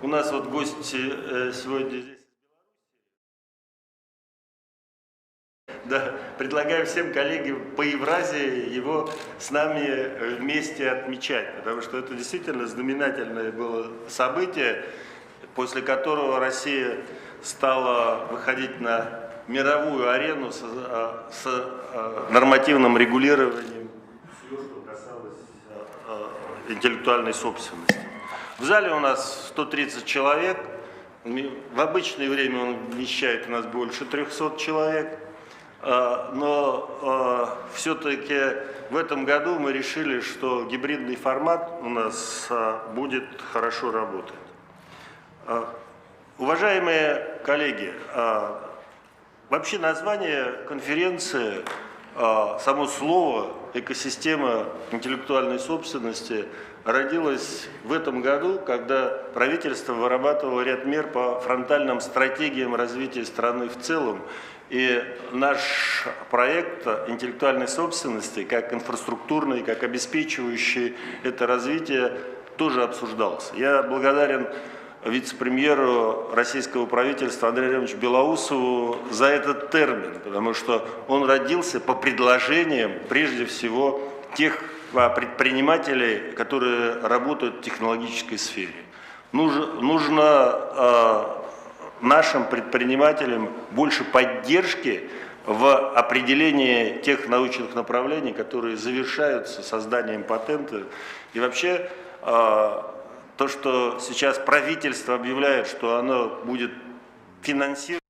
У нас вот гости сегодня здесь. Да, предлагаю всем коллегам по Евразии его с нами вместе отмечать, потому что это действительно знаменательное было событие, после которого Россия стала выходить на мировую арену с нормативным регулированием всего, что касалось интеллектуальной собственности. В зале у нас 130 человек, в обычное время он вмещает у нас больше 300 человек. Но все-таки в этом году мы решили, что гибридный формат у нас будет хорошо работать. Уважаемые коллеги, вообще название конференции, само слово «экосистема интеллектуальной собственности» родилось в этом году, когда правительство вырабатывало ряд мер по фронтальным стратегиям развития страны в целом. И наш проект интеллектуальной собственности, как инфраструктурный, как обеспечивающий это развитие, тоже обсуждался. Я благодарен вице-премьеру российского правительства Андрею Андреевичу Белоусову за этот термин, потому что он родился по предложениям, прежде всего, тех предпринимателей, которые работают в технологической сфере. Нужно нашим предпринимателям больше поддержки в определении тех научных направлений, которые завершаются созданием патента. И вообще, то, что сейчас правительство объявляет, что оно будет финансировать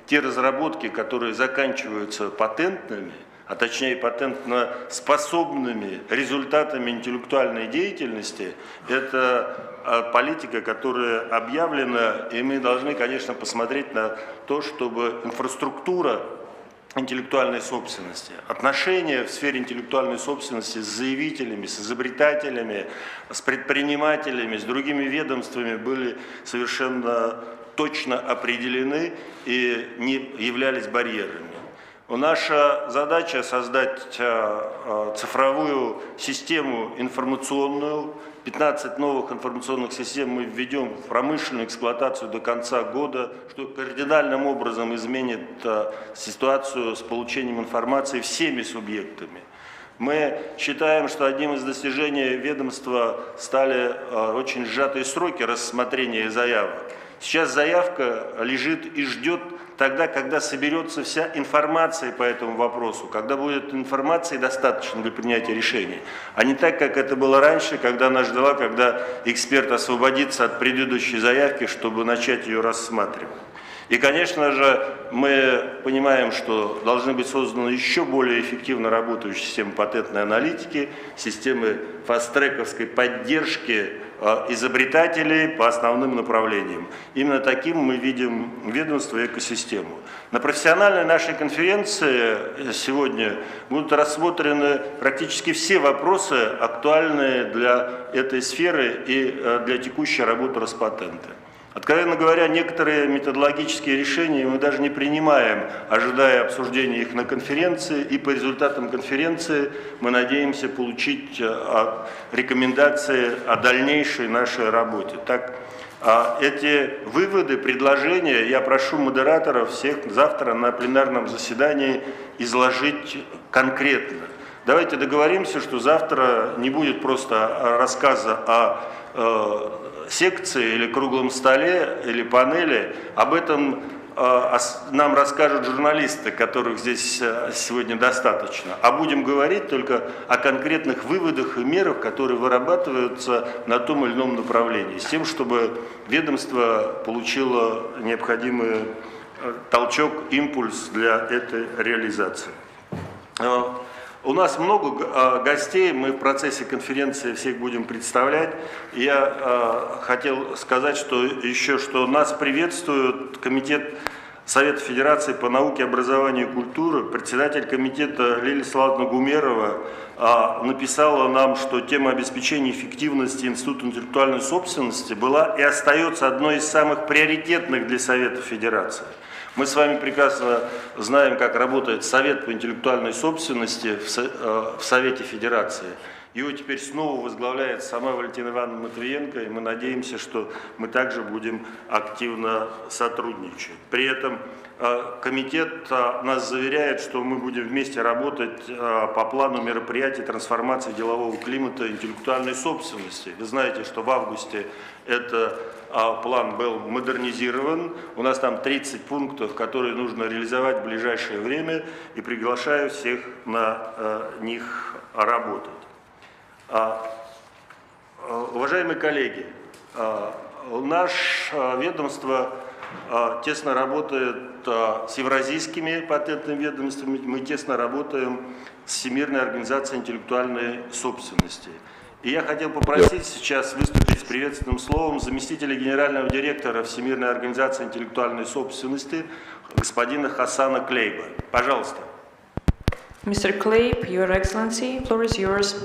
те разработки, которые заканчиваются патентными, а точнее патентноспособными результатами интеллектуальной деятельности, это политика, которая объявлена, и мы должны, конечно, посмотреть на то, чтобы инфраструктура интеллектуальной собственности, отношения в сфере интеллектуальной собственности с заявителями, с изобретателями, с предпринимателями, с другими ведомствами были совершенно точно определены и не являлись барьерами. Наша задача создать цифровую систему информационную. 15 новых информационных систем мы введем в промышленную эксплуатацию до конца года, что кардинальным образом изменит ситуацию с получением информации всеми субъектами. Мы считаем, что одним из достижений ведомства стали очень сжатые сроки рассмотрения заявок. Сейчас заявка лежит и ждет тогда, когда соберется вся информация по этому вопросу, когда будет информации достаточно для принятия решений, а не так, как это было раньше, когда она ждала, когда эксперт освободится от предыдущей заявки, чтобы начать ее рассматривать. И, конечно же, мы понимаем, что должны быть созданы еще более эффективно работающие системы патентной аналитики, системы фасттрековской поддержки изобретателей по основным направлениям. Именно таким мы видим ведомство и экосистему. На профессиональной нашей конференции сегодня будут рассмотрены практически все вопросы, актуальные для этой сферы и для текущей работы Роспатента. Откровенно говоря, некоторые методологические решения мы даже не принимаем, ожидая обсуждения их на конференции, и по результатам конференции мы надеемся получить рекомендации о дальнейшей нашей работе. Так, эти выводы, предложения я прошу модераторов всех завтра на пленарном заседании изложить конкретно. Давайте договоримся, что завтра не будет просто рассказа о секции или круглом столе или панели. Об этом нам расскажут журналисты, которых здесь сегодня достаточно. А будем говорить только о конкретных выводах и мерах, которые вырабатываются на том или ином направлении, с тем, чтобы ведомство получило необходимый толчок, импульс для этой реализации. У нас много гостей, мы в процессе конференции всех будем представлять. Я хотел сказать, что нас приветствует Комитет Совета Федерации по науке, образованию и культуре. Председатель комитета Лилия Салатовна Гумерова написала нам, что тема обеспечения эффективности Института интеллектуальной собственности была и остается одной из самых приоритетных для Совета Федерации. Мы с вами прекрасно знаем, как работает Совет по интеллектуальной собственности в Совете Федерации. Его теперь снова возглавляет сама Валентина Ивановна Матвиенко, и мы надеемся, что мы также будем активно сотрудничать. При этом комитет нас заверяет, что мы будем вместе работать по плану мероприятий трансформации делового климата интеллектуальной собственности. Вы знаете, что в августе этот план был модернизирован. У нас там 30 пунктов, которые нужно реализовать в ближайшее время, и приглашаю всех на них работать. Уважаемые коллеги, наше ведомство тесно работает с евразийскими патентными ведомствами, мы тесно работаем с Всемирной организацией интеллектуальной собственности. И я хотел попросить сейчас выступить с приветственным словом заместителя генерального директора Всемирной организации интеллектуальной собственности господина Хасана Клейба. Пожалуйста. Mr. Kleib, Your Excellency, floor is yours.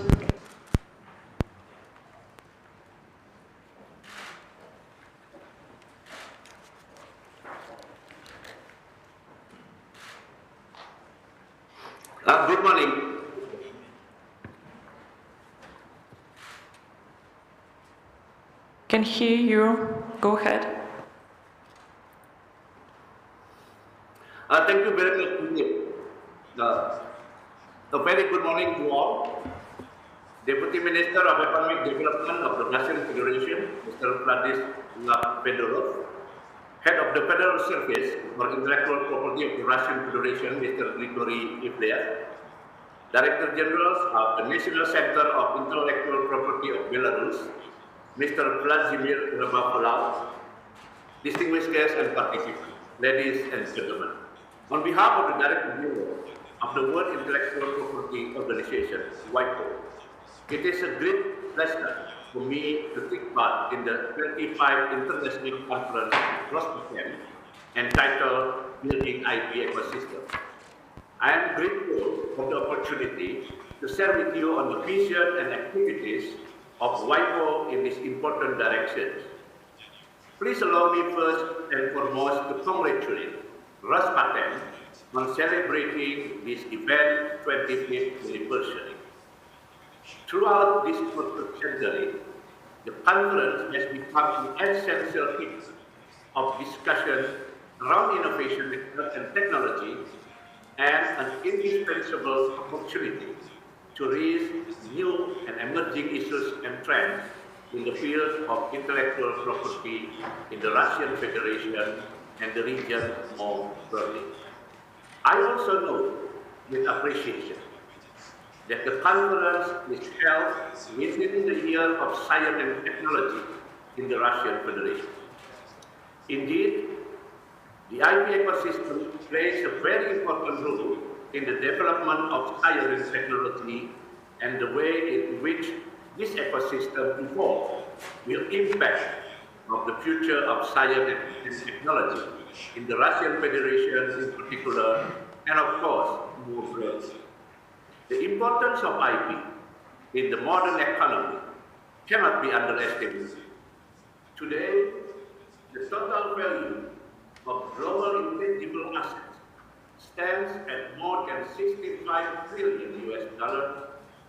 Good morning. Can hear you. Go ahead. Thank you very much. A very good morning to all. Deputy Minister of Economic Development of the Russian Federation, Mr. Vladislav Fedorov, Head of the Federal Service for Intellectual Property of the Russian Federation, Mr. Grigory Ivliev, Director General of the National Center of Intellectual Property of Belarus, Mr. Vladimir Vyacheslav, distinguished guests and participants, ladies and gentlemen. On behalf of the Director General of the World Intellectual Property Organization, WIPO, it is a great pleasure for me to take part in the 25th International Conference Rospatent entitled Building IP Ecosystem. I am grateful for the opportunity to share with you on the vision and activities of WIPO in this important direction. Please allow me first and foremost to congratulate Rospatent on celebrating this event's 25th anniversary. Throughout this century, the conference has become an essential piece of discussion around innovation and technology and an indispensable opportunity to raise new and emerging issues and trends in the field of intellectual property in the Russian Federation and the region more broadly. I also note with appreciation that the conference is held within the year of science and technology in the Russian Federation. Indeed, the IP ecosystem plays a very important role in the development of science and technology, and the way in which this ecosystem evolves will impact of the future of science and technology in the Russian Federation in particular, and of course, more broadly. The importance of IP in the modern economy cannot be underestimated. Today, the total value of global intangible assets stands at more than $65 trillion US,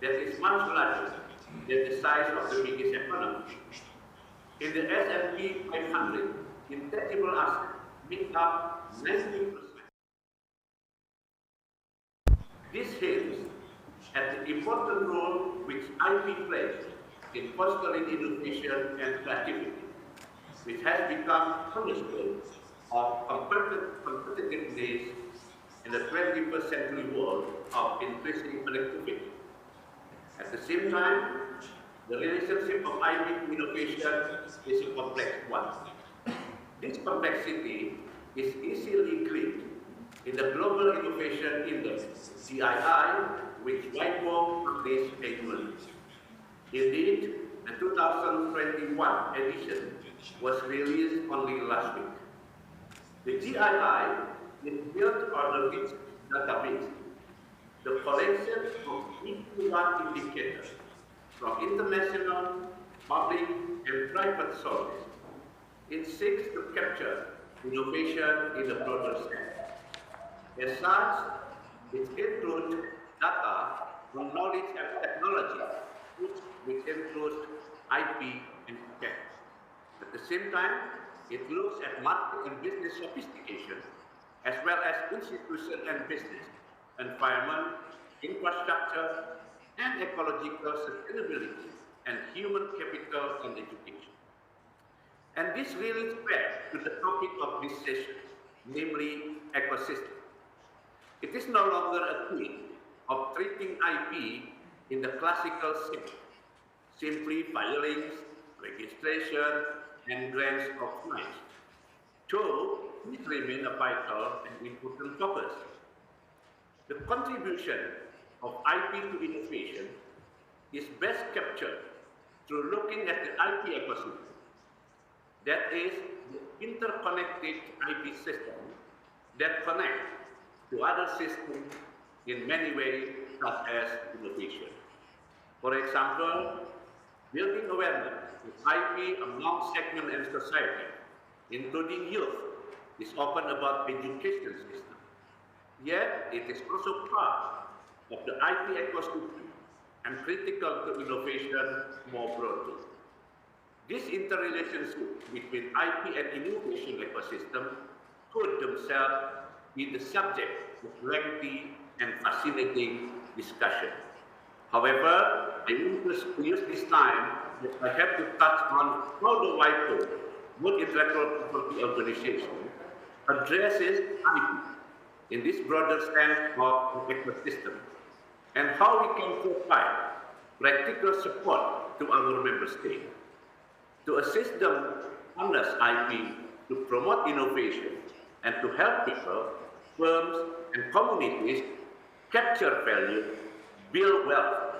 that is much larger than the size of the biggest economy. In the S&P 500, intangible assets make up 90%. This hints at the important role which IP plays in fostering innovation and creativity, which has become cornerstone of competitiveness in the 21st century world of increasing connectivity. At the same time, the relationship of IP to innovation is a complex one. This complexity is easily glimpsed in the Global Innovation Index, GII, which WIPO published annually. Indeed, the 2021 edition was released only last week. The GII is built on a rich database, the collection of 81 indicators from international, public, and private sources. It seeks to capture innovation in a broader sense. As such, it includes data on knowledge and technology which includes IP and tech. At the same time, it looks at market and business sophistication, as well as institution and business, environment, infrastructure, and ecological sustainability, and human capital and education. And this really speaks to the topic of this session, namely ecosystem. It is no longer a case of treating IP in the classical sense, simply filings, registration, and grants of rights. So, this remains a vital and important focus. The contribution of IP to innovation is best captured through looking at the IP ecosystem. That is, the interconnected IP system that connects to other systems in many ways, such as innovation. For example, building awareness of IP among segments in society, including youth, is often about education system. Yet, it is also part of the IP ecosystem and critical to innovation more broadly. This interrelationship between IP and innovation ecosystem could themselves be the subject of lengthy and fascinating discussion. However, I want to use this time that I have to touch on how the WIPO, World Intellectual Property Organization, addresses IP in this broader sense of ecosystem, and how we can provide practical support to our member states to assist them harness IP to promote innovation and to help people, firms, and communities capture value, build wealth,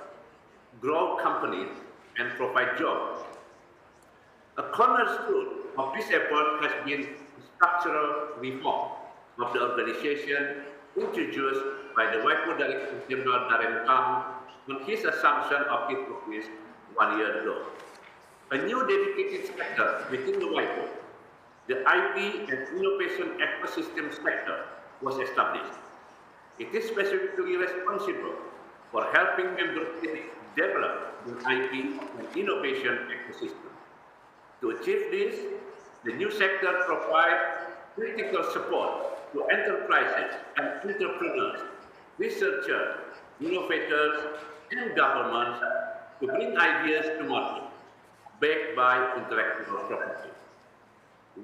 grow companies, and provide jobs. A cornerstone of this effort has been structural reform of the organization introduced by the WIPO Director General Darren Kang on his assumption of his office 1 year ago. A new dedicated sector within the WIPO, the IP and innovation ecosystem sector, was established. It is specifically responsible for helping member states develop an IP and innovation ecosystem. To achieve this, the new sector provides critical support to enterprises and entrepreneurs, researchers, innovators, and governments to bring ideas to market, backed by intellectual property.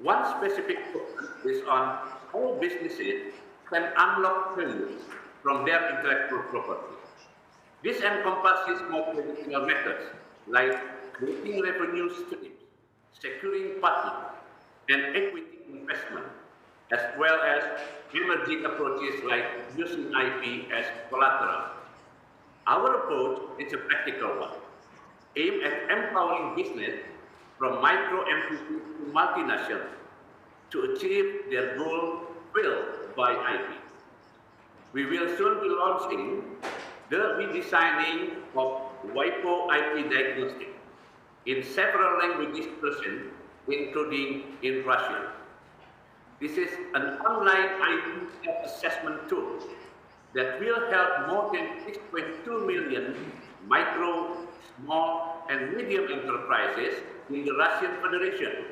One specific focus is on how businesses can unlock value from their intellectual property. This encompasses more traditional methods like creating revenue streams, securing patent, and equity investment, as well as emerging approaches like using IP as collateral. Our approach is a practical one, aimed at empowering business from micro entities to multinationals to achieve their goal built by IP. We will soon be launching the redesigning of WIPO IP diagnostic in several languages versions, including in Russian. This is an online IP assessment tool that will help more than 6.2 million micro, small, and medium enterprises in the Russian Federation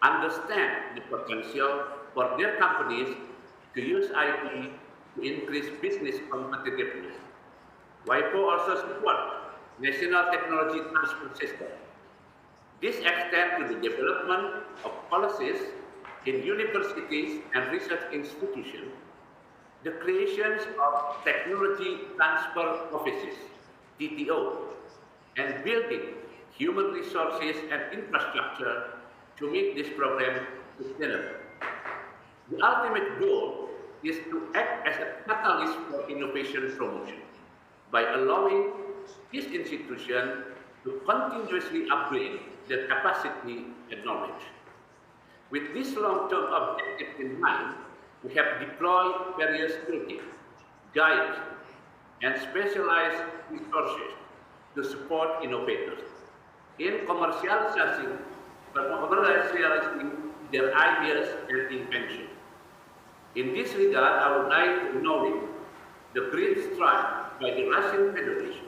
understand the potential for their companies to use IP to increase business competitiveness. WIPO also supports national technology transfer system. This extends to the development of policies in universities and research institutions, the creation of technology transfer offices, TTO, and building human resources and infrastructure to make this program sustainable. The ultimate goal is to act as a catalyst for innovation promotion by allowing this institution to continuously upgrade their capacity and knowledge. With this long-term objective in mind, we have deployed various toolkits, guides, and specialized resources to support innovators in commercializing their ideas and inventions. In this regard, I would like to acknowledge the great strides by the Russian Federation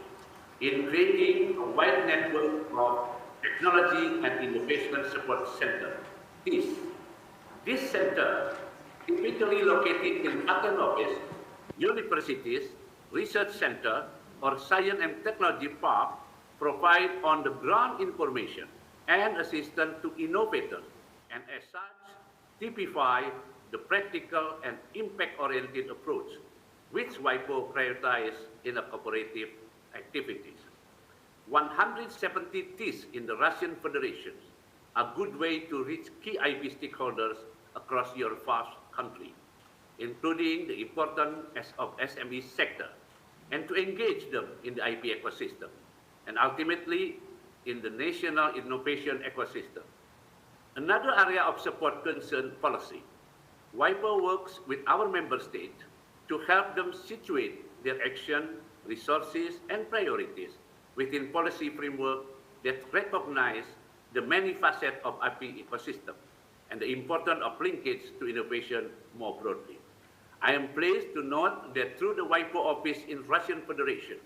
in creating a wide network of technology and innovation support center. This center, typically located in patent office, universities, research center, or science and technology park, provide on-the-ground information and assistance to innovators, and as such, typify the practical and impact-oriented approach which WIPO prioritizes in a cooperative activities. 170 TIS in the Russian Federation, a good way to reach key IP stakeholders across your vast country, including the importance of SME sector, and to engage them in the IP ecosystem, and ultimately in the national innovation ecosystem. Another area of support concerns policy. WIPO works with our member states to help them situate their action, resources, and priorities within policy framework that recognize the many facets of IP ecosystem and the importance of linkage to innovation more broadly. I am pleased to note that through the WIPO office in Russian Federation,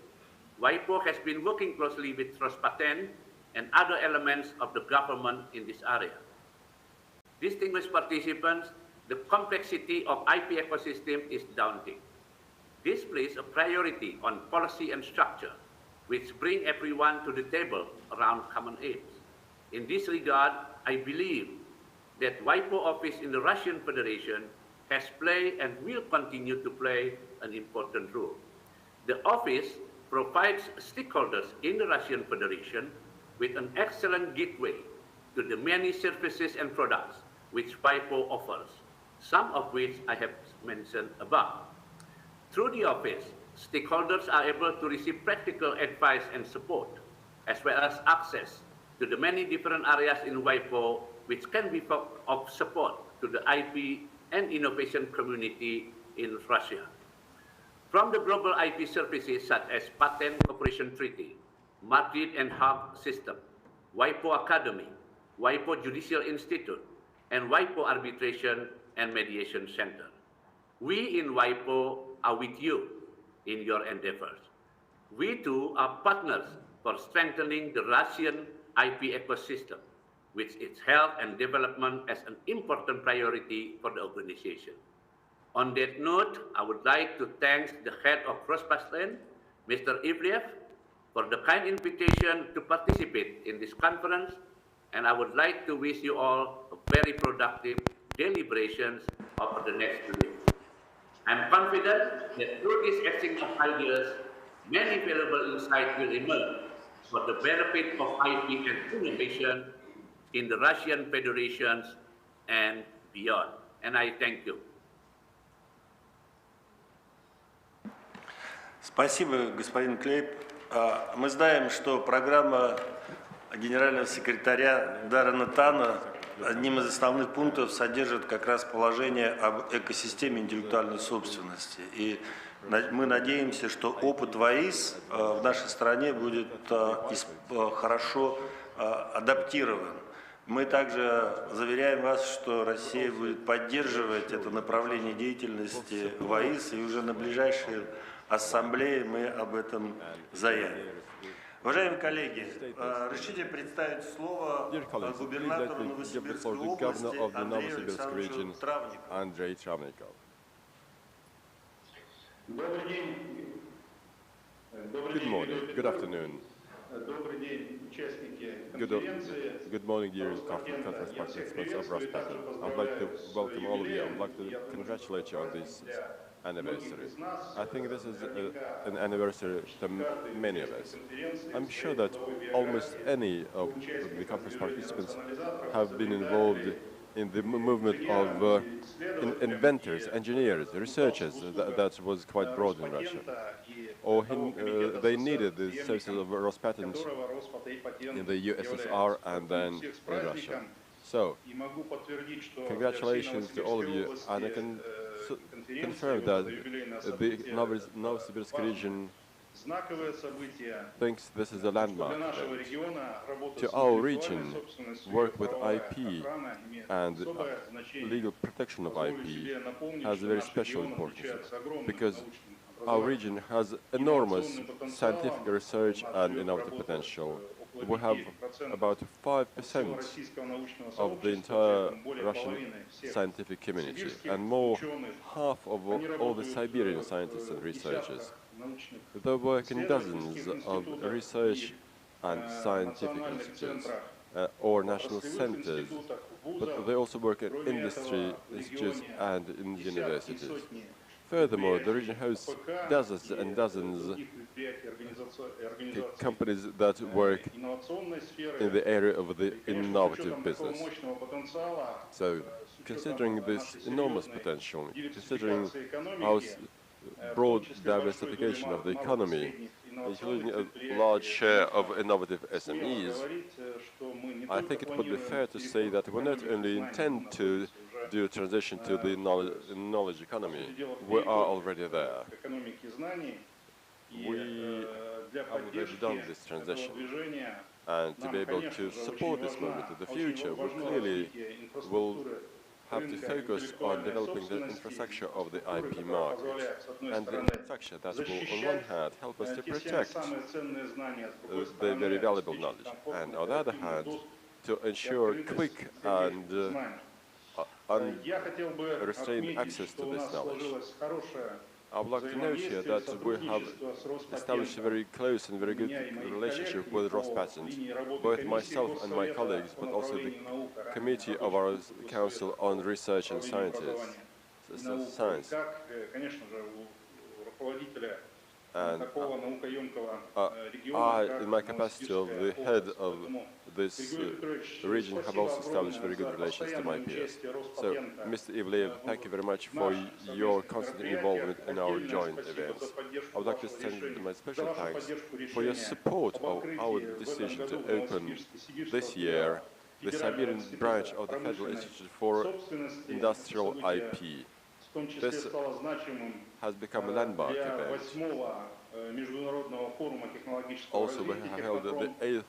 WIPO has been working closely with Rospatent and other elements of the government in this area. Distinguished participants, the complexity of IP ecosystem is daunting. This places a priority on policy and structure, which bring everyone to the table around common aims. In this regard, I believe that WIPO office in the Russian Federation has played and will continue to play an important role. The office provides stakeholders in the Russian Federation with an excellent gateway to the many services and products which WIPO offers, some of which I have mentioned above. Through the office, stakeholders are able to receive practical advice and support, as well as access to the many different areas in WIPO which can be of support to the IP and innovation community in Russia. From the global IP services such as Patent Cooperation Treaty, Madrid and Hague System, WIPO Academy, WIPO Judicial Institute, and WIPO Arbitration and Mediation Center. We in WIPO are with you in your endeavors. We too are partners for strengthening the Russian IP ecosystem, with its health and development as an important priority for the organization. On that note, I would like to thank the head of Rospatent, Mr. Ivliev, for the kind invitation to participate in this conference, and I would like to wish you all a very productive deliberations over the next 2 years. I'm confident that through this exchange of ideas, many valuable insights will emerge for the benefit of IP and innovation in the Russian Federations and beyond. And I thank you. Спасибо, господин Клейп. Мы знаем, что программа генерального секретаря Даррена Тана одним из основных пунктов содержит как раз положение об экосистеме интеллектуальной собственности. И мы надеемся, что опыт ВАИС в нашей стране будет хорошо адаптирован. Мы также заверяем вас, что Россия будет поддерживать это направление деятельности ВАИС, и уже на ближайшей ассамблее мы об этом заявим. Уважаемые коллеги, разрешите представить слово губернатору Новосибирской области Андрею Александровичу Травникову. Good morning, good afternoon. Good morning, dear conference participants of Rospatent. I'd like to welcome all of you. I'd like to congratulate you on this anniversary. I think this is an anniversary to many of us. I'm sure that almost any of the conference participants have been involved in the movement of inventors, engineers, researchers that was quite broad in Russia. Or they needed the services of Rospatent in the USSR and then in Russia. So, congratulations to all of you, and I can confirm that the Novosibirsk region thinks this is a landmark event. To our region, work with IP and legal protection of IP has a very special importance, because our region has enormous scientific research and innovative potential. We have about 5% of the entire Russian scientific community, and half of all the Siberian scientists and researchers. They work in dozens of research and scientific institutes or national centers, but they also work in industry institutes and in universities. Furthermore, the region hosts dozens and dozens of companies that work in the area of the innovative business. So, considering this enormous potential, considering our broad diversification of the economy, including a large share of innovative SMEs, I think it would be fair to say that we not only intend to do a transition to the knowledge economy, we are already there. We have already done this transition, and to be able to support this movement in the future, we clearly will have to focus on developing the infrastructure of the IP market, and the infrastructure that will, on one hand, help us to protect the very valuable knowledge, and on the other hand, to ensure quick and unrestrained access to this knowledge. I would like to note here that we have established a very close and very good relationship with Rospatent, both myself and my colleagues, but also the committee of our Council on Research and Science. And I, in my capacity of the head of this region, have also established very good relations to my peers. So, Mr. Ivliev, thank you very much for your constant involvement in our joint events. I would like to extend my special thanks for your support of our decision to open this year the Siberian branch of the Federal Institute for Industrial IP. This has become a landmark event. Also, we have held the 8th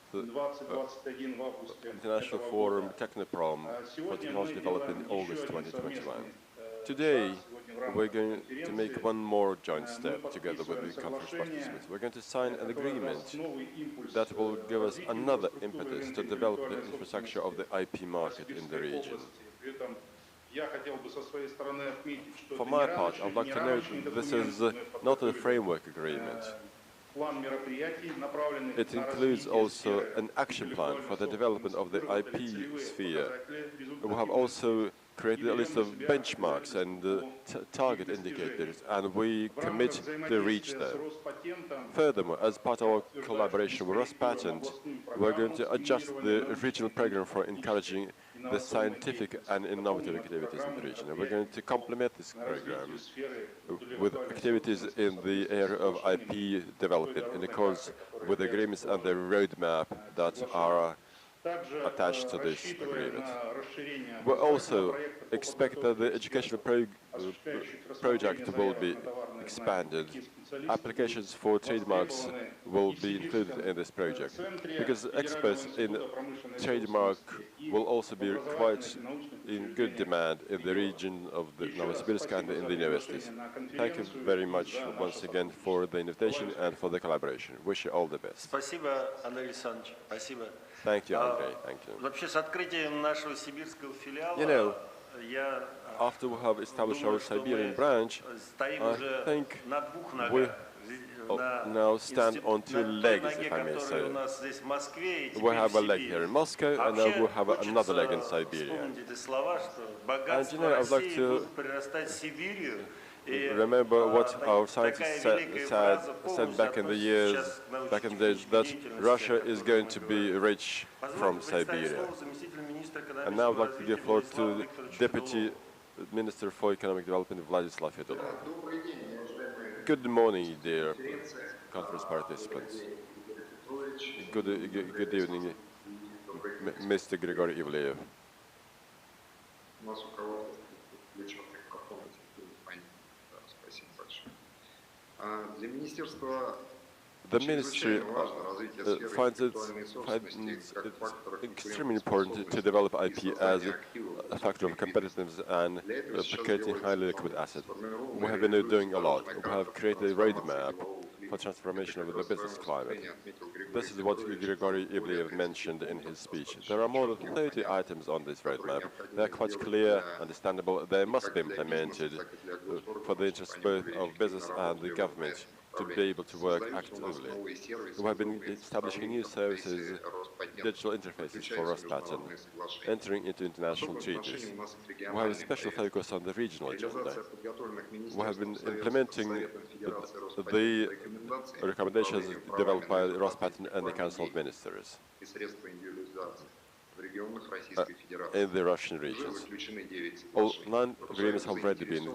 International Forum Technoprom for Technology Development in August 2021. Today, we're going to make one more joint step together with the conference participants. We're going to sign an agreement that will give us another impetus to develop the infrastructure of the IP market in the region. For my part, I would like to note that this is not a framework agreement. It includes also an action plan for the development of the IP sphere. We have also created a list of benchmarks and target indicators, and we commit to reach them. Furthermore, as part of our collaboration with Rospatent, we're going to adjust the regional program for encouraging the scientific and innovative activities in the region. And we're going to complement this program with activities in the area of IP development in accordance with agreements and the roadmap that are attached to this agreement. We also expect that the educational project will be expanded. Applications for trademarks will be included in this project, because experts in trademark will also be quite in good demand in the region of the Novosibirsk and in the universities. Thank you very much once again for the invitation and for the collaboration. Wish you all the best. Спасибо, Андрей Александрович. Спасибо. Thank you, Andrei. Thank you. Вообще, с открытием нашего сибирского филиала, You know, after we have established our Siberian branch, I think we now stand on two legs, if I may say. We have a leg here in Moscow, and now we have another leg in Siberia. And you know, I would like to remember what our scientists said back in the days, that Russia is going to be rich from Siberia. And now I would like to give floor to Deputy Minister for Economic Development, Vyacheslav. Good morning, dear conference participants. Good evening, Mr. Grigory Ivliev. The ministry finds it extremely important to develop IP as a factor of competitiveness and creating highly liquid assets. We have been doing a lot. We have created a roadmap for transformation of the business climate. This is what Grigory Ivliev mentioned in his speech. There are more than 30 items on this roadmap. They are quite clear, understandable. They must be implemented for the interest both of business and the government to be able to work actively. We have been establishing new services, digital interfaces for Rospatent, entering into international treaties. We have a special focus on the regional agenda. We have been implementing the recommendations developed by Rospatent and the Council of Ministers in the Russian regions. All 9 agreements have already been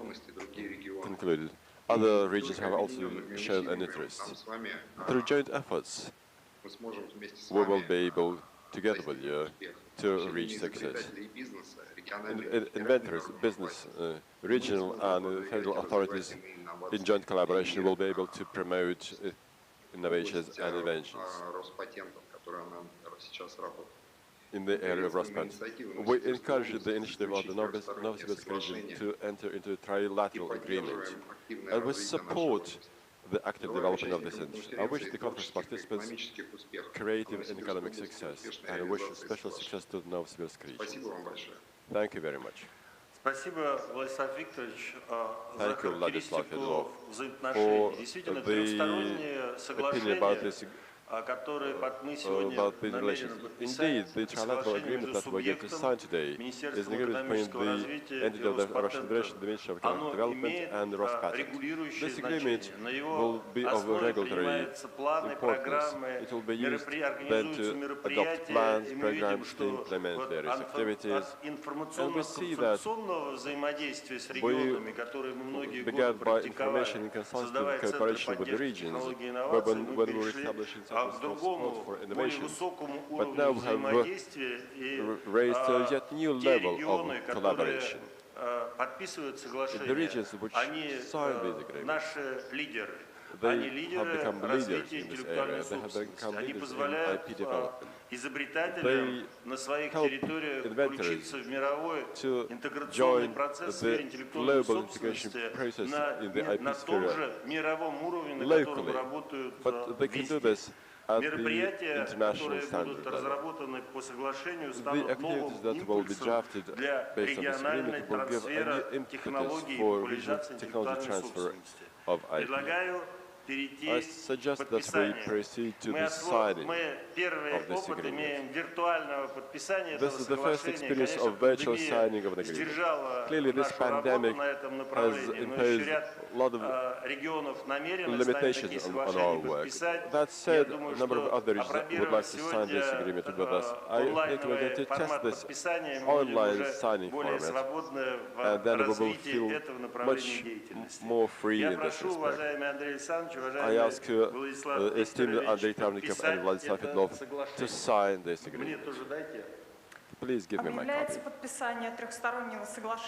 concluded. Other regions have also shown an interest. Through joint efforts, we will be able, together with you, to reach success. Inventors, business, regional and federal authorities in joint collaboration will be able to promote innovations and inventions in the area of Rospatent. We encouraged the initiative of the Novosibirsk region to enter into a trilateral agreement, and we support the active development of this industry. I wish the conference participants creative and economic success, and I wish special success to the Novosibirsk region. Thank you very much. Спасибо, Владислав Викторович, за характеристику взаимоотношений. Действительно, трехстороннее соглашение, которые мы сегодня намерены подписать, the trilateral agreement that we're going to sign today is an agreement between the entity of the Russian Federation, the Ministry of Economic Development, and Rospatent. This agreement will be of regulatory importance. It will be used then to adopt plans, programs to implement various activities. And we see that we began by information and consultative cooperation with the regions, when we were establishing support for innovation. But now we have raised a yet new level of collaboration. In the regions which signed these agreements, they have become leaders in this area. They have become leaders in IP development. They help inventors to join the global integration process in the IP sphere locally, but they can do this at the international standard level. The activities that will be drafted based on this agreement will give a new impetus for regional technology transfer of IP. I suggest that we proceed to the signing of this agreement. This is the first experience of virtual signing of an agreement. Clearly, this pandemic has imposed a lot of limitations on our work. That said, a number of other regions would like to sign this agreement with us. I think we're going to test this online signing format, and then we will feel much more free in this respect. I ask esteemed Andrei Travnikov and Vyacheslav Ivliev to sign this agreement. Please give me my copy.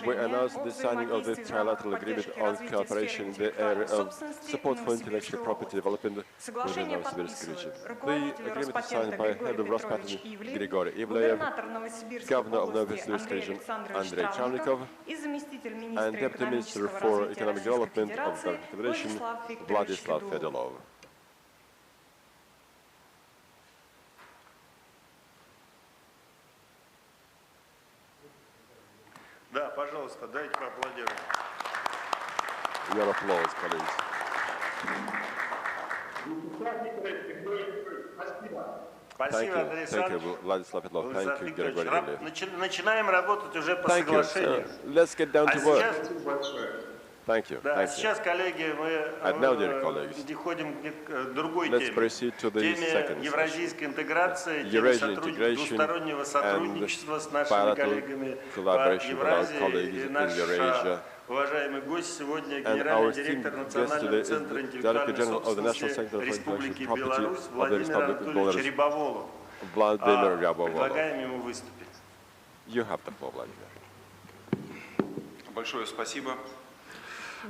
We announce the signing of the trilateral agreement on cooperation in the area of support for intellectual property development within the Novosibirsk region. The agreement is signed by head of Rospatent Grigory Ivliev, governor of Novosibirsk region Andrei Travnikov, and deputy minister for economic development of the Federation Vyacheslav Fedorov. Да, пожалуйста, дайте поаплодируем. Your applause, colleagues. Спасибо, Андрей Александрович. Vyacheslav Fedorov. Thank you, Grigory Ivliev. Начинаем работать уже по соглашению. Let's get down to work. Thank you. Да, сейчас, коллеги, мы переходим к другой теме. Теме евразийской интеграции, теме двустороннего сотрудничества с нашими коллегами по Евразии. И наш уважаемый гость сегодня генеральный директор Национального центра интеллектуальной собственности Республики Беларусь Владимир Анатольевич Рябоволов. Предлагаем ему выступить. You have the floor, Vladimir. Большое спасибо.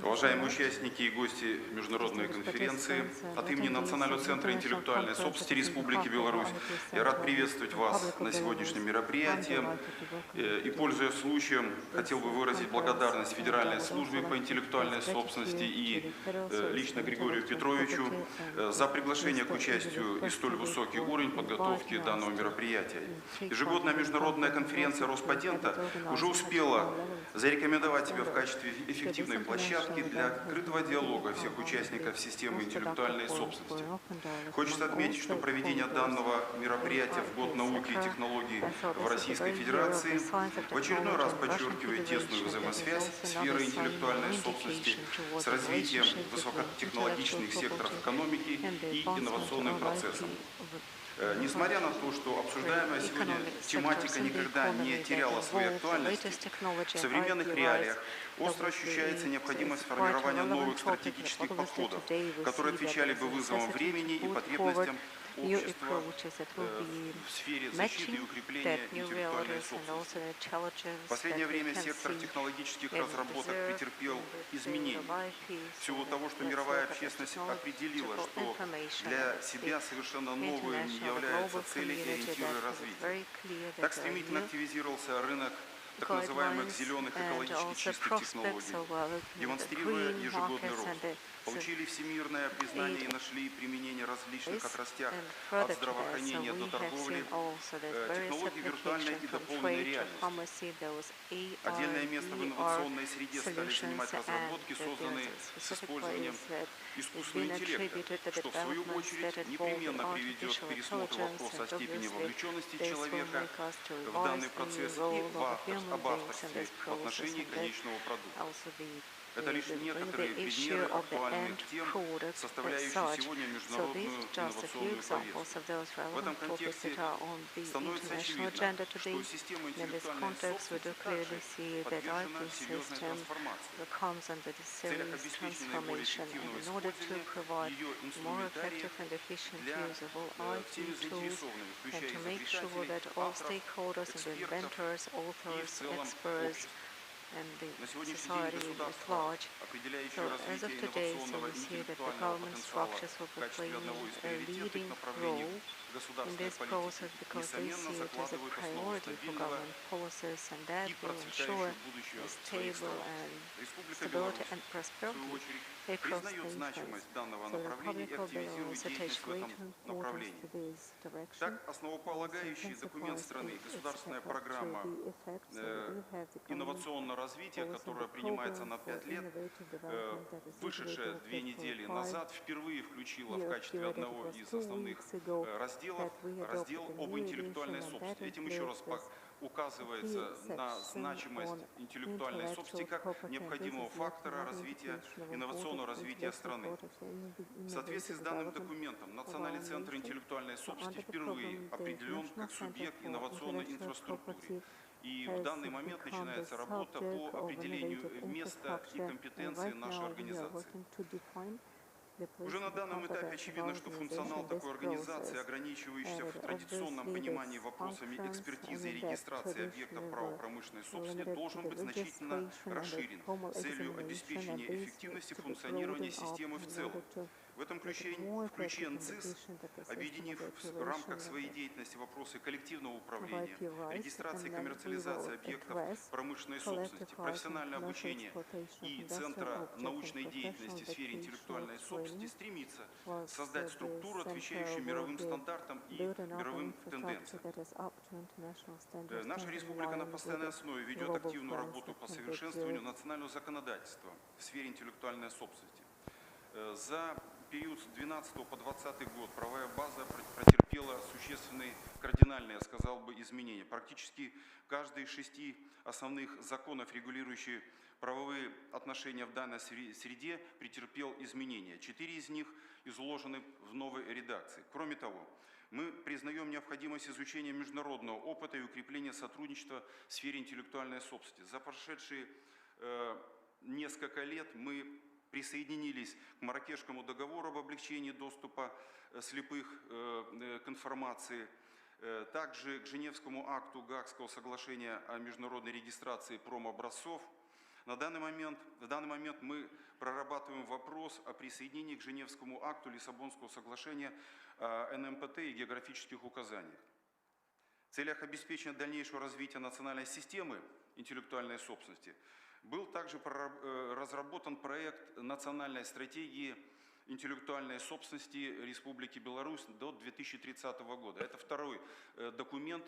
Уважаемые участники и гости международной конференции, от имени Национального центра интеллектуальной собственности Республики Беларусь я рад приветствовать вас на сегодняшнем мероприятии. И, пользуясь случаем, хотел бы выразить благодарность Федеральной службе по интеллектуальной собственности и лично Григорию Петровичу за приглашение к участию и столь высокий уровень подготовки данного мероприятия. Ежегодная международная конференция Роспатента уже успела зарекомендовать себя в качестве эффективной площадки для открытого диалога всех участников системы интеллектуальной собственности. Хочется отметить, что проведение данного мероприятия в год науки и технологий в Российской Федерации в очередной раз подчеркивает тесную взаимосвязь сферы интеллектуальной собственности с развитием высокотехнологичных секторов экономики и инновационным процессом. Несмотря на то, что обсуждаемая сегодня тематика никогда не теряла своей актуальности, в современных реалиях остро ощущается необходимость формирования новых стратегических подходов, которые отвечали бы вызовам времени и потребностям общества в сфере защиты и укрепления интеллектуальной собственности. В последнее время сектор технологических разработок претерпел изменения. В силу того, что мировая общественность определила, что для себя совершенно новым являются цели и ориентиры развития. Так стремительно активизировался рынок так называемых зеленых экологически чистых технологий, демонстрируя ежегодный рост. Получили всемирное признание и нашли применение в различных отрастях от здравоохранения до торговли, технологий виртуальной и дополненной реальности. Отдельное место в инновационной среде стали занимать разработки, созданные с использованием искусственного интеллекта, что в свою очередь непременно приведет к пересмотру вопроса о степени вовлеченности человека в данный процесс и об авторстве в отношении конечного продукта. Это лишь некоторые примеры актуальных тем, составляющих сегодня международную инновационную повестку. В этом контексте становится очевидно, что система интеллектуальной собственности также подвержена серьезной трансформации. В целях обеспечения наиболее эффективного использования ее инструментария для всеми заинтересованными, включая изобретателей, авторов, экспертов и в целом общества. На сегодняшний день государство, определяющее развитие инновационного и интеллектуального потенциала в качестве одного из приоритетных направлений государственной политики, несомненно закладывает основу стабильного и процветающего будущего своих стран. Республика Беларусь, в свою очередь, признает значимость данного направления и активизирует деятельность в этом направлении. Так, основополагающий документ страны, государственная программа инновационного развития, которая принимается на 5 лет, вышедшая 2 недели назад, впервые включила в качестве одного из основных разделов раздел об интеллектуальной собственности. Этим еще раз указывается на значимость интеллектуальной собственности как необходимого фактора развития, инновационного развития страны. В соответствии с данным документом, Национальный центр интеллектуальной собственности впервые определен как субъект инновационной инфраструктуры. И в данный момент начинается работа по определению места и компетенции нашей организации. Уже на данном этапе очевидно, что функционал такой организации, ограничивающийся в традиционном понимании вопросами экспертизы и регистрации объектов права-промышленной собственности, должен быть значительно расширен с целью обеспечения эффективности функционирования системы в целом. В этом ключе НЦИС, объединив в рамках своей деятельности вопросы коллективного управления, регистрации и коммерциализации объектов промышленной собственности, профессионального обучения и Центра научной деятельности в сфере интеллектуальной собственности, стремится создать структуру, отвечающую мировым стандартам и мировым тенденциям. Наша республика на постоянной основе ведет активную работу по совершенствованию национального законодательства в сфере интеллектуальной собственности. За период с 2012 по 2020 год правовая база претерпела существенные, кардинальные, я сказал бы, изменения. Практически каждый из 6 основных законов, регулирующих правовые отношения в данной среде, претерпел изменения. 4 из них изложены в новой редакции. Кроме того, мы признаем необходимость изучения международного опыта и укрепления сотрудничества в сфере интеллектуальной собственности. За прошедшие несколько лет мы присоединились к Марракешскому договору об облегчении доступа слепых к информации, также к Женевскому акту Гаагского соглашения о международной регистрации промобразцов, В данный момент мы прорабатываем вопрос о присоединении к Женевскому акту Лиссабонского соглашения о НМПТ и географических указаниях. В целях обеспечения дальнейшего развития национальной системы интеллектуальной собственности был также разработан проект национальной стратегии интеллектуальной собственности Республики Беларусь до 2030 года. Это второй документ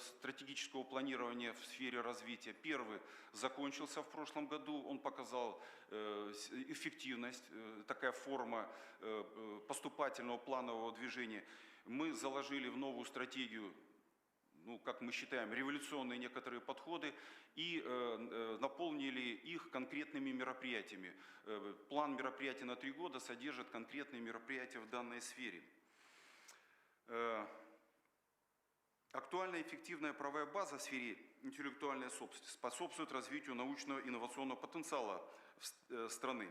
стратегического планирования в сфере развития. Первый закончился в прошлом году, он показал эффективность, такая форма поступательного планового движения. Мы заложили в новую стратегию, как мы считаем, революционные некоторые подходы и наполнили их конкретными мероприятиями. План мероприятий на 3 года содержит конкретные мероприятия в данной сфере. Актуальная и эффективная правовая база в сфере интеллектуальной собственности способствует развитию научного и инновационного потенциала страны.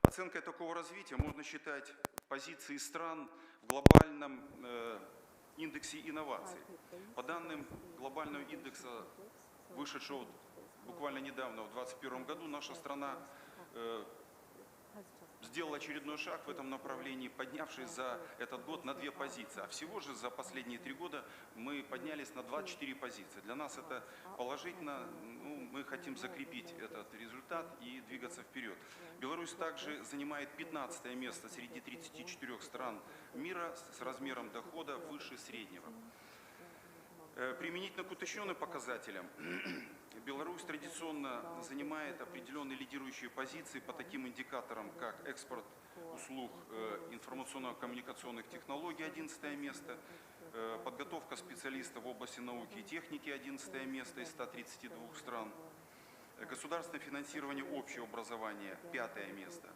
Оценкой такого развития можно считать позиции стран в глобальном индексе инноваций. По данным глобального индекса, вышедшего буквально недавно, в 2021 году, наша страна сделала очередной шаг в этом направлении, поднявшись за этот год на 2 позиции. А всего же за последние 3 года мы поднялись на 24 позиции. Для нас это положительно. Мы хотим закрепить этот результат и двигаться вперед. Беларусь также занимает 15 место среди 34 стран мира с размером дохода выше среднего. Применительно к уточненным показателям, Беларусь традиционно занимает определенные лидирующие позиции по таким индикаторам, как экспорт услуг информационно-коммуникационных технологий 11 место, подготовка специалистов в области науки и техники 11 место из 132 стран, государственное финансирование общего образования 5 место.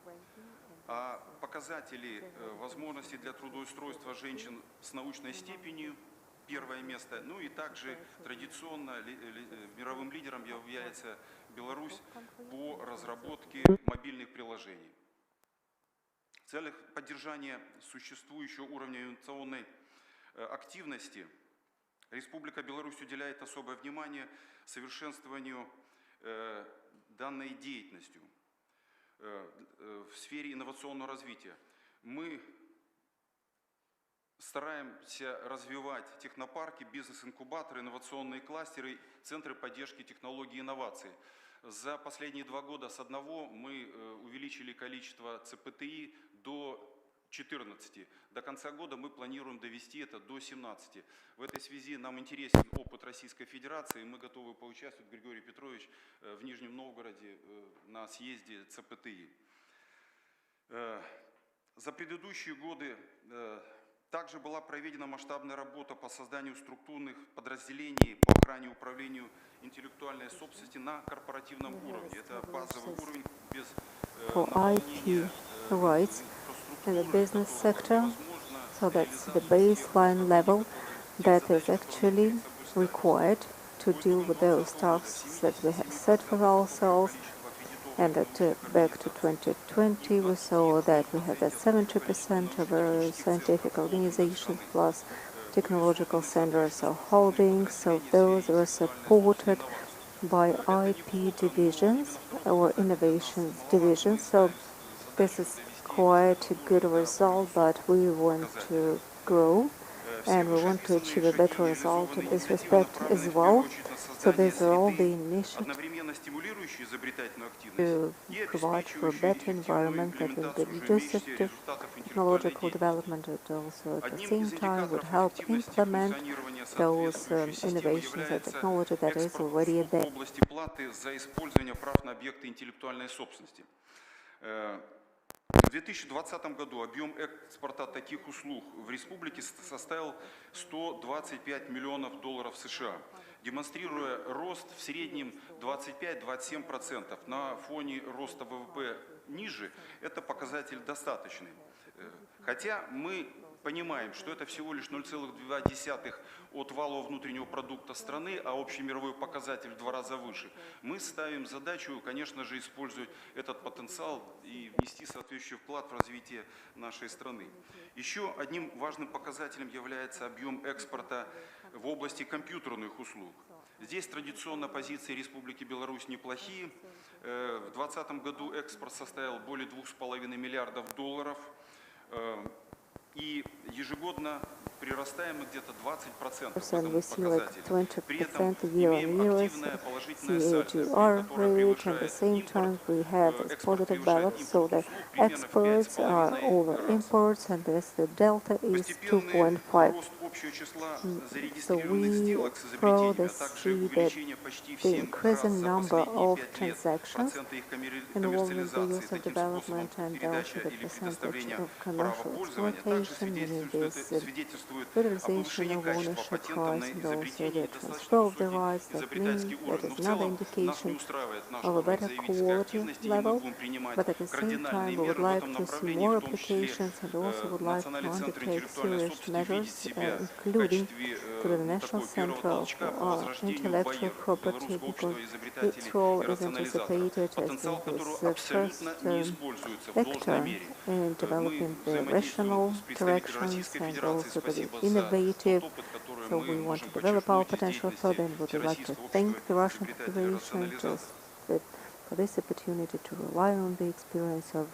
А показатели возможностей для трудоустройства женщин с научной степенью 1 место. Ну и также традиционно мировым лидером является Беларусь по разработке мобильных приложений. В целях поддержания существующего уровня инновационной активности Республика Беларусь уделяет особое внимание совершенствованию данной деятельностью в сфере инновационного развития. Мы стараемся развивать технопарки, бизнес-инкубаторы, инновационные кластеры, центры поддержки технологий и инноваций. За последние 2 года с 1 мы увеличили количество ЦПТИ до 14. До конца года мы планируем довести это до 17. В этой связи нам интересен опыт Российской Федерации. Мы готовы поучаствовать, Григорий Петрович, в Нижнем Новгороде на съезде ЦПТИ. За предыдущие годы также была проведена масштабная работа по созданию структурных подразделений по охране и управлению интеллектуальной собственности на корпоративном уровне. Это базовый уровень без IP rights in the business sector. So that's the baseline level that is actually required to deal with those tasks that we have set for ourselves. And that back to 2020, we saw that we had that 70% of our scientific organizations plus technological centers or holdings. So those were supported by IP divisions or innovation divisions. So this is quite a good result, but we want to grow and we want to achieve a better result in this respect as well. So these are all the initiatives to provide for a better environment that will be conducive to technological development, and also at the same time would help implement those innovations and technology that is already there. В 2020 году объем экспорта таких услуг в республике составил $125 миллионов США, демонстрируя рост в среднем 25-27%. На фоне роста ВВП ниже это показатель достаточный. Хотя мы понимаем, что это всего лишь 0,2 от валового внутреннего продукта страны, а общий мировой показатель в 2 раза выше. Мы ставим задачу, конечно же, использовать этот потенциал и внести соответствующий вклад в развитие нашей страны. Еще одним важным показателем является объем экспорта в области компьютерных услуг. Здесь традиционно позиции Республики Беларусь неплохие. В 2020 году экспорт составил более $2,5 миллиардов, и ежегодно прирастаем мы где-то 20% в этом we see like показателе. При этом 20% year-on-year имеем активное положительное сальдо, CAGR которое rate, and at the превышает same time импорт. we have this Экспорт positive превышает balance, so импорт the услуг примерно в exports are 5,5 over раз. imports, and this the delta is Постепенный 2.5. рост общего числа So зарегистрированных we сделок с probably изобретениями, а также see that увеличение почти в the 7 раз increasing за number последние of 5 лет transactions процента их involving the коммерциализации use of таким способом development and передача also the или percentage предоставления of права commercial пользования также exploitation, meaning this свидетельствует о federalization повышении of качества ownership патентов на rights and also изобретение the и достаточно transfer of the высокий rights. That means изобретательский that уровень. Но is в another целом нас не indication устраивает наш of a уровень better заявительской quality активности, и мы level, будем принимать but at the same кардинальные time we would меры в like этом to see направлении, more в том числе applications and also would like to Национальный центр undertake интеллектуальной serious собственности видит measures, себя в including качестве through the National такого первого Center толчка по for возрождению Intellectual БАИР, Property, Белорусского because общества изобретателей its role и is рационализаторов, anticipated as потенциал being которого this абсолютно first не используется в должной factor мере. in Мы developing the взаимодействуем rational с представителем directions Российской and Федерации. also the Спасибо за innovative. тот опыт, который So мы we want to можем develop our подчеркнуть из potential деятельности further, and would like to Всероссийского thank общества the Russian изобретателей и Federation рационализаторов. for this opportunity to rely on the experience of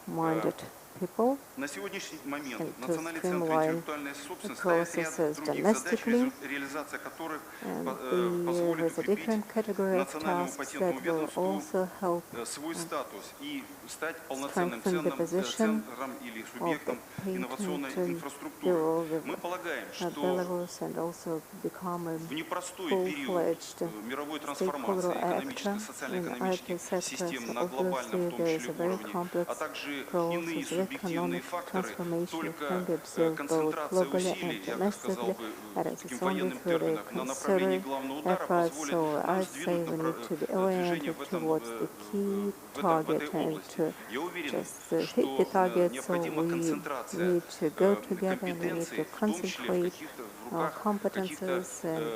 rational-minded people На сегодняшний момент and to Национальный центр streamline интеллектуальной the собственности ставит ряд processes других задач, domestically. реализация которых And позволит there's a укрепить different category of Национальному tasks патентному that will ведомству also help свой статус и стать полноценным strengthen the position центром или of the субъектом инновационной patent инфраструктуры. bureau Мы полагаем, of что Belarus and also become a в непростой период full-fledged мировой трансформации stakeholder экономической, actor in социально-экономических IT sector. систем So на глобальном, в obviously том there is числе a very уровне, complex а также иные process of субъективные economic факторы, transformation только can be observed both концентрация globally усилий, and я бы сказал domestically, бы and it таким is only военным through the термином, на направлении concerted главного удара efforts. позволит So нам I say сдвинуть we need to be движение oriented towards the key в target этой and области. to Я уверен, just hit что the target. So необходима we концентрация need to go together and we need компетенций, to в том числе в concentrate каких-то в our руках каких-то competences, and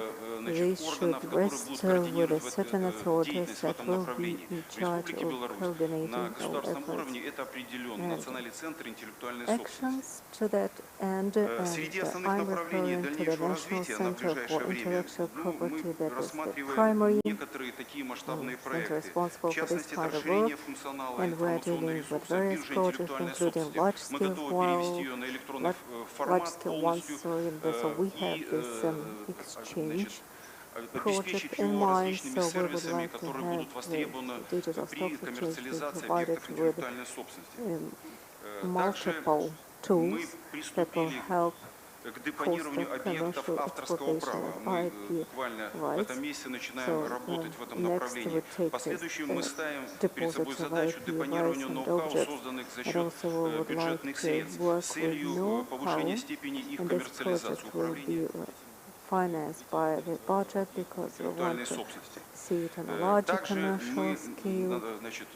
значит, these should органов, которые rest будут with координировать certain authorities деятельность в that этом will be направлении. in В charge Республике of Беларусь на coordinating all государственном efforts. уровне это определенно And Национальный центр интеллектуальной собственности. Actions to that end, Среди and основных I'm направлений referring to the дальнейшего National развития на Center ближайшее for время Intellectual Property, мы that is the рассматриваем primary некоторые такие масштабные center проекты. В responsible for this частности, это kind of расширение work, функционала and we are информационной dealing with ресурса various биржи projects, интеллектуальной including собственности. Мы large-scale готовы перевести ее на электронный формат large-scale ones. полностью So we have и this значит, exchange обеспечить project in его mind, различными so we would сервисами, like to которые have будут востребованы the digital при stock exchange be коммерциализации provided объектов with интеллектуальной собственности. multiple Также мы tools that will приступили help к депонированию объектов commercial авторского exploitation права. of Мы IP буквально в rights. этом месяце начинаем So, работать в этом next направлении. we take В последующем мы ставим перед собой deposits of задачу IP депонирования rights and ноу-хау, objects, созданных за and счет also we would like бюджетных to средств, work с with целью повышения know-how, степени их and this коммерциализации, project will управления be financed by the budget because we want интеллектуальной to собственности. see it on a larger Также commercial мы scale. значит,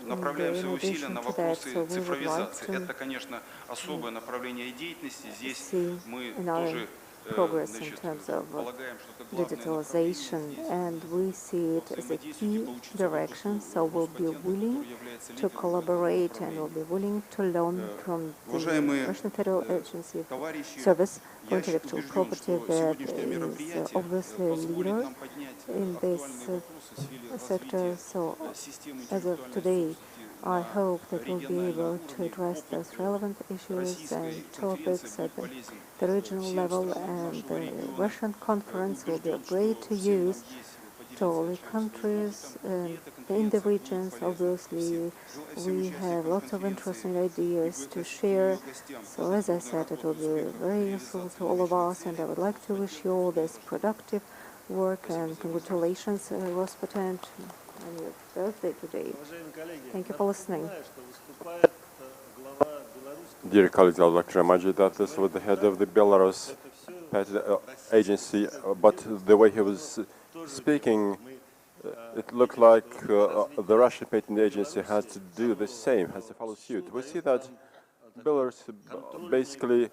направляем свои усилия на вопросы цифровизации. Это, конечно, особое направление деятельности. Здесь мы тоже progress in terms of digitalization, and we see it as a key direction, so we'll be willing to collaborate and we'll be willing to learn from the Russian Federal Agency Service for Intellectual Property that is obviously a leader in this sector. So as of today, I hope that we'll be able to address those relevant issues and topics at the regional level, and the Russian conference will be of great use to all the countries in the regions. Obviously, we have lots of interesting ideas to share. So as I said, it will be very useful to all of us, and I would like to wish you all this productive work, and congratulations, Rospatent, on your birthday today. Thank you for listening. Dear colleagues, I would like to remind you that this was the head of the Belarus patent agency, but the way he was speaking, it looked like the Russian patent agency has to do the same, has to follow suit. We see that Belarus basically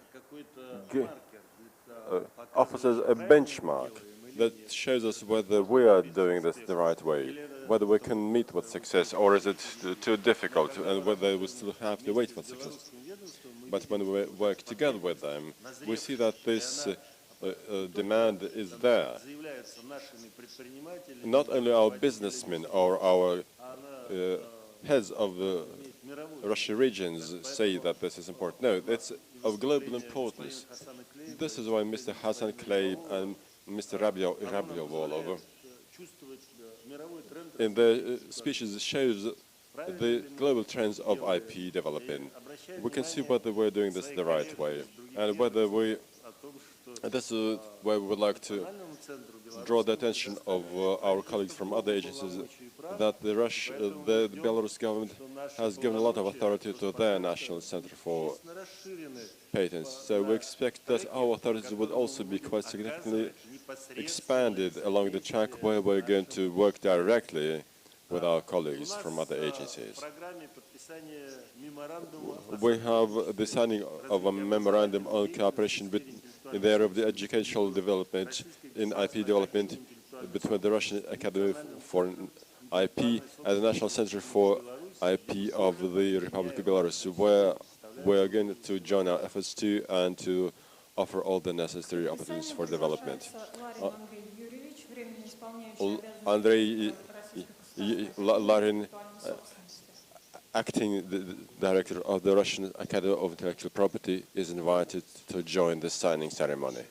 offers us a benchmark that shows us whether we are doing this the right way, whether we can meet with success, or is it too difficult, and whether we still have to wait for success. But when we work together with them, we see that this demand is there. Not only our businessmen or our heads of Russian regions say that this is important. No, it's of global importance. This is why Mr. Hassan Clay and Mr. Rabiolov in the speeches shows the global trends of IP development. We can see whether we're doing this the right way and whether this is where we would like to draw the attention of our colleagues from other agencies that the Belarus government has given a lot of authority to their National Center for Patents. So we expect that our authorities would also be quite significantly expanded along the track where we're going to work directly with our colleagues from other agencies. We have the signing of a memorandum on cooperation in the area of the educational development in IP development between the Russian Academy for IP and the National Center for IP of the Republic of Belarus, where we are going to join our efforts too and to offer all the necessary opportunities for development. Andrei Larin, acting director of the Russian Academy of Intellectual Property, is invited to join the signing ceremony.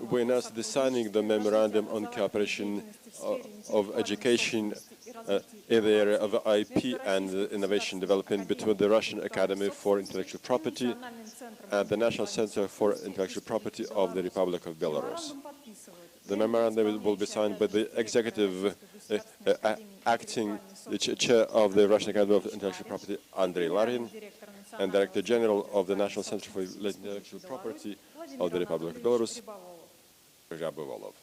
We announced the signing of the memorandum on cooperation of education in the area of IP and innovation development between the Russian Academy for Intellectual Property and the National Center for Intellectual Property of the Republic of Belarus. The memorandum will be signed by the executive acting chair of the Russian Academy of Intellectual Property, Andrei Larin, and Director General of the National Center for Intellectual Property of the Republic of Belarus, Rabiolov.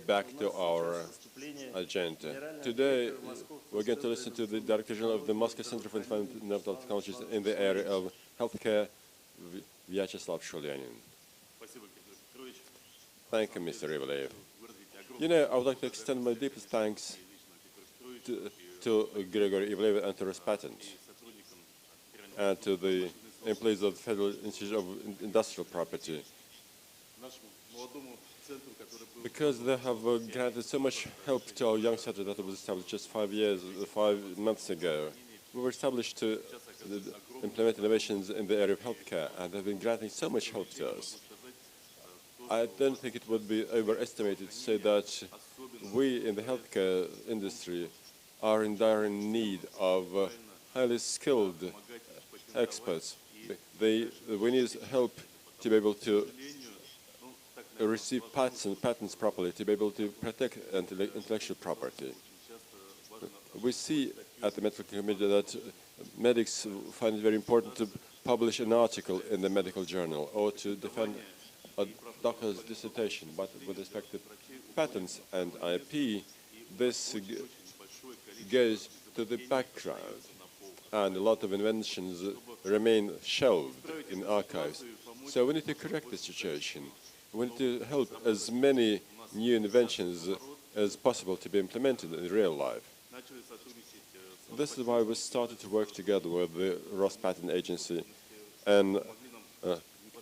Back to our agenda. Today, we're going to listen to the Director General of the Moscow Center for Fundamental Technologies in the area of healthcare, Vyacheslav Shulenin. Thank you, Mr. Ivliev. You know, I would like to extend my deepest thanks to Grigory Ivliev and to Rospatent and to the employees of the Federal Institute of Industrial Property, because they have granted so much help to our young center that was established just 5 months ago. We were established to implement innovations in the area of healthcare, and they've been granting so much help to us. I don't think it would be overestimated to say that we in the healthcare industry are in dire need of highly skilled experts. We need help to be able to receive patents properly, to be able to protect intellectual property. We see at the medical community that medics find it very important to publish an article in the medical journal or to defend a doctor's dissertation, but with respect to patents and IP, this goes to the background, and a lot of inventions remain shelved in archives. So we need to correct this situation. We need to help as many new inventions as possible to be implemented in real life. This is why we started to work together with the Rospatent agency, and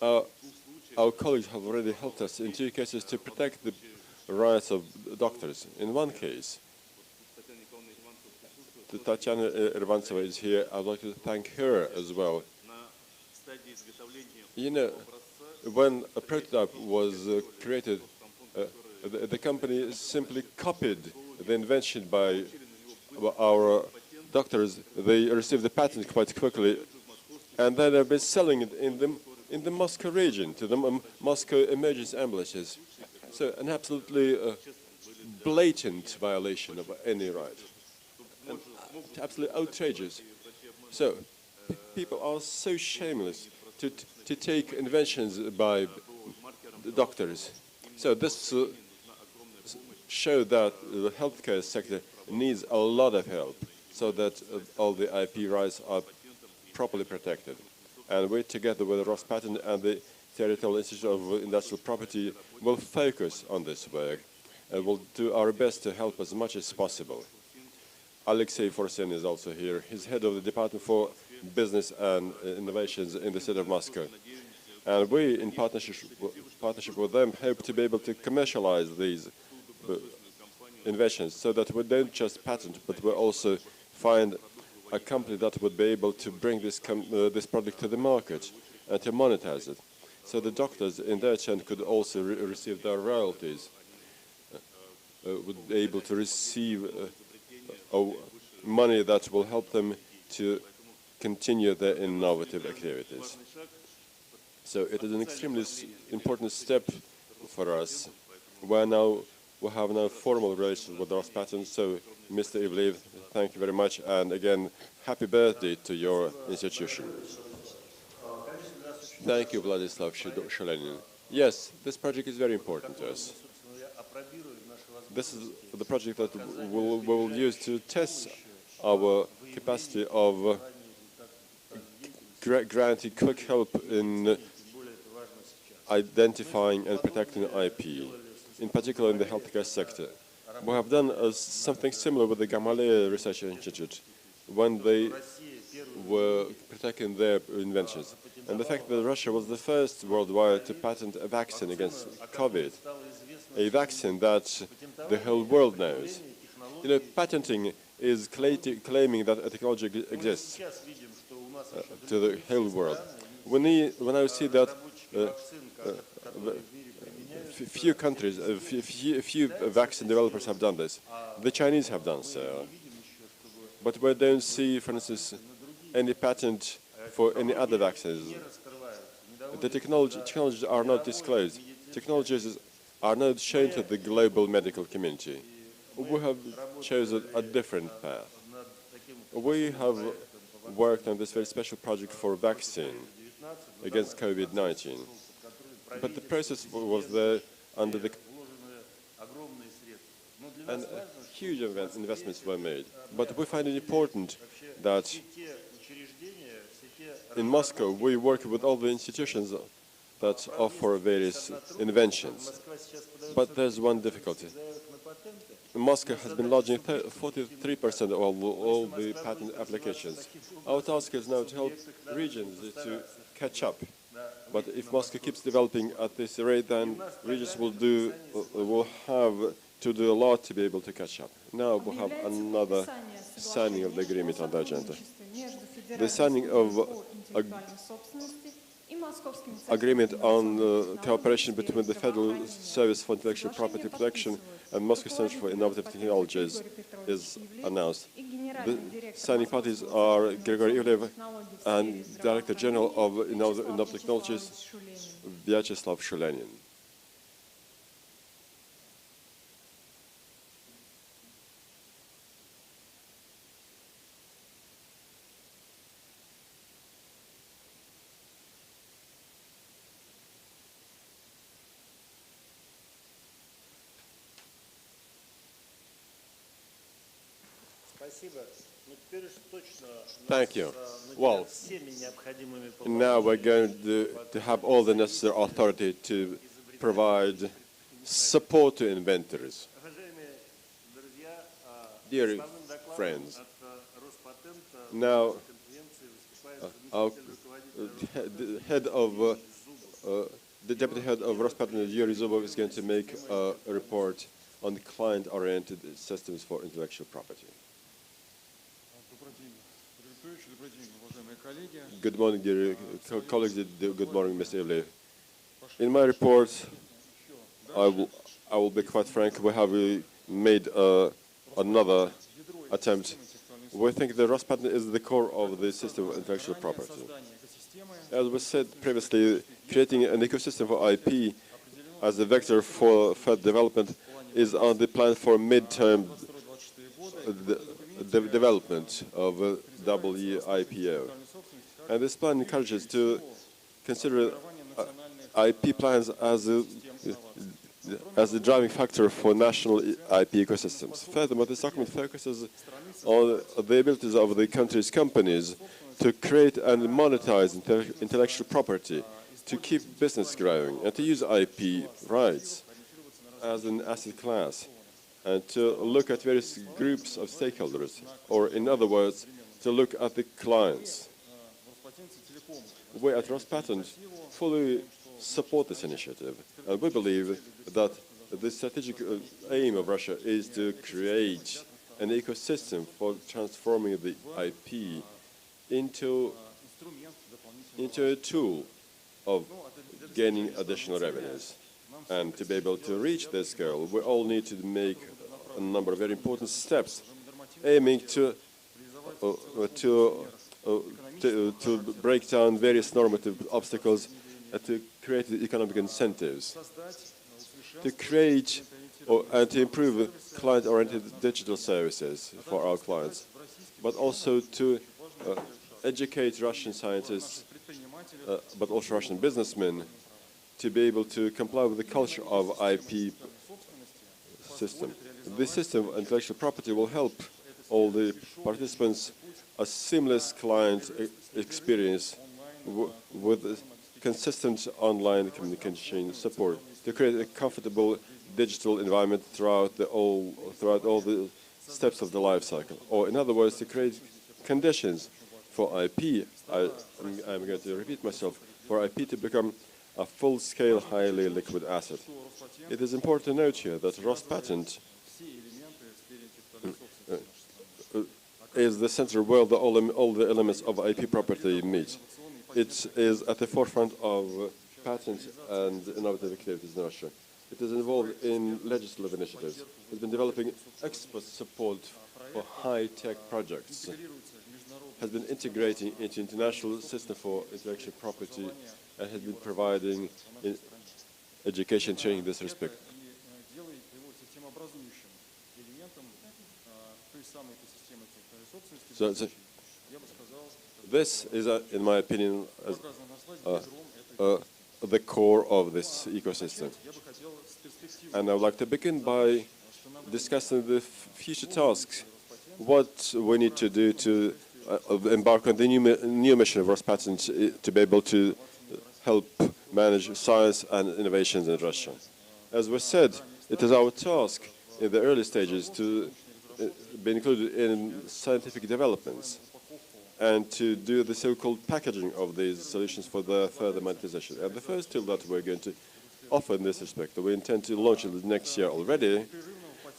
our colleagues have already helped us in 2 cases to protect the rights of doctors. In one case, Tatyana Erivantseva is here. I'd like to thank her as well. You know, when a prototype was created, the company simply copied the invention by our doctors, they received the patent quite quickly, and then they've been selling it in the Moscow region to the Moscow emergency ambulances. So an absolutely blatant violation of any right, and absolutely outrageous. So people are so shameless to take inventions by the doctors. So this showed that the healthcare sector needs a lot of help so that all the IP rights are properly protected. And we, together with Rospatent and the Territorial Institute of Industrial Property, will focus on this work and will do our best to help as much as possible. Alexei Forsen is also here. He's head of the Department for Business and Innovations in the city of Moscow. And we, in partnership with them, hope to be able to commercialize these inventions so that we don't just patent, but we also find a company that would be able to bring this product to the market and to monetize it. So the doctors, in their turn, could also receive their royalties, would be able to receive money that will help them to continue their innovative activities. So it is an extremely important step for us. We have now formal relations with Rospatent. So, Mr. Ivliev, thank you very much, and again, happy birthday to your institution. Thank you, Vyacheslav Shulenin. Yes, this project is very important to us. This is the project that we will use to test our capacity of granting quick help in identifying and protecting IP, in particular in the healthcare sector. We have done something similar with the Gamaleya Research Institute when they were protecting their inventions. And the fact that Russia was the first worldwide to patent a vaccine against COVID, a vaccine that the whole world knows. You know, patenting is claiming that a technology exists to the whole world. When I see that few countries, few vaccine developers have done this, the Chinese have done so. But we don't see, for instance, any patent for any other vaccines. The technologies are not disclosed. Technologies are not shown to the global medical community. We have chosen a different path. We have worked on this very special project for vaccine against COVID-19. But the process was there under the... And huge investments were made. But we find it important that in Moscow we work with all the institutions that offer various inventions. But there's one difficulty. Moscow has been lodging 43% of all the patent applications. Our task is now to help regions to catch up. But if Moscow keeps developing at this rate, then regions will have to do a lot to be able to catch up. Now we have another signing of the agreement on the agenda. The signing of agreement on cooperation between the Federal Service for Intellectual Property Protection and Moscow Center for Innovative Technologies is announced. The signing parties are Grigory Ivliev and Director General of Innovative Technologies, Vyacheslav Shulenin. Thank you. Well, now we're going to have all the necessary authority to provide support to inventors. Dear friends, now the deputy head of Rospatent, Yuri Zubov, is going to make a report on the client-oriented systems for intellectual property. Good morning, dear colleagues. Good morning, Mr. Ivliev. In my report, I will be quite frank. We have made another attempt, we think the Rospatent is the core of the system of intellectual property. As we said previously, creating an ecosystem for IP as a vector for further development is on the plan for mid-term development of WIPO. And this plan encourages to consider IP plans as a driving factor for national IP ecosystems. Furthermore, this document focuses on the abilities of the country's companies to create and monetize intellectual property, to keep business growing, and to use IP rights as an asset class, and to look at various groups of stakeholders, or in other words, to look at the clients. We at Rospatent fully support this initiative, and we believe that the strategic aim of Russia is to create an ecosystem for transforming the IP into a tool of gaining additional revenues. And to be able to reach this goal, we all need to make a number of very important steps, aiming to break down various normative obstacles and to create economic incentives, to create and to improve client-oriented digital services for our clients, but also to educate Russian scientists, but also Russian businessmen, to be able to comply with the culture of IP system. This system of intellectual property will help all the participants a seamless client experience with consistent online communication support to create a comfortable digital environment throughout all the steps of the life cycle. Or in other words, to create conditions for IP, I'm going to repeat myself, for IP to become a full-scale, highly liquid asset. It is important to note here that Rospatent is the center where all the elements of IP property meet. It is at the forefront of patent and innovative activities in Russia. It is involved in legislative initiatives. It's been developing expert support for high-tech projects, has been integrating into international system for intellectual property, and has been providing education training in this respect. So this is, in my opinion, the core of this ecosystem. And I would like to begin by discussing the future tasks, what we need to do to embark on the new mission of Rospatent to be able to help manage science and innovations in Russia. As we said, it is our task in the early stages to be included in scientific developments and to do the so-called packaging of these solutions for the further monetization. And the first tool that we're going to offer in this respect, that we intend to launch it next year already,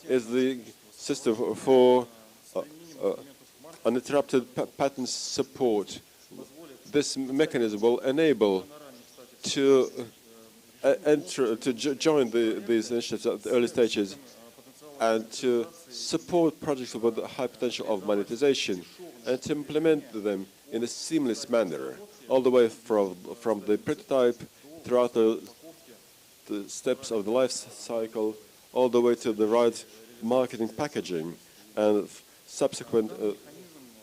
is the system for uninterrupted patent support. This mechanism will enable to join these initiatives at the early stages and to support projects with a high potential of monetization and to implement them in a seamless manner, all the way from the prototype throughout the steps of the life cycle, all the way to the right marketing packaging and subsequent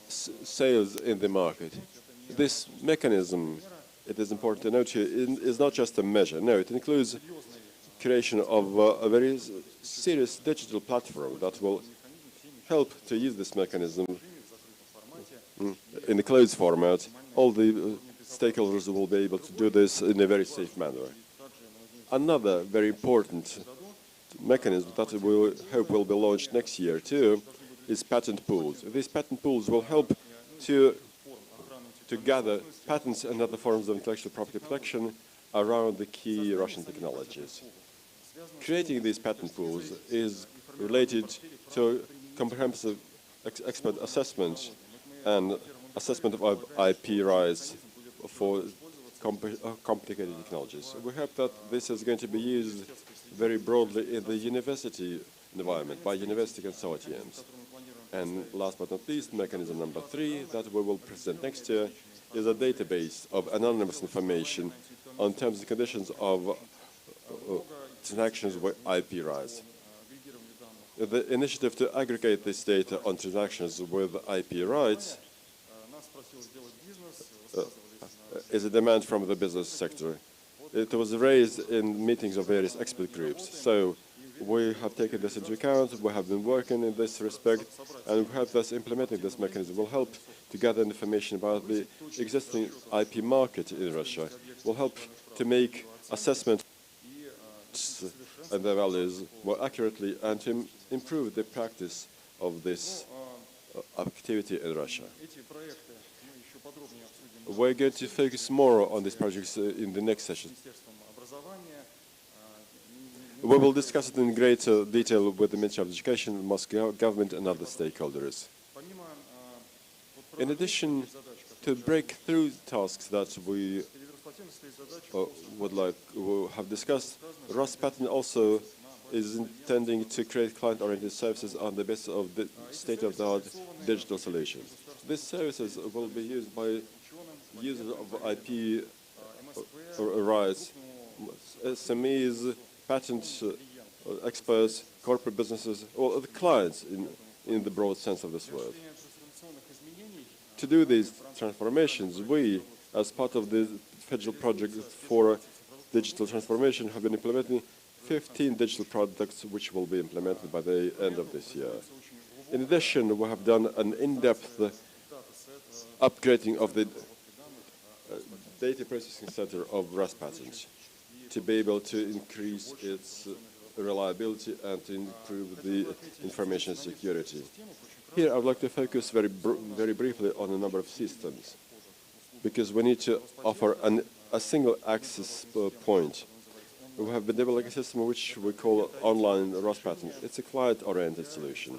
sales in the market. This mechanism, it is important to note here, is not just a measure. No, it includes creation of a very serious digital platform that will help to use this mechanism in the closed format. All the stakeholders will be able to do this in a very safe manner. Another very important mechanism that we hope will be launched next year too is patent pools. These patent pools will help to gather patents and other forms of intellectual property protection around the key Russian technologies. Creating these patent pools is related to comprehensive expert assessment and assessment of IP rights for complicated technologies. We hope that this is going to be used very broadly in the university environment by university consortiums. And last but not least, mechanism number 3 that we will present next year is a database of anonymous information on terms and conditions of transactions with IP rights. The initiative to aggregate this data on transactions with IP rights is a demand from the business sector. It was raised in meetings of various expert groups. So we have taken this into account, we have been working in this respect, and we hope that implementing this mechanism will help to gather information about the existing IP market in Russia, will help to make assessments and their values more accurately and to improve the practice of this activity in Russia. We're going to focus more on these projects in the next session. We will discuss it in greater detail with the Ministry of Education, Moscow government and other stakeholders. In addition to breakthrough tasks that we have discussed, Rospatent also is intending to create client-oriented services on the basis of the state-of-the-art digital solutions. These services will be used by users of IP rights, SMEs, patent experts, corporate businesses, or the clients in the broad sense of this word. To do these transformations, we, as part of the federal project for digital transformation, have been implementing 15 digital products which will be implemented by the end of this year. In addition, we have done an in-depth upgrading of the data processing center of Rospatent to be able to increase its reliability and to improve the information security. Here, I would like to focus very briefly on a number of systems, because we need to offer a single access point. We have been developing a system which we call online Rospatent. It's a client-oriented solution,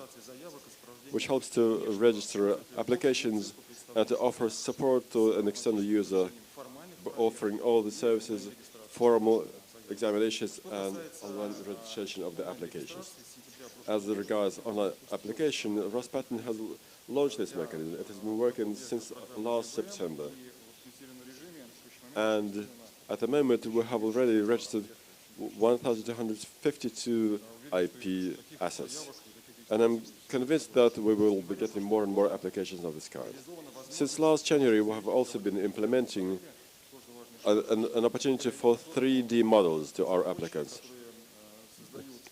which helps to register applications and to offer support to an external user, offering all the services, formal examinations, and online registration of the applications. As regards online application, Rospatent has launched this mechanism. It has been working since last September. And at the moment, we have already registered 1,252 IP assets. And I'm convinced that we will be getting more and more applications of this kind. Since last January, we have also been implementing an opportunity for 3D models to our applicants.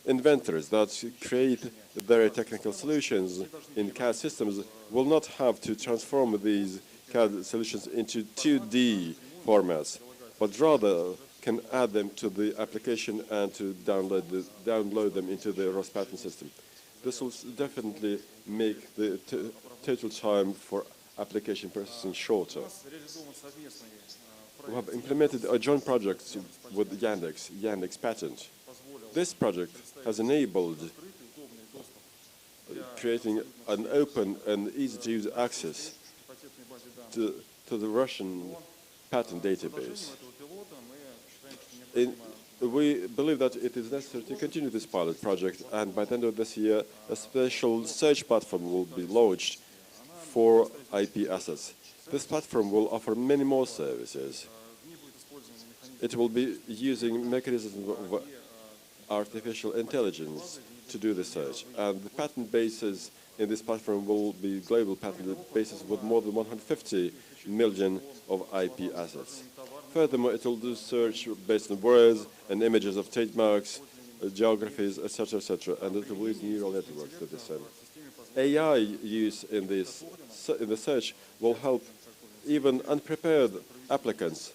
Inventors that create very technical solutions in CAD systems will not have to transform these CAD solutions into 2D formats, but rather can add them to the application and to download them into the Rospatent system. This will definitely make the total time for application processing shorter. We have implemented a joint project with Yandex Patent. This project has enabled creating an open and easy-to-use access to the Russian patent database. We believe that it is necessary to continue this pilot project, and by the end of this year, a special search platform will be launched for IP assets. This platform will offer many more services. It will be using mechanisms of artificial intelligence to do the search, and the patent bases in this platform will be global patent bases with more than 150 million of IP assets. Furthermore, it will do search based on words and images of trademarks, geographies, etc., and it will use neural networks to this end. AI use in the search will help even unprepared applicants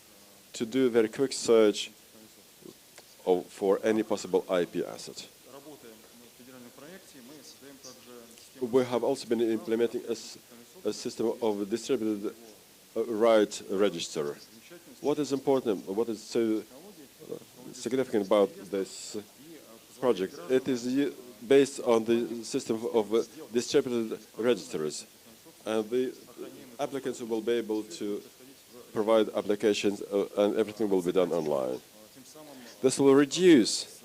to do very quick search for any possible IP asset. We have also been implementing a system of distributed right register. What is important, what is so significant about this project? It is based on the system of distributed registers, and the applicants will be able to provide applications and everything will be done online. This will reduce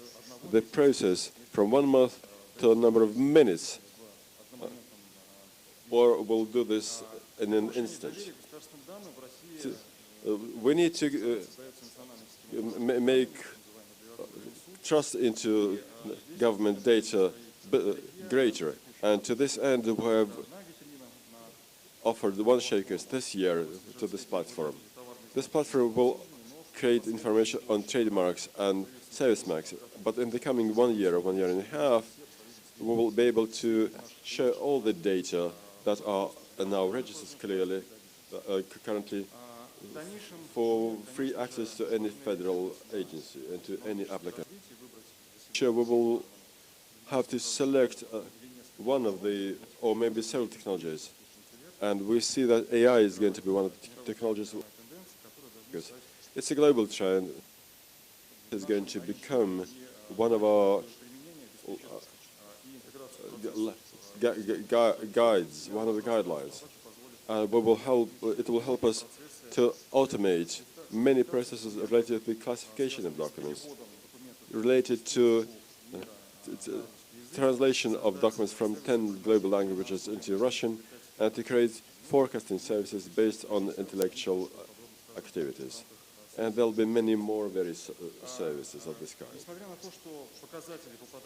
the process from 1 month to a number of minutes. or will do this in an instant. We need to make trust into government data greater, and to this end we have offered one shakers this year to this platform. This platform will create information on trademarks and service marks, but in the coming 1 year, 1 year and a half, we will be able to share all the data that are now registered clearly, currently for free access to any federal agency and to any applicant. Sure, we will have to select one of the, or maybe several technologies. And we see that AI is going to be one of the technologies, because it's a global trend. It's going to become one of our guides, one of the guidelines. And it will help us to automate many processes related to the classification of documents, related to translation of documents from 10 global languages into Russian, and to create forecasting services based on intellectual activities. And there'll be many more various services of this kind.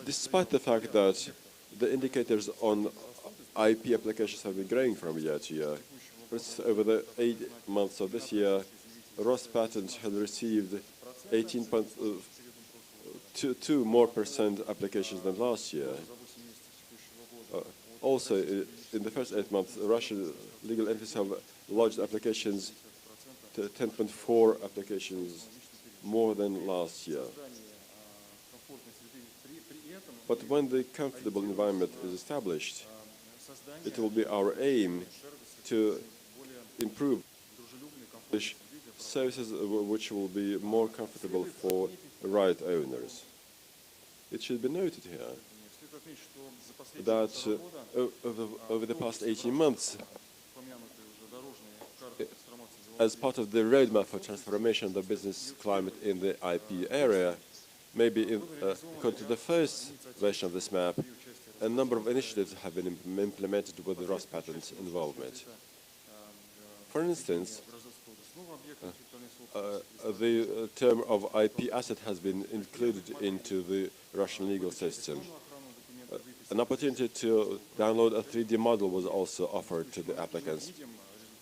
Despite the fact that the indicators on IP applications have been growing from year to year, for instance, over the 8 months of this year, Rospatent had received 18.2% more applications than last year. Also, in the first 8 months, Russian legal entities have lodged applications to 10.4 applications more than last year. But when the comfortable environment is established, it will be our aim to improve services which will be more comfortable for right owners. It should be noted here that over the past 18 months, as part of the roadmap for transformation of the business climate in the IP area, maybe according to the first version of this map, a number of initiatives have been implemented with the Rospatent's involvement. For instance, the term of IP asset has been included into the Russian legal system. An opportunity to download a 3D model was also offered to the applicants.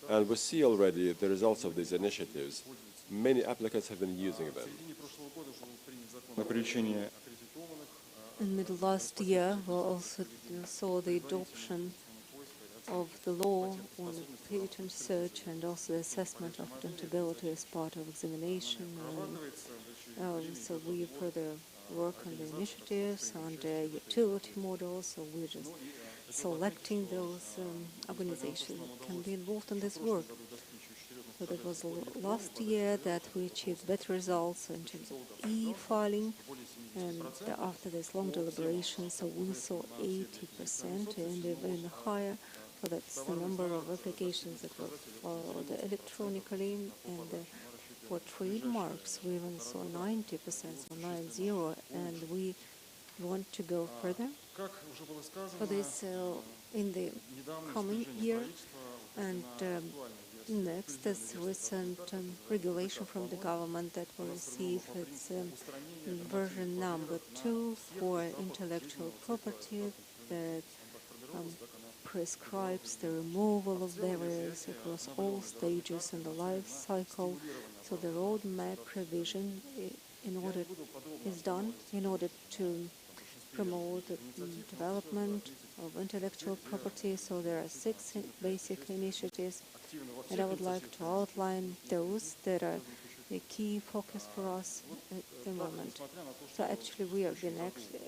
And we see already the results of these initiatives. Many applicants have been using them. In middle last year, we also saw the adoption of the law on patent search and also the assessment of patentability as part of examination. So we further work on the initiatives, on the utility models, so we're just selecting those organizations that can be involved in this work. So that was last year that we achieved better results in terms of e-filing, and after this long deliberation, so we saw 80% and even higher. So that's the number of applications that were filed electronically, and for trademarks we even saw 90%, so 90, and we want to go further for this in the coming year. And next, this recent regulation from the government that will receive its version number 2 for intellectual property that prescribes the removal of barriers across all stages in the life cycle. So the roadmap provision is done in order to promote the development of intellectual property. So there are 6 basic initiatives, and I would like to outline those that are the key focus for us at the moment. So actually we have been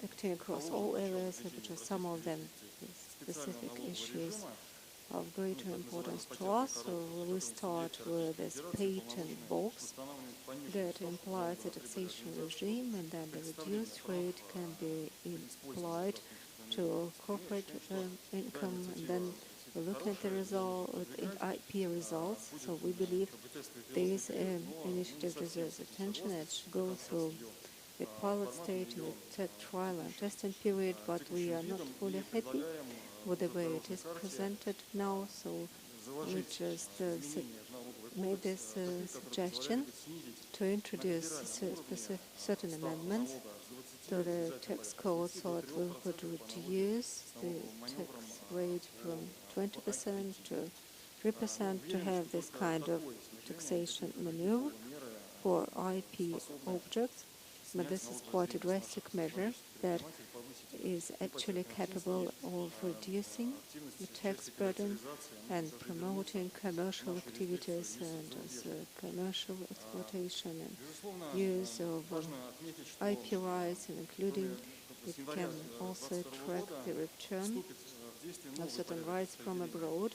acting across all areas, which are some of them specific issues of greater importance to us. So we start with this patent box that implies a taxation regime, and then the reduced rate can be applied to corporate income, and then we look at the result in IP results. So we believe this initiative deserves attention. It should go through the pilot stage and the trial and testing period, but we are not fully happy with the way it is presented now. So we just made this suggestion to introduce certain amendments to the tax code so that we could reduce the tax rate from 20% to 3% to have this kind of taxation maneuver for IP objects. But this is quite a drastic measure that is actually capable of reducing the tax burden and promoting commercial activities and commercial exploitation and use of IP rights, and including it can also attract the return of certain rights from abroad.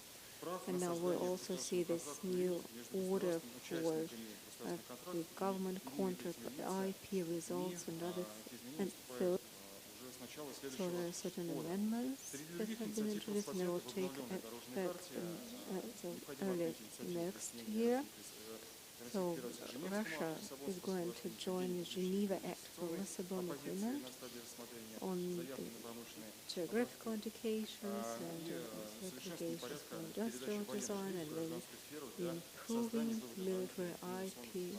And now we also see this new order for the government contract, IP results and other fields. So there are certain amendments that have been introduced and they will take effect early next year. So Russia is going to join the Geneva Act for Lisbon Agreement on the geographical indications and certifications for industrial design, and then improving military IP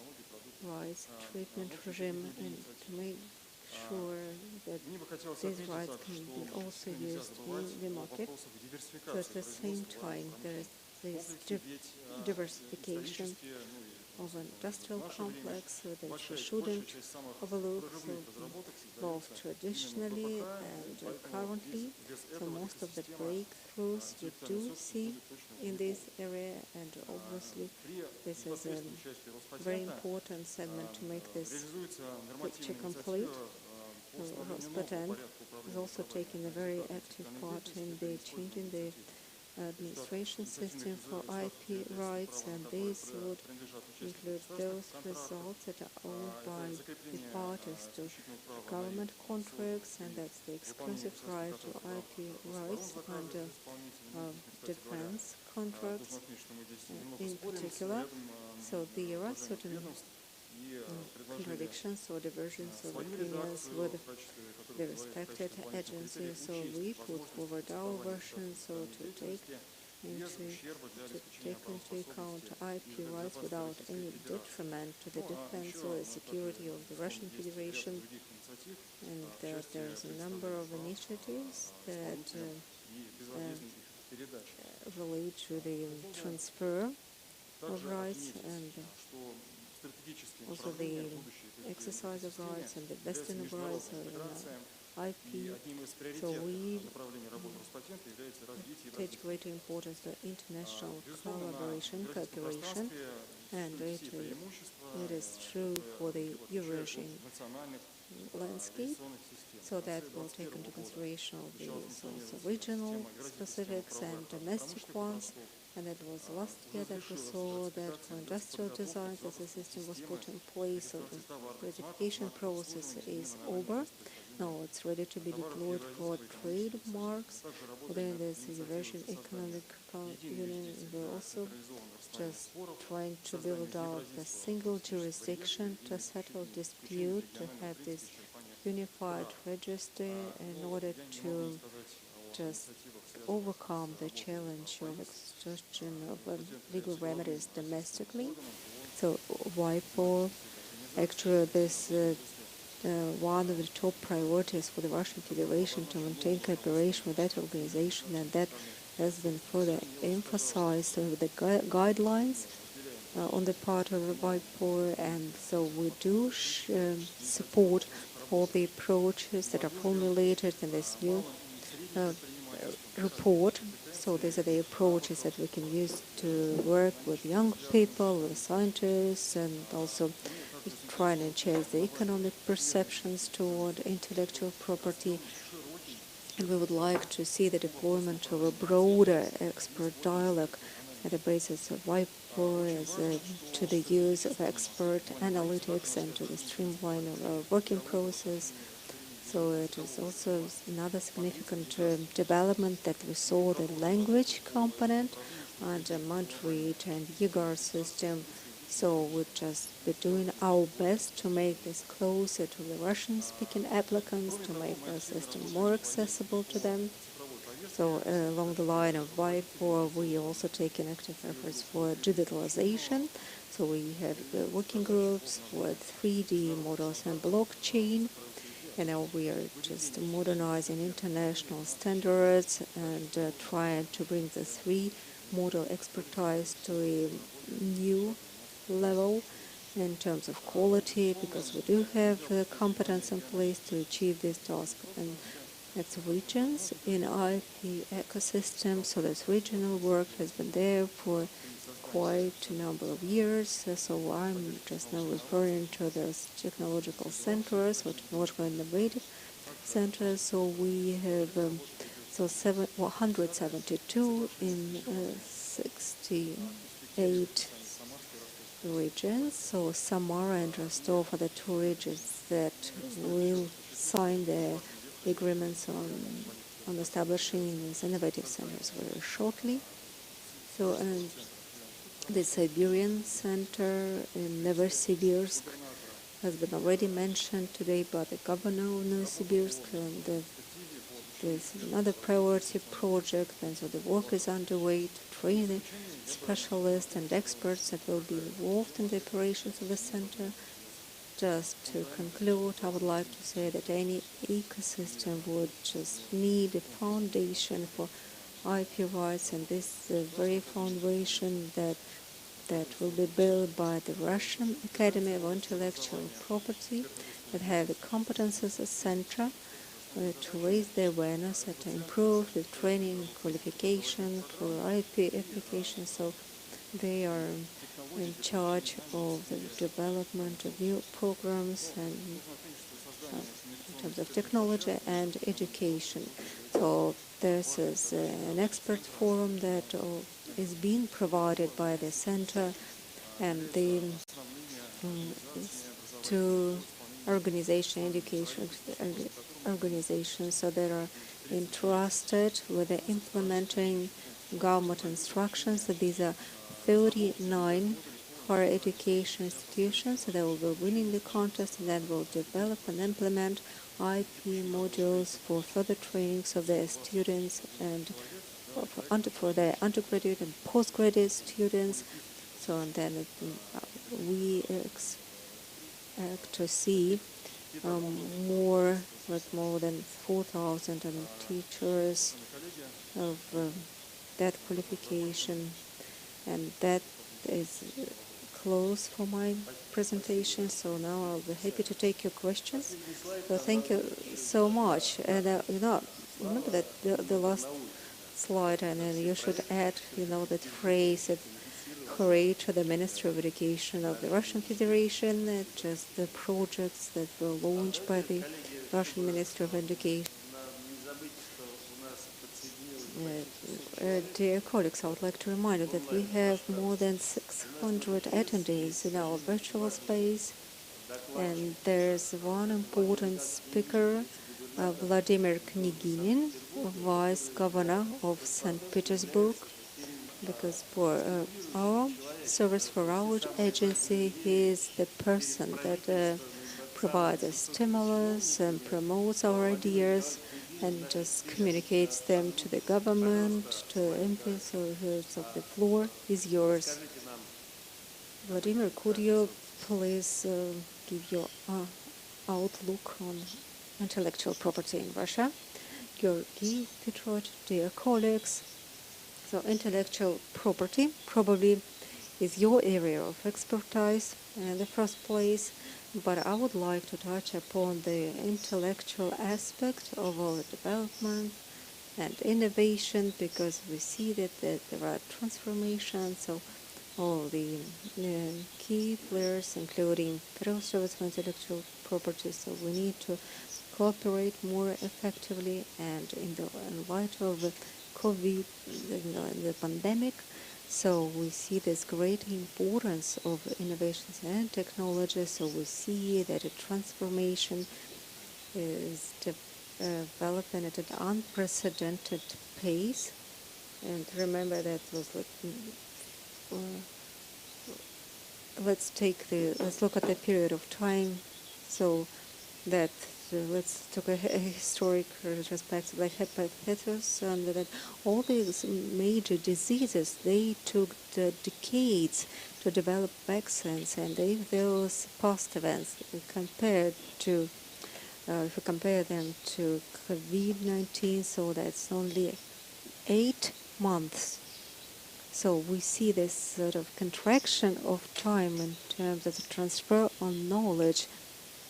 rights treatment regime, and to make sure that these rights can be also used in the market. So at the same time, there is this diversification of an industrial complex so that we shouldn't overlook, so both traditionally and currently. So most of the breakthroughs we do see in this area, and obviously this is a very important segment to make this picture complete. Rospatent is also taking a very active part in the changing the administration system for IP rights, and these would include those results that are owned by the parties to government contracts, and that's the exclusive right to IP rights under defense contracts in particular. So there are certain contradictions or diversions of opinions with the respected agencies, so we put forward our version so to take into account IP rights without any detriment to the defense or the security of the Russian Federation, and there's a number of initiatives that relate to the transfer of rights and also the exercise of rights and the vesting of rights of IP. So we take greater importance to international collaboration, cooperation, and it is true for the Eurasian landscape. So that will take into consideration of the regional specifics and domestic ones. And it was last year that we saw that for industrial design, that the system was put in place, so the ratification process is over. Now it's ready to be deployed for trademarks within this Eurasian Economic Union. We're also just trying to build out a single jurisdiction to settle dispute, to have this unified register in order to just overcome the challenge of exhaustion of legal remedies domestically. So WIPO, actually this one of the top priorities for the Russian Federation to maintain cooperation with that organization, and that has been further emphasized with the guidelines on the part of WIPO, and so we do support all the approaches that are formulated in this new report. So these are the approaches that we can use to work with young people, with scientists, and also trying to change the economic perceptions toward intellectual property. And we would like to see the deployment of a broader expert dialogue at the basis of WIPO to the use of expert analytics and to the streamline of our working process. So it is also another significant development that we saw the language component under Moderator and YGAR system. So we'll just be doing our best to make this closer to the Russian-speaking applicants, to make our system more accessible to them. So along the line of WIPO, we also taking active efforts for digitalization. So we have working groups with 3D models and blockchain. And now we are just modernizing international standards and trying to bring the 3 model expertise to a new level in terms of quality, because we do have competence in place to achieve this task. And it's regions in IP ecosystem, so this regional work has been there for quite a number of years. So I'm just now referring to those technological centers or technological innovative centers. So we have 172 in 68 regions. So Samara and Rostov are the 2 regions that will sign the agreements on establishing these innovative centers very shortly. So the Siberian Center in Novosibirsk has been already mentioned today by the governor of Novosibirsk, and there's another priority project, and so the work is underway to train the specialists and experts that will be involved in the operations of the center. Just to conclude, I would like to say that any ecosystem would just need a foundation for IP rights, and this very foundation that will be built by the Russian Academy of Intellectual Property, that have the competences as center to raise the awareness and to improve the training and qualification for IP applications. So they are in charge of the development of new programs and in terms of technology and education. So this is an expert forum that is being provided by the center, and the 2 education organizations, so they are entrusted with the implementing government instructions. So these are 39 higher education institutions that will be winning the contest, and then will develop and implement IP modules for further trainings of their students and for their undergraduate and postgraduate students. So and then we expect to see more than 4,000 teachers of that qualification, and that is close for my presentation. So now I'll be happy to take your questions. So thank you so much. And remember that the last slide, and then you should add, that phrase that hooray to the Ministry of Education of the Russian Federation, just the projects that were launched by the Russian Ministry of Education. Dear colleagues, I would like to remind you that we have more than 600 attendees in our virtual space, and there's one important speaker, Vladimir Knyginin, Vice Governor of St. Petersburg, because for our service, for our agency, he is the person that provides a stimulus and promotes our ideas and just communicates them to the government, to MPs. So the floor is yours. Vladimir, could you please give your outlook on intellectual property in Russia? Georgy Petrov, dear colleagues, so intellectual property probably is your area of expertise in the first place, but I would like to touch upon the intellectual aspect of our development and innovation, because we see that there are transformations. So all the key players, including Federal Service for Intellectual Property, so we need to cooperate more effectively, and in light of the COVID, the pandemic, so we see this great importance of innovations and technology. So we see that a transformation is developing at an unprecedented pace. And remember that was let's look at the period of time. So that let's take a historic retrospective, like hepatitis, and that all these major diseases, they took decades to develop vaccines, and if those past events compared to, if we compare them to COVID-19, so that's only 8 months. So we see this sort of contraction of time in terms of the transfer of knowledge.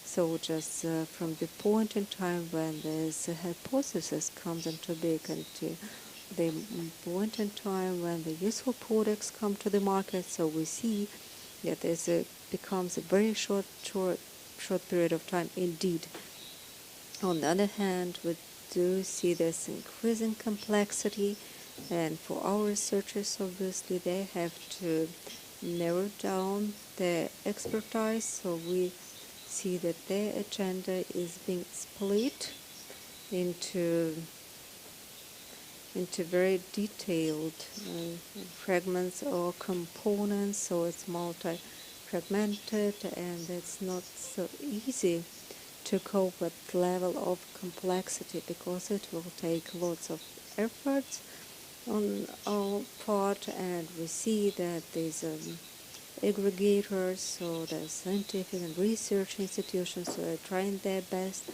So just from the point in time when this hypothesis comes into being, and to the point in time when the useful products come to the market, so we see that it becomes a very short period of time indeed. On the other hand, we do see this increasing complexity, and for our researchers, obviously, they have to narrow down their expertise, so we see that their agenda is being split into very detailed fragments or components, so it's multi-fragmented, and it's not so easy to cope with the level of complexity, because it will take lots of efforts on our part, and we see that these aggregators, so the scientific and research institutions, so are trying their best,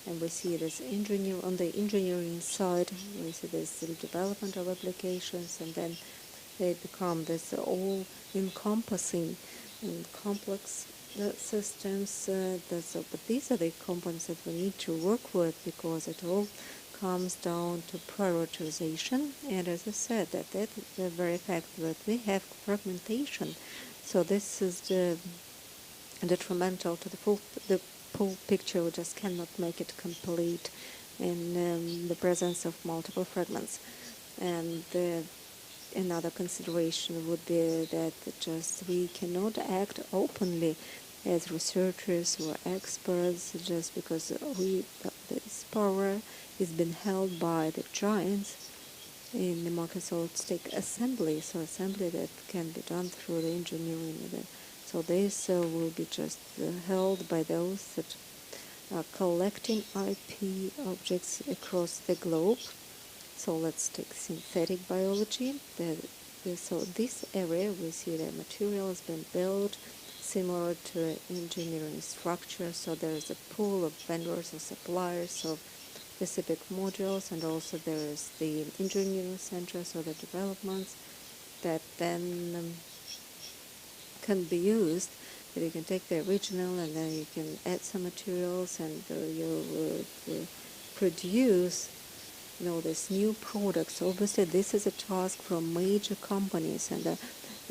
and we see this on the engineering side, we see this development of applications, and then they become this all-encompassing and complex systems. But these are the components that we need to work with, because it all comes down to prioritization, and as I said, that the very fact that we have fragmentation, so this is detrimental to the full picture. We just cannot make it complete in the presence of multiple fragments. And another consideration would be that just we cannot act openly as researchers or experts just because this power is being held by the giants in the market. So it's take assembly that can be done through the engineering. So this will be just held by those that are collecting IP objects across the globe. So let's take synthetic biology. So this area, we see the material has been built similar to engineering structure. So there is a pool of vendors or suppliers of specific modules, and also there is the engineering center, so the developments that then can be used. That you can take the original and then you can add some materials, and you will produce this new products. Obviously, this is a task from major companies, and a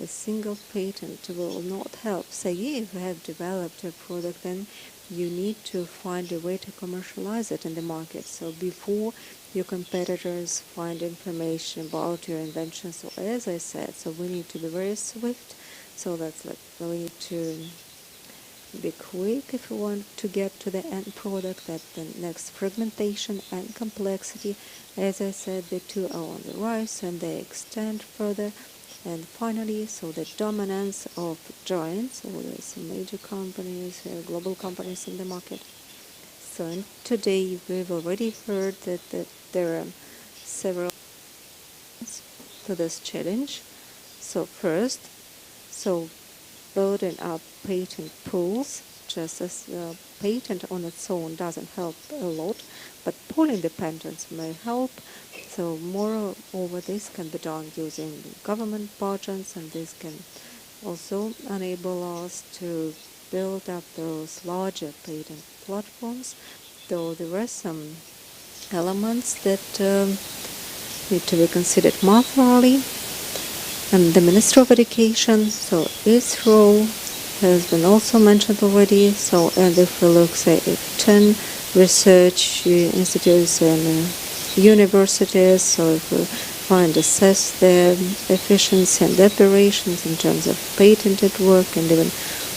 single patent will not help. Say, if you have developed a product, then you need to find a way to commercialize it in the market. So before your competitors find information about your invention, so as I said, so we need to be very swift. So that's like we need to be quick if we want to get to the end product. That the next fragmentation and complexity, as I said, the two are on the rise and they extend further. And finally, so the dominance of giants, so there's some major companies, global companies in the market. So today we've already heard that there are several to this challenge. So first, building up patent pools, just as patent on its own doesn't help a lot, but pooling the patents may help. So moreover, this can be done using government budgets, and this can also enable us to build up those larger patent platforms, though there are some elements that need to be considered more thoroughly. And the Minister of Education, so its role has been also mentioned already. So, and if we look, say, at 10 research institutes and universities, so if we assess their efficiency and operations in terms of patented work and even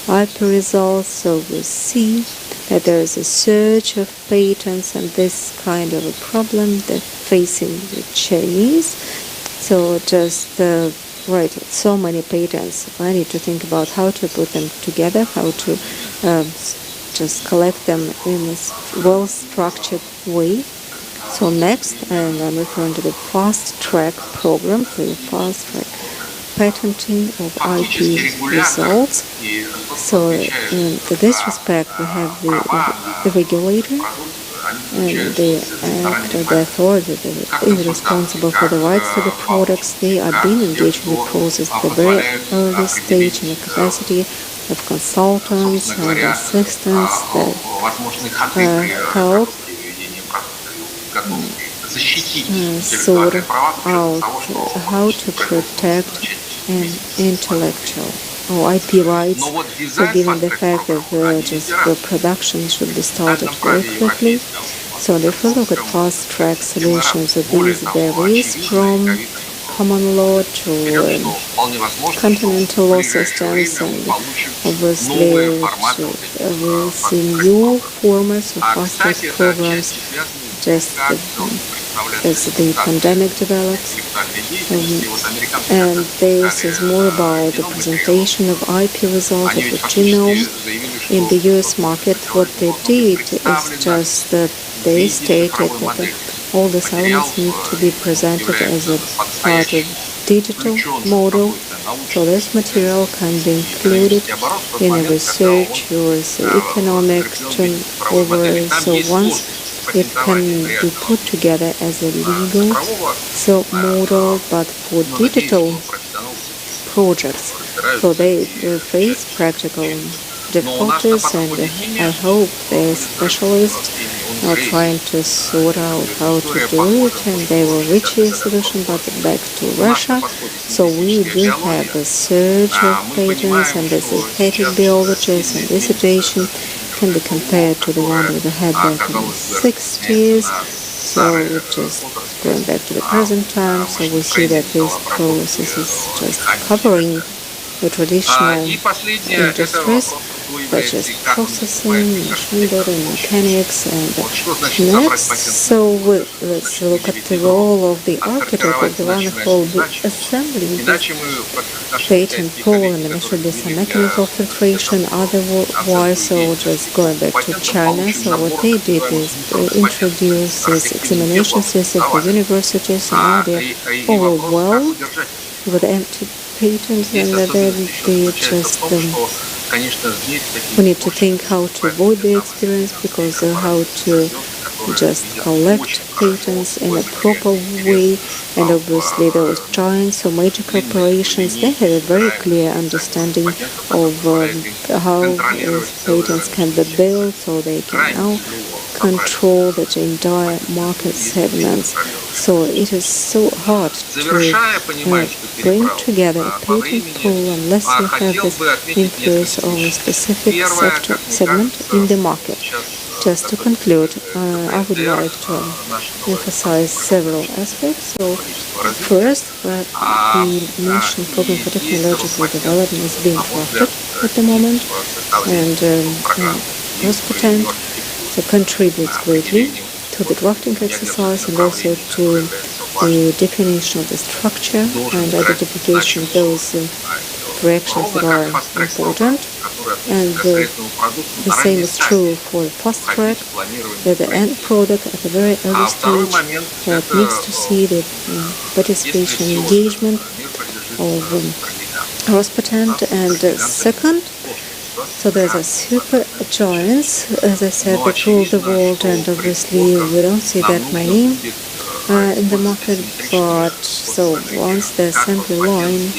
IP results, so we see that there is a surge of patents, and this kind of a problem that facing the Chinese. So just so many patents. I need to think about how to put them together, how to just collect them in a well-structured way. So next, and I'm referring to the FastTrack program, the FastTrack patenting of IP results. So in this respect, we have the regulator and the actor, the authority that is responsible for the rights to the products. They are being engaged in the process at the very early stage in the capacity of consultants and assistants that help sort out how to protect an intellectual or IP rights. So given the fact that the production should be started very quickly. So if we look at fast-track solutions, these varies from common law to continental law systems, and obviously we'll see new formats of fast-track programs just as the pandemic develops. And this is more about the presentation of IP results of the genome in the US market. What they did is just that they stated that all these elements need to be presented as a part of digital model. So this material can be included in a research or economic turnover. So once it can be put together as a legal model, but for digital projects. So they face practical difficulties, and I hope the specialists are trying to sort out how to do it, and they will reach a solution. But back to Russia, so we do have a surge of patents, and this is patent biologists, and this situation can be compared to the one that we had back in the 60s. So just going back to the present time, so we see that this process is just covering the traditional industries, such as processing, machine building, mechanics, and next. So let's look at the role of the architect, of the one who will be assembling this patent pool, and there should be some mechanical filtration. Otherwise, so just going back to China, so what they did is they introduced this examination system for universities, and now they're overwhelmed with empty patents, and then they just we need to think how to avoid the experience, because how to just collect patents in a proper way. And obviously those giants or major corporations, they have a very clear understanding of how patents can be built, so they can now control the entire market segments. So it is so hard to bring together a patent pool unless you have this influence of a specific segment in the market. Just to conclude, I would like to emphasize several aspects. So first, the National Program for Technological Development is being drafted at the moment, and Rospatent contributes greatly to the drafting exercise, and also to the definition of the structure and identification of those corrections that are important. And the same is true for FastTrack, that the end product at a very early stage that needs to see the participation and engagement of Rospatent. And second, so there's a super giants, as I said, that rule the world, and obviously we don't see that many in the market. But so once the assembly line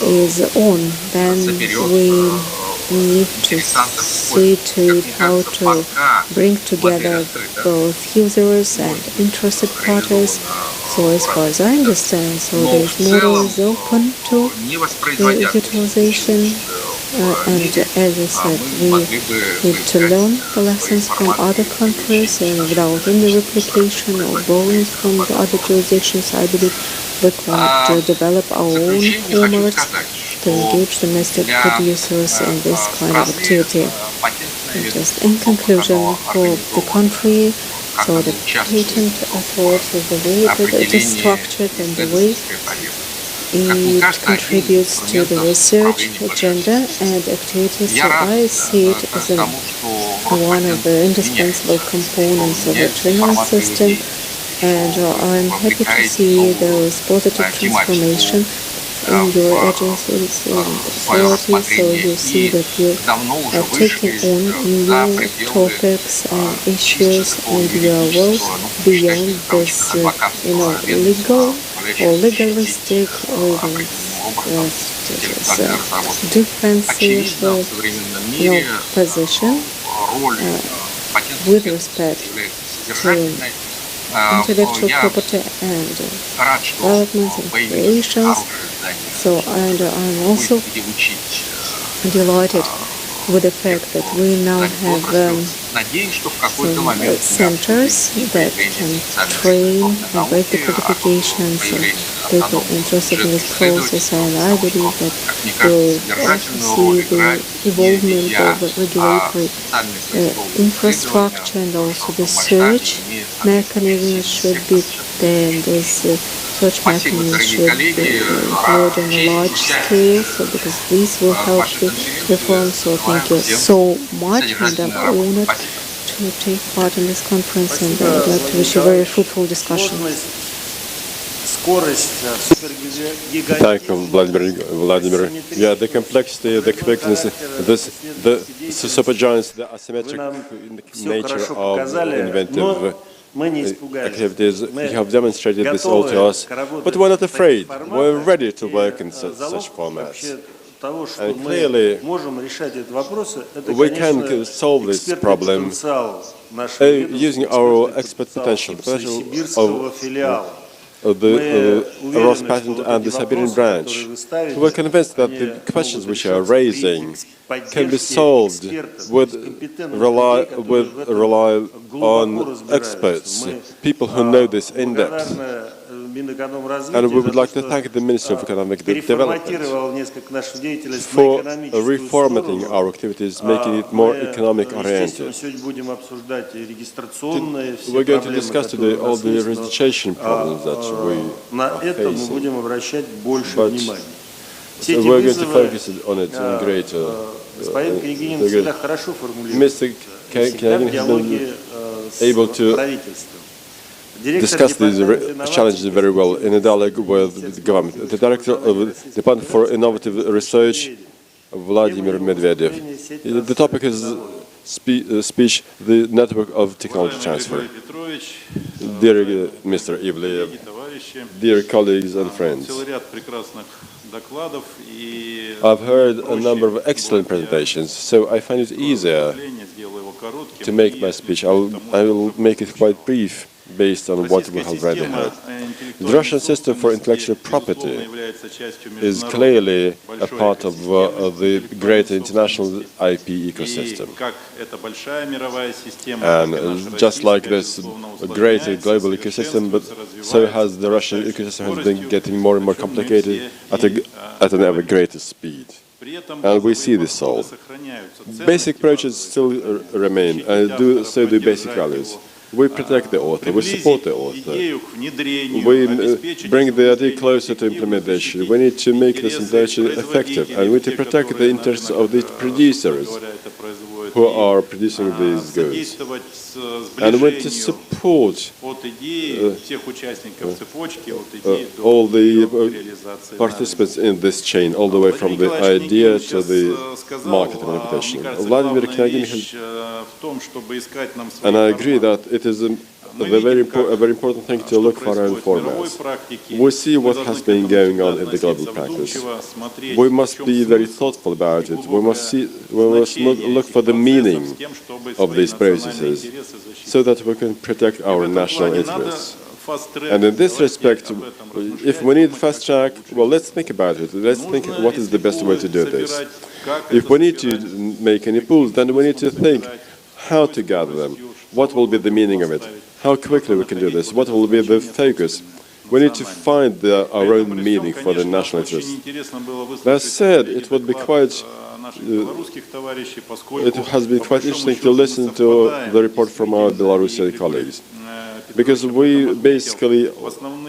is on, then we need to see to how to bring together both users and interested parties. So as far as I understand, so this model is open to the utilization. And as I said, we need to learn the lessons from other countries, and without any replication or borrowings from the other jurisdictions, I believe we can develop our own formats to engage domestic producers in this kind of activity. And just in conclusion, for the country, so the patent authority, the way that it is structured and the way it contributes to the research agenda and activities. So I see it as a one of the indispensable components of the trainal system, and I'm happy to see those positive transformation in your agencies and authorities, so you see that you are taking on new topics and issues, and you are well beyond this, legal or legalistic or even defensive position with respect to intellectual property and developments and creations. So, and I'm also delighted with the fact that we now have some centers that can train and break the codifications of people interested in this process, and I believe that we'll also see the evolvement of the regulatory infrastructure, and also the search mechanism should be there, and this search mechanism should be employed on a large scale, so because this will help the reform. So thank you so much, and I'm honored to take part in this conference, and I would like to wish you a very fruitful discussion. Thank you, Vladimir. Yeah, the complexity, the quickness, the supergiants, the asymmetric nature of inventive activities, you have demonstrated this all to us, but we're not afraid. We're ready to work in such formats. And clearly, we can solve this problem using our expert potential, the potential of the Rospatent and the Siberian branch. We're convinced that the questions which are raising can be solved with rely on experts, people who know this in depth. And we would like to thank the Ministry of Economic Development for reformatting our activities, making it more economic oriented. We're going to discuss today all the registration problems that we are facing, but we're going to focus on it in greater. Mr. Knagin has been able to discuss these challenges very well in a dialogue with the government. The director of the Department for Innovative Research, Vladimir Medvedev. The topic is speech, the network of technology transfer. Dear Mr. Ivliev, dear colleagues and friends, I've heard a number of excellent presentations, so I find it easier to make my speech. I will make it quite brief, based on what we have already heard. The Russian system for intellectual property is clearly a part of the greater international IP ecosystem. And just like this greater global ecosystem, but so has the Russian ecosystem has been getting more and more complicated at an ever greater speed. And we see this solve. Basic approaches still remain, and so do basic values. We protect the author, we support the author, we bring the idea closer to implementation, we need to make this implementation effective, and we need to protect the interests of the producers who are producing these goods. And we need to support all the participants in this chain, all the way from the idea to the market implementation. Vladimir Knagin has, and I agree that it is a very important thing to look for our formats. We see what has been going on in the global practice. We must be very thoughtful about it. We must look for the meaning of these processes so that we can protect our national interests. And in this respect, if we need fast track, well, let's think about it. Let's think what is the best way to do this. If we need to make any pools, then we need to think how to gather them. What will be the meaning of it? How quickly we can do this? What will be the focus? We need to find our own meaning for the national interest. That said, it would be quite. It has been quite interesting to listen to the report from our Belarusian colleagues, because we basically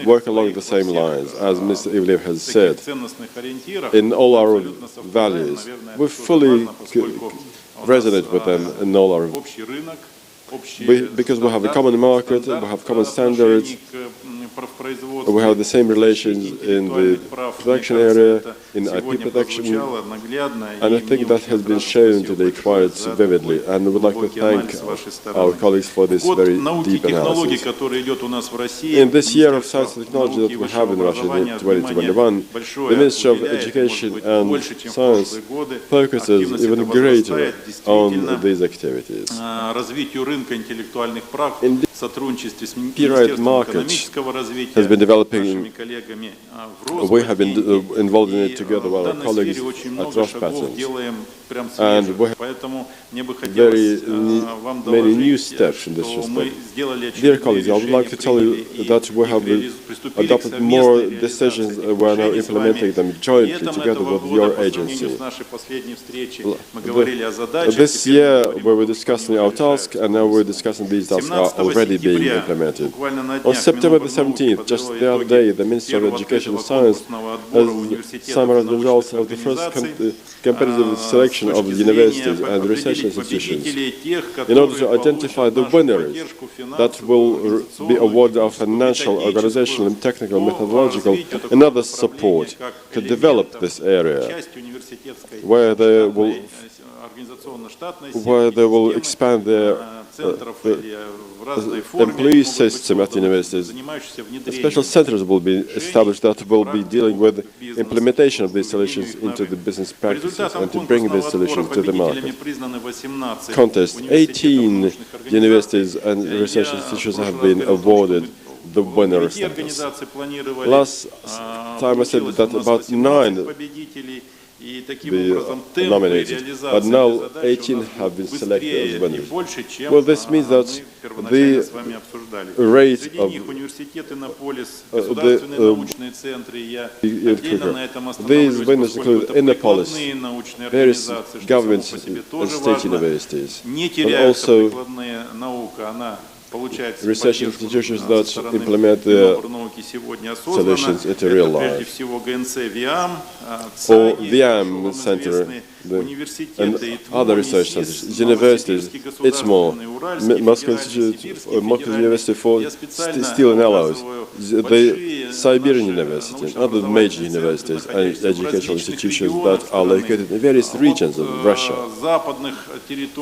work along the same lines, as Mr. Ivliev has said. In all our values, we fully resonate with them in all our because we have a common market, we have common standards, we have the same relations in the production area, in IP protection, and I think that has been shown today quite vividly, and we would like to thank our colleagues for this very deep analysis. In this year of science and technology that we have in Russia in 2021, the Ministry of Education and Science focuses even greater on these activities. Copyright market has been developing. We have been involved in it together with our colleagues at Rospatent, and we have very many new steps in this respect. Dear colleagues, I would like to tell you that we have adopted more decisions. We are now implementing them jointly together with your agency. This year we were discussing our tasks, and now we're discussing these tasks are already being implemented. On September the 17th, just the other day, the Ministry of Education and Science has summarized the results of the first competitive selection of universities and research institutions in order to identify the winners that will be awarded our financial, organizational, and technical, methodological, and other support to develop this area, where they will expand their employee system at universities. Special centers will be established that will be dealing with implementation of these solutions into the business practices and to bring these solutions to the market. Contest: 18 universities and research institutions have been awarded the winner status. Last time I said that about 9 be nominated, but now 18 have been selected as winners. Well, this means that the rate of these winners include Innopolis, various government and state universities, and also research institutions that implement their solutions into real life. Or Vyam Center and other research centers, universities, it's more. Moscow University for Steel and Alloys, the Siberian University, and other major universities and educational institutions that are located in various regions of Russia,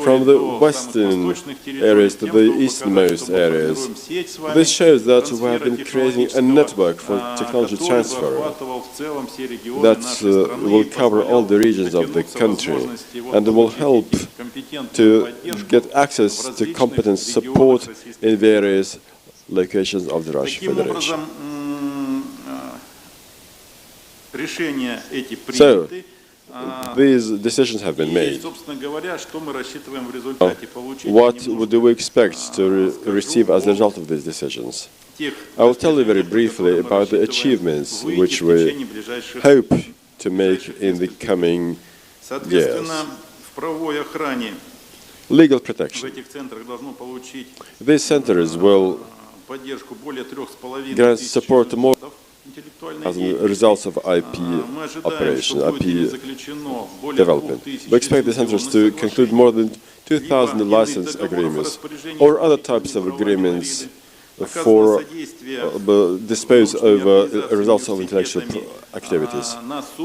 from the western areas to the easternmost areas. This shows that we have been creating a network for technology transfer that will cover all the regions of the country and will help to get access to competent support in various locations of the Russian Federation. So, these decisions have been made. What do we expect to receive as a result of these decisions? I will tell you very briefly about the achievements which we hope to make in the coming years. Legal protection. These centers will grant support to more as a result of IP operation, IP development. We expect the centers to conclude more than 2,000 license agreements or other types of agreements for dispose over results of intellectual activities.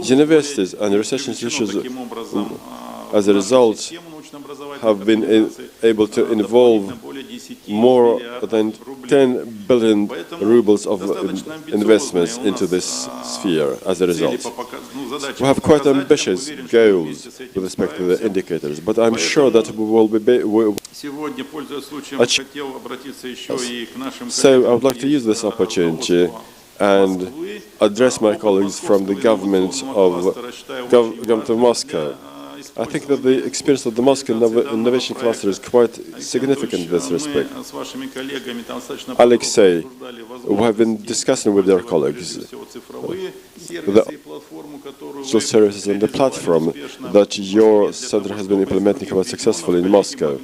Universities and research institutions, as a result, have been able to involve more than 10 billion rubles of investments into this sphere as a result. We have quite ambitious goals with respect to the indicators, but I'm sure that we will be So I would like to use this opportunity and address my colleagues from the government of Moscow. I think that the experience of the Moscow Innovation Cluster is quite significant in this respect. Alexei, we have been discussing with their colleagues the digital services and the platform that your center has been implementing quite successfully in Moscow,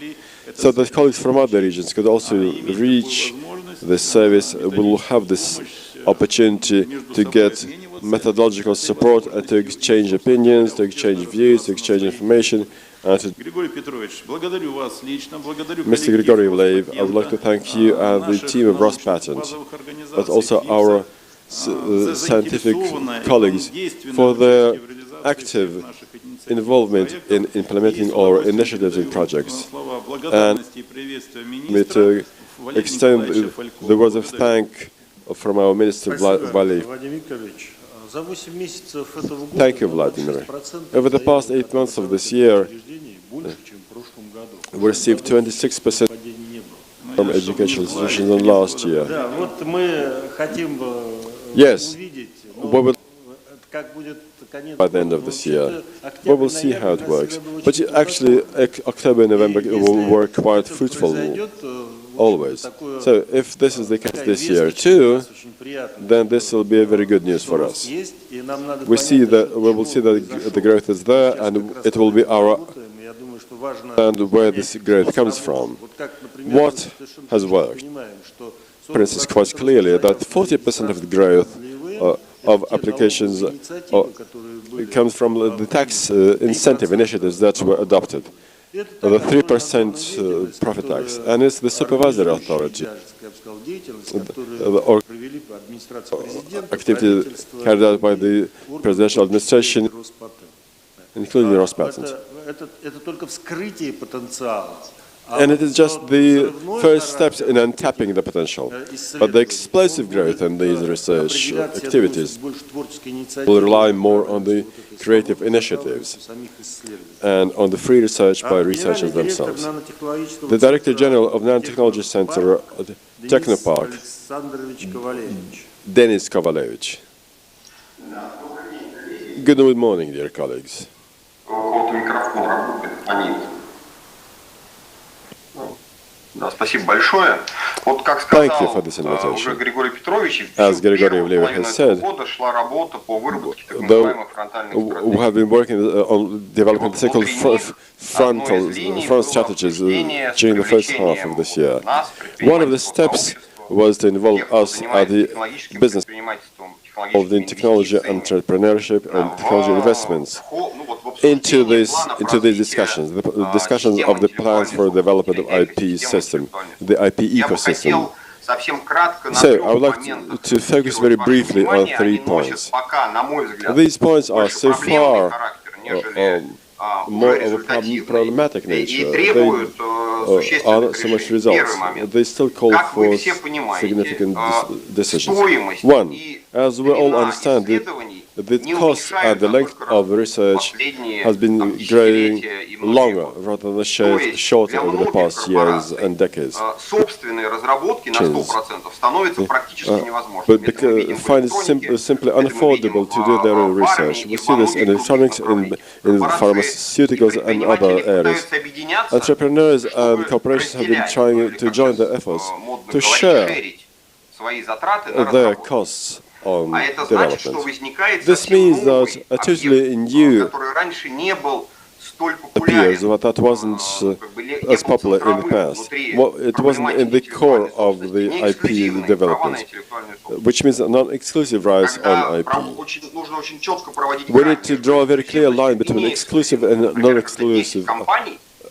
so that colleagues from other regions could also reach the service. Will have this opportunity to get methodological support and to exchange opinions, to exchange views, to exchange information, Mr. Grigory Ivliev, I would like to thank you and the team of Rospatent, but also our scientific colleagues for their active involvement in implementing our initiatives and projects. And me to extend the words of thanks from our Minister Vyacheslav. Thank you, Vladimir. Over the past 8 months of this year, we received 26% from educational institutions than last year. Yes, we will, by the end of this year, we will see how it works. But actually, October and November were quite fruitful, always. So if this is the case this year too, then this will be a very good news for us. We will see that the growth is there, and it will be our and where this growth comes from. What has worked? For instance, quite clearly that 40% of the growth of applications comes from the tax incentive initiatives that were adopted. The 3% profit tax, and it's the supervisory authority. The activity carried out by the presidential administration, including Rospatent. And it is just the first steps in untapping the potential. But the explosive growth in these research activities will rely more on the creative initiatives and on the free research by researchers themselves. The Director General of Nanotechnology Center at Technopark, Denis Kovalevich. Good morning, dear colleagues. Thank you for this invitation. As Grigory Ivliev has said, we have been working on developing the so-called front strategies during the first half of this year. One of the steps was to involve us at the business of the technology entrepreneurship and technology investments into these discussions, the discussions of the plans for development of IP system, the IP ecosystem. So I would like to focus very briefly on 3 points. These points are so far more of a problematic nature. They are not so much results. They still call for significant decisions. One, as we all understand, the cost and the length of research has been growing longer rather than shorter over the past years and decades. But because find it simply unaffordable to do their own research. We see this in electronics, in pharmaceuticals and other areas. Entrepreneurs and corporations have been trying to join their efforts to share their costs on development. This means that a totally new appears that wasn't as popular in the past. Well, it wasn't in the core of the IP development, which means non-exclusive rights on IP. We need to draw a very clear line between exclusive and non-exclusive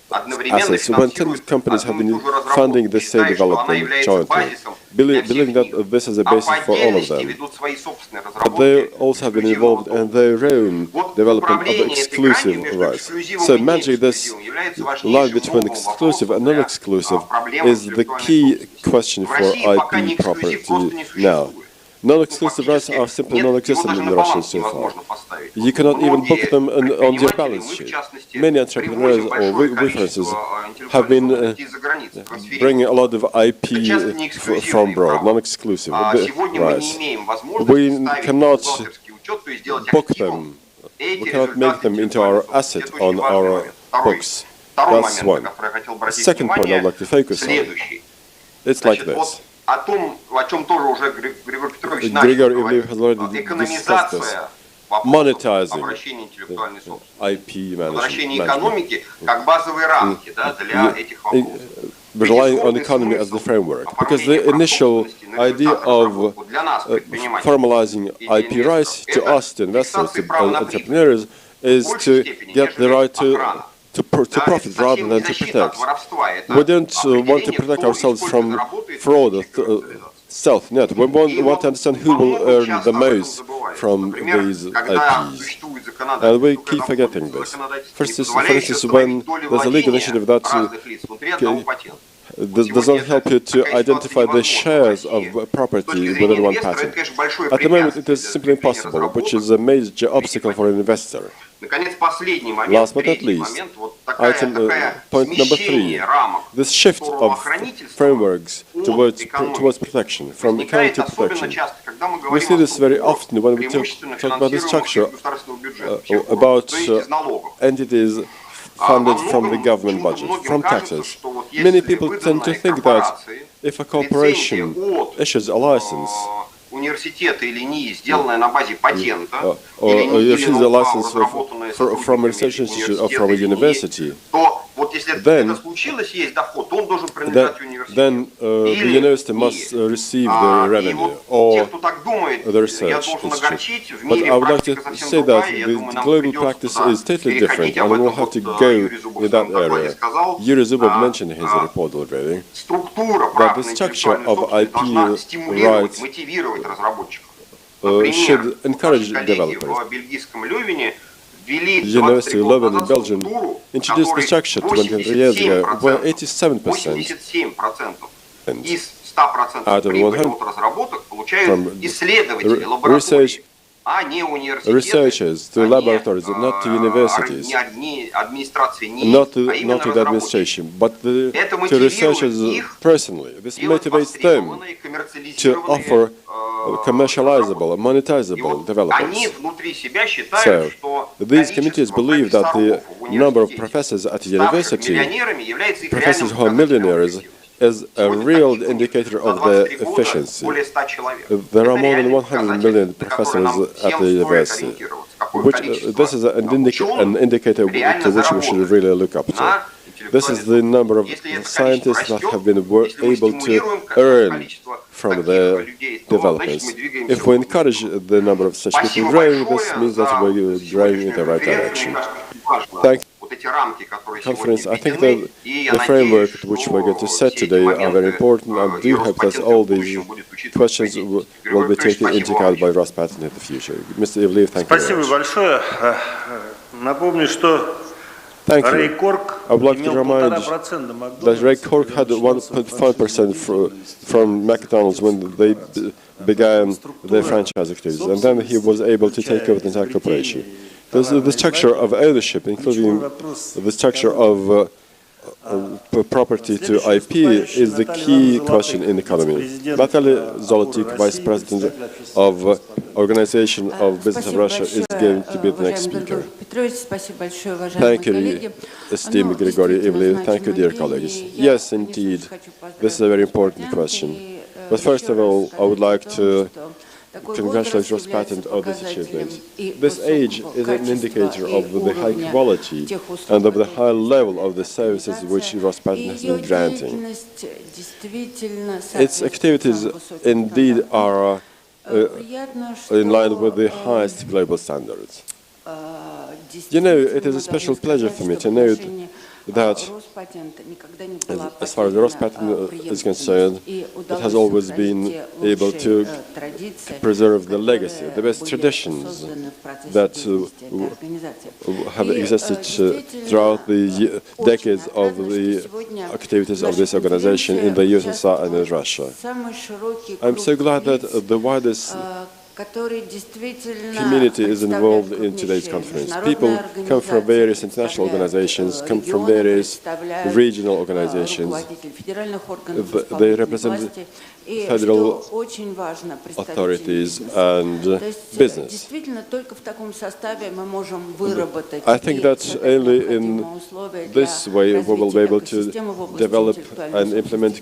assets. When 10 companies have been funding the same development jointly, believing that this is a basis for all of them, but they also have been involved in their own development of exclusive rights. So managing this line between exclusive and non-exclusive is the key question for IP property now. Non-exclusive rights are simply non-existent in Russia so far. You cannot even book them on your balance sheet. Many entrepreneurs or references have been bringing a lot of IP from abroad, non-exclusive rights. We cannot book them. We cannot make them into our asset on our books. That's one. The second point I'd like to focus on. It's like this. Grigory Ivliev has already discussed this. Monetizing IP management. Relying on economy as the framework. Because the initial idea of formalizing IP rights to us, to investors, to entrepreneurs, is to get the right to to profit rather than to protect. We don't want to protect ourselves from fraud or self-net. We want to understand who will earn the most from these IPs. And we keep forgetting this. For instance, when there's a legal initiative that does not help you to identify the shares of property within one patent. At the moment, it is simply impossible, which is a major obstacle for an investor. Last but not least, point number 3, this shift of frameworks towards protection, from economy to protection. We see this very often when we talk about the structure about entities funded from the government budget, from taxes. Many people tend to think that if a corporation issues a license, or issues a license from a research institute or from a university, then the university must receive the revenue or the research institute. But I would like to say that the global practice is totally different, and we will have to go in that area. Yuri Zubov mentioned in his report already that the structure of IP rights should encourage developers. The University of Leuven in Belgium introduced the structure 20 years ago, where 87% out of 100 from researchers to laboratories, not to universities, not to the administration, but to researchers personally. This motivates them to offer commercializable, monetizable developments. So, these committees believe that the number of professors at the university, professors who are millionaires, is a real indicator of their efficiency. There are more than 100 million professors at the university, this is an indicator to which we should really look up to. This is the number of scientists that have been able to earn from their developments. If we encourage the number of such people growing, this means that we're growing in the right direction. Thank you. Conference, I think that the framework which we're going to set today are very important, and do hope that all these questions will be taken into account by Rospatent in the future. Mr. Ivliev, thank you very much. I would like to remind that Ray Cork had 1.5% from McDonald's when they began their franchise activities, and then he was able to take over the entire corporation. The structure of ownership, including the structure of property to IP, is the key question in the economy. Natalia Zolotyk, Vice President of Organization of Business of Russia, is going to be the next speaker. Thank you, esteemed Grigory, Ivliev. Thank you, dear colleagues. Yes, indeed, this is a very important question. But first of all, I would like to congratulate Rospatent on this achievement. This age is an indicator of the high quality and of the high level of the services which Rospatent has been granting. Its activities indeed are in line with the highest global standards. You know, it is a special pleasure for me to note that, as far as Rospatent is concerned, it has always been able to preserve the legacy, the best traditions that have existed throughout the decades of the activities of this organization in the USSR and in Russia. I'm so glad that the widest community is involved in today's conference. People come from various international organizations, come from various regional organizations. They represent federal authorities and business. I think that only in this way we will be able to develop and implement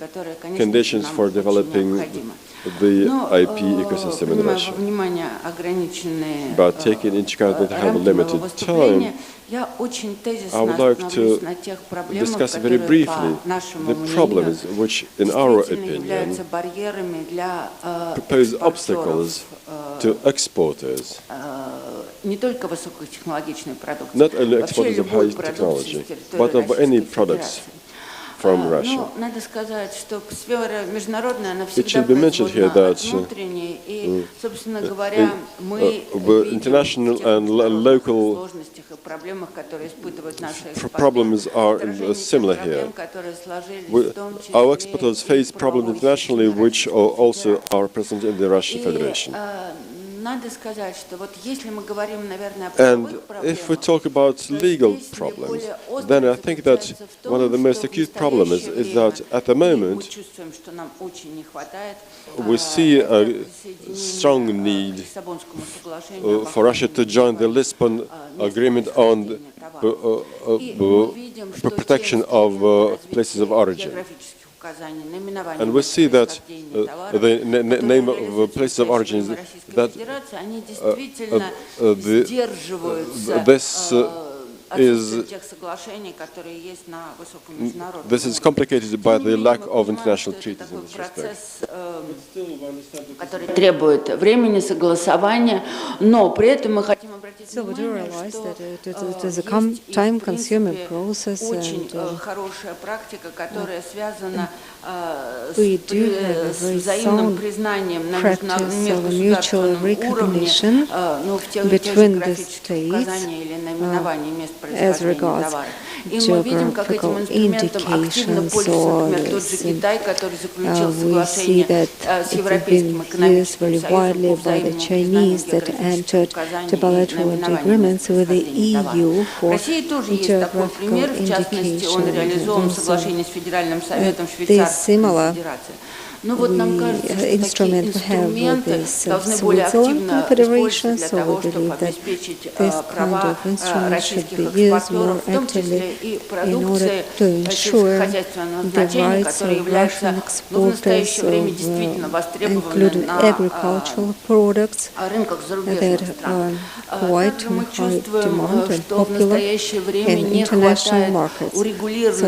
conditions for developing the IP ecosystem in Russia. But taking into account that I have a limited time, I would like to discuss very briefly the problems which, in our opinion, pose obstacles to exporters, not only exporters of high technology, but of any products from Russia. It should be mentioned here that international and local problems are similar here. Our exporters face problems internationally which also are present in the Russian Federation. And if we talk about legal problems, then I think that one of the most acute problems is that at the moment we see a strong need for Russia to join the Lisbon Agreement on the protection of places of origin. And we see that the name of places of origin is that this is complicated by the lack of international treaties in this respect. So we do realize that it is a time-consuming process, and we do have a very sound practice of mutual recognition between the states as regards geographical indications, or we see that it has been used very widely by the Chinese that entered the bilateral agreements with the EU for geographical indications. This similar instrument we have with this Switzerland Confederation, so we believe that this kind of instrument should be used more actively in order to ensure the rights of Russian exporters of including agricultural products that are quite in high demand and popular in international markets. So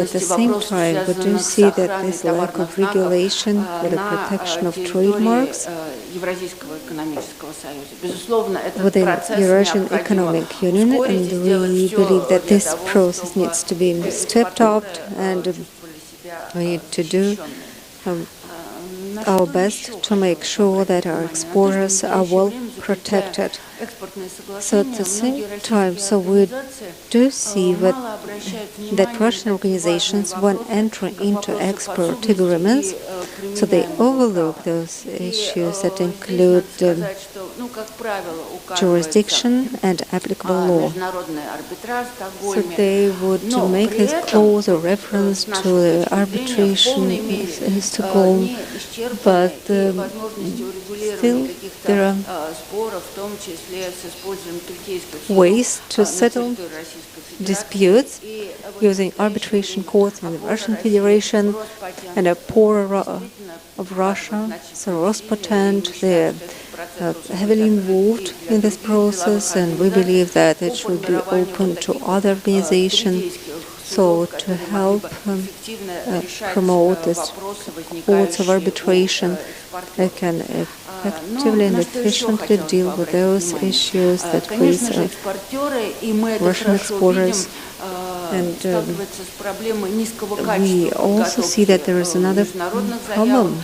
at the same time, we do see that this lack of regulation for the protection of trademarks within the Eurasian Economic Union, and we believe that this process needs to be stepped up, and we need to do our best to make sure that our exporters are well protected. So at the same time, so we do see that Russian organizations, when entering into export agreements, so they overlook those issues that include jurisdiction and applicable law. So they would make this clause a reference to the arbitration in Stockholm, but still there are ways to settle disputes using arbitration courts in the Russian Federation and a poorer of Russia, so Rospatent, they are heavily involved in this process, and we believe that it should be open to other organizations, so to help promote this courts of arbitration that can effectively and efficiently deal with those issues that face Russian exporters. And we also see that there is another problem,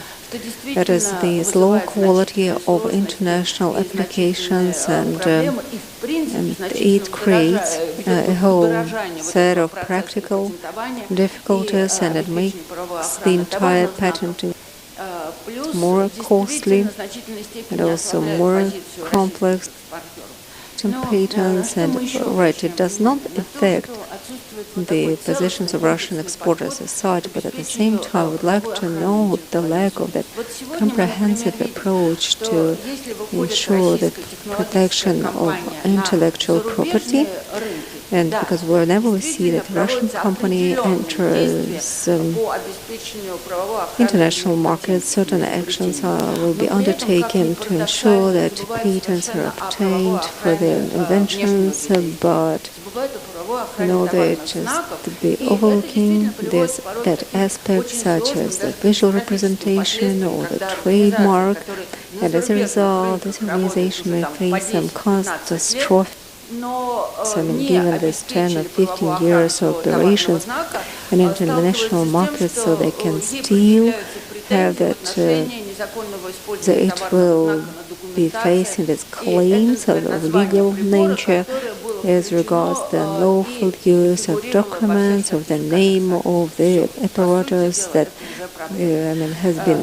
that is the low quality of international applications, and it creates a whole set of practical difficulties, and it makes the entire patenting more costly and also more complex patents, and it does not affect the positions of Russian exporters as such, but at the same time I would like to note the lack of that comprehensive approach to ensure the protection of intellectual property. And because whenever we see that a Russian company enters international markets, certain actions will be undertaken to ensure that patents are obtained for their inventions, but in order just to be overlooking that aspect, such as the visual representation or the trademark, and as a result, this organization may face some catastrophic. I mean, given this 10 or 15 years of operations in international markets, so they can still have that it will be facing its claims of legal nature as regards the lawful use of documents, of the name of the apparatus that has been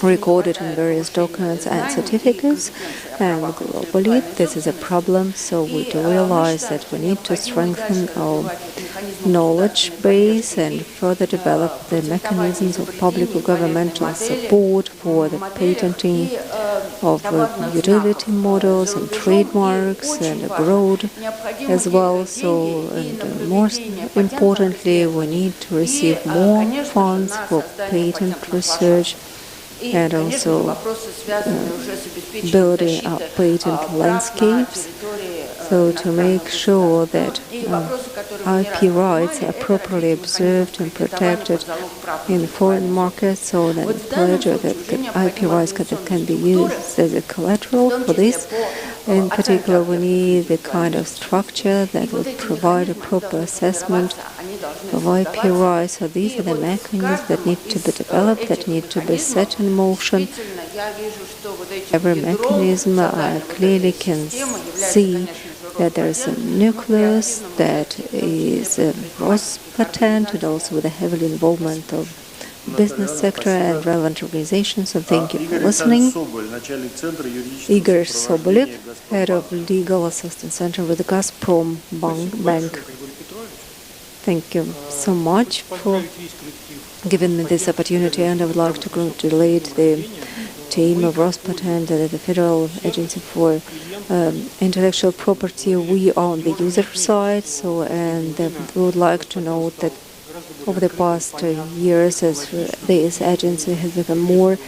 recorded in various documents and certificates. And globally, this is a problem, so we do realize that we need to strengthen our knowledge base and further develop the mechanisms of public or governmental support for the patenting of utility models and trademarks and abroad as well. So, and most importantly, we need to receive more funds for patent research and also building up patent landscapes, so to make sure that IP rights are properly observed and protected in foreign markets, so that the IP rights that can be used as a collateral for this. In particular, we need the kind of structure that would provide a proper assessment of IP rights. So these are the mechanisms that need to be developed, that need to be set in motion. Every mechanism, I clearly can see that there is a nucleus that is a Rospatent, and also with a heavy involvement of business sector and relevant organizations. So thank you for listening. Igor Sobolev, Head of Legal Assistance Center with the Gazprom Bank. Thank you so much for giving me this opportunity, and I would like to congratulate the team of Rospatent and the Federal Agency for Intellectual Property. We are on the user side, and we would like to note that over the past years, as this agency has become more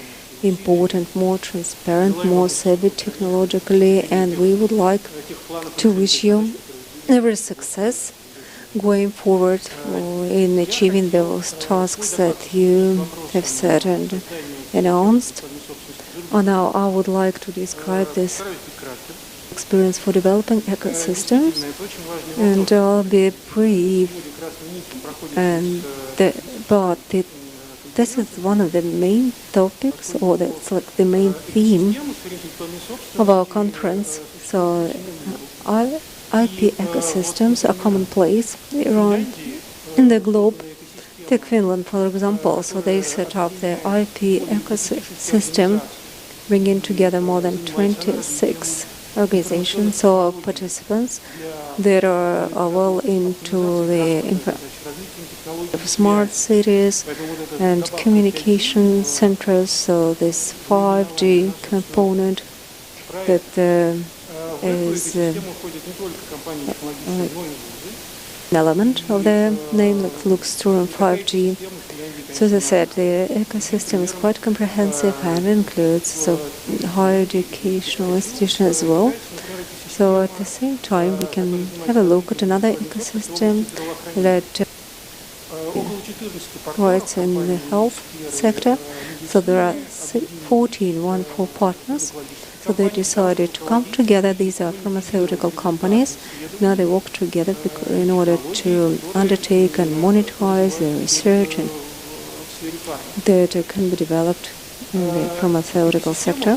important, more transparent, more savvy technologically, and we would like to wish you every success going forward in achieving those tasks that you have set and announced. Now I would like to describe this experience for developing ecosystems, and I'll be brief. But this is one of the main topics, or that's like the main theme of our conference. So, IP ecosystems are commonplace around in the globe. Take Finland, for example. So they set up the IP ecosystem, bringing together more than 26 organizations or participants that are well into the smart cities and communication centers. So this 5G component that is an element of the name that looks through on 5G. So as I said, the ecosystem is quite comprehensive and includes higher educational institutions as well. So at the same time, we can have a look at another ecosystem that rights in the health sector. So there are 14 partners. So they decided to come together. These are pharmaceutical companies. Now they work together in order to undertake and monetize the research and that can be developed in the pharmaceutical sector.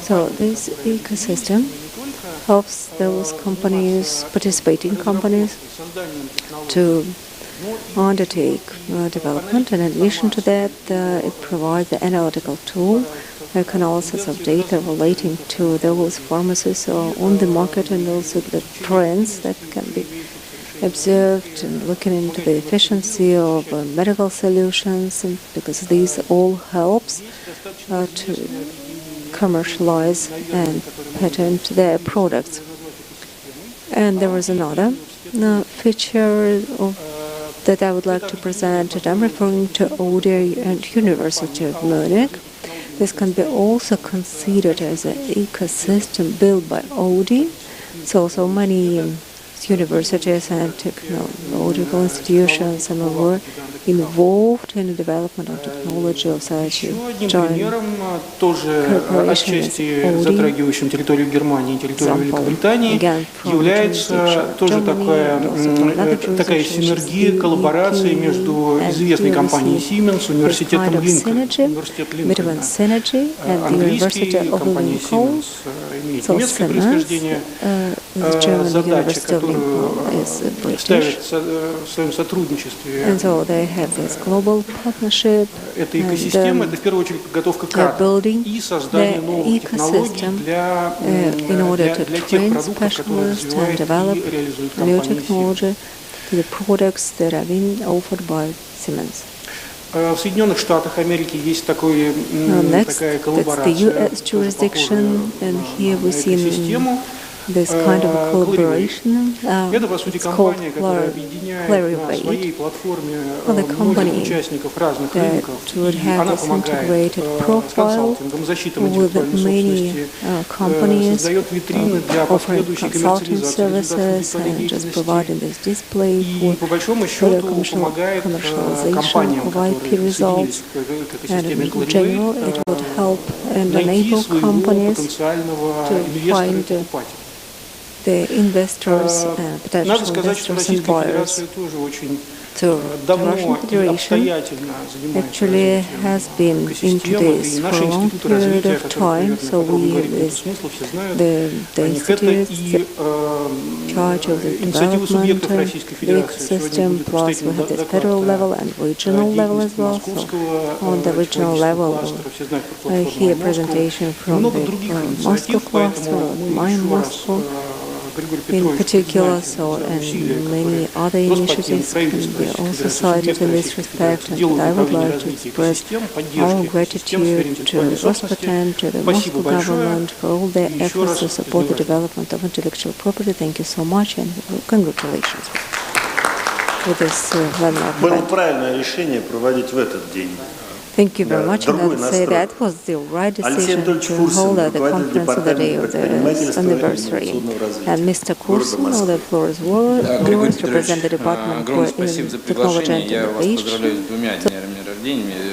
So this ecosystem helps those companies, participating companies, to undertake development. And in addition to that, it provides an analytical tool, like analysis of data relating to those pharmacies on the market, and also the trends that can be observed, and looking into the efficiency of medical solutions, and because these all helps to commercialize and patent their products. And there is another feature that I would like to present, and I'm referring to Oleg and University of Munich. This can be also considered as an ecosystem built by Oleg. So many universities and technological institutions, and were involved in the development of technology of such joint corporations. Затрагивающим территорию Германии и территорию Великобритании, является тоже такая синергия, коллаборация между известной компанией Siemens, университетом Линкольн, английский, компания Siemens имеет немецкое происхождение, задача, которую ставит в своем сотрудничестве. Эта экосистема, это в первую очередь подготовка кадров и создание новых технологий для тех продуктов, которые развивает и реализует компания Siemens. В Соединенных Штатах Америки есть такая коллаборация экосистему. This kind of collaboration it's called Plenary. The company that would have this integrated profile with many companies offering consulting services and just providing this display for further commercialization of IP results. And in general, it would help and enable companies to find the investors, potential investors and buyers. So the Russian Federation actually has been into this for a long period of time. So we, the institutes, the charge of the development of the ecosystem, plus we have the federal level and regional level as well. So on the regional level, here presentation from the Moscow cluster, my Moscow in particular, and many other initiatives can be also cited in this respect. And I would like to express our gratitude to Rospatent, to the Moscow government for all their efforts to support the development of intellectual property. Thank you so much and congratulations for this landmark event. Было правильное решение проводить в этот день. Thank you very much, and I would say that was the right decision to hold the conference on the day of the anniversary. And Mr. Kursin, the floor is yours, to represent the Department for Technology and Innovation.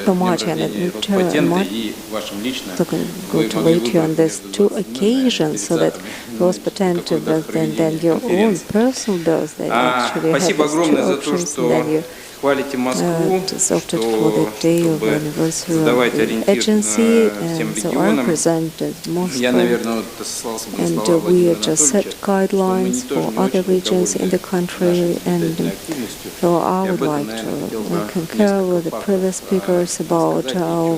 So much, and to congratulate you on these two occasions, so that Rospatent and then your own personal birthday actually had these two options, and then you opted for the day of the anniversary of the agency, and so I represented Moscow, and we just set guidelines for other regions in the country, and so I would like to concur with the previous speakers about our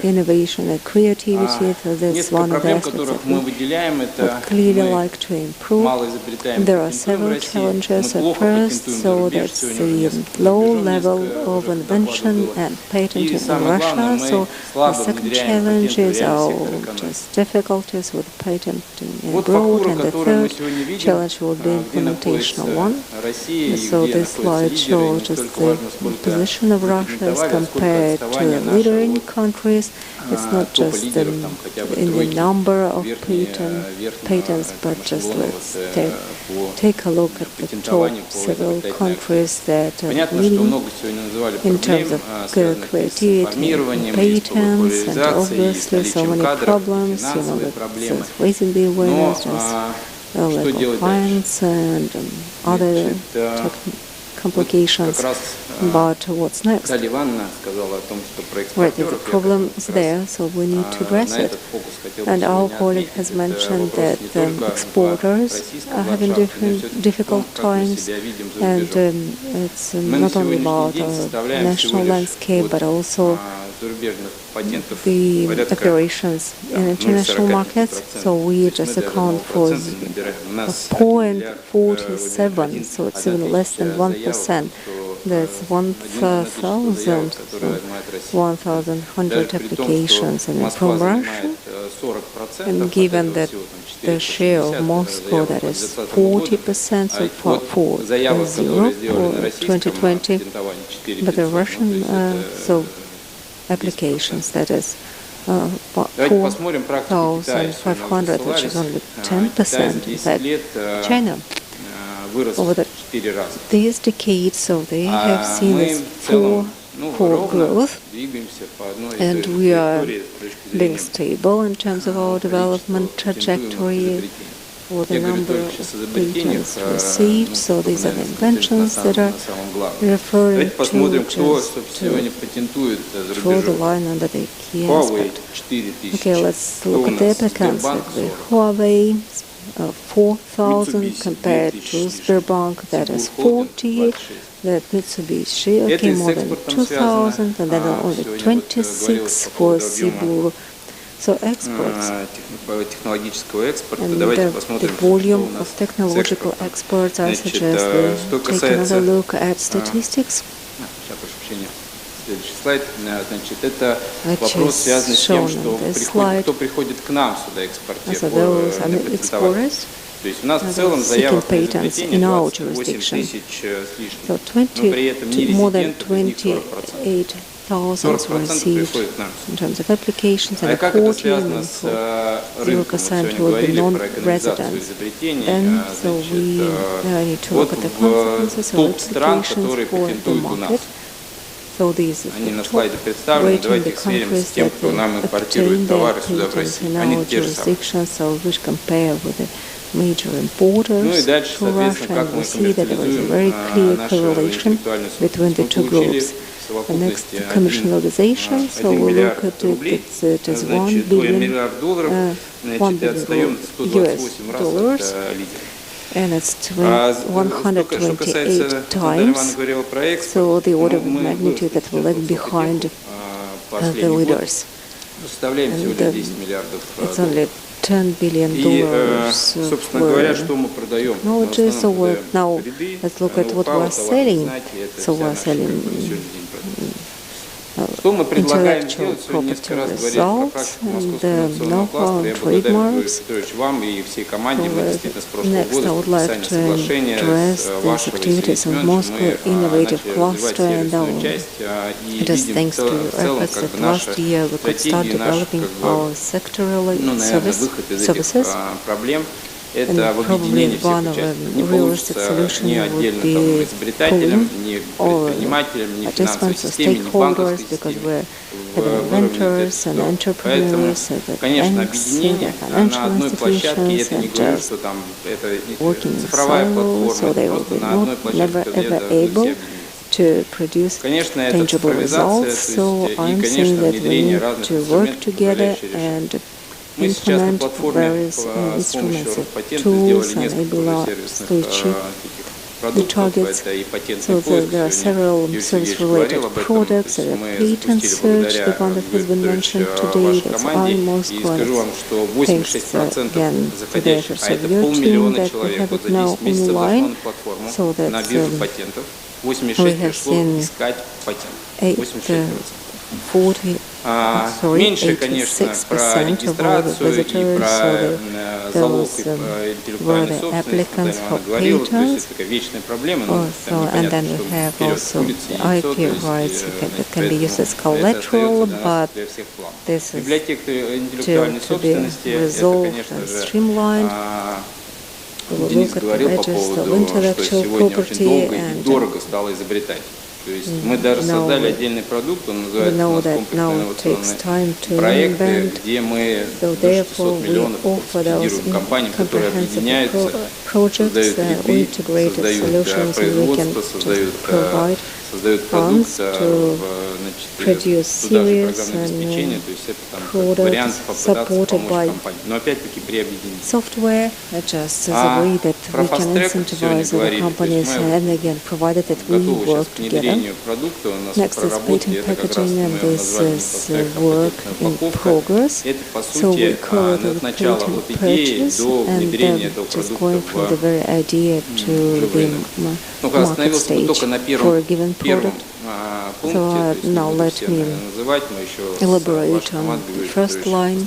innovation and creativity. So that's one of the aspects that we would clearly like to improve. There are several challenges. At first, so that's the low level of invention and patenting in Russia. So the second challenge is our just difficulties with patenting abroad, and the third challenge will be implementational one. So this slide shows just the position of Russia as compared to leading countries. It's not just in the number of patents, but just let's take a look at the top several countries that are leading in terms of creativity and patents, and obviously so many problems, that's raising the awareness, lack of funds and other complications. But what's next? Right, the problem is there, so we need to address it. And our colleague has mentioned that exporters are having difficult times, and it's not only about our national landscape, but also the operations in international markets. So we just account for 0.47, so it's even less than 1%. That's 1,100 applications, and from Russia. And given that the share of Moscow, that is 40%, so for Europe for 2020, but the Russian applications, that is 4,500, which is only 10%. In fact, China over these decades, so they have seen this four growth, and we are being stable in terms of our development trajectory for the number of patents received. So these are the inventions that are referring to draw the line under the key aspect. Okay, let's look at the applicants. Like the Huawei, 4,000 compared to Sberbank, that is 40. That Mitsubishi, okay, more than 2,000, and then only 26 for Cebu. So exports, and the volume of technological exports, I suggest we take another look at statistics, which is shown on this slide. So those are exporters, seeking patents in our jurisdiction. So more than 28,000 were received in terms of applications, and 40 0% would be non-residents. And so we need to look at the consequences of applications for the market. So these are the top rating the countries that obtain their patents in our jurisdiction, so which compare with the major importers to Russia, and we see that there was a very clear correlation between the two groups. The next commercialization, so we look at it, it is $1 billion US, and it's 128 times, so the order of magnitude that will lag behind the leaders. And it's only $10 billion technology. So now let's look at what we're selling. So we're selling intellectual property results and know-how and trademarks. Next, I would like to address these activities in Moscow Innovative Cluster, and it is thanks to efforts that last year we could start developing our sectoral services. And probably one of the realistic solutions would be pooling or adjustments of stakeholders, because we're inventors and entrepreneurs, the banks, the financial institutions, and just working in silos, so they will be never ever able to produce tangible results. So I'm saying that we need to work together and implement various instruments and tools and enable us to achieve the targets. So there are several service-related products, there are patent search, the one that has been mentioned today, that's in Moscow, and thanks again to the efforts of your team that we have it now online, so that we have seen 86% of all the visitors, so those were the applicants for patents. Also, and then we have also the IP rights that can be used as collateral, but this is still to be resolved and streamlined. We will look at the register of intellectual property, and we know that now it takes time to invent, so therefore we offer those comprehensive projects or integrated solutions, and we can just provide funds to produce series and products supported by software, just as a way that we can incentivize other companies, and again, provided that we work together. Next is patent packaging, and this is work in progress. So we call it a patent purchase, and then just going from the very idea to the market stage for a given product. So now let me elaborate on the first line,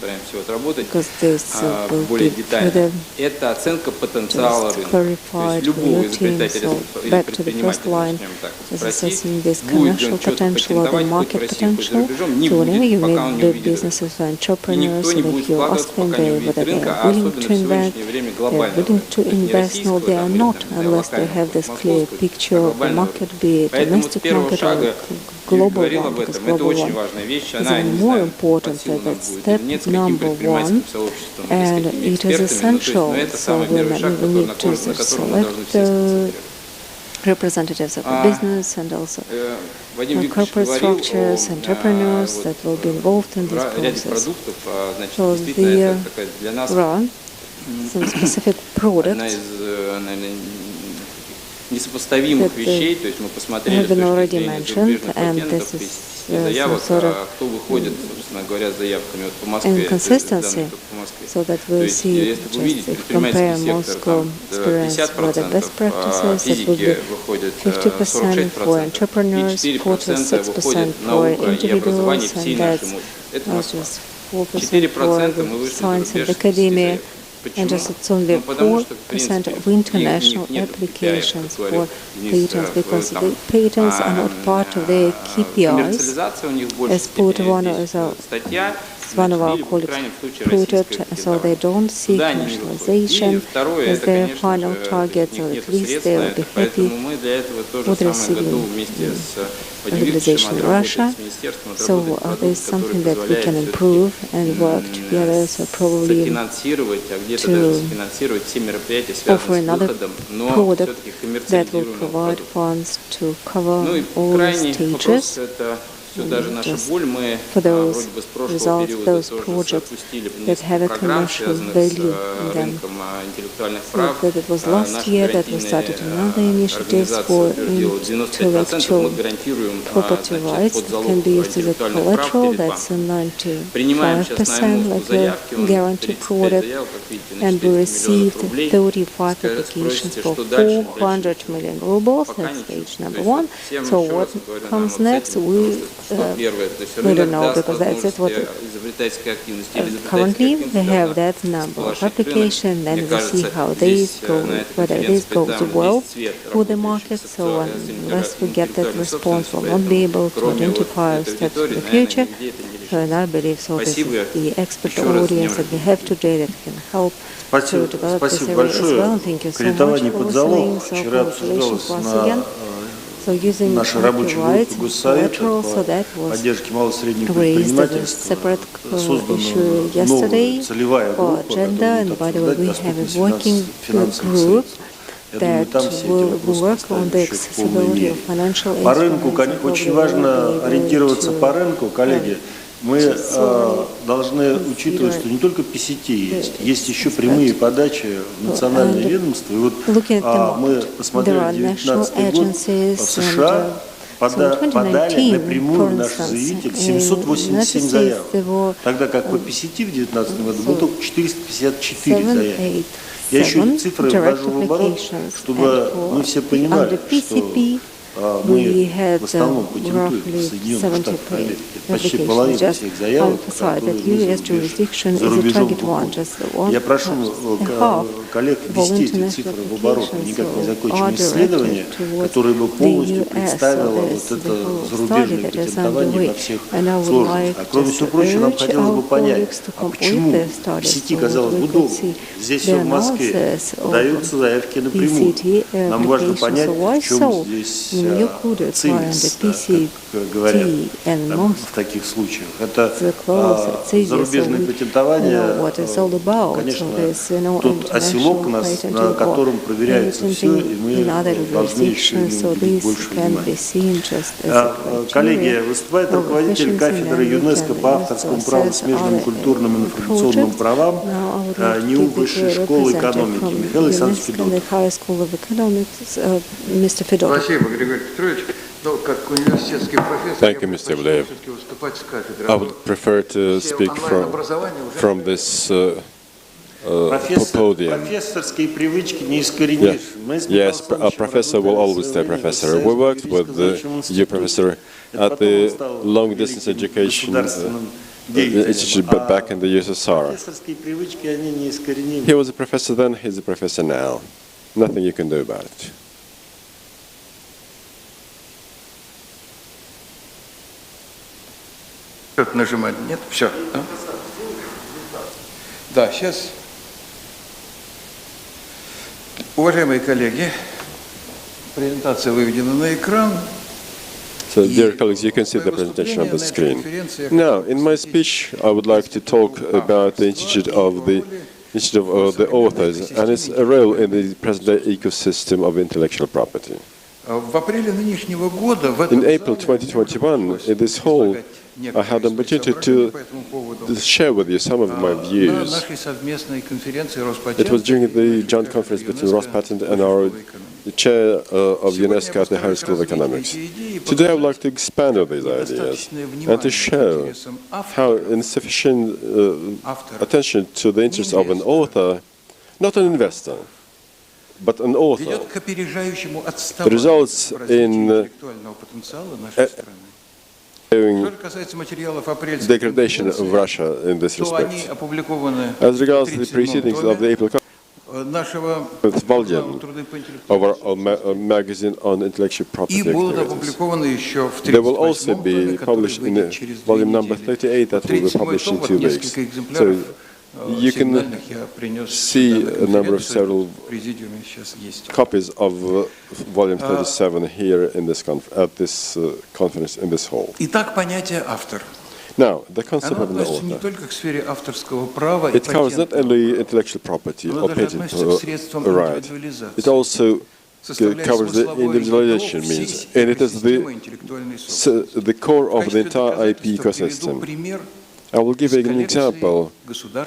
because this will be further just clarified for your team. So back to the first line, is assessing this commercial potential or the market potential. So whenever you make big businesses or entrepreneurs, so that you ask them whether they are willing to invest, they are willing to invest. No, they are not, unless they have this clear picture of the market, be it domestic market or global one, because global one is even more important. That's step number one, and it is essential. So we need to select representatives of the business and also corporate structures, entrepreneurs that will be involved in this process. So there are some specific products that have been already mentioned, and this is some sort of inconsistency, so that we'll see, just if you compare Moscow experience with the best practices, it would be 50% for entrepreneurs, 46% for individuals, and that's just 4% for the science and academia. And just it's only 4% of international applications for patents, because the patents are not part of their KPIs, as put one of our colleagues put it, so they don't see commercialization as their final target, so at least they will be happy with receiving legalization in Russia. So there's something that we can improve and work together, so probably to offer another product that will provide funds to cover all stages. Just for those results, those projects that have a commercial value in them. So that it was last year that we started another initiative for intellectual property rights that can be used as a collateral. That's a 95% like a guaranteed product, and we received 35 applications for 400 million rubles. That's stage number one. So what comes next? We don't know, because that's it. What currently they have that number of applications, then we see how these go, whether this goes well with the market. So unless we get that response, we'll not be able to identify steps for the future. So, and I believe so this is the expert audience that we have today that can help to develop this area as well. Thank you so much for listening. So congratulations once again. So using copyright collateral, so that was raised as a separate issue yesterday for agenda. And by the way, we have a working group that will work on the accessibility of financial instruments. По рынку очень важно ориентироваться по рынку, коллеги. Мы должны учитывать, что не только PCT есть еще прямые подачи в национальные ведомства. И вот мы посмотрели 2019 год, в США подали напрямую в наш заявитель 787 заявок, тогда как по PCT в 2019 году было только 454 заявки. Я еще цифры ввожу в оборот, чтобы мы все понимали, что мы в основном патентуем в Соединенных Штатах Америки. Почти половина всех заявок, которые мы за рубежом выходим. Я прошу коллег ввести эти цифры в оборот. Мы никак не закончим исследование, которое бы полностью представило вот это зарубежное патентование во всех сложностях. А кроме всего прочего, нам хотелось бы понять, а почему в сети, казалось бы, удобно. Здесь все в Москве, подаются заявки напрямую. Нам важно понять, в чем здесь ценность, как говорят в таких случаях. Это зарубежное патентование, конечно, тот оселок, на котором проверяется все, и мы должны еще уделить больше внимания. Коллеги, выступает руководитель кафедры ЮНЕСКО по авторскому праву, смежным культурным и информационным правам НИУ Высшей школы экономики Михаил Александрович Федотов. Спасибо, Григорий Петрович. Thank you, Mr. Ivliev. I would prefer to speak from this podium. Yes, a professor will always stay professor. We worked with you, professor, at the long-distance education institute back in the USSR. He was a professor then, he's a professor now. Nothing you can do about it. Нажимать? Нет? Все. Да, сейчас. Уважаемые коллеги, презентация выведена на экран. So, dear colleagues, you can see the presentation on the screen. Now, in my speech, I would like to talk about the Institute of the Authors and its role in the present-day ecosystem of intellectual property. In April 2021, in this hall, I had the opportunity to share with you some of my views. It was during the joint conference between Rospatent and our chair of UNESCO at the Higher School of Economics. Today I would like to expand on these ideas and to show how insufficient attention to the interests of an author, not an investor, but an author, results in degradation of Russia in this respect. As regards the proceedings of the April volume of our magazine on intellectual property activities. They will also be published in volume number 38 that will be published in 2 weeks. So you can see a number of several copies of volume 37 here in this conference in this hall. Now, the concept of an author, it covers not only intellectual property or patent right, it also covers the individualization means, and it is the core of the entire IP ecosystem. I will give an example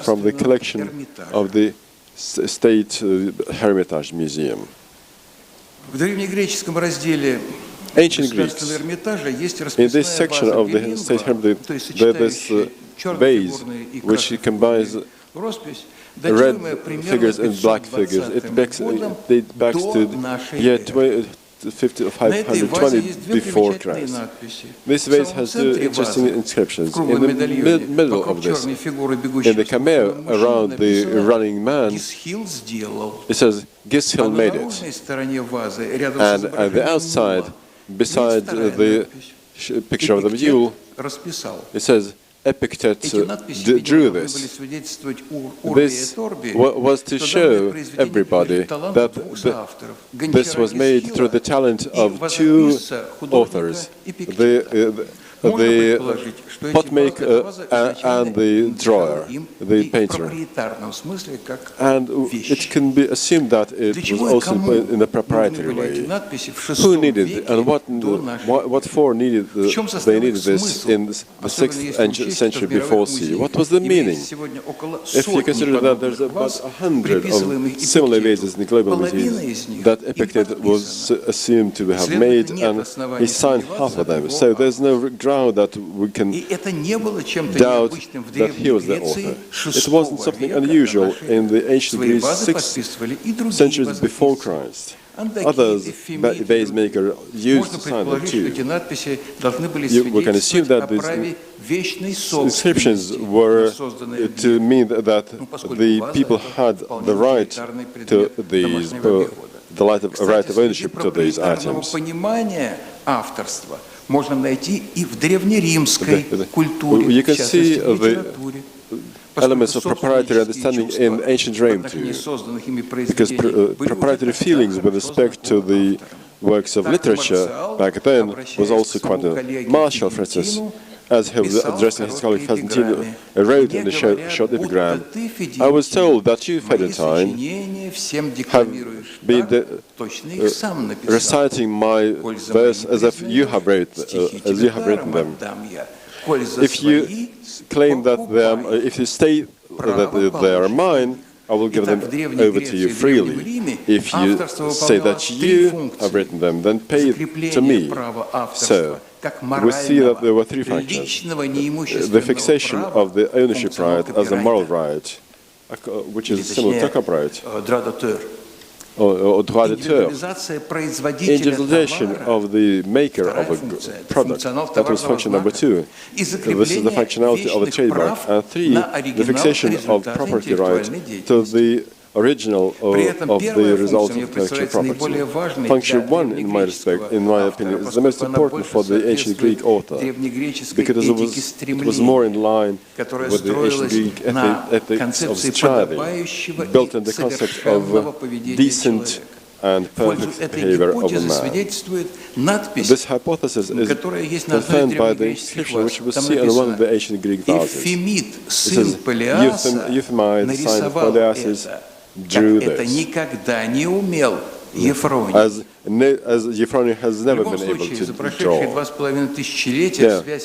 from the collection of the State Hermitage Museum. Ancient Greeks, in this section of the State Hermitage, there is this vase which combines red figures and black figures. It dates back to the year 520 before Christ. This vase has 2 interesting inscriptions. In the middle of this, in the cameo around the running man, it says, Gishill made it. And at the outside, beside the picture of the mule, it says, Epictet drew this. This was to show everybody that this was made through the talent of 2 authors, the potmaker and the drawer, the painter. And it can be assumed that it was also in a proprietary way. Who needed it and what for needed they needed this in the 6th century before CE? What was the meaning? If you consider that there's about 100 of similar vases in the global museum that Epictet was assumed to have made, and he signed half of them. So there's no ground that we can doubt that he was the author. It wasn't something unusual in the ancient Greece 6 centuries before Christ. Others, vase maker, used to sign them too. We can assume that these inscriptions were to mean that the people had the right to these, the right of ownership to these items. You can see the elements of proprietary understanding in ancient Rome too, because proprietary feelings with respect to the works of literature back then was also quite a Marshall, for instance, as he was addressing his colleague Valentino, wrote in the short epigram, I was told that you, Valentine, have been reciting my verse as if you have written them. If you claim that if you state that they are mine, I will give them over to you freely. If you say that you have written them, then pay it to me. So, we see that there were 3 factors. The fixation of the ownership right as a moral right, which is similar to copyright, droit d'auteur. or droit d'auteur. Индивидуализация производителя Individualization товара, of the maker of a product. That was function number 2. This is the functionality of the trademark. And 3, the fixation of property right to the original of the result of intellectual property. Function 1, in my opinion, is the most important for the ancient Greek author, because it was more in line with the ancient Greek ethics of striving, built on the concept of decent and perfect behavior of a man. This hypothesis is confirmed by the inscription which we see on one of the ancient Greek vases. It says, Euphemide, son of Poliasis, drew this. As Euphronia has never been able to draw.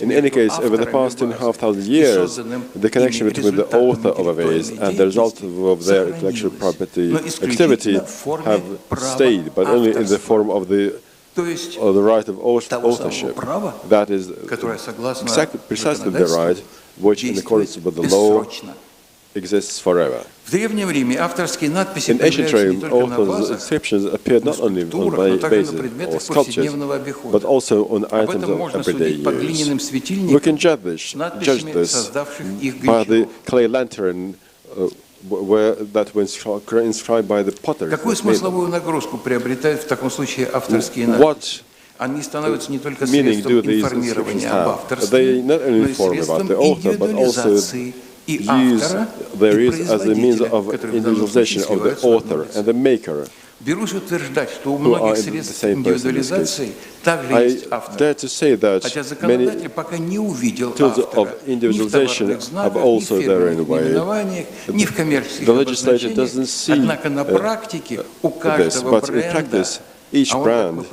In any case, over the past 2,500 years, the connection between the author of a vase and the result of their intellectual property activity have stayed, but only in the form of the right of authorship. That is precisely the right which, in accordance with the law, exists forever. In ancient Rome, authors' inscriptions appeared not only on vases or sculptures, but also on items of everyday use. We can judge this by the clay lantern that was inscribed by the potters. What meaning do these inscriptions have? They not only inform about the author, but also there is as a means of individualization of the author and the maker, who are in the same person in this case. I dare to say that many tools of individualization have also their own way. The legislator doesn't see this, but in practice, each brand,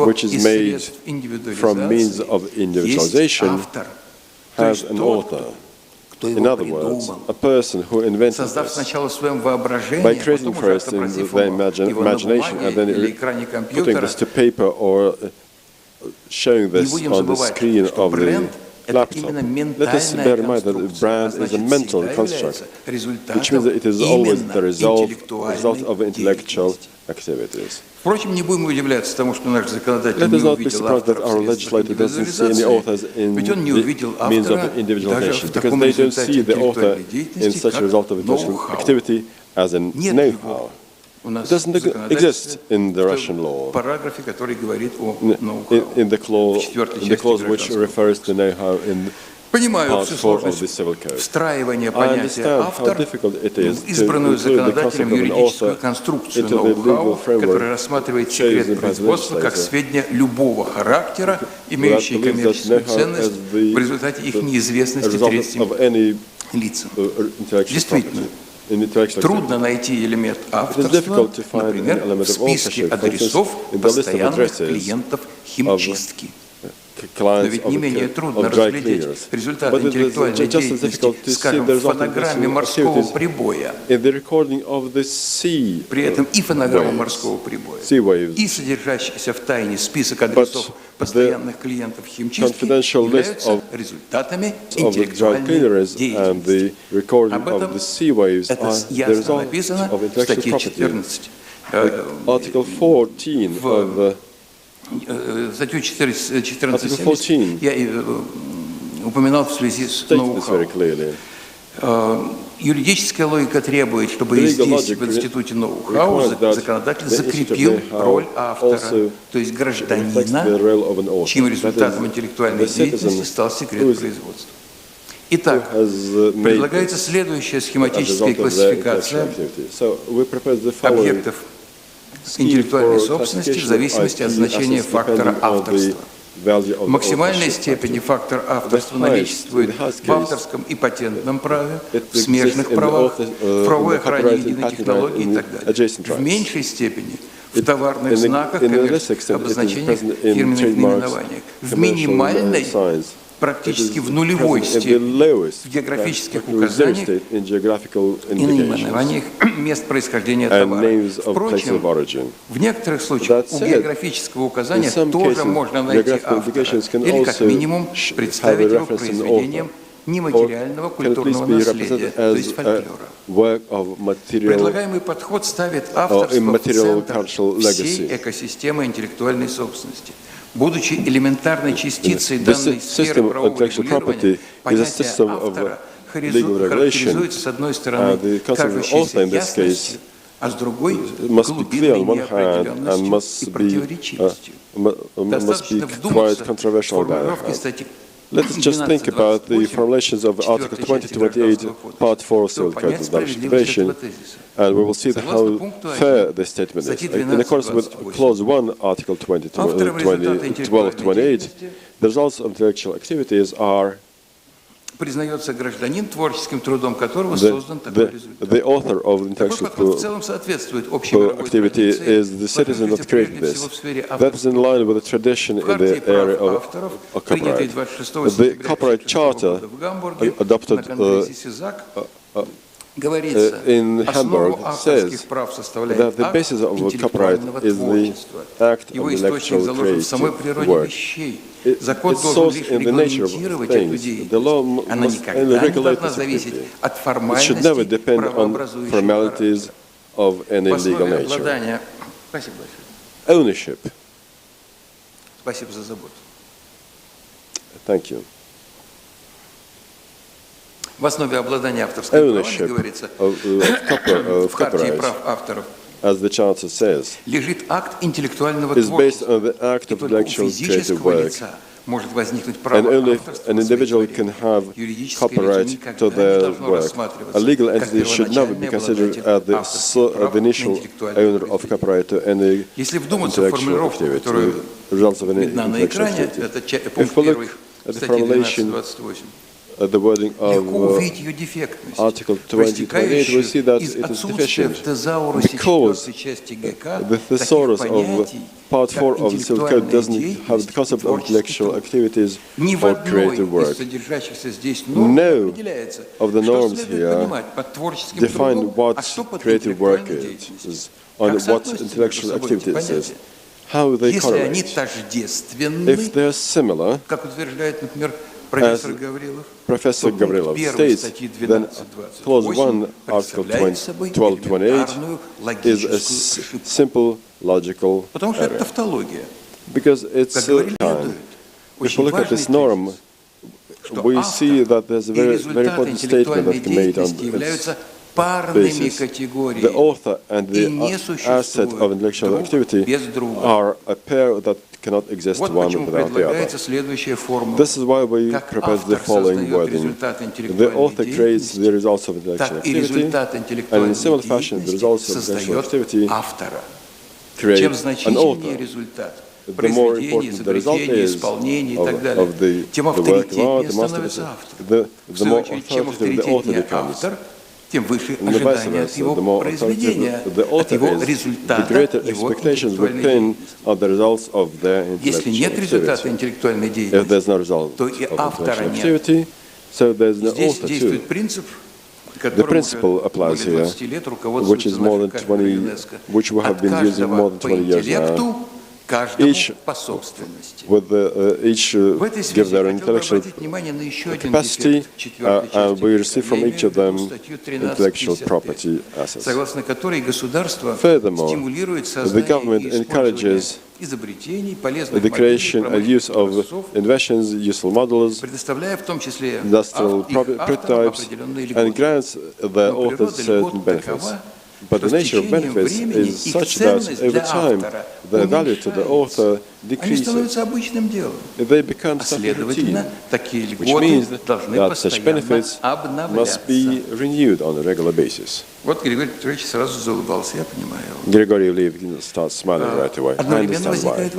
which is made from means of individualization, has an author. In other words, a person who invented this by creating first in their imagination and then putting this to paper or showing this on the screen of the laptop. Let us bear in mind that the brand is a mental construct, which means that it is always the result of intellectual activities. Let us not be surprised that our legislator doesn't see any authors in the means of individualization, because they don't see the author in such a result of intellectual activity as a know-how. It doesn't exist in the Russian law, in the clause which refers to know-how in Part 4 of the Civil Code. I understand how difficult it is to include the concept of an author into the legal framework chosen by the legislator. Имеющие коммерческую ценность в результате их неизвестности третьим лицам. Действительно, трудно найти элемент авторства, например, в списке адресов постоянных клиентов химчистки. Но ведь не менее трудно разглядеть результаты интеллектуальной деятельности, скажем, в фонограмме морского прибоя. При этом и фонограмма морского прибоя, и содержащийся в тайне список адресов постоянных клиентов химчистки являются результатами интеллектуальной деятельности. Об этом это ясно написано в статье 14. Статью 14.70 я упоминал в связи с ноу-хау. Юридическая логика требует, чтобы и здесь, в институте ноу-хау, законодатель закрепил роль автора, то есть гражданина, чьим результатом интеллектуальной деятельности стал секрет производства. Итак, предлагается следующая схематическая классификация объектов интеллектуальной собственности в зависимости от значения фактора авторства. В максимальной степени фактор авторства наличествует в авторском и патентном праве, в смежных правах, в правовой охране единой технологии и так далее. В меньшей степени в товарных знаках, коммерческих обозначениях, фирменных наименованиях. В минимальной, практически в нулевой степени в географических указаниях и наименованиях мест происхождения товара. Впрочем, в некоторых случаях у географического указания тоже можно найти автора или как минимум представить его произведением нематериального культурного наследия, то есть фольклора. Предлагаемый подход ставит авторство в центр всей экосистемы интеллектуальной собственности. Будучи элементарной частицей данной сферы правового регулирования, понятие автора характеризуется, с одной стороны, кажущейся ясностью, а с другой – глубинной неопределенностью и противоречивостью. Достаточно вдуматься в формулировки статьи. Let us just think about the formulations of Article 2028, Part 4 of Civil Code of Legislation, and we will see how fair this statement is. In accordance with Clause 1, Article 1228, the results of intellectual activities are признается гражданин, творческим трудом которого создан такой результат. The author of the Такой подход в целом соответствует общей мировой традиции, is the citizen that created this. That is in line with the tradition in the area of copyright. The Copyright Charter adopted in Hamburg says that the basis of copyright is the act of intellectual creative work. It's source in the nature of things. The law must only regulate this activity. It should never depend on formalities of any legal nature. Ownership. Thank you. В основе обладания авторским правом, говорится, в Хартии прав авторов, as the Charter says, лежит акт интеллектуального творчества. И только у физического лица может возникнуть право авторства на свои творения. Юридическое лицо никогда не должно рассматриваться как первоначальный обладатель авторского права на интеллектуальное произведение. Если вдуматься в формулировку, которая видна на экране, это пункт 1 статьи 1228, the wording of Article 2028, we see that it is deficient because the thesaurus of Part 4 of the Civil Code doesn't have the concept of intellectual activities or creative work. No of the norms here define what creative work is, on what intellectual activity is. How they correlate. If they are similar, as Professor Gavrilov states, then Clause 1, Article 1228 is a simple logical error. Because it's time. If we look at this norm, we see that there's a very important statement that's made on its basis. The author and the asset of intellectual activity are a pair that cannot exist one without the other. This is why we propose the following wording. The author creates the results of intellectual activity, and in similar fashion, the results of intellectual activity create an author. The more important the result is of the work of art, the masterpiece, the more authoritative the author becomes. Тем выше ожидания от его произведения, от его результата, его интеллектуальной деятельности. Если нет результата интеллектуальной деятельности, то и автора нет. Здесь действует принцип, которым уже более 20 лет руководствуется наша ЮНЕСКО. От каждого по интеллекту, каждому по собственности. Each give their intellectual capacity, and we receive from each of them intellectual property assets. Furthermore, the government encourages the creation and use of inventions, useful models, industrial prototypes, and grants the authors certain benefits. But the nature of benefits is such that over time the value to the author decreases. They become something routine, which means that such benefits must be renewed on a regular basis. Grigory Ivliev starts smiling right away. I understand why.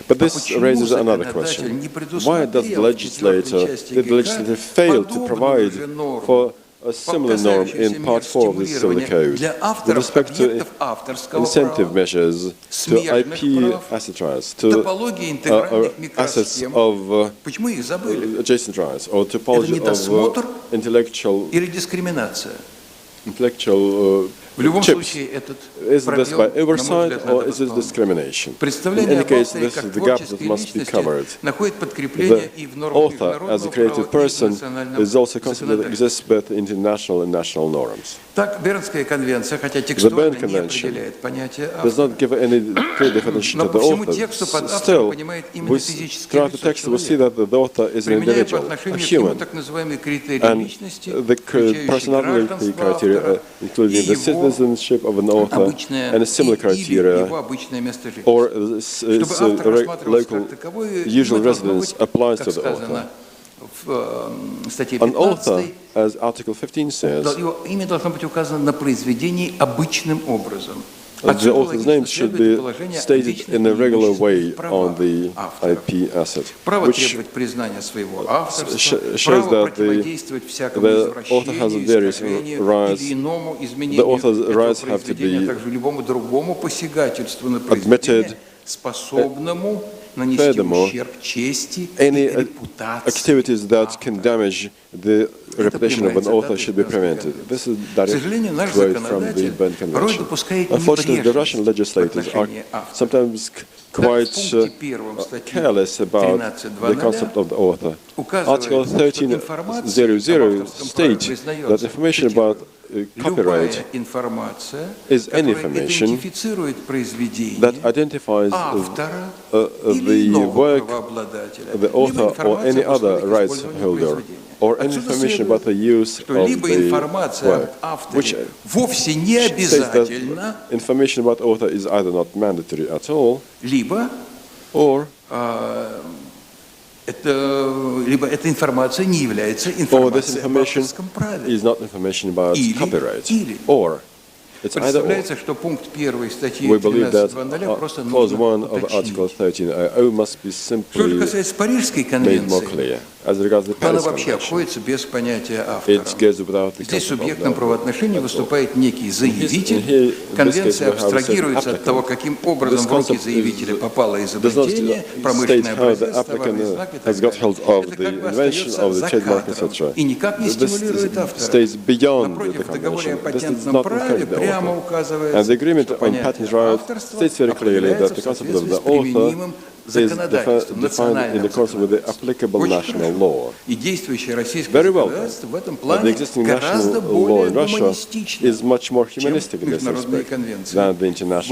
But this raises another question. Why does the legislator fail to provide for a similar norm in Part 4 of the Civil Code with respect to incentive measures, to IP asset rights, to assets of adjacent rights, or topology of intellectual chips. Is this by oversight or is it discrimination? In any case, this is the gap that must be covered. The author, as a creative person, is also considered to exist both in international and national norms. The Berne Convention does not give any clear definition to the author. Still, throughout the text we see that the author is an individual, a human, and the personality criteria, including the citizenship of an author and a similar criteria, or local usual residence applies to the author. An author, as Article 15 says, the author's name should be stated in a regular way on the IP asset, which shows that the author has various rights. The author's rights have to be admitted. Furthermore, any activities that can damage the reputation of an author should be prevented. This is a direct quote from the Berne Convention. Unfortunately, the Russian legislators are sometimes quite careless about the concept of the author. Article 13.00 states that information about copyright is any information that identifies the work, the author, or any other rights holder, or any information about the use of the work, which says that information about author is either not mandatory at all, or this information is not information about copyright, or it's either or. We believe that clause 1 of Article 13.00 must be simply made more clear. As regards the Paris Convention, it goes without the Субъектом правоотношений выступает некий заявитель. Конвенция абстрагируется от того, каким образом в руки заявителя попало изобретение, промышленное производство, товарный знак и так далее. И никак не стимулирует автора. Напротив, в договоре о патентном праве прямо указывается, что понятие авторства определяется в соответствии с применимым законодательством, национальным законодательством. И действующее российское законодательство в этом плане гораздо более гуманистично, чем международные конвенции в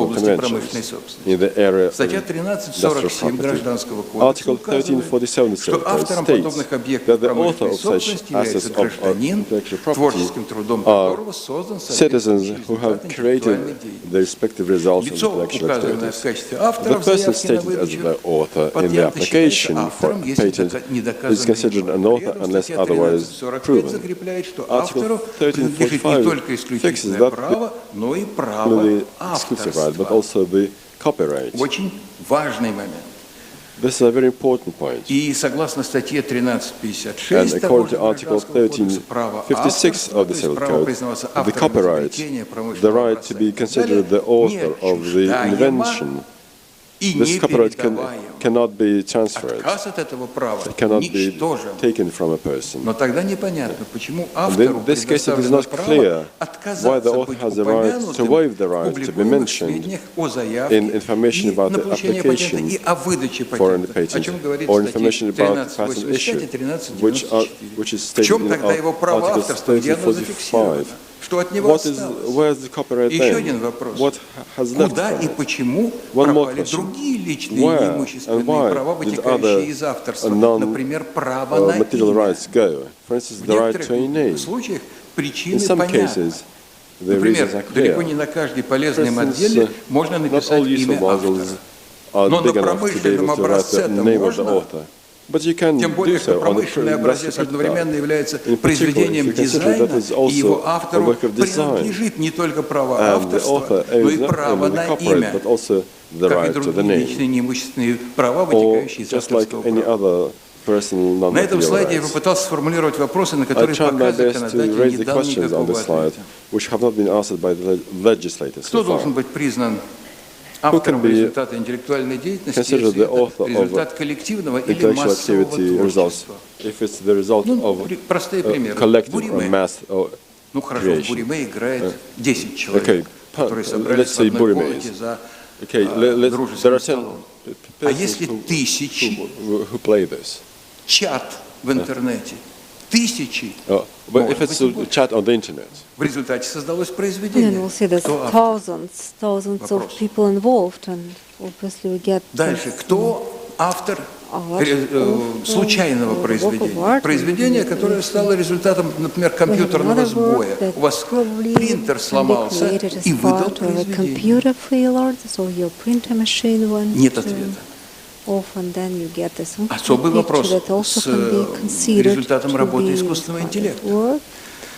области промышленной собственности. Статья 1347 Гражданского кодекса указывает, что автором подобных объектов промышленной собственности является гражданин, творческим трудом которого создан соответствующий результат интеллектуальной деятельности. Лицо, указанное в качестве автора в заявке на выдачу author in the application for a patent is considered an author unless otherwise proven. Article 13.45 fixes that not only exclusive right, but also the copyright. This is a very important point. And according to Article 1356 of the Civil Code, the copyright, the right to be considered the author of the invention, this copyright cannot be transferred. It cannot be taken from a person. And in this case, it is not clear why the author has the right to waive the right to be mentioned in information about the application for a patent or information about the patent issue, which is stated in Article 1345. Where is the copyright then? What has left from it? One more question. Where and why did other non-material rights go? For instance, the right to a name. In some cases, the reasons are clear. For instance, not all useful models are big enough to be able to write the name of the author. But you can do so on the progressive in particular, if you consider that is also a work of design, and the author owns not only the copyright, but also the right to the name, or just like any other personal non-material rights. I tried my best to raise the questions on this slide, which have not been answered by the legislators so far. Who can be considered the author of intellectual activity results if it's the result of collective or mass or Ну хорошо, в Буриме играет 10 человек, которые собрались в одной комнате за дружеским столом. А если тысячи, чат в интернете, тысячи, в результате создалось произведение. Дальше, кто автор случайного произведения? Произведение, которое стало результатом, например, компьютерного сбоя. У вас принтер сломался и выдал произведение. Нет ответа. Особый вопрос с результатом работы искусственного интеллекта.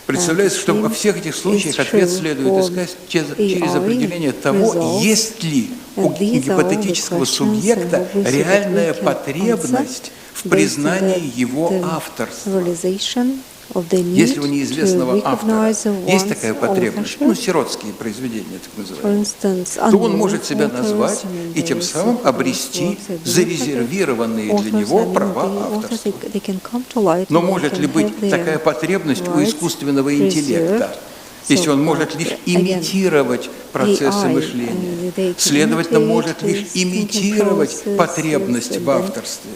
Представляется, что во всех этих случаях ответ следует искать через определение того, есть ли у гипотетического субъекта реальная потребность в признании его авторства. Если у неизвестного автора есть такая потребность, ну, сиротские произведения, так называемые, то он может себя назвать и тем самым обрести зарезервированные для него права авторства. Но может ли быть такая потребность у искусственного интеллекта, если он может лишь имитировать процессы мышления? Следовательно, может лишь имитировать потребность в авторстве.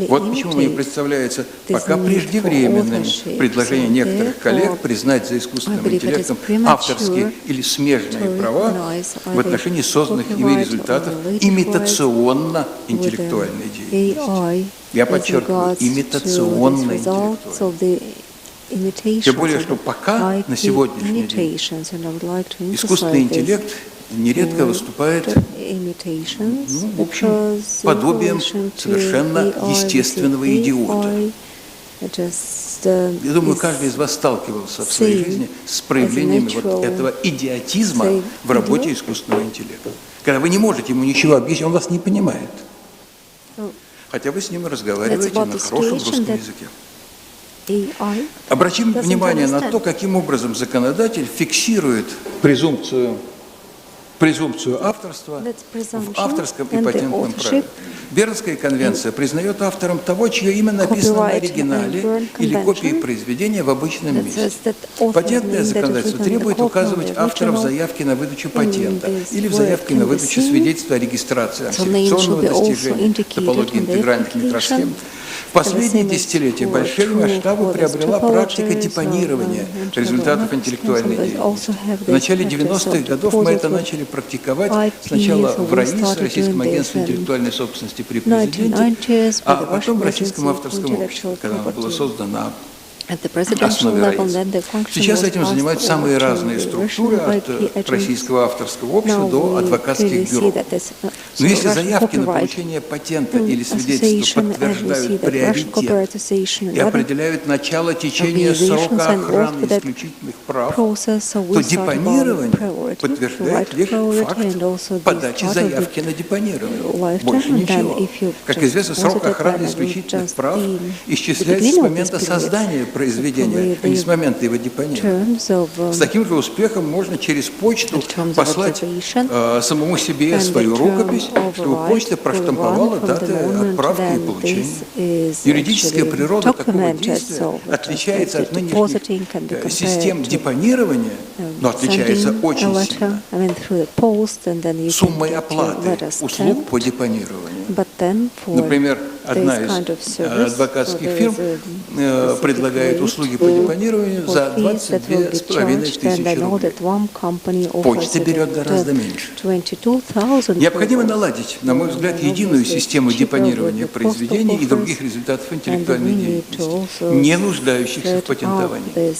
Вот почему мне представляется пока преждевременным предложение некоторых коллег признать за искусственным интеллектом авторские или смежные права в отношении созданных ими результатов имитационно-интеллектуальной деятельности. Я подчеркиваю, имитационно-интеллектуальной. Тем более, что пока, на сегодняшний день, искусственный интеллект нередко выступает, в общем, подобием совершенно естественного идиота. Я думаю, каждый из вас сталкивался в своей жизни с проявлениями вот этого идиотизма в работе искусственного интеллекта. Когда вы не можете ему ничего объяснить, он вас не понимает. Хотя вы с ним разговариваете на хорошем русском языке. Обратим внимание на то, каким образом законодатель фиксирует презумпцию авторства в авторском и патентном праве. Бернская конвенция признает автором того, чье имя написано на оригинале или копии произведения в обычном месте. Патентное законодательство требует указывать автора в заявке на выдачу патента или в заявке на выдачу свидетельства о регистрации архитектурного достижения, топологии интегральных микросхем. В последние десятилетия большие масштабы приобрела практика депонирования результатов интеллектуальной деятельности. В начале 90-х годов мы это начали практиковать сначала в РАИ, Российском агентстве интеллектуальной собственности при президенте, а потом в Российском авторском обществе, когда оно было создано на основе РАИ. Сейчас этим занимаются самые разные структуры, от Российского авторского общества до адвокатских бюро. Но если заявки на получение патента или свидетельства подтверждают приоритет и определяют начало течения срока охраны исключительных прав, то депонирование подтверждает лишь факт подачи заявки на депонирование. Больше ничего. Как известно, срок охраны исключительных прав исчисляется с момента создания произведения, а не с момента его депонирования. С таким же успехом можно через почту послать самому себе свою рукопись, чтобы почта проштамповала даты отправки и получения. Юридическая природа такого действия отличается от нынешних систем депонирования, но отличается очень сильно суммой оплаты услуг по депонированию. Например, одна из адвокатских фирм предлагает услуги по депонированию за 22,5 тысячи рублей. Почта берет гораздо меньше. Необходимо наладить, на мой взгляд, единую систему депонирования произведений и других результатов интеллектуальной деятельности, не нуждающихся в патентовании.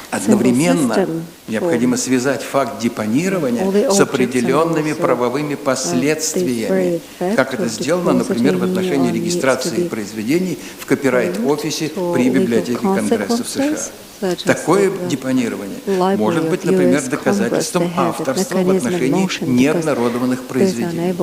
Одновременно необходимо связать факт депонирования с определенными правовыми последствиями, как это сделано, например, в отношении регистрации произведений в копирайт-офисе при Библиотеке Конгресса в США. Такое депонирование может быть, например, доказательством авторства в отношении необнародованных произведений.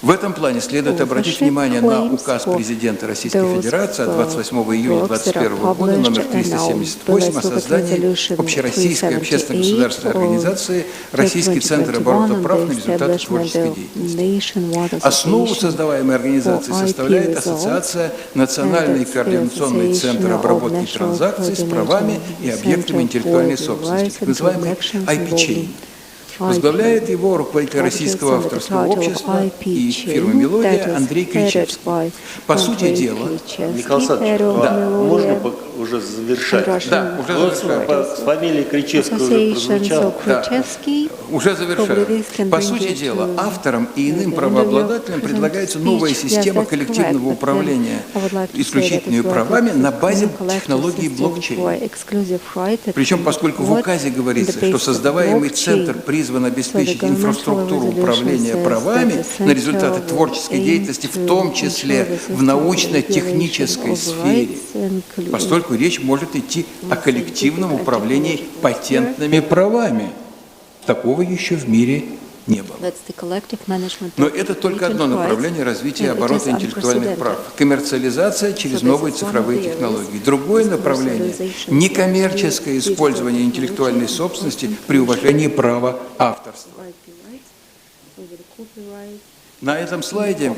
В этом плане следует обратить внимание на указ президента Российской Федерации от 28 июня 2021 года номер 378 о создании общероссийской общественно-государственной организации «Российский центр оборота прав на результаты творческой деятельности». Основу создаваемой организации составляет Ассоциация «Национальный координационный центр обработки транзакций с правами и объектами интеллектуальной собственности, так называемый IP-chain. Возглавляет его руководитель Российского авторского общества и фирмы «Мелодия» Андрей Кричевский. По сути дела... Михаил Александрович, можно уже завершать? Да, уже завершаю. С фамилией Кричевского уже прозвучало. Да, уже завершаю. По сути дела, авторам и иным правообладателям предлагается новая система коллективного управления исключительными правами на базе технологии блокчейн. Причем, поскольку в указе говорится, что создаваемый центр призван обеспечить инфраструктуру управления правами на результаты творческой деятельности, в том числе в научно-технической сфере, поскольку речь может идти о коллективном управлении патентными правами. Такого еще в мире не было. Но это только одно направление развития оборота интеллектуальных прав. Коммерциализация через новые цифровые технологии. Другое направление – некоммерческое использование интеллектуальной собственности при уважении права авторства. На этом слайде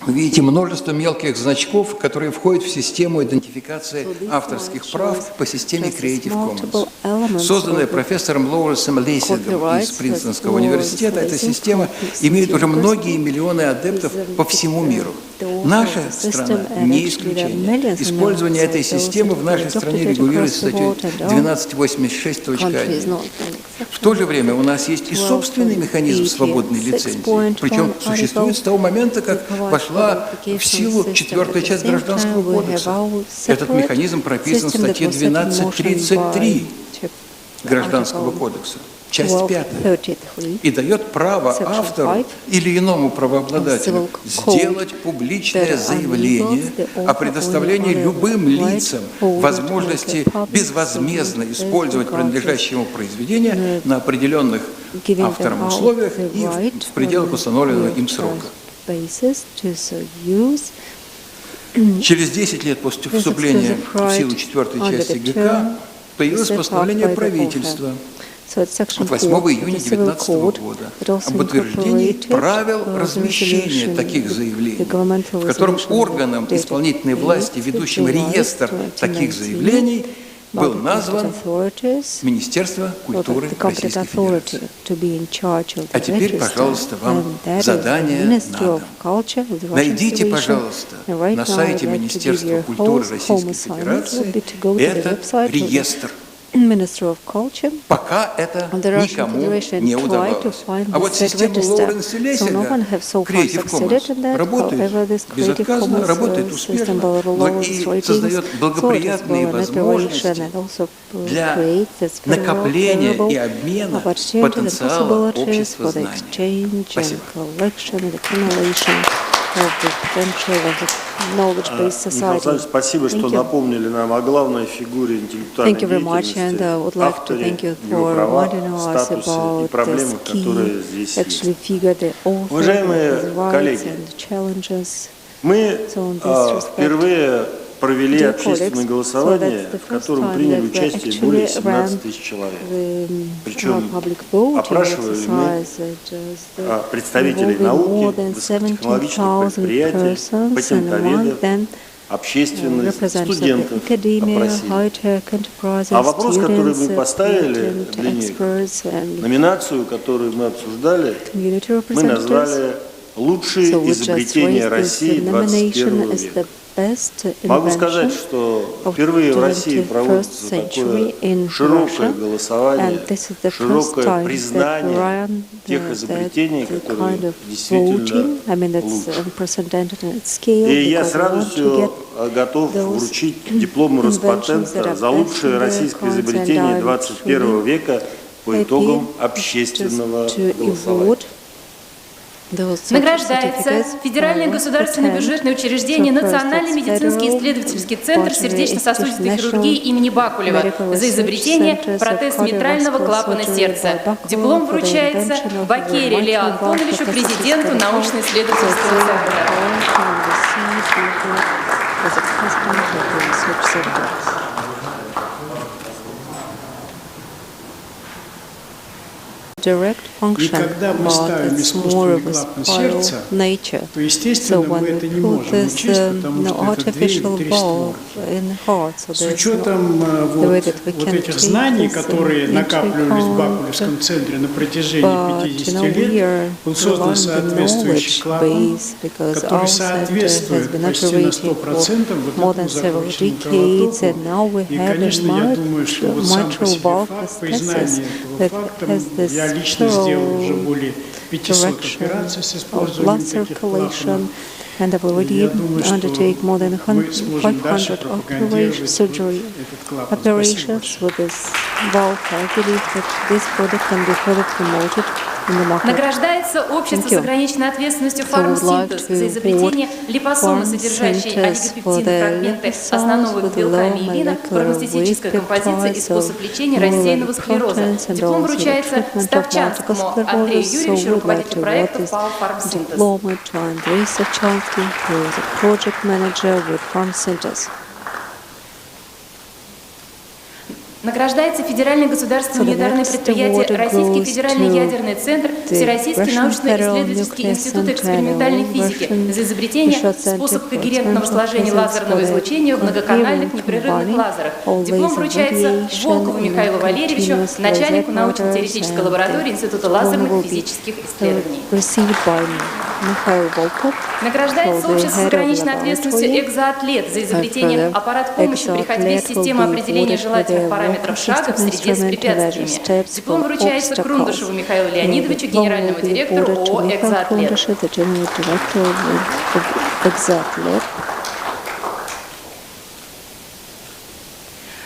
вы видите множество мелких значков, которые входят в систему идентификации авторских прав по системе Creative Commons. Созданная профессором Лоуренсом Лейсингом из Принстонского университета, эта система имеет уже многие миллионы адептов по всему миру. Наша страна не исключение. Использование этой системы в нашей стране регулируется статьей 1286.1. В то же время у нас есть и собственный механизм свободной лицензии, причем существует с того момента, как вошла в силу 4-я часть Гражданского кодекса. Этот механизм прописан в статье 1233 Гражданского кодекса, часть 5, и дает право автору или иному правообладателю сделать публичное заявление о предоставлении любым лицам возможности безвозмездно использовать принадлежащее ему произведение на определенных автором условиях и в пределах установленного им срока. Через 10 лет после вступления в силу 4-й части ГК появилось постановление правительства от 8 июня 2019 года об утверждении правил размещения таких заявлений, в котором органом исполнительной власти, ведущим реестр таких заявлений, был назван Министерство культуры Российской Федерации. А теперь, пожалуйста, вам задание на дом. Найдите, пожалуйста, на сайте Министерства культуры Российской Федерации этот реестр. Пока это никому не удавалось. А вот система Лоуренса Лейсинга, Creative Commons, работает безотказно, работает успешно, но и создает благоприятные возможности для накопления и обмена потенциала общества знаний. Спасибо. Михаил Александрович, спасибо, что напомнили нам о главной фигуре интеллектуальной деятельности, авторе, его права, статусе и проблемах, которые здесь есть. Уважаемые коллеги, мы впервые провели общественное голосование, в котором приняли участие более 17 тысяч человек. Причем опрашивали мы представителей науки, высокотехнологичных предприятий, патентоведов, общественных, студентов опросили. А вопрос, который мы поставили для них, номинацию, которую мы обсуждали, мы назвали «Лучшие изобретения России 21 века». Могу сказать, что впервые в России проводится такое широкое голосование, широкое признание тех изобретений, которые действительно лучше. И я с радостью готов вручить диплом Роспатента за лучшее российское изобретение 21 века по итогам общественного голосования. Награждается Федеральное государственное бюджетное учреждение Национальный медицинский исследовательский центр сердечно-сосудистой хирургии имени Бакулева за изобретение протез митрального клапана сердца. Диплом вручается Бакере Лео Антоновичу, президенту научно-исследовательского центра. direct function, but it's more of a spiral nature. So when we put this artificial valve in the heart, so there's the way that we can take знаний, this которые накапливались в Бакулевском центре на протяжении 50 лет, был создан соответствующий клапан, который соответствует почти на 100% вот этому закрученному кровотоку. И, конечно, я думаю, что вот сам по себе факт признания этого факта, я лично сделал уже более 500 операций с использованием таких клапанов. And I've already undertaken more than 500 surgery operations with this valve. I believe that this product can be further promoted in the market. Награждается общество с ограниченной ответственностью «Фармсинтез» за изобретение липосомы, содержащей олигопептидные фрагменты основного белка амилина, фармацевтическая композиция и способ лечения рассеянного склероза. Диплом вручается Ставчанскому Андрею Юрьевичу, руководителю проекта ПАО «Фармсинтез». Who is a project manager with FarmSynthesis. Награждается Федеральное государственное унитарное предприятие Российский федеральный ядерный центр, Всероссийский научно-исследовательский институт экспериментальной физики за изобретение способ когерентного сложения лазерного излучения в многоканальных непрерывных лазерах. Диплом вручается Волкову Михаилу Валерьевичу, начальнику научно-теоретической лаборатории Института лазерных физических исследований. Награждается общество с ограниченной ответственностью «Экзоатлет» за изобретение аппарат помощи при ходьбе с системой определения желательных параметров шага в среде с препятствиями. Диплом вручается Крундышеву Михаилу Леонидовичу, генеральному директору ООО «Экзоатлет».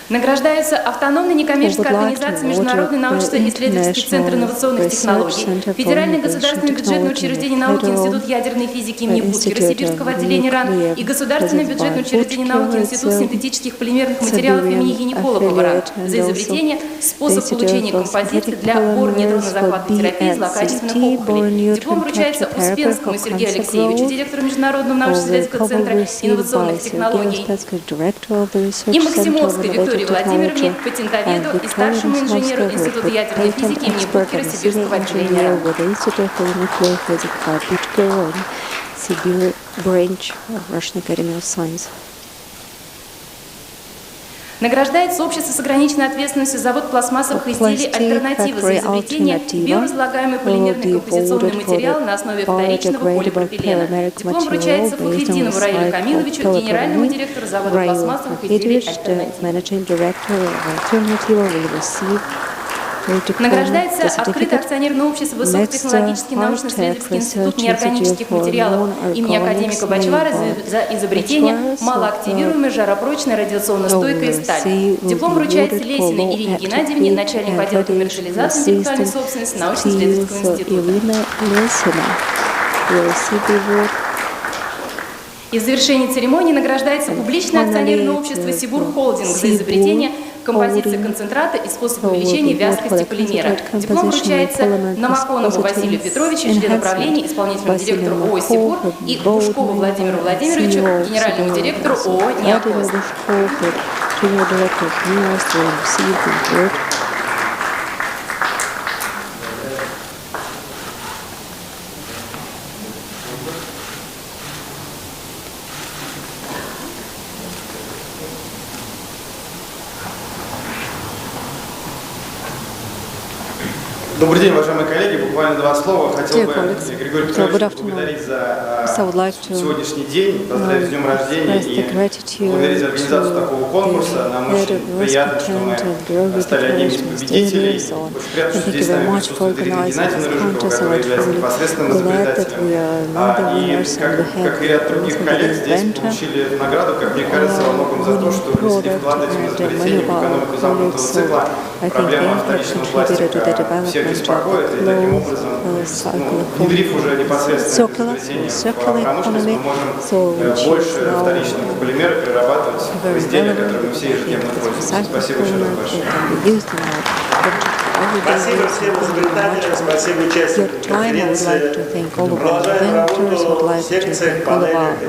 Награждается автономная некоммерческая организация Международный научно-исследовательский центр инновационных технологий, Федеральное государственное бюджетное учреждение науки Институт ядерной физики имени Буткера Сибирского отделения РАН и Государственное бюджетное учреждение науки Институт синтетических полимерных материалов имени Гинеколога РАН за изобретение способ получения композиции для бор-нейронно-захватной терапии злокачественных опухолей. Диплом вручается Успенскому Сергею Алексеевичу, директору Международного научно-исследовательского центра инновационных технологий, и Максимовской Виктории Владимировне, патентоведу и старшему инженеру Института ядерной физики имени Буткера Сибирского отделения РАН. Награждается общество с ограниченной ответственностью завод пластмассовых изделий «Альтернатива» за изобретение биоразлагаемый полимерный композиционный материал на основе вторичного полипропилена. Диплом вручается Фахриддинову Раилю Камиловичу, генеральному директору завода пластмассовых изделий «Альтернатива». Награждается открытое акционерное общество «Высокотехнологический научно-исследовательский институт неорганических материалов» имени академика Бачвара за изобретение малоактивируемой жаропрочной радиационно-стойкой стали. Диплом вручается Лесиной Ирине Геннадьевне, начальнику отдела коммерциализации интеллектуальной собственности научно-исследовательского института. И в завершении церемонии награждается публичное акционерное общество «Сибур Холдинг» за изобретение композиции концентрата и способ увеличения вязкости полимера. Диплом вручается Намаконову Василию Петровичу, члену правления, исполнительному директору ООО «Сибур», и Бушкову Владимиру Владимировичу, генеральному директору ООО «Неопост». Добрый день, уважаемые коллеги. Буквально два слова. Хотел бы Григория Петровича поблагодарить за сегодняшний день, поздравить с днем рождения и поблагодарить за организацию такого конкурса. Нам очень приятно, что мы стали одним из победителей. Очень приятно, что здесь с нами присутствует Ирина Геннадьевна Рыжикова, которая является непосредственным изобретателем. И как и ряд других коллег здесь получили награду, как мне кажется, во многом за то, что внесли вклад этим изобретением в экономику замкнутого цикла. Проблема вторичного пластика всех беспокоит, и таким образом, внедрив уже непосредственно изобретение в промышленность, мы можем больше вторичных полимеров перерабатывать в изделия, которыми мы все ежедневно пользуемся. Спасибо еще раз большое. Спасибо всем изобретателям, спасибо участникам конференции. Продолжаем работу в секциях, панелях и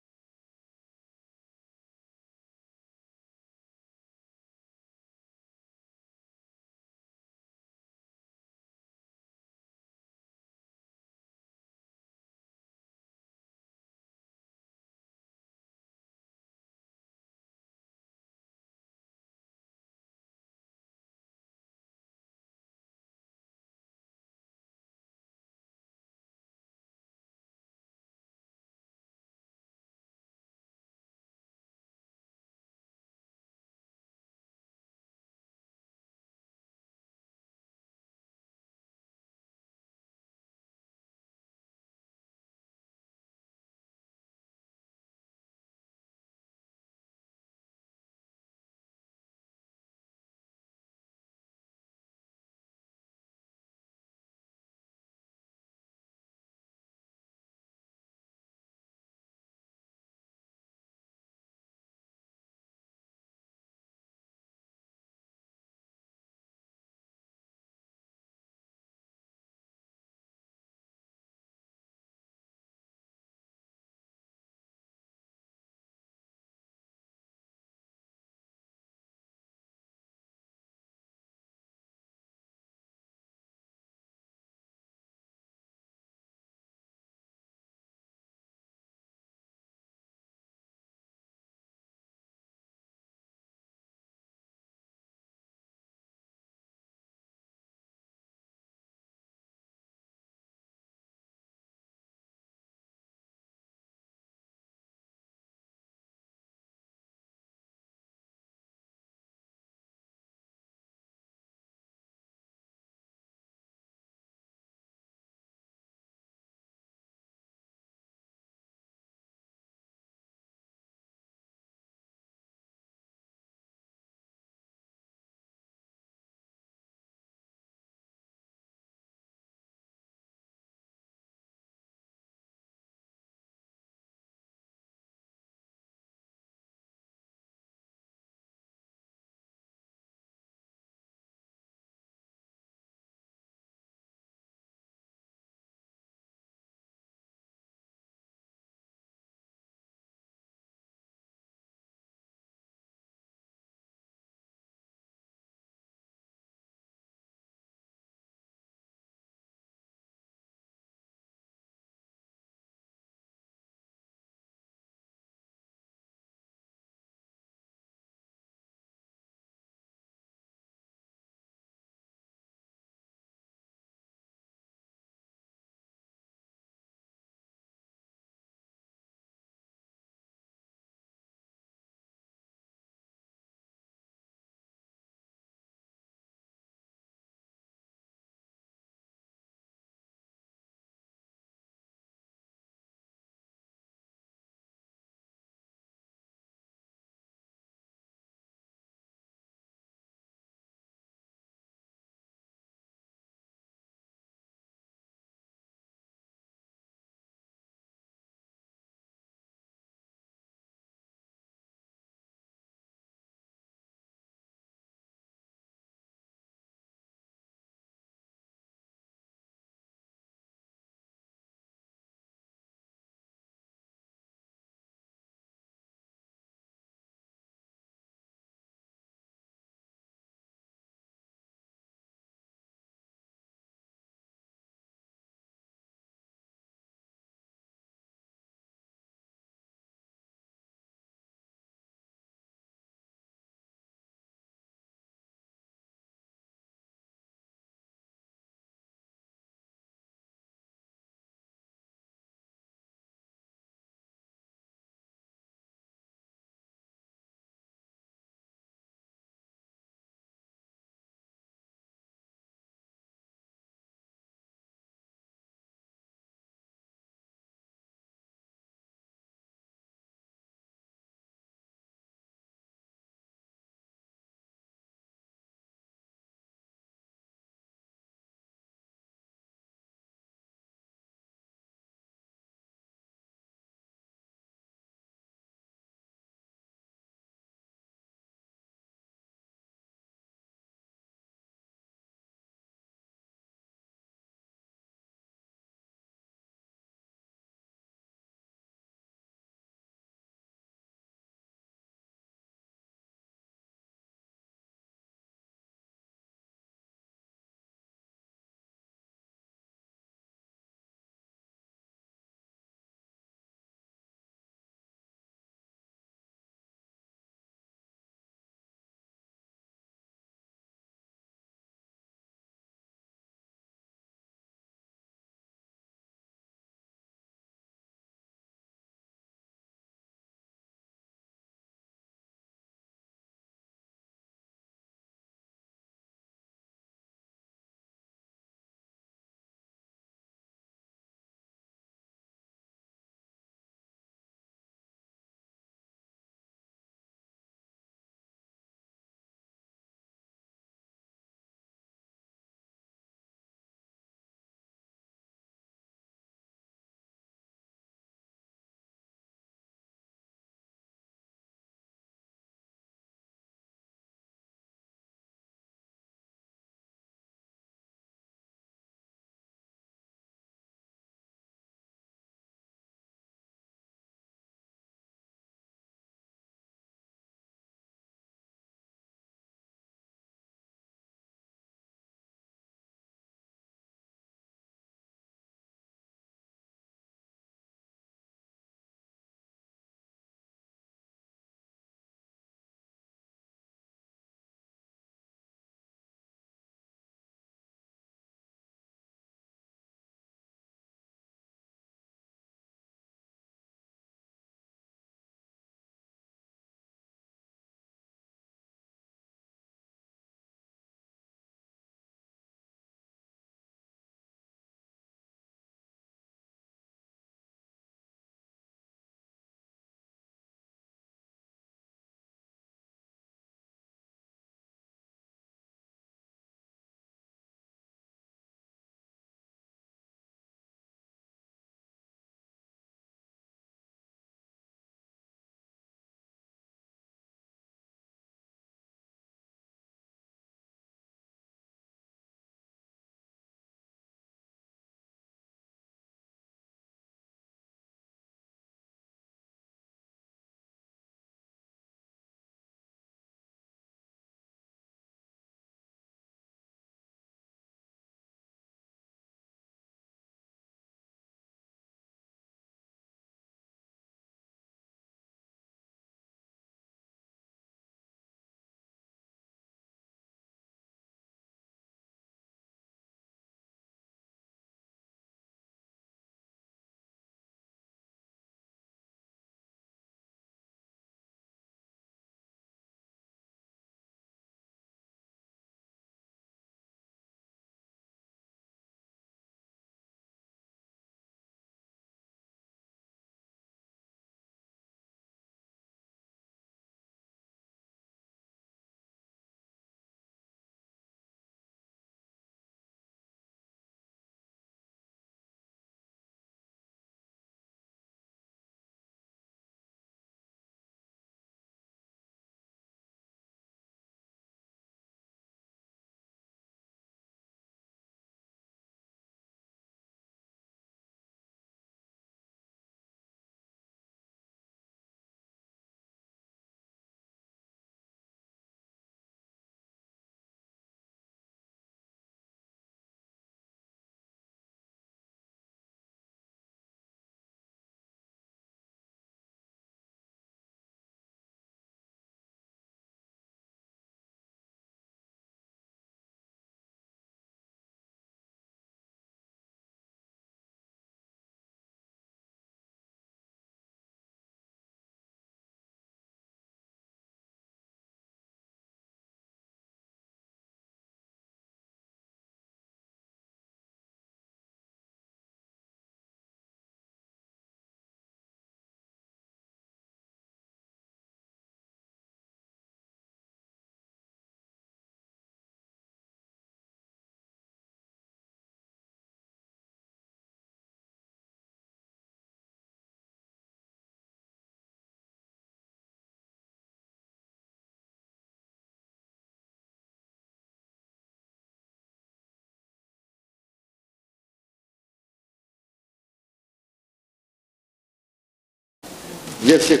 для всех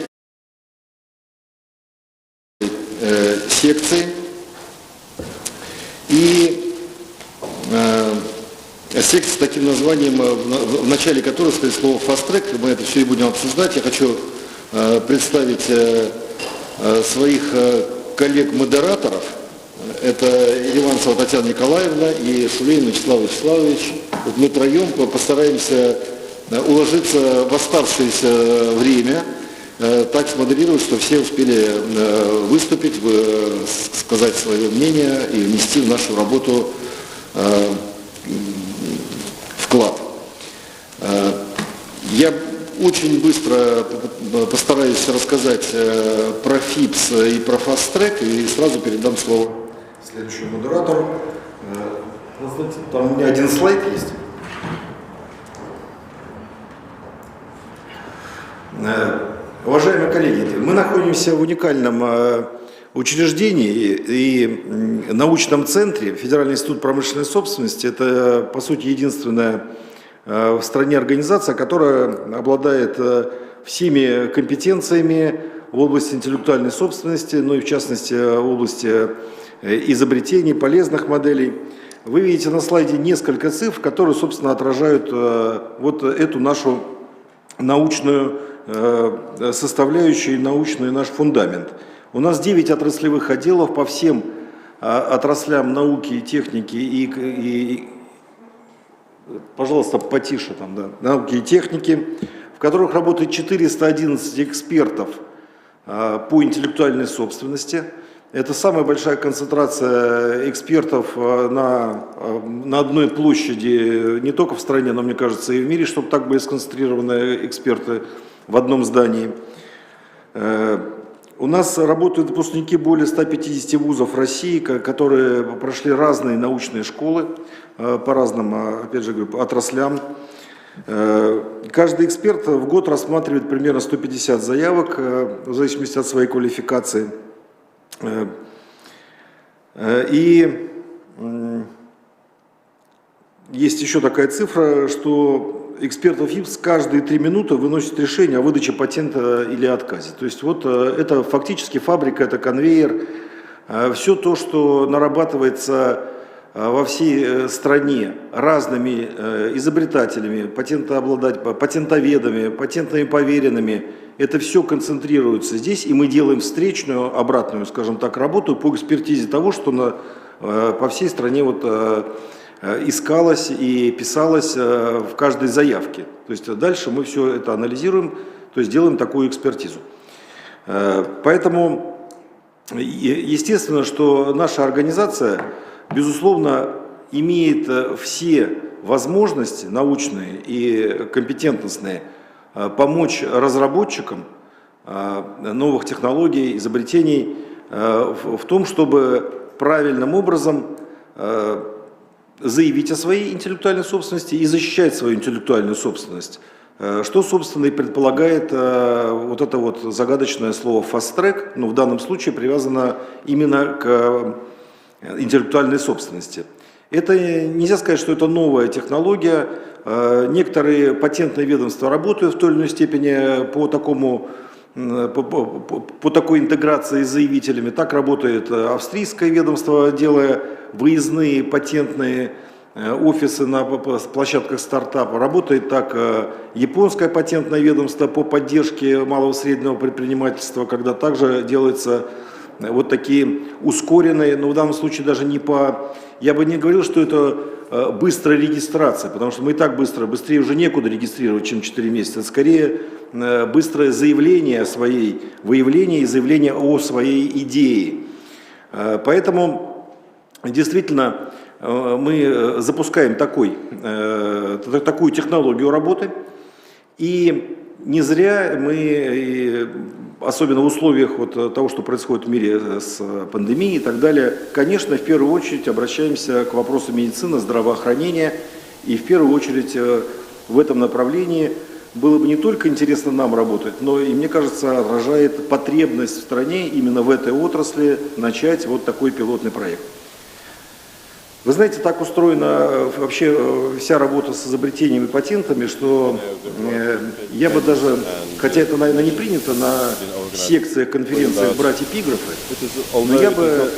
секций. И секция с таким названием, в начале которой стоит слово FastTrack, мы это все и будем обсуждать. Я хочу представить своих коллег-модераторов. Это Erivantseva Tatyana Николаевна и Shulenin Вячеслав Вячеславович. Вот мы троем постараемся уложиться в оставшееся время, так смодерировать, чтобы все успели выступить, сказать свое мнение и внести в нашу работу вклад. Я очень быстро постараюсь рассказать про FIPS и про FastTrack и сразу передам слово следующему модератору. Там у меня один слайд есть. Уважаемые коллеги, мы находимся в уникальном учреждении и научном центре Федеральный институт промышленной собственности. Это, по сути, единственная в стране организация, которая обладает всеми компетенциями в области интеллектуальной собственности, ну и в частности в области изобретений, полезных моделей. Вы видите на слайде несколько цифр, которые, собственно, отражают вот эту нашу научную составляющую, научный наш фундамент. У нас 9 отраслевых отделов по всем отраслям науки и техники и пожалуйста, потише там, да, науки и техники, в которых работает 411 экспертов по интеллектуальной собственности. Это самая большая концентрация экспертов на одной площади, не только в стране, но, мне кажется, и в мире, чтобы так были сконцентрированы эксперты в одном здании. У нас работают выпускники более 150 вузов России, которые прошли разные научные школы по разным, опять же, отраслям. Каждый эксперт в год рассматривает примерно 150 заявок, в зависимости от своей квалификации. И есть еще такая цифра, что экспертов FIPS каждые 3 минуты выносит решение о выдаче патента или отказе. То есть вот это фактически фабрика, это конвейер. Все то, что нарабатывается во всей стране разными изобретателями, патентоведами, патентными поверенными, это все концентрируется здесь, и мы делаем встречную, обратную, скажем так, работу по экспертизе того, что по всей стране вот искалось и писалось в каждой заявке. То есть дальше мы все это анализируем, то есть делаем такую экспертизу. Поэтому естественно, что наша организация, безусловно, имеет все возможности научные и компетентностные помочь разработчикам новых технологий, изобретений в том, чтобы правильным образом заявить о своей интеллектуальной собственности и защищать свою интеллектуальную собственность. Что, собственно, и предполагает вот это вот загадочное слово FastTrack, но в данном случае привязано именно к интеллектуальной собственности. Это нельзя сказать, что это новая технология. Некоторые патентные ведомства работают в той или иной степени по такой интеграции с заявителями. Так работает австрийское ведомство, делая выездные патентные офисы на площадках стартапа. Работает так японское патентное ведомство по поддержке малого и среднего предпринимательства, когда также делаются вот такие ускоренные, но в данном случае даже не по... Я бы не говорил, что это быстрая регистрация, потому что мы и так быстрее уже некуда регистрировать, чем 4 месяца. Это скорее быстрое заявление о своей, выявление и заявление о своей идее. Поэтому действительно мы запускаем такую технологию работы, и не зря мы, особенно в условиях вот того, что происходит в мире с пандемией и так далее, конечно, в первую очередь обращаемся к вопросу медицины, здравоохранения, и в первую очередь в этом направлении было бы не только интересно нам работать, но и, мне кажется, отражает потребность в стране именно в этой отрасли начать вот такой пилотный проект. Вы знаете, так устроена вообще вся работа с изобретениями и патентами, что я бы даже, хотя это, наверное, не принято на секциях, конференциях брать эпиграфы, но я бы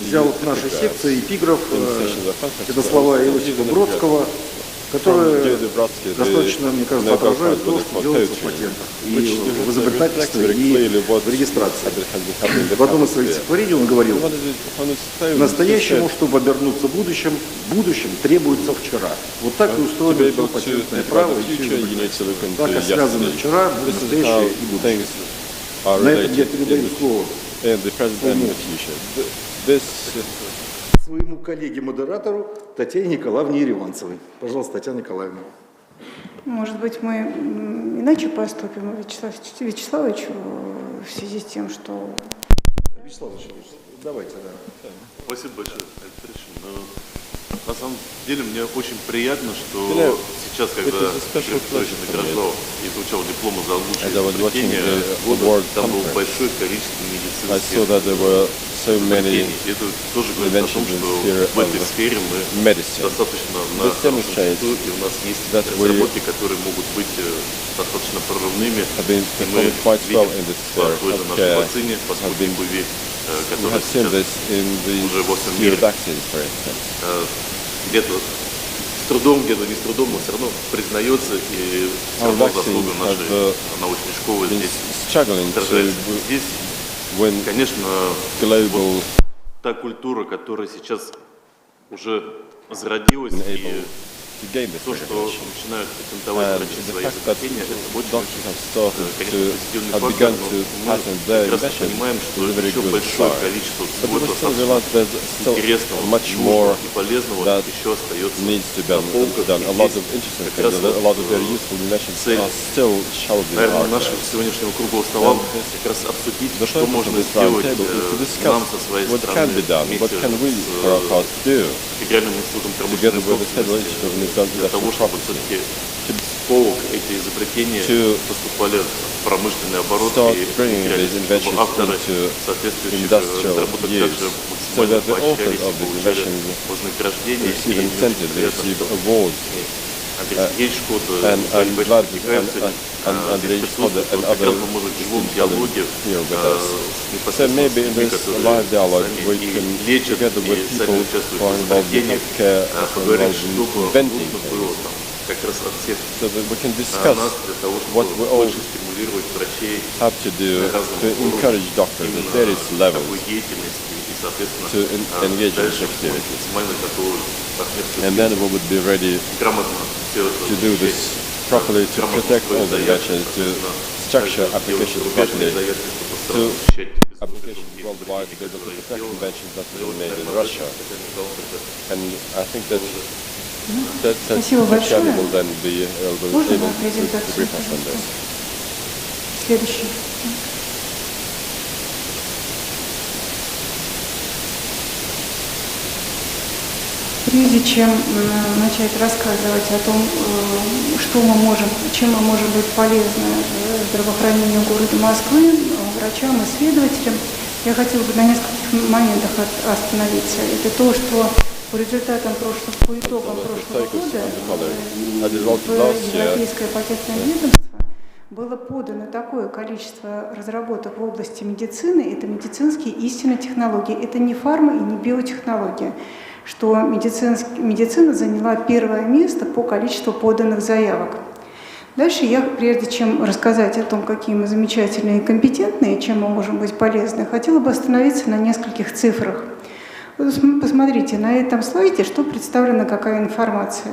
взял в нашей секции эпиграф, это слова Иосифа Бродского, которые достаточно, мне кажется, отражают то, что делается в патентах, и в изобретательстве, и в регистрации. В одном из своих стихотворений он говорил: настоящему, чтобы обернуться будущим требуется вчера. Вот так и устроено все патентное право и все изобретательство. Так и связано вчера, настоящее и будущее. На этом я передаю слово своему коллеге-модератору Татьяне Николаевне Ереванцевой. Пожалуйста, Татьяна Николаевна. Может быть, мы иначе поступим, Вячеславовичу, в связи с тем, что... Вячеславович, давайте, да. Спасибо большое. На самом деле, мне очень приятно, что сейчас, когда Григорий награждал и получал дипломы за лучшее изобретение года, там было большое количество медицинских изобретений. Это тоже говорит о том, что в этой сфере мы достаточно на хорошем счету, и у нас есть разработки, которые могут быть достаточно прорывными, и мы видим по той же нашей вакцине, по спутнику ВИ, которая сейчас уже во всем мире где-то с трудом, где-то не с трудом, но все равно признается, и все равно заслуга нашей научной школы здесь отражается. Здесь, конечно, вот та культура, которая сейчас уже зародилась, и то, что начинают патентовать врачи свои изобретения, это очень, конечно, позитивный фактор, но мы прекрасно понимаем, что еще большое количество всего достаточно интересного, нужного и полезного еще остается на полках. И здесь как раз цель, наверное, нашего сегодняшнего круглого стола как раз обсудить, что можно сделать нам со своей стороны вместе с Федеральным институтом промышленной собственности, для того, чтобы все-таки с полок эти изобретения поступали в промышленный оборот и чтобы авторы соответствующих разработок также максимально поощрялись и получали вознаграждение и Андрей Шкода, Альберт Николаевич, здесь присутствует, как раз мы можем в живом диалоге с непосредственно с людьми, которые сами и лечат, и сами участвуют в изобретениях, поговорить, что бы нужно было там, как раз от всех нас для того, чтобы больше стимулировать врачей на разном уровне именно такой деятельности и, соответственно, дальше максимально готовы партнерские грамотно все это properly to protect all the inventions, to structure applications properly, to applications worldwide to be able to protect inventions that were made in Russia. And I think that Tatyana will then be able to brief us on this. Следующий. Прежде чем начать рассказывать о том, что мы можем, чем мы можем быть полезны здравоохранению города Москвы, врачам, исследователям, я хотела бы на нескольких моментах остановиться. Это то, что по результатам по итогам прошлого года в Европейское патентное ведомство было подано такое количество разработок в области медицины, это медицинские истинные технологии, это не фарма и не биотехнология, что медицина заняла первое место по количеству поданных заявок. Дальше я, прежде чем рассказать о том, какие мы замечательные и компетентные, чем мы можем быть полезны, хотела бы остановиться на нескольких цифрах. Вот посмотрите, на этом слайде, что представлена, какая информация.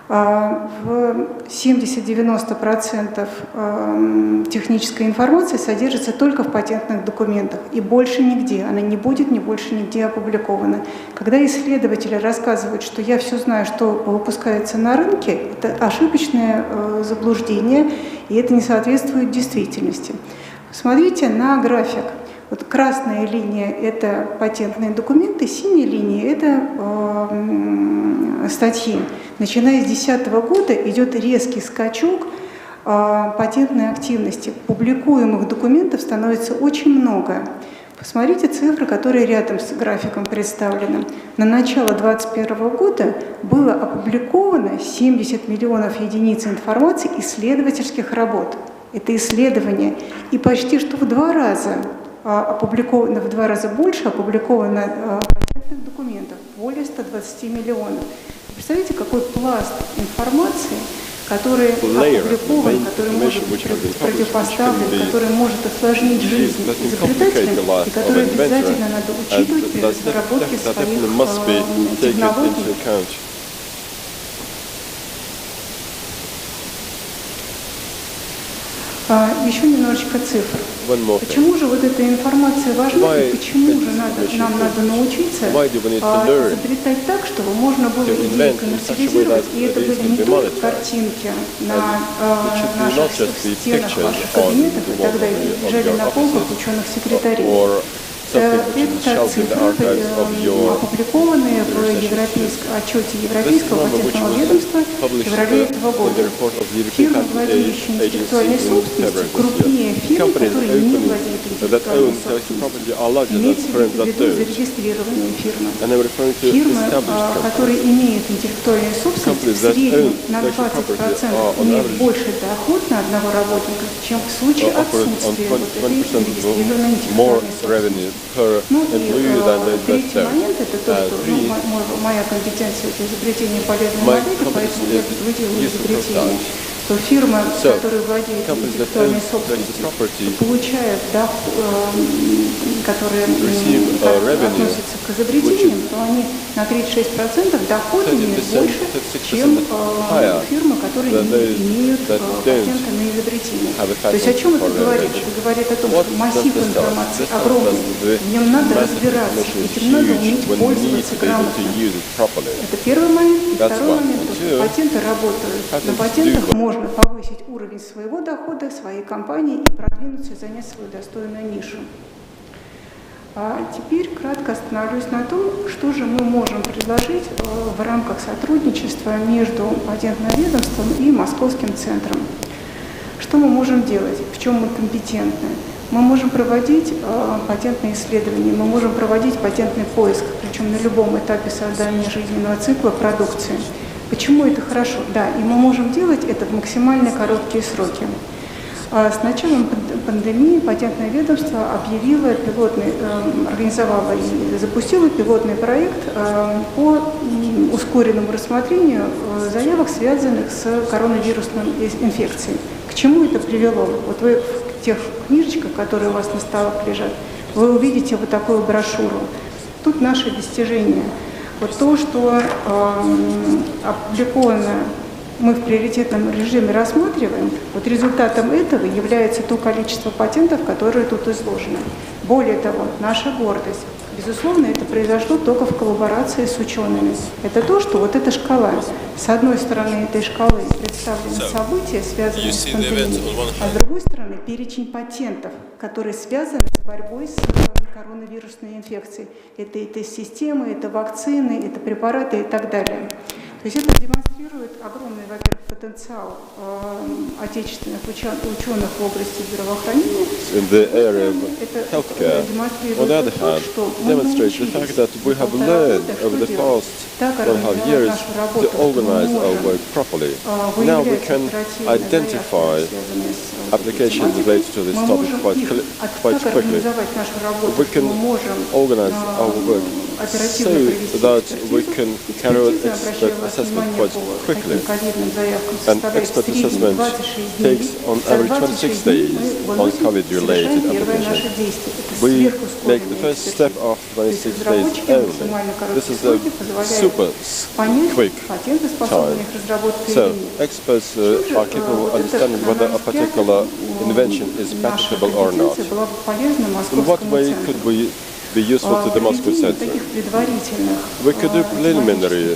В 70-90% технической информации содержится только в патентных документах и больше нигде. Она не будет больше нигде опубликована. Когда исследователи рассказывают, что я все знаю, что выпускается на рынке, это ошибочное заблуждение, и это не соответствует действительности. Смотрите на график. Вот красная линия – это патентные документы, синяя линия – это статьи. Начиная с 2010 года идет резкий скачок патентной активности. Публикуемых документов становится очень много. Посмотрите цифры, которые рядом с графиком представлены. На начало 2021 года было опубликовано 70 миллионов единиц информации исследовательских работ. Это исследование. И почти что в 2 раза опубликовано, в 2 раза больше опубликовано патентных документов, более 120 миллионов. Представляете, какой пласт информации, который опубликован, который может быть противопоставлен, который может осложнить жизнь изобретателям, и который обязательно надо учитывать при разработке своих технологий. Еще немножечко цифр. Почему же вот эта информация важна и почему же нам надо научиться изобретать так, чтобы можно было идеи коммерциализировать, и это были не только картинки на наших стенах, ваших кабинетах и так далее, лежали на полках ученых-секретарей. Это цифры, опубликованные в отчете Европейского патентного ведомства в феврале этого года. Фирмы, владеющие интеллектуальной собственностью, крупнее фирм, которые не владеют интеллектуальной собственностью. Имеется в виду зарегистрированные фирмы. Фирмы, которые имеют интеллектуальную собственность, в среднем на 20% имеют больше доход на одного работника, чем в случае отсутствия вот этой зарегистрированной интеллектуальной собственности. Ну и третий момент — это то, что моя компетенция — это изобретение полезной модели, поэтому я делаю изобретение, что фирма, которая владеет интеллектуальной собственностью, получает доход, которые относятся к изобретениям, то они на 36% доход имеют больше, чем фирмы, которые имеют патенты на изобретение. То есть о чем это говорит? Это говорит о том, что массив информации огромный, в нем надо разбираться, этим надо уметь пользоваться грамотно. Это первый момент. И второй момент, что патенты работают. На патентах можно повысить уровень своего дохода, своей компании и продвинуться и занять свою достойную нишу. А теперь кратко остановлюсь на том, что же мы можем предложить в рамках сотрудничества между патентным ведомством и Московским центром. Что мы можем делать, в чем мы компетентны? Мы можем проводить патентные исследования, мы можем проводить патентный поиск, причем на любом этапе создания жизненного цикла продукции. Почему это хорошо? Да, и мы можем делать это в максимально короткие сроки. С началом пандемии патентное ведомство объявило организовало и запустило пилотный проект по ускоренному рассмотрению заявок, связанных с коронавирусной инфекцией. К чему это привело? Вот вы в тех книжечках, которые у вас на столах лежат, вы увидите вот такую брошюру. Тут наши достижения. Вот то, что опубликовано, мы в приоритетном режиме рассматриваем, вот результатом этого является то количество патентов, которые тут изложены. Более того, наша гордость. Безусловно, это произошло только в коллаборации с учеными. Это то, что вот эта шкала, с одной стороны этой шкалы представлены события, связанные с пандемией, а с другой стороны перечень патентов, которые связаны с борьбой с коронавирусной инфекцией. Это и тест-системы, это вакцины, это препараты и так далее. То есть это демонстрирует огромный, во-первых, потенциал отечественных ученых в области здравоохранения. Это демонстрирует то, что мы научились за полтора года, что делать. Так организовать нашу работу, что мы можем выявлять оперативные заявки, applications related to this topic quite quickly. We can organize our work so that we can carry out expert assessment quite quickly. And expert assessment takes on average 26 days on COVID-related applications. We make the first step after 26 days only. This is a super quick time. So experts are capable of understanding whether a particular invention is patentable or not. In what way could we be useful to the Moscow Center? We could do preliminary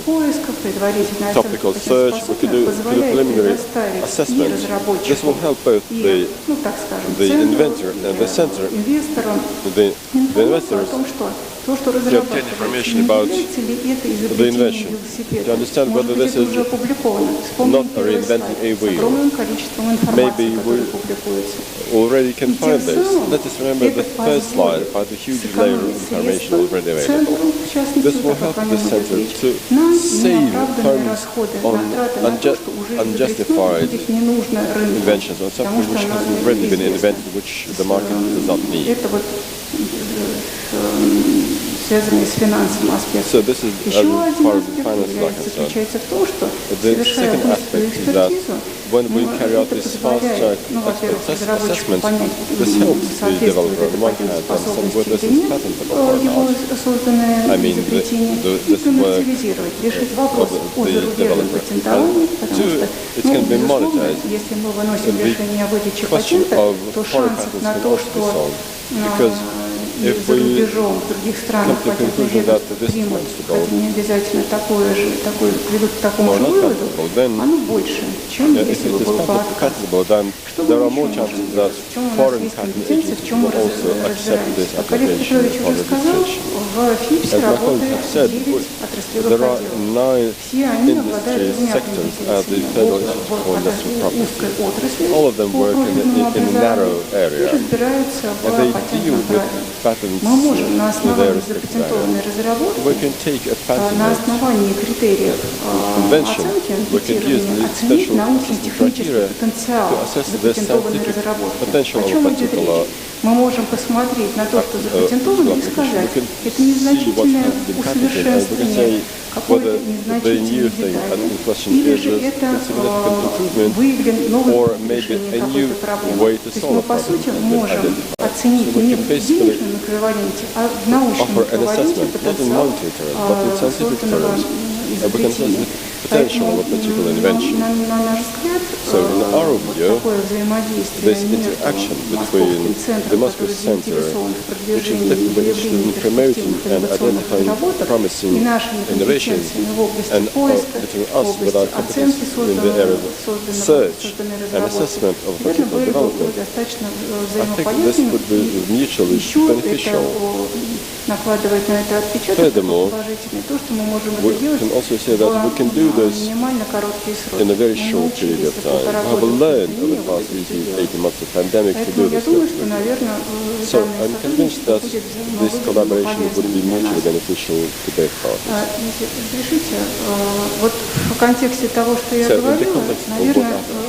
topical search, we could do preliminary assessment. This will help both the inventor and the center, the investors, То, что разрабатывается, не является ли это изобретением велосипеда? Может быть, это уже опубликовано. Вспомните первый слайд с огромным количеством информации, которая публикуется. Already can find this. Let us remember the first slide about the huge layer of information already available. This will help the center to save funds on unjustified inventions, on something which has already been invented, which the market does not need. Связанные с финансовым аспектом. So this is Еще один аспект заключается в том, что the second aspect is that when we carry out this fast-track assessment, this helps the developer on one hand, and some where this is patentable or not. I mean, this work of the developer. And two, it can be monetized. The question of foreign patents can also be solved, because if we come to the conclusion that this is patentable or not patentable, then if it is patentable, then there are more chances that foreign patent agencies will also accept this application for registration. As my colleagues have said, there are 9 industry sectors at the Federal Institute for Industrial Property. All of them work in a narrow area, and they deal with patents with their respective areas. We can take a patent convention, we can use the special criteria to assess the scientific potential of a particular мы можем посмотреть на то, что запатентовано, и сказать, это незначительное усовершенствование, какое-то незначительное или же это выявлен новый решение какой-то проблемы. То есть мы, по сути, можем оценить не в денежном эквиваленте, а в научном эквиваленте потенциал созданного изобретения. Potential of a particular invention. So in our view, this interaction between the Moscow Center, which is definitely interested in promoting and identifying promising innovations, and between us with our competence in the area of search and assessment of particular development, I think this would be mutually beneficial. Furthermore, we can also say that we can do this in a very short period of time. We have learned over the past 18 months of pandemic to do this. So I'm convinced that this collaboration would be mutually beneficial to both parties. So in the context of what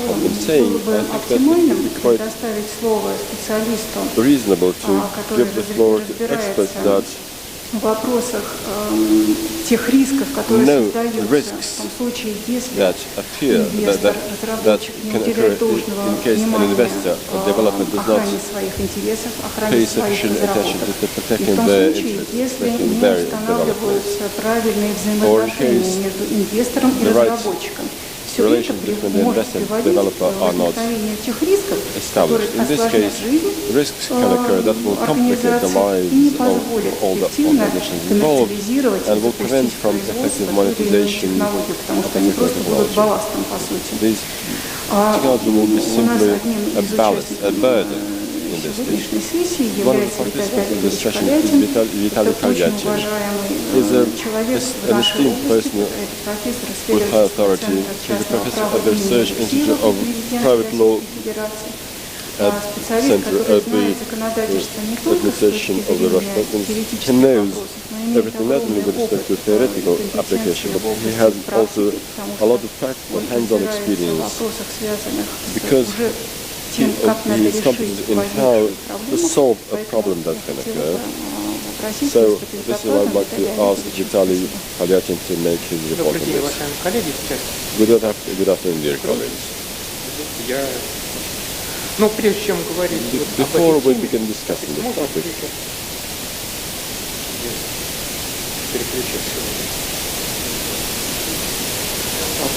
I've been saying, I think that it would be quite reasonable to give the floor to experts that в вопросах тех рисков, которые создаются в том случае, если инвестор, разработчик не уделяет должного внимания охране своих интересов, охране своих разработок. И в том случае, если не устанавливаются правильные взаимоотношения между инвестором и разработчиком. Все это может приводить к возникновению тех рисков, которые осложнят жизнь организации и не позволят эффективно коммерциализировать и запустить производство современных технологий, потому что они просто будут балластом, по сути. У нас одним из участников сегодняшней сессии является Виталий Калятин, очень уважаемый человек в нашей области, это профессор исследовательского центра частного права имени Российской Федерации, специалист, который знает законодательство не только с точки зрения теоретических вопросов, но имеет огромный опыт компетенции в области практики, в вопросах, связанных уже he is competent in how to solve a problem that can occur. So this is what I'd like to ask Vitaly Kalyatin to make his report on this. Good afternoon, dear colleagues. Before we begin discussing this topic,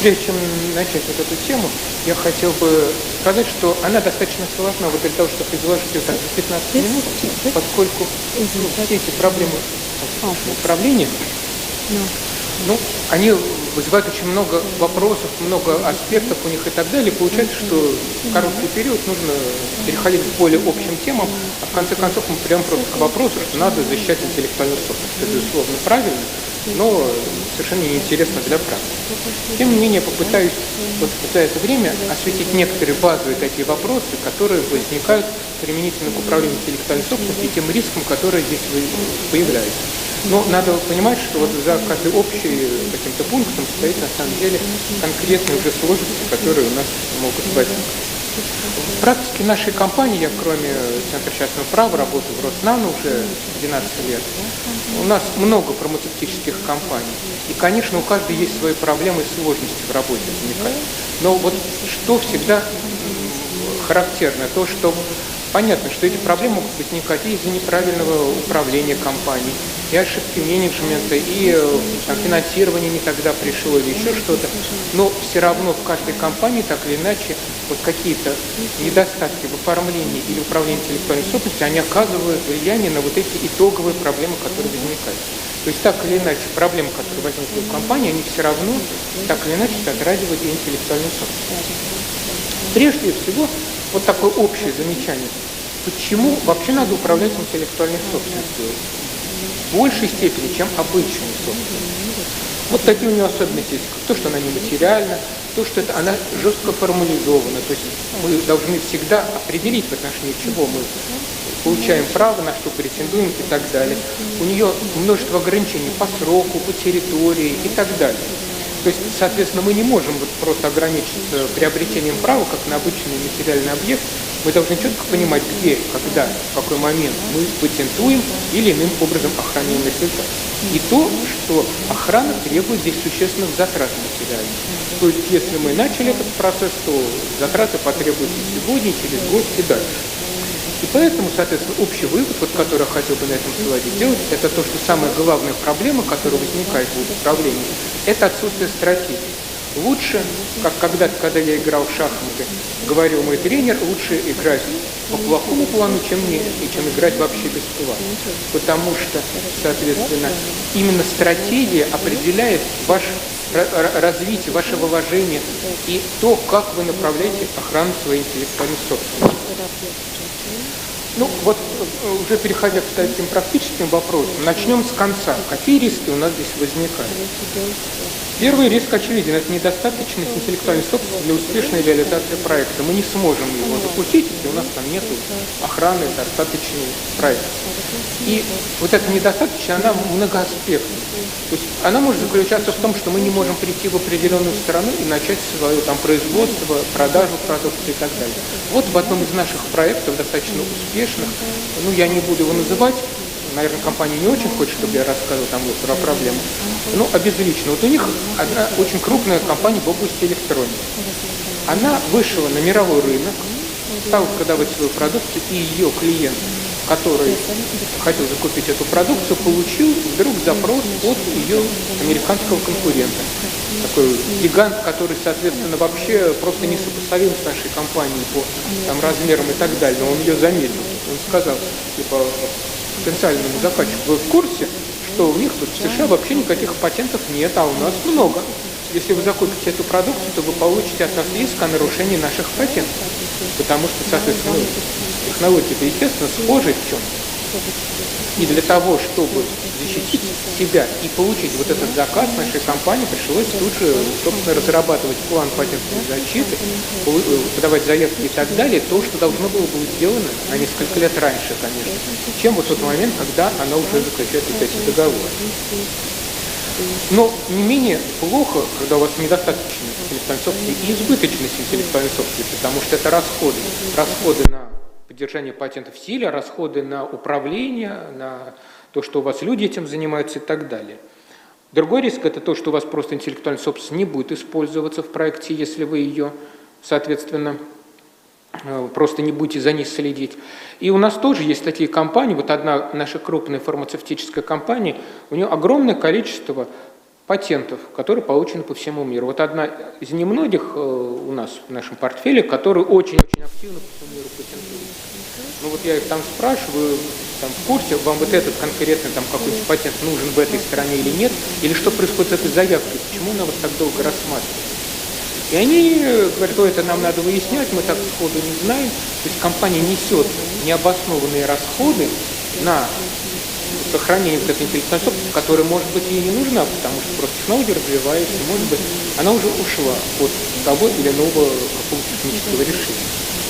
прежде чем начать вот эту тему, я хотел бы сказать, что она достаточно сложна вот для того, чтобы изложить ее так за 15 минут, поскольку все эти проблемы управления, они вызывает очень много вопросов, много аспектов у них и так далее. Получается, что в короткий период нужно переходить к более общим темам, а в конце концов мы придем просто к вопросу, что надо защищать интеллектуальную собственность. Это, безусловно, правильно, но совершенно неинтересно для практики. Тем не менее, попытаюсь вот за это время осветить некоторые базовые такие вопросы, которые возникают применительно к управлению интеллектуальной собственностью и тем рискам, которые здесь появляются. Но надо понимать, что вот за каждым общим каким-то пунктом стоит на самом деле конкретные уже сложности, которые у нас могут возникнуть. В практике нашей компании, я кроме Центра частного права работаю в Роснано уже 12 лет, у нас много фармацевтических компаний. И, конечно, у каждой есть свои проблемы и сложности в работе возникают. Но вот что всегда характерно, то, что понятно, что эти проблемы могут возникать и из-за неправильного управления компанией, и ошибки менеджмента, и там, финансирование не тогда пришло, или еще что-то. Но все равно в каждой компании, так или иначе, вот какие-то недостатки в оформлении или управлении интеллектуальной собственностью, они оказывают влияние на вот эти итоговые проблемы, которые возникают. То есть так или иначе, проблемы, которые возникли в компании, они все равно так или иначе затрагивают и интеллектуальную собственность. Прежде всего, вот такое общее замечание. Почему вообще надо управлять интеллектуальной собственностью? В большей степени, чем обычной собственностью. Вот такие у нее особенности есть. То, что она нематериальна, то, что она жестко формализована. То есть мы должны всегда определить, в отношении чего мы получаем право, на что претендуем и так далее. У нее множество ограничений по сроку, по территории и так далее. То есть, соответственно, мы не можем вот просто ограничиться приобретением права, как на обычный материальный объект. Мы должны четко понимать, где, когда, в какой момент мы патентуем или иным образом охраняем результат. И то, что охрана требует здесь существенных затрат материальных. То есть, если мы начали этот процесс, то затраты потребуются сегодня, через год и дальше. И поэтому, соответственно, общий вывод, вот, который я хотел бы на этом слайде сделать, это то, что самая главная проблема, которая возникает в управлении, это отсутствие стратегии. Лучше, как когда-то, когда я играл в шахматы, говорил мой тренер, лучше играть по плохому плану, чем играть вообще без плана. Потому что, соответственно, именно стратегия определяет ваше развитие, ваше вложение и то, как вы направляете охрану своей интеллектуальной собственности. Ну, вот уже переходя к таким практическим вопросам, начнем с конца. Какие риски у нас здесь возникают? Первый риск очевиден – это недостаточность интеллектуальной собственности для успешной реализации проекта. Мы не сможем его запустить, если у нас там нет охраны достаточной проекта. И вот эта недостаточность, она многоаспектна. То есть она может заключаться в том, что мы не можем прийти в определенную страну и начать свое там производство, продажу продукции и так далее. Вот в одном из наших проектов, достаточно успешных, ну я не буду его называть, наверное, компания не очень хочет, чтобы я рассказывал там вот про проблемы, но обезлично. Вот у них одна очень крупная компания в области электроники. Она вышла на мировой рынок, стала продавать свою продукцию, и ее клиент, который хотел закупить эту продукцию, получил вдруг запрос от ее американского конкурента. Такой гигант, который, соответственно, вообще просто не сопоставим с нашей компанией по там, размерам и так далее. Но он ее заметил. Он сказал, типа, потенциальному заказчику: вы в курсе, что у них тут в США вообще никаких патентов нет, а у нас много. Если вы закупите эту продукцию, то вы получите от нас иск о нарушении наших патентов. Потому что, соответственно, технология-то, естественно, схожа в чем-то. И для того, чтобы защитить себя и получить вот этот заказ, нашей компании пришлось тут же, собственно, разрабатывать план патентной защиты, подавать заявки и так далее, то, что должно было быть сделано на несколько лет раньше, конечно, чем вот тот момент, когда она уже заключает вот эти договоры. Но не менее плохо, когда у вас недостаточность интеллектуальной собственности и избыточность интеллектуальной собственности, потому что это расходы. Расходы на поддержание патента в силе, расходы на управление, на то, что у вас люди этим занимаются и так далее. Другой риск – это то, что у вас просто интеллектуальная собственность не будет использоваться в проекте, если вы ее, соответственно, просто не будете за ней следить. И у нас тоже есть такие компании, вот одна наша крупная фармацевтическая компания, у нее огромное количество патентов, которые получены по всему миру. Вот одна из немногих у нас в нашем портфеле, которые очень-очень активно по всему миру патентуют. Ну вот я их там спрашиваю, там, в курсе, вам вот этот конкретный там какой-то патент нужен в этой стране или нет, или что происходит с этой заявкой, почему она вас так долго рассматривает. И они говорят, это нам надо выяснять, мы так сходу не знаем. То есть компания несет необоснованные расходы на сохранение вот этой интеллектуальной собственности, которая, может быть, ей не нужна, потому что просто технология развивается, может быть, она уже ушла от того или иного какого-то технического решения.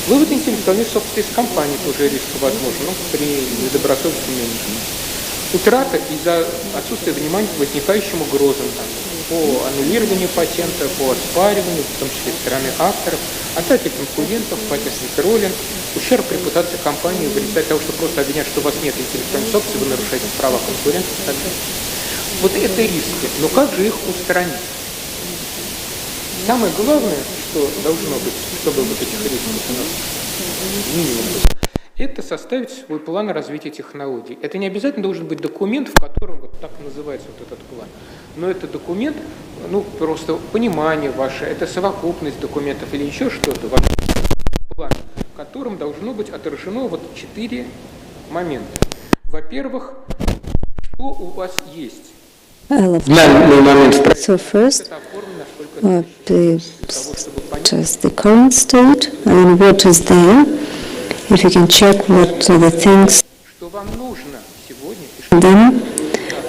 Вывод интеллектуальной собственности из компании тоже риск возможен, при недобросовестном менеджменте. Утрата из-за отсутствия внимания к возникающим угрозам по аннулированию патента, по оспариванию, в том числе со стороны авторов, атаки конкурентов, патентный троллинг, ущерб репутации компании в результате того, что просто обвиняют, что у вас нет интеллектуальной собственности, вы нарушаете права конкурентов и так далее. Вот это риски. Но как же их устранить? Самое главное, что должно быть, чтобы вот этих рисков у нас минимум был, это составить свой план развития технологий. Это не обязательно должен быть документ, в котором вот так называется вот этот план. Но это документ, просто понимание ваше, это совокупность документов или еще что-то, ваш план, в котором должно быть отражено вот 4 момента. Во-первых, что у вас есть? So first, just the current state and what is there. If you can check what are the things, then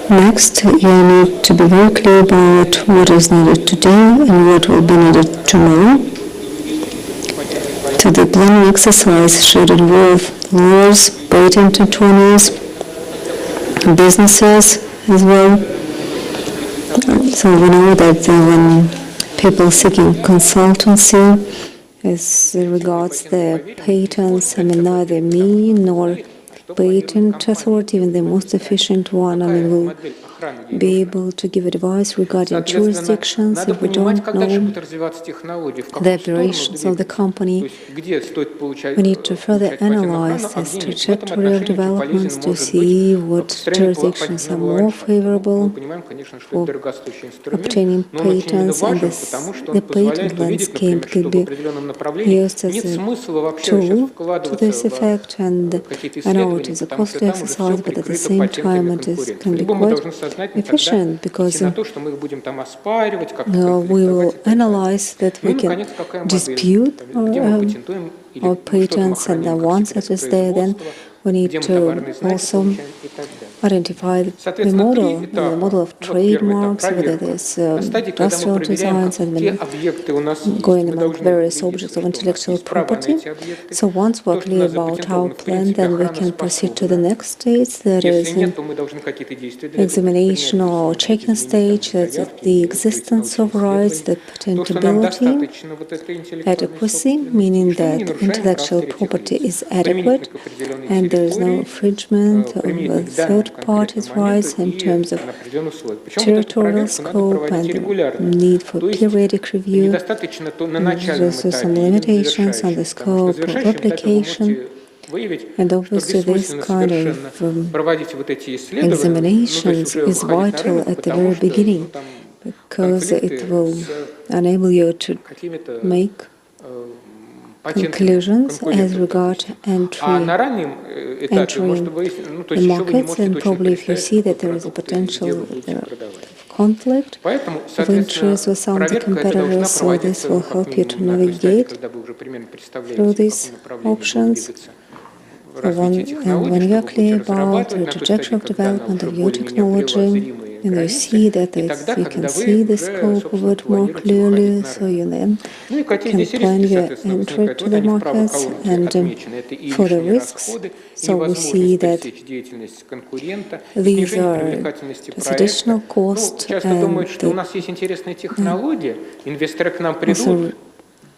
next you need to be very clear about what is needed today and what will be needed tomorrow. So the planning exercise should involve lawyers, patent attorneys, businesses as well. So we know that when people seeking consultancy as regards the patents, neither me nor patent authority, even the most efficient one, will be able to give advice regarding jurisdictions if we don't know the operations of the company. We need to further analyze this trajectory of developments to see what jurisdictions are more favorable for obtaining patents, and the patent landscape could be used as a tool to this effect. And I know it is a costly exercise, but at the same time it can be quite efficient, because we will analyze that we can dispute our patents, and once it is there, then we need to also identify the model of trademarks, whether there's industrial designs, and going among various objects of intellectual property. So once we're clear about our plan, then we can proceed to the next stage, that is examination or checking stage, that's the existence of rights, the patentability, adequacy, meaning that intellectual property is adequate and there is no infringement of third parties' rights in terms of territorial scope and need for periodic review. There's also some limitations on the scope of application. And obviously this kind of examinations is vital at the very beginning, because it will enable you to make conclusions as regard entering the markets, and probably if you see that there is a potential conflict of interest with some of the competitors, so this will help you to navigate through these options. When you are clear about the trajectory of development of your technology, and you see that you can see the scope of it more clearly, so you then can plan your entry to the markets. And for the risks, so we see that these are additional costs and also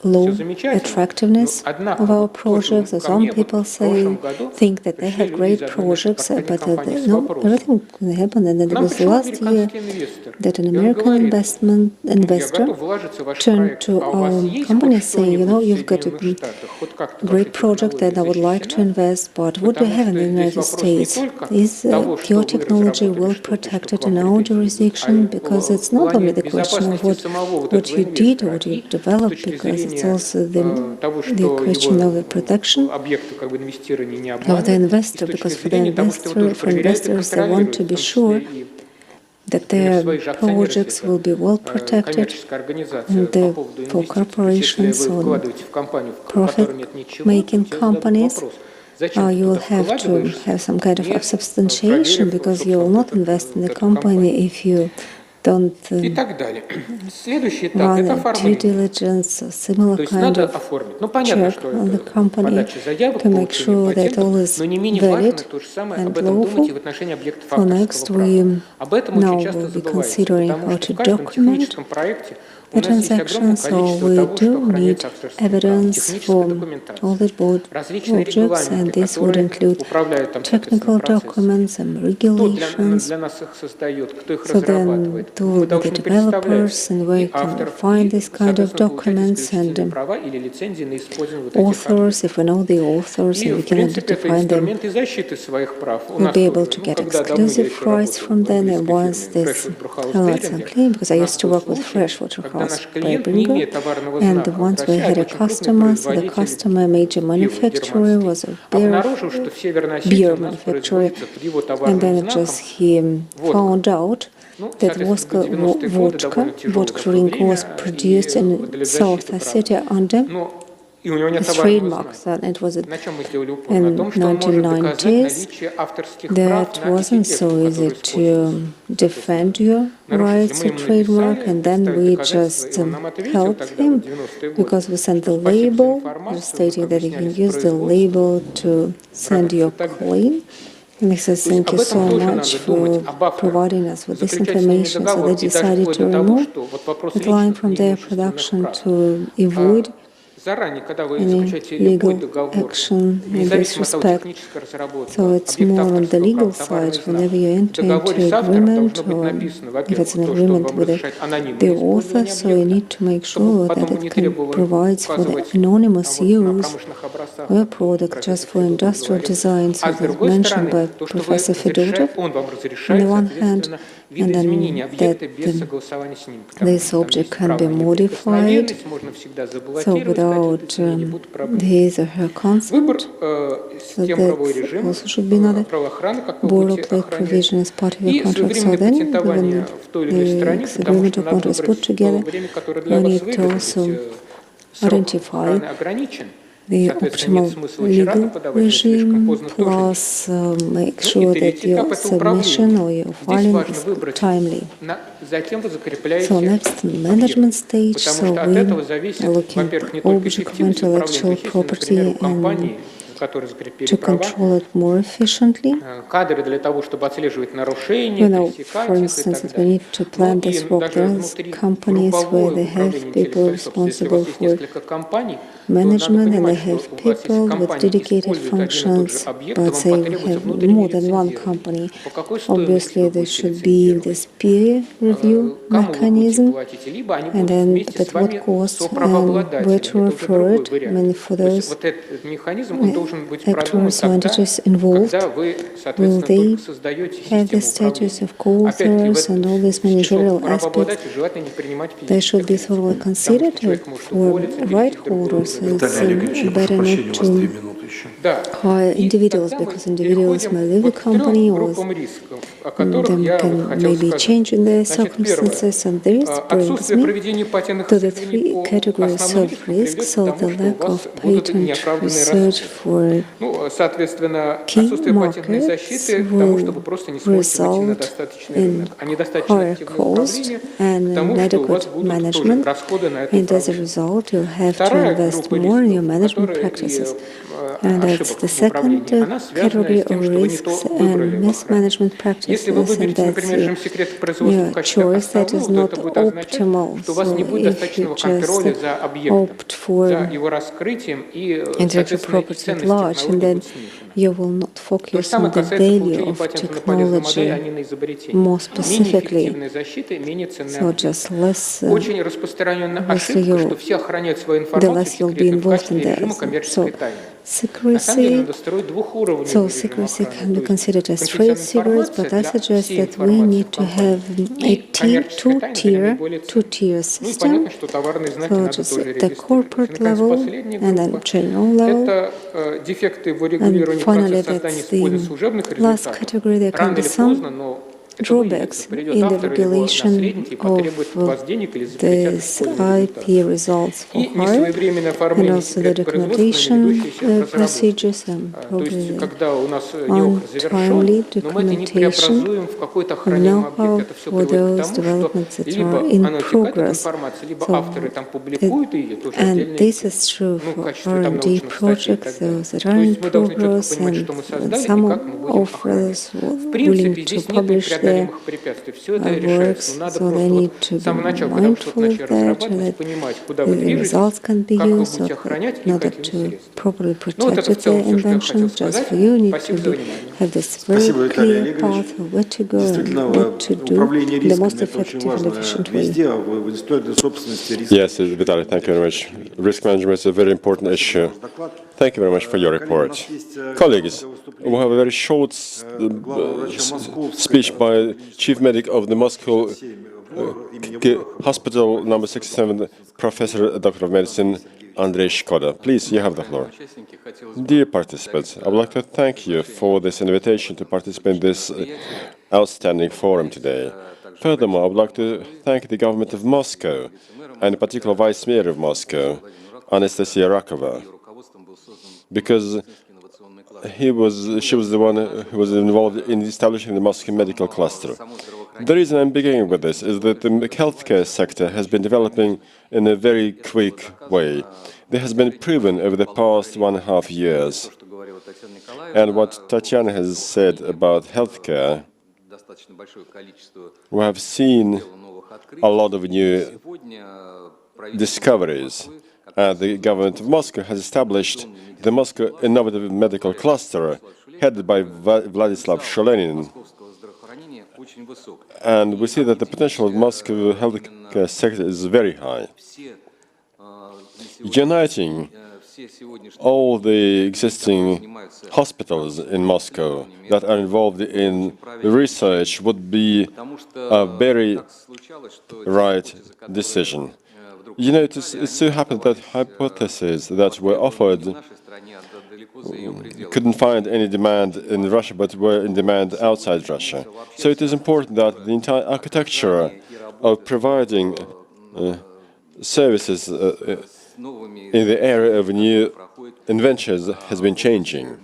low attractiveness of our projects. Some people think that they have great projects, but everything happened. And it was last year that an American investor turned to our company saying, you've got a great project and I would like to invest, but what do you have in the United States? Is your technology well protected in our jurisdiction? Because it's not only the question of what you did or what you developed, because it's also the question of the protection of the investor, because for investors, they want to be sure that their projects will be well protected, and for corporations or profit-making companies, you will have to have some kind of substantiation, because you will not invest in the company if you don't run a due diligence or similar kind of check on the company to make sure that all is valid and lawful. For next, we now will be considering how to document the transaction, so we do need evidence for all the objects, and this would include technical documents and regulations. So then to the developers, and where you can find this kind of documents, and authors, if we know the authors and we can identify them, we'll be able to get exclusive rights from them. And once this highlights and clean, because I used to work with freshwater by Grigory, and once we had a customer, so the customer, major manufacturer, was a beer manufacturer, and then he found out that vodka drink was produced in South Ossetia under his trademark, and it was in 1990s. That wasn't so easy to defend your rights to trademark, and then we just helped him, because we sent the label stating that you can use the label to send your claim. And he says, thank you so much for providing us with this information. So they decided to remove the line from their production to avoid any legal action in this respect. So it's more on the legal side. Whenever you enter into agreement, or if it's an agreement with the author, so you need to make sure that it provides for the anonymous use of a product just for industrial design, so as mentioned by Professor Fedotov on the one hand, and then that this object can be modified, so without his or her consent, so that also should be another boilerplate provision as part of your contract. So then, when the agreement or contract is put together, you need to also identify the optimal legal regime, plus make sure that your submission or your filing is timely. So next, management stage, so we are looking at object of intellectual property and to control it more efficiently. You know, for instance, if we need to plan this work, there are companies where they have people responsible for management, and they have people with dedicated functions. Let's say we have more than one company. Obviously, there should be this peer review mechanism, and then at what cost and where to refer it. I mean, for those actors or entities involved, will they have the status of co-authors and all these managerial aspects? They should be thoroughly considered for right holders. It's better not to hire individuals, because individuals may leave the company, or them can maybe change in their circumstances. And this brings me to the three categories of risk. So the lack of patent research for key markets will result in higher cost and inadequate management, and as a result you'll have to invest more in your management practices. And that's the second category of risks and mismanagement practices, and that's your choice that is not optimal. So if you just opt for intellectual property at large, and then you will not focus on the value of technology more specifically. So just less, the less you'll be involved in this. So secrecy. So secrecy can be considered as trade secrets, but I suggest that we need to have a two-tier system. So just at the corporate level and then general level. And finally, that's the last category. There can be some drawbacks in the regulation of these IP results for hard, and also the documentation procedures and probably untimely documentation of know-how for those developments that are in progress. And this is true for R&D projects, those that are in progress, and some authors are willing to publish their works, so they need to be mindful of that the results can be used in order to properly protect their inventions. Just for you need to have this very clear path of where to go and what to do in the most effective and efficient way. Yes, Vitaly, thank you very much. Risk management is a very important issue. Thank you very much for your report. Colleagues, we have a very short speech by Chief Medic of the Moscow Hospital number 67, Professor Doctor of Medicine Andrei Shkoda. Please, you have the floor. Dear participants, I would like to thank you for this invitation to participate in this outstanding forum today. Furthermore, I would like to thank the government of Moscow, and in particular Vice Mayor of Moscow, Anastasia Rakova, because she was the one who was involved in establishing the Moscow medical cluster. The reason I'm beginning with this is that the healthcare sector has been developing in a very quick way. This has been proven over the past 1.5 years. And what Tatyana has said about healthcare, we have seen a lot of new discoveries. The government of Moscow has established the Moscow Innovative Medical Cluster, headed by Vyacheslav Shulenin. And we see that the potential of Moscow healthcare sector is very high. Uniting all the existing hospitals in Moscow that are involved in research would be a very right decision. You know, it so happened that hypotheses that were offered couldn't find any demand in Russia, but were in demand outside Russia. So it is important that the entire architecture of providing services in the area of new inventions has been changing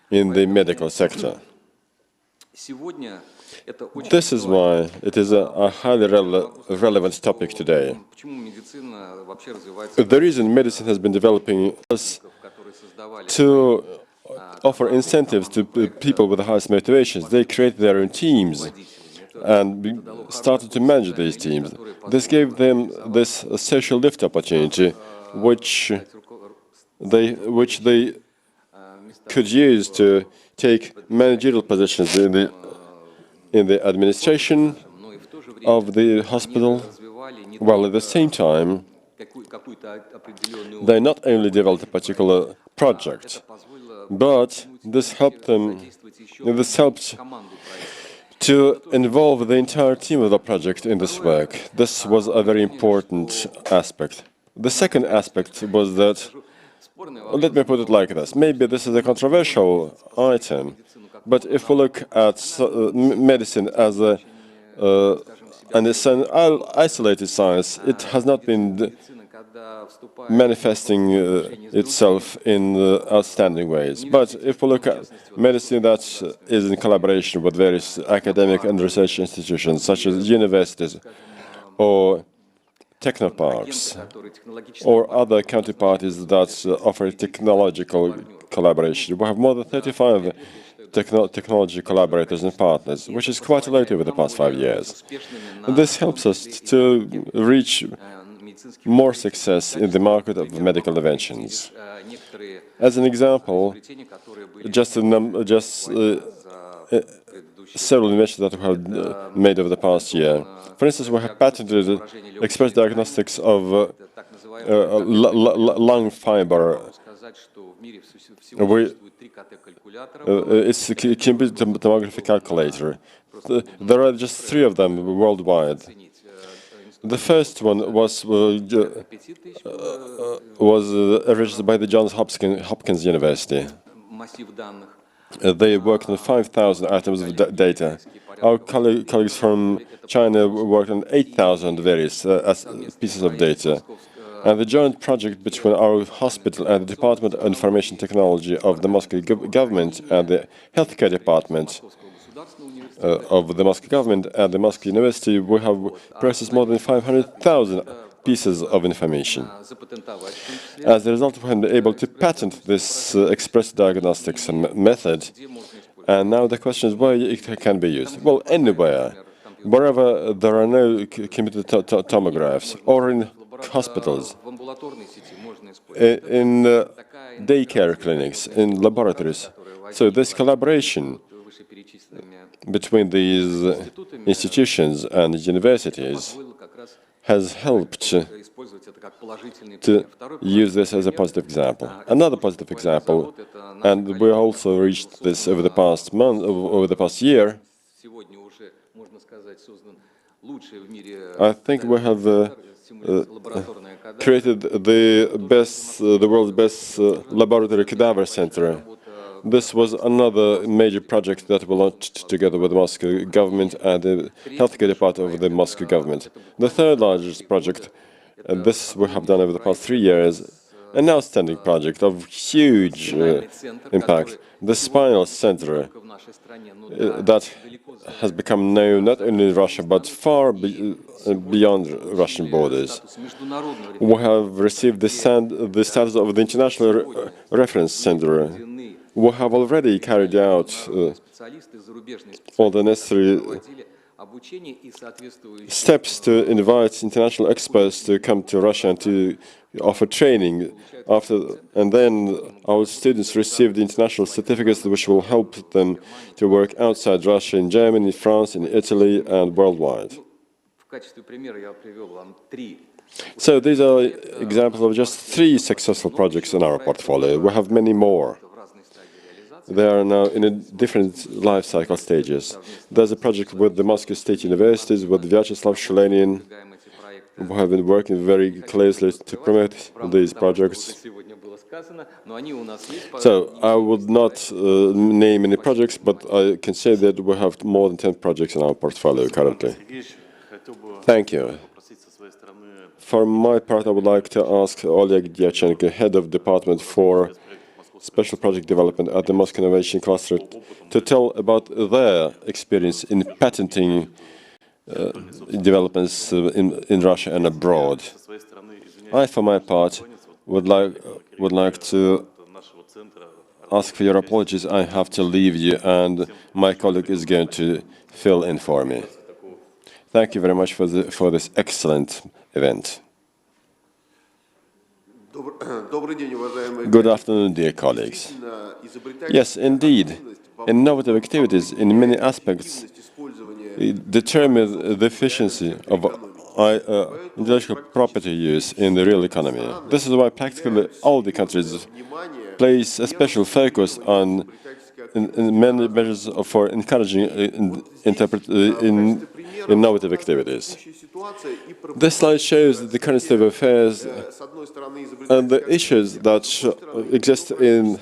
in the medical sector. This is why it is a highly relevant topic today. The reason medicine has been developing is to offer incentives to people with the highest motivations. They create their own teams and started to manage these teams. This gave them this social lift opportunity, which they could use to take managerial positions in the administration of the hospital, while at the same time they not only developed a particular project, but this helped to involve the entire team of the project in this work. This was a very important aspect. The second aspect was that, let me put it like this, maybe this is a controversial item, but if we look at medicine as an isolated science, it has not been manifesting itself in outstanding ways. But if we look at medicine that is in collaboration with various academic and research institutions, such as universities or technoparks, or other counterparties that offer technological collaboration, we have more than 35 technology collaborators and partners, which is quite a lot over the past 5 years. And this helps us to reach more success in the market of medical inventions. As an example, several inventions that we have made over the past year. For instance, we have patented express diagnostics of lung fiber It's a computed tomography calculator. There are just 3 of them worldwide. The first one was registered by the Johns Hopkins University. They worked on 5,000 items of data. Our colleagues from China worked on 8,000 various pieces of data. And the joint project between our hospital and the Department of Information Technology of the Moscow government and the healthcare department of the Moscow government at the Moscow University, we have processed more than 500,000 pieces of information. As a result, we have been able to patent this express diagnostics method. And now the question is where it can be used. Well, anywhere. Wherever there are no computed tomographs, or in hospitals, in daycare clinics, in laboratories. So this collaboration between these institutions and universities has helped to use this as a positive example. Another positive example, and we also reached this over the past month, over the past year, I think we have created the world's best laboratory cadaver center. This was another major project that we launched together with the Moscow government and the healthcare department of the Moscow government. The third largest project, and this we have done over the past 3 years, an outstanding project of huge impact. The spinal center that has become known not only in Russia but far beyond Russian borders. We have received the status of the International Reference Center. We have already carried out all the necessary steps to invite international experts to come to Russia and to offer training. And then our students received international certificates which will help them to work outside Russia, in Germany, France, in Italy, and worldwide. So these are examples of just 3 successful projects in our portfolio. We have many more. They are now in different life cycle stages. There's a project with the Moscow State Universities, with Vyacheslav, Shulenin. We have been working very closely to promote these projects. So I would not name any projects, but I can say that we have more than 10 projects in our portfolio currently. Thank you. For my part, I would like to ask Oleg Dyachenko, Head of Department for Special Project Development at the Moscow Innovation Cluster, to tell about their experience in patenting developments in Russia and abroad. I, for my part, would like to ask for your apologies. I have to leave you, and my colleague is going to fill in for me. Thank you very much for this excellent event. Good afternoon, dear colleagues. Yes, indeed, innovative activities in many aspects determine the efficiency of intellectual property use in the real economy. This is why practically all the countries place a special focus on many measures for encouraging innovative activities. This slide shows the current state of affairs and the issues that exist in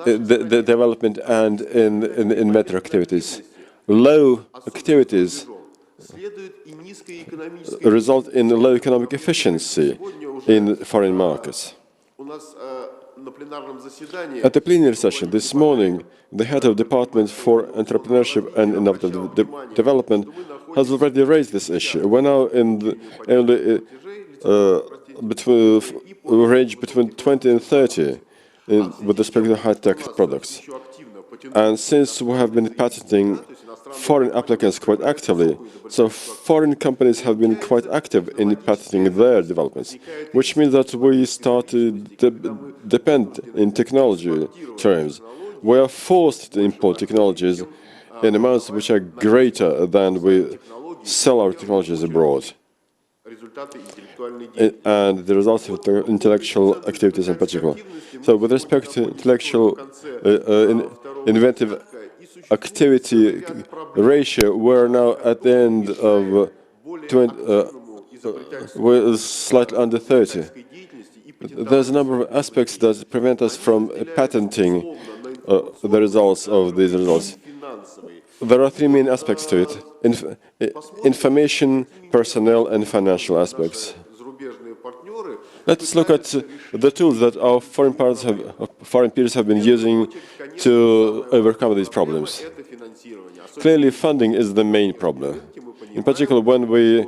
the development and in metro activities. Low activities result in low economic efficiency in foreign markets. At the plenary session this morning, the head of Department for Entrepreneurship and Innovative Development has already raised this issue. We're now in the range between 20 and 30 with respect to high-tech products. And since we have been patenting foreign applicants quite actively, so foreign companies have been quite active in patenting their developments, which means that we start to depend in technology terms. We are forced to import technologies in amounts which are greater than we sell our technologies abroad. and the results of the intellectual activities in particular. So with respect to intellectual inventive activity ratio, we're now at the end of we're slightly under 30. There's a number of aspects that prevent us from patenting the results of these results. There are three main aspects to it: information, personnel, and financial aspects. Let's look at the tools that our foreign peers have been using to overcome these problems. Clearly, funding is the main problem. In particular, when we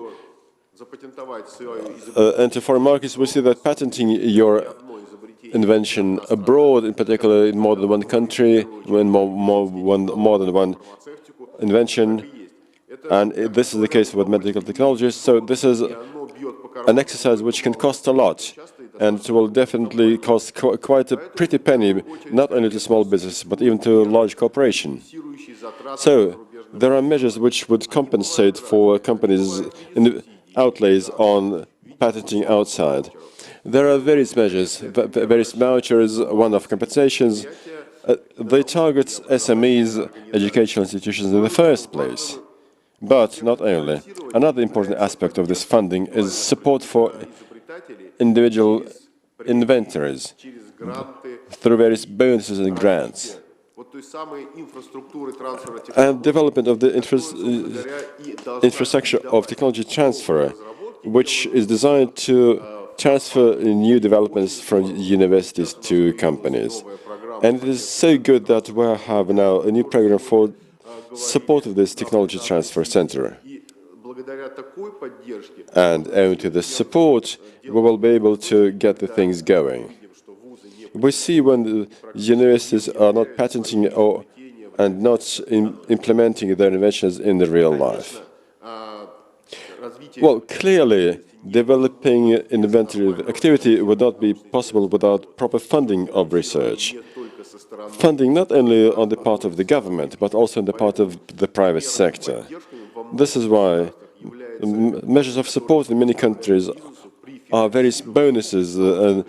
enter foreign markets, we see that patenting your invention abroad, in particular in more than one country, when more than one invention, and this is the case with medical technologies. So this is an exercise which can cost a lot, and it will definitely cost quite a pretty penny, not only to small business, but even to large corporation. So there are measures which would compensate for companies' outlays on patenting outside. There are various measures, various vouchers, one-off compensations. They target SMEs, educational institutions in the first place. But not only. Another important aspect of this funding is support for individual inventors through various bonuses and grants. And development of the infrastructure of technology transfer, which is designed to transfer new developments from universities to companies. And it is so good that we have now a new program for support of this technology transfer center. And owing to this support, we will be able to get the things going. We see when the universities are not patenting and not implementing their inventions in the real life. Well, clearly, developing inventive activity would not be possible without proper funding of research. Funding not only on the part of the government, but also on the part of the private sector. This is why measures of support in many countries are various bonuses and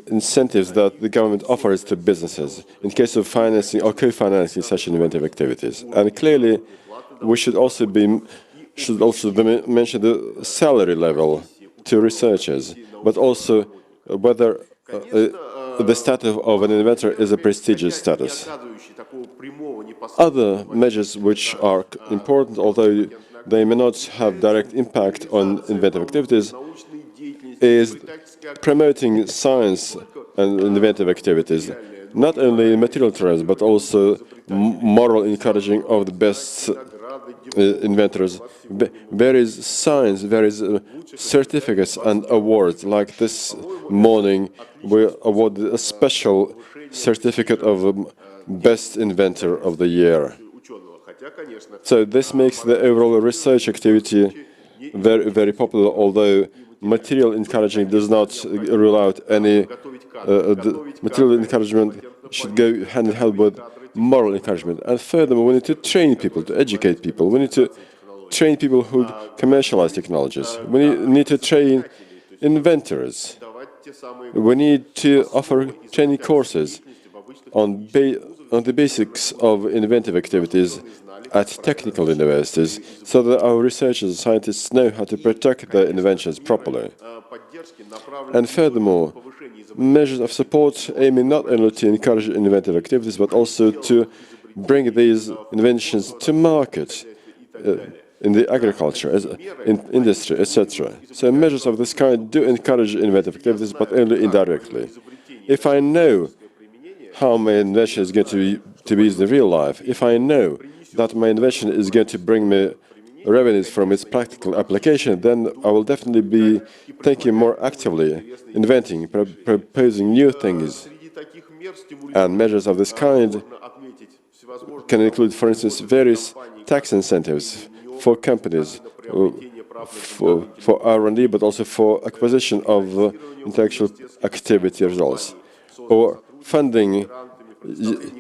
incentives that the government offers to businesses in case of financing or co-financing such inventive activities. And clearly, we should also mention the salary level to researchers, but also whether the status of an inventor is a prestigious status. Other measures which are important, although they may not have direct impact on inventive activities, is promoting science and inventive activities, not only in material terms, but also moral encouraging of the best inventors. There is science, there is certificates and awards. Like this morning, we awarded a special certificate of Best Inventor of the Year. So this makes the overall research activity very, very popular, although material encouraging does not rule out any. Material encouragement should go hand in hand with moral encouragement. And furthermore, we need to train people, to educate people. We need to train people who commercialize technologies. We need to train inventors. We need to offer training courses on the basics of inventive activities at technical universities, so that our researchers and scientists know how to protect their inventions properly. And furthermore, measures of support aiming not only to encourage inventive activities, but also to bring these inventions to market in the agriculture, in industry, etc. So measures of this kind do encourage inventive activities, but only indirectly. If I know how my invention is going to be used in real life, if I know that my invention is going to bring me revenues from its practical application, then I will definitely be thinking more actively, inventing, proposing new things. And measures of this kind can include, for instance, various tax incentives for companies, for R&D, but also for acquisition of intellectual activity results, or funding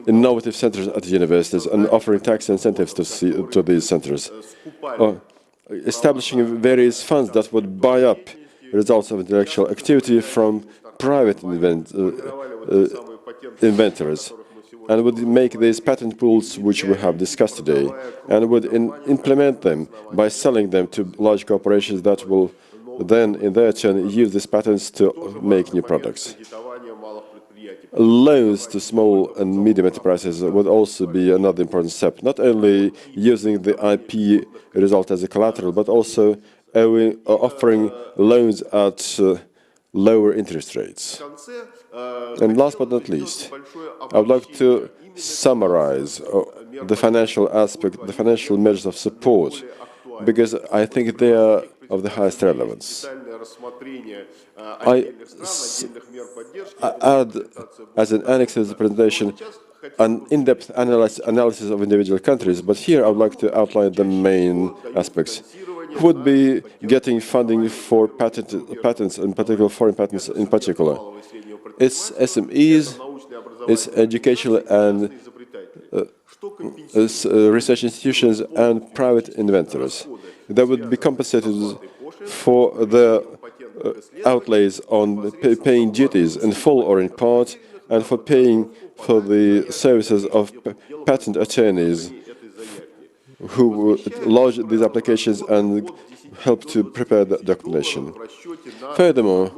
innovative centers at universities and offering tax incentives to these centers. establishing various funds that would buy up results of intellectual activity from private inventors, and would make these patent pools, which we have discussed today, and would implement them by selling them to large corporations that will then, in their turn, use these patents to make new products. Loans to small and medium enterprises would also be another important step, not only using the IP result as a collateral, but also offering loans at lower interest rates. And last but not least, I would like to summarize the financial aspect, the financial measures of support, because I think they are of the highest relevance. I add, as an annex to the presentation, an in-depth analysis of individual countries, but here I would like to outline the main aspects. Who would be getting funding for patents, in particular foreign patents in particular? It's SMEs, it's educational and research institutions and private inventors. They would be compensated for the outlays on paying duties in full or in part, and for paying for the services of patent attorneys who lodge these applications and help to prepare the documentation. Furthermore,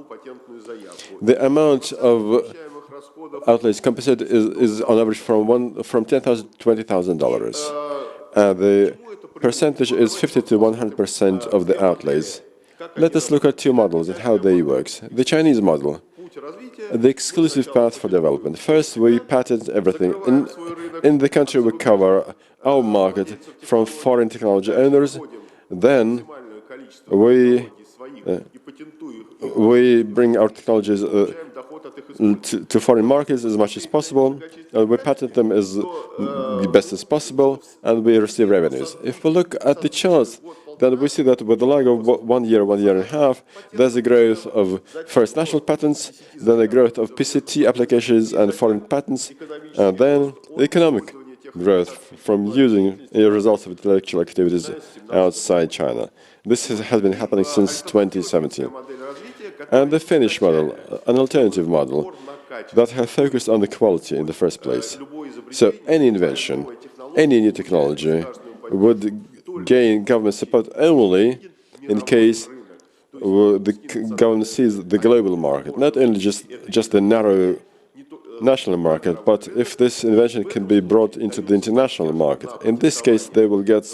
the amount of outlays compensated is on average from $10,000 to $20,000. The percentage is 50 to 100% of the outlays. Let us look at two models and how they work. The Chinese model, the exclusive path for development. First, we patent everything. In the country, we cover our market from foreign technology owners. Then we bring our technologies to foreign markets as much as possible. We patent them as best as possible, and we receive revenues. If we look at the charts, then we see that with the lag of 1 year, 1.5 years, there's a growth of first national patents, then a growth of PCT applications and foreign patents, and then economic growth from using results of intellectual activities outside China. This has been happening since 2017. And the Finnish model, an alternative model that has focused on the quality in the first place. So any invention, any new technology would gain government support only in case the government sees the global market, not only just the narrow national market, but if this invention can be brought into the international market. In this case, they will get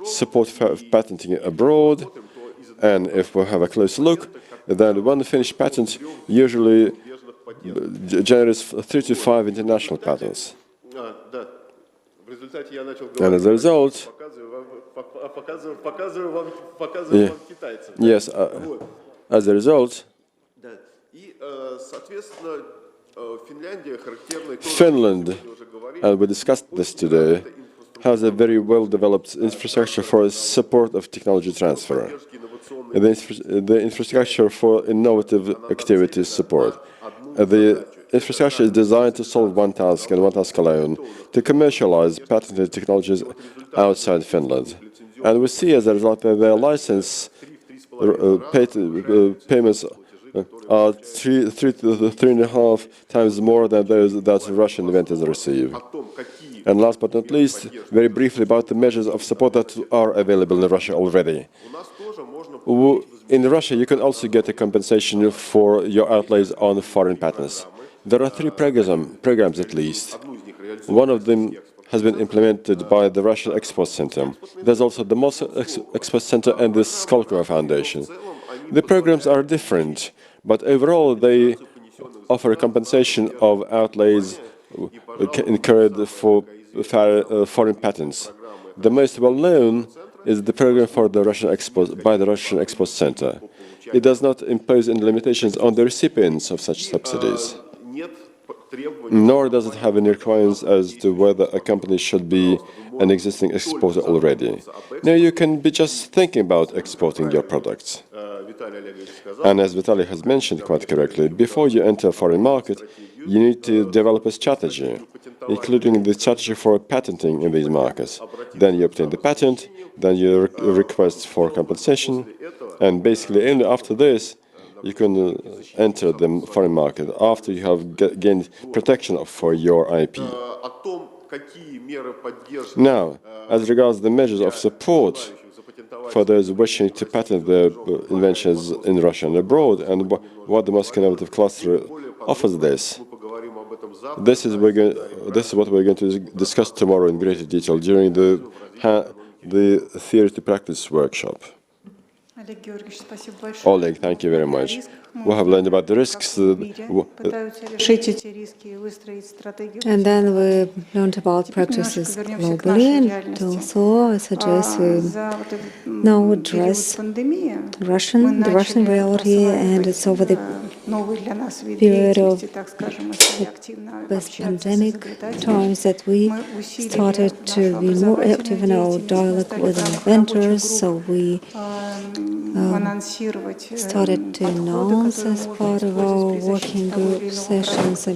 support for patenting abroad, and if we have a close look, then one Finnish patent usually generates 3 to 5 international patents. And as a result, yes, as a result, Finland, and we discussed this today, has a very well-developed infrastructure for support of technology transfer. The infrastructure for innovative activities support. The infrastructure is designed to solve one task and one task alone, to commercialize patented technologies outside Finland. And we see as a result that their license payments are 3 to 3.5 times more than those that Russian inventors receive. And last but not least, very briefly about the measures of support that are available in Russia already. In Russia, you can also get a compensation for your outlays on foreign patents. There are 3 programs at least. One of them has been implemented by the Russian Export Center. There's also the Moscow Export Center and the Skolkovo Foundation. The programs are different, but overall they offer a compensation of outlays incurred for foreign patents. The most well-known is the program for the by the Russian Export Center. It does not impose any limitations on the recipients of such subsidies, nor does it have any requirements as to whether a company should be an existing exporter already. Now you can be just thinking about exporting your products. And as Vitaly has mentioned quite correctly, before you enter a foreign market, you need to develop a strategy, including the strategy for patenting in these markets. Then you obtain the patent, then you request for compensation, and basically only after this you can enter the foreign market, after you have gained protection for your IP. Now, as regards the measures of support for those wishing to patent their inventions in Russia and abroad, and what the Moscow Innovative Cluster offers this is what we're going to discuss tomorrow in greater detail during the theory to practice workshop. Oleg, thank you very much. We have learned about the risks. And then we learned about practices globally, and also I suggest we now address the Russian reality, and it's over the period of post-pandemic times that we started to be more active in our dialogue with inventors, so we started to announce as part of our working group sessions,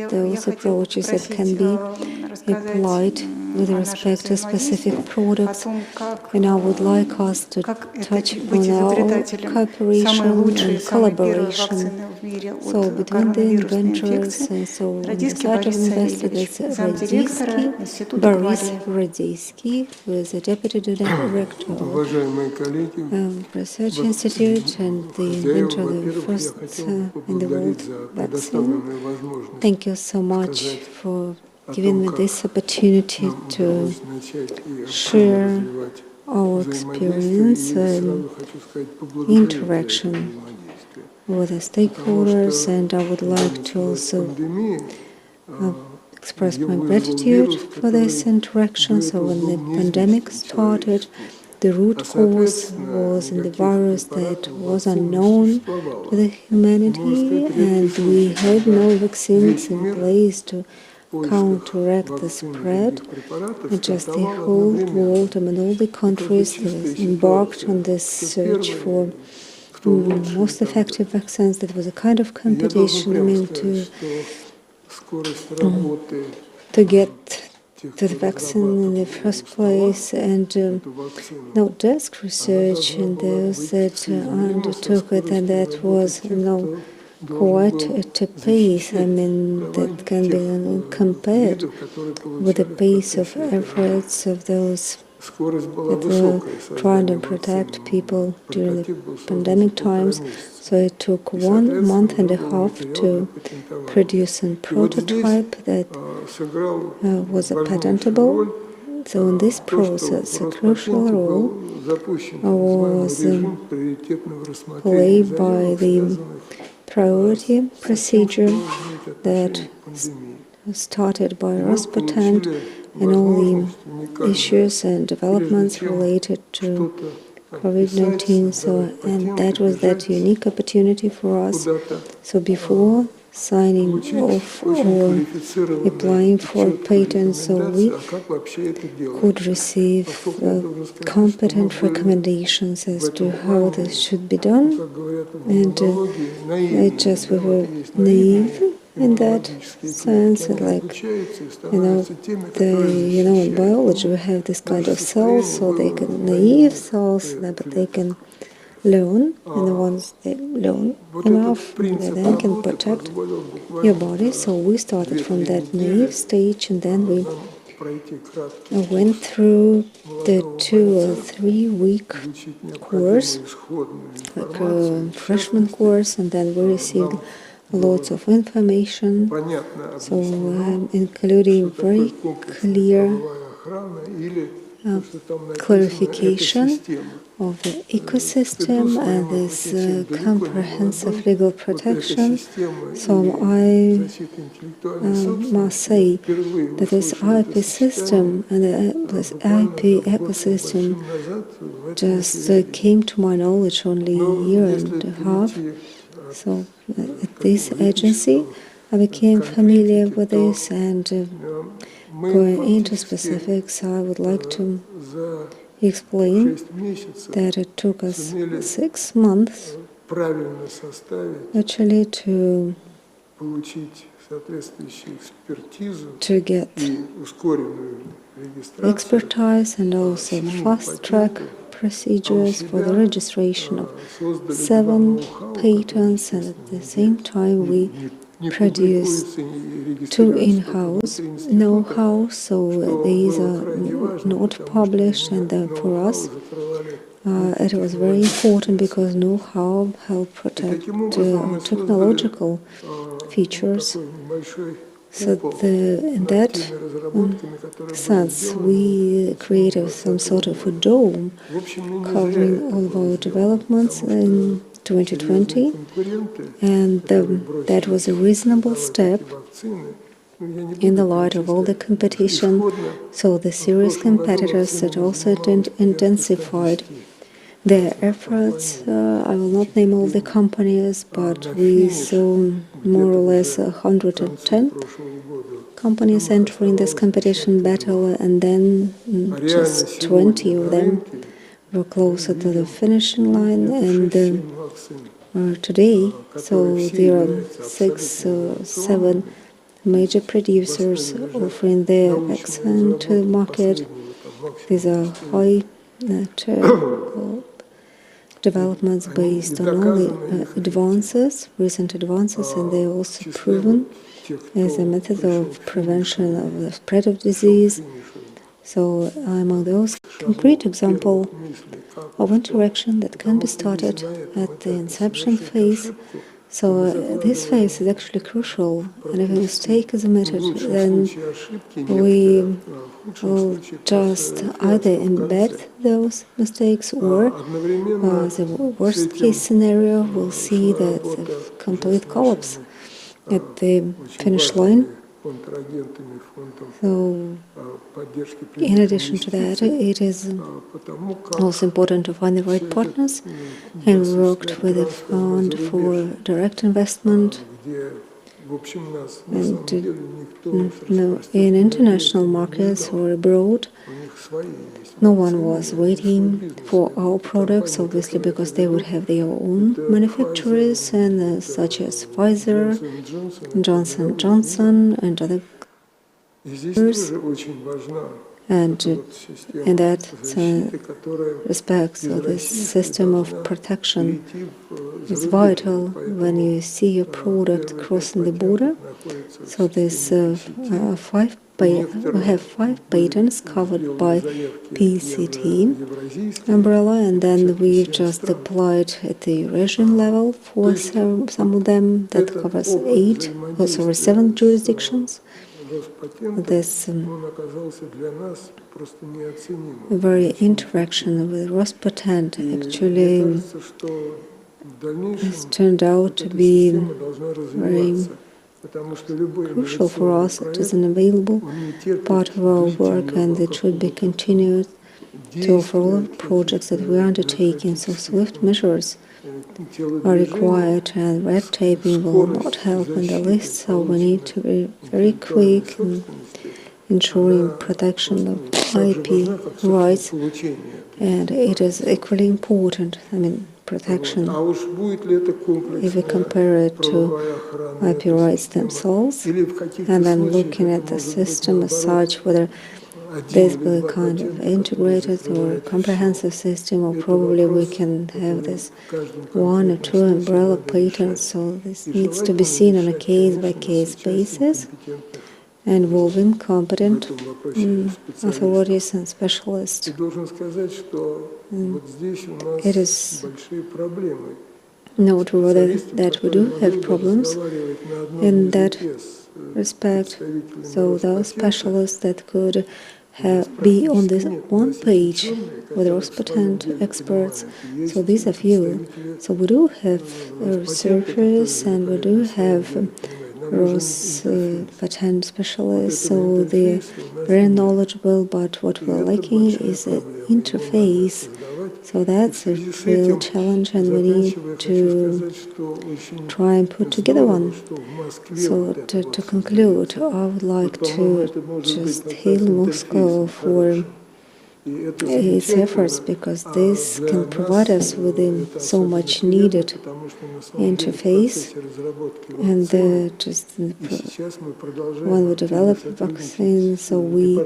those approaches that can be applied with respect to specific products. And I would like us to touch on our cooperation and collaboration. So between the inventors, and so on the side of investors, Boris Radeysky, who is the deputy director of Research Institute and the inventor of the first in the world vaccine. Thank you so much for giving me this opportunity to share our experience and interaction with the stakeholders, and I would like to also express my gratitude for this interaction. So when the pandemic started, the root cause was in the virus that was unknown to the humanity, and we had no vaccines in place to counteract the spread. And just the whole world, all the countries embarked on this search for most effective vaccines. That was a kind of competition, to get to the vaccine in the first place, and no desk research and those that undertook it, and that was quite at a pace, that can be compared with the pace of efforts of those that were trying to protect people during the pandemic times. So it took 1.5 months to produce a prototype that was patentable. So in this process, a crucial role was played by the priority procedure that started by Rospatent and all the issues and developments related to COVID-19. And that was that unique opportunity for us. So before signing off or applying for patents, so we could receive competent recommendations as to how this should be done. And we were naive in that sense, like, in biology we have this kind of cells, so they can naive cells, but they can learn, and the ones that learn enough, they then can protect your body. So we started from that naive stage, and then we went through the 2 or 3 week course, like a freshman course, and then we received lots of information, so including very clear clarification of the ecosystem and this comprehensive legal protection. So I must say that this IP system and this IP ecosystem just came to my knowledge only a year and a half. So at this agency, I became familiar with this, and going into specifics, I would like to explain that it took us 6 months actually to to get expertise and also fast-track procedures for the registration of 7 patents, and at the same time we produced 2 in-house know-how, so these are not published, and then for us it was very important because know-how helped protect technological features. So in that sense, we created some sort of a dome covering all of our developments in 2020, and that was a reasonable step in the light of all the competition. So the serious competitors that also intensified their efforts. I will not name all the companies, but we saw more or less 110 companies entering this competition battle, and then just 20 of them were closer to the finishing line. And today, so there are 6 or 7 major producers offering their vaccine to the market. These are high developments based on only recent advances, and they are also proven as a method of prevention of the spread of disease. So among those concrete example of interaction that can be started at the inception phase. So this phase is actually crucial, and if a mistake is omitted, then we will just either embed those mistakes, or the worst case scenario, we'll see that the complete collapse at the finish line. So, in addition to that, it is also important to find the right partners, and we worked with a fund for direct investment. And in international markets or abroad, no one was waiting for our products, obviously, because they would have their own manufacturers, and such as Pfizer, Johnson & Johnson, and other others. And in that respect, so this system of protection is vital when you see your product crossing the border. So this we have 5 patents covered by PCT umbrella, and then we just applied at the Eurasian level for some of them that covers 7 jurisdictions. This very interaction with Rospatent actually has turned out to be very crucial for us. It is an available part of our work, and it should be continued to offer all projects that we are undertaking. So swift measures are required, and red taping will not help in the least. So we need to be very quick in ensuring protection of IP rights, and it is equally important. Protection, if we compare it to IP rights themselves, and then looking at the system as such, whether this will be kind of integrated or comprehensive system, or probably we can have this 1 or 2 umbrella patents. So this needs to be seen on a case-by-case basis, involving competent authorities and specialists. It is noteworthy that we do have problems in that respect. So those specialists that could be on this one page with Rospatent experts, so these are few. So we do have researchers, and we do have Rospatent specialists, so they're very knowledgeable, but what we're lacking is an interface. So that's a real challenge, and we need to try and put together one. So to conclude, I would like to just hail Moscow for its efforts, because this can provide us with a so much needed interface. And when we developed the vaccine, so we,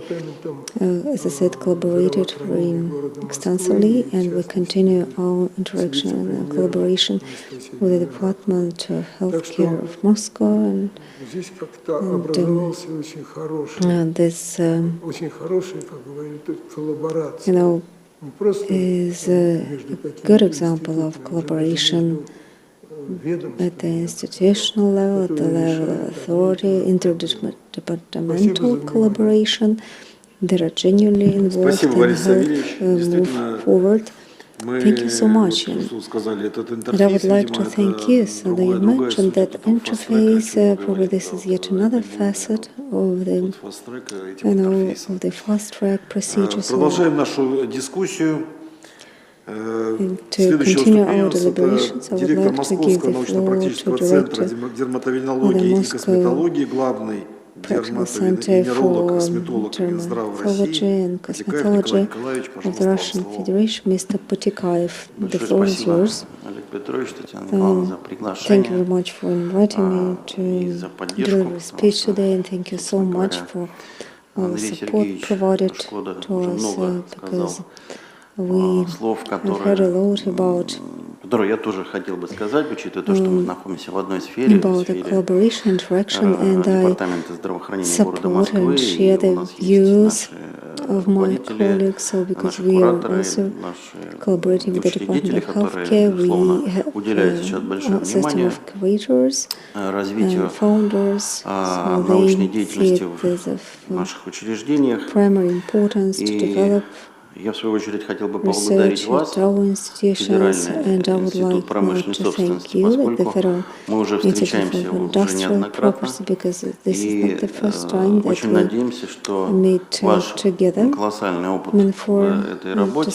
as I said, collaborated very extensively, and we continue our interaction and collaboration with the Department of Healthcare of Moscow, and this, is a good example of collaboration at the institutional level, at the level of authority, interdepartmental collaboration. They are genuinely involved and help move forward. Thank you so much. And I would like to thank you. So you mentioned that interface, probably this is yet another facet of the, of the fast-track procedures. Продолжаем нашу дискуссию. To continue our deliberations, I would like to give the floor to Director of the Moscow Practical Center for Dermatology and Cosmetology of the Russian Federation, Mr. Potikaev. The floor is yours. Thank you very much for inviting me to deliver a speech today, and thank you so much for all the support provided to us, because we have heard a lot about я тоже хотел бы сказать, учитывая то, что мы находимся в одной сфере, about the collaboration, interaction, and I support and share the views of my colleagues, so because we are also collaborating with the Department of Healthcare, we have a system of curators and founders, so they see it as of primary importance to develop Я, в свою очередь, хотел бы поблагодарить вас, Федеральный институт промышленной собственности, поскольку мы уже встречаемся уже неоднократно, и очень надеемся, что ваш колоссальный опыт в этой работе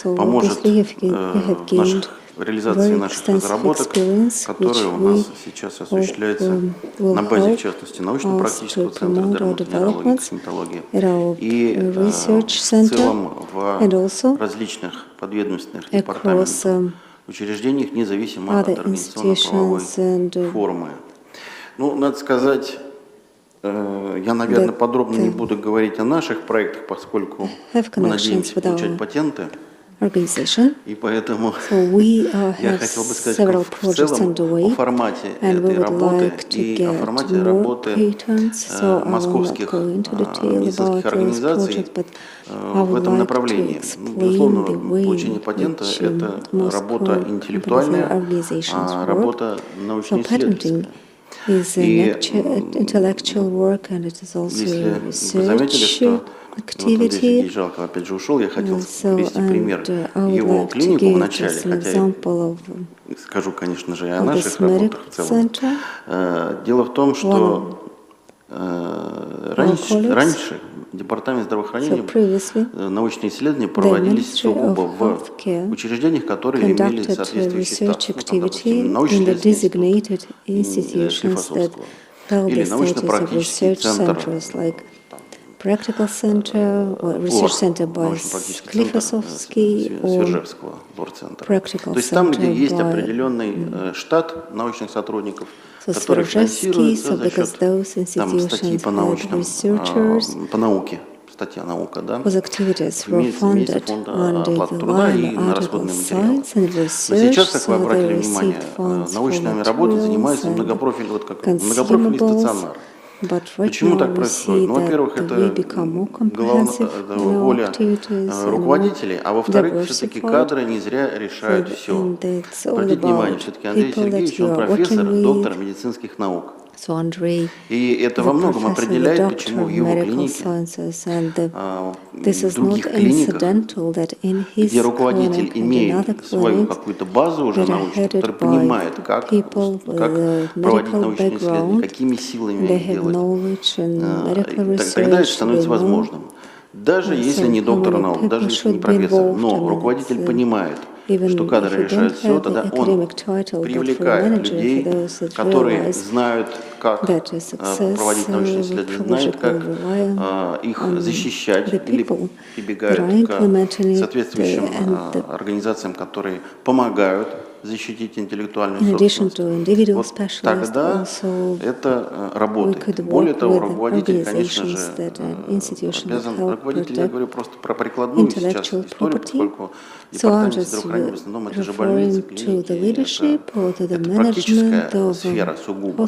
поможет в реализации наших разработок, которые у нас сейчас осуществляются на базе, в частности, научно-практического центра дерматовенерологии и косметологии и в целом в различных подведомственных департаментах, учреждениях, независимо от организационно-правовой формы. Ну, надо сказать, я, наверное, подробно не буду говорить о наших проектах, поскольку мы надеемся получать патенты. И поэтому я хотел бы сказать в целом о формате этой работы и о формате работы московских медицинских организаций в этом направлении. Безусловно, получение патента – это работа интеллектуальная, работа научно-исследовательская. И если вы заметили, что Сергей Жалков опять же ушел, я хотел привести пример его клинику в начале, хотя я скажу, конечно же, и о наших работах в целом. Дело в том, что раньше Департамент здравоохранения научные исследования проводились сугубо в учреждениях, которые имели соответствующий статус, научные исследования Склифосовского или научно-практический центр Practical Center, Research Center by Sklifosovsky, Свержевского лор-центра. То есть там, где есть определенный штат научных сотрудников, которые финансируются за счет там, статьи по научным, по науке, статья наука, да, имеется фонд оплаты труда и на расходные материалы. Но сейчас, как вы обратили внимание, научными работами занимается многопрофильный стационар. Почему так происходит? Ну, во-первых, это воля руководителей, а во-вторых, все-таки кадры не зря решают все. Обратите внимание, все-таки Андрей Сергеевич, он профессор, доктор медицинских наук. И это во многом определяет, почему в его клинике, в других клиниках, где руководитель имеет свою какую-то базу уже научную, который понимает, как проводить научные исследования, какими силами делать, тогда это становится возможным. Даже если не доктор наук, даже если не профессор, но руководитель понимает, что кадры решают все, тогда он привлекает людей, которые знают, как проводить научные исследования, знают, как их защищать или прибегают к соответствующим организациям, которые помогают защитить интеллектуальную собственность. Вот тогда это работает. Более того, руководитель, конечно же, обязан, руководитель, я говорю просто про прикладную сейчас историю, поскольку департамент здравоохранения в основном это же больницы, клиники, это практическая сфера сугубо.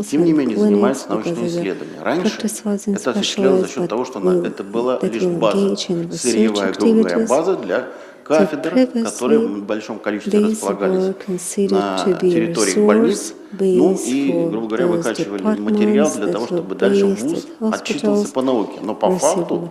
Тем не менее занимается научными исследованиями. Раньше это осуществлялось за счет того, что это была лишь база, сырьевая грубая база для кафедр, которые в большом количестве располагались на территории больниц, ну и, грубо говоря, выкачивали материал для того, чтобы дальше вуз отчитывался по науке. Но по факту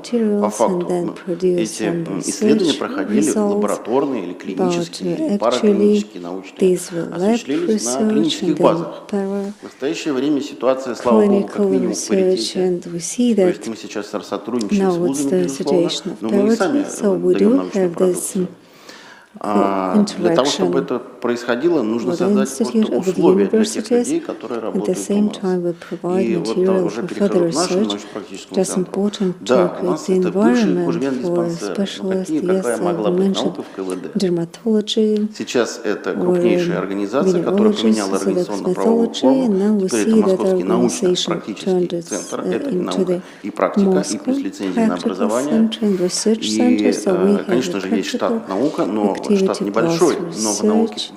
эти исследования проходили лабораторные или клинические, или параклинические, научные, осуществлялись на клинических базах. В настоящее время ситуация, слава богу, как минимум в паритете. То есть мы сейчас сотрудничаем с вузами, безусловно, но мы и сами даем научную продукцию. Для того, чтобы это происходило, нужно создать просто условия для тех людей, которые работают у нас. И вот уже перехожу к нашему научно-практическому центру. Да, у нас это бывший кожевенный диспансер. Какая могла быть наука в КВД? Сейчас это крупнейшая организация, которая поменяла организационно-правовую форму. Теперь это Московский научно-практический центр. Это и наука, и практика, и плюс лицензия на образование. И, конечно же, есть штат наука, но штат небольшой, но в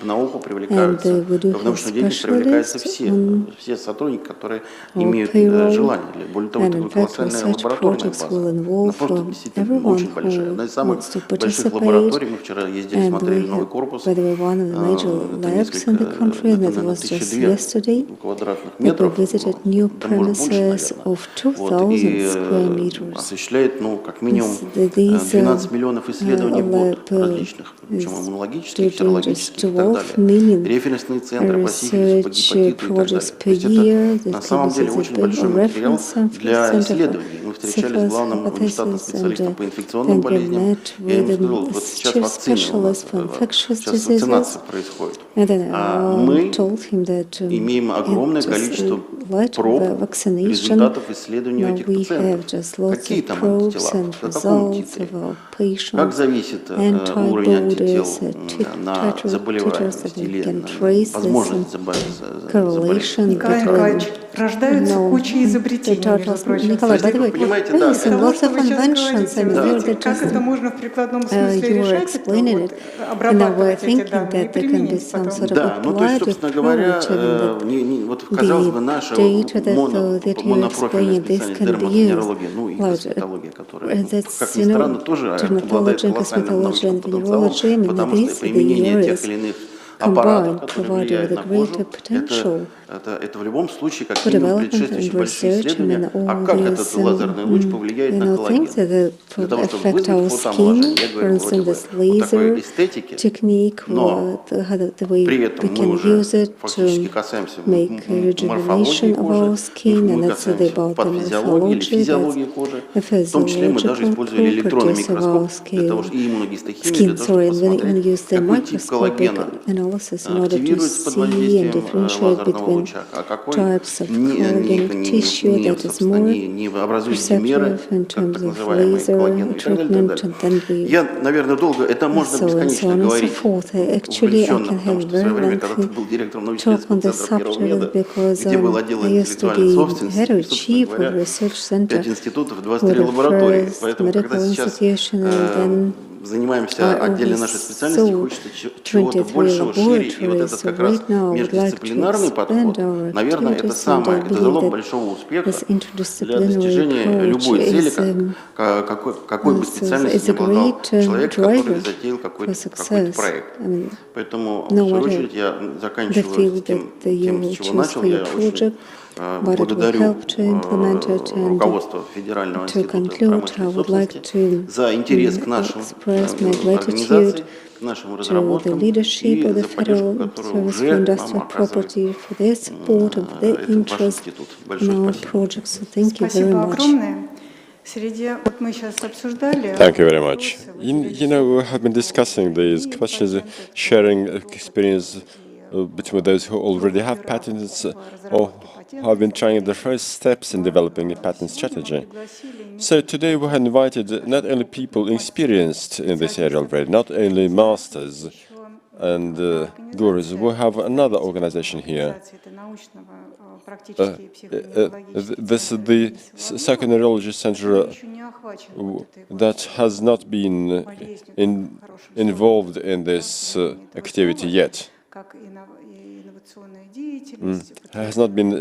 науку привлекаются, в научную деятельность привлекаются все сотрудники, которые имеют желание. Более того, это колоссальная лабораторная база. Она просто действительно очень большая. Одна из самых больших лабораторий. Мы вчера ездили, смотрели новый корпус. Это несколько, наверное, 1200 квадратных метров. Это может больше, наверное. И осуществляет, ну, как минимум 12 миллионов исследований в год различных. Причем иммунологических, серологических и так далее. Референсные центры по сифилису, по гепатиту и так далее. То есть это на самом деле очень большой материал для исследований. Мы встречались с главным внештатным специалистом по инфекционным болезням. Я ему сказал, вот сейчас вакцины у нас, сейчас вакцинация происходит. Мы имеем огромное количество проб, результатов исследований этих пациентов. Какие там антитела, в каком титре, как зависит уровень антител на заболеваемость или на возможность заболеть. Николай Николаевич, рождаются куча изобретений, между прочим. Николай, вы понимаете, да. Как это можно в прикладном смысле решать, это вот, обрабатывать эти данные и применить потом. Да, ну то есть, собственно говоря, вот казалось бы, наша монопрофильная специальность дерматовенерология, ну и косметология, которая, как ни странно, тоже обладает колоссальным научным потенциалом, потому что применение тех или иных аппаратов, которые влияют на кожу, это в любом случае как минимум предшествующие большие исследования, а как этот лазерный луч повлияет на коллаген. Для того, чтобы вызвать фотоомоложение, я говорю о такой эстетике, но при этом мы уже фактически касаемся морфологии кожи, мы касаемся патофизиологии или физиологии кожи, в том числе мы даже использовали электронный микроскоп для того, и иммуногистохимию, для того, чтобы посмотреть, какой тип коллагена активируется под воздействием лазерного луча, а какой не образует димеры, как так называемые коллагены и так далее. Я, наверное, долго, это можно бесконечно говорить увлеченно, потому что в свое время, когда ты был директором научно-исследовательского центра первого меда, где был отдел интеллектуальной собственности, собственно говоря, 5 институтов, 23 лаборатории. Поэтому, когда сейчас занимаемся отдельно нашей специальности, хочется чего-то большего, шире, и вот этот как раз междисциплинарный подход, наверное, это залог большого успеха для достижения любой цели, какой бы специальности ни обладал человек, который затеял какой-то проект. Поэтому, в свою очередь, я заканчиваю тем, с чего начал. Я очень благодарю руководство Федерального института промышленной собственности за интерес к нашим организациям, к нашим разработкам и за поддержку, которую уже нам оказывает этот ваш институт. Большое спасибо. Спасибо огромное. Вот мы сейчас обсуждали. Thank you very much. You know, we have been discussing these questions, sharing experience between those who already have patents or who have been trying the first steps in developing a patent strategy. So today we have invited not only people experienced in this area already, not only masters and gurus. We have another organization here. This is the Psychoneurology Center that has not been involved in this activity yet. Has not been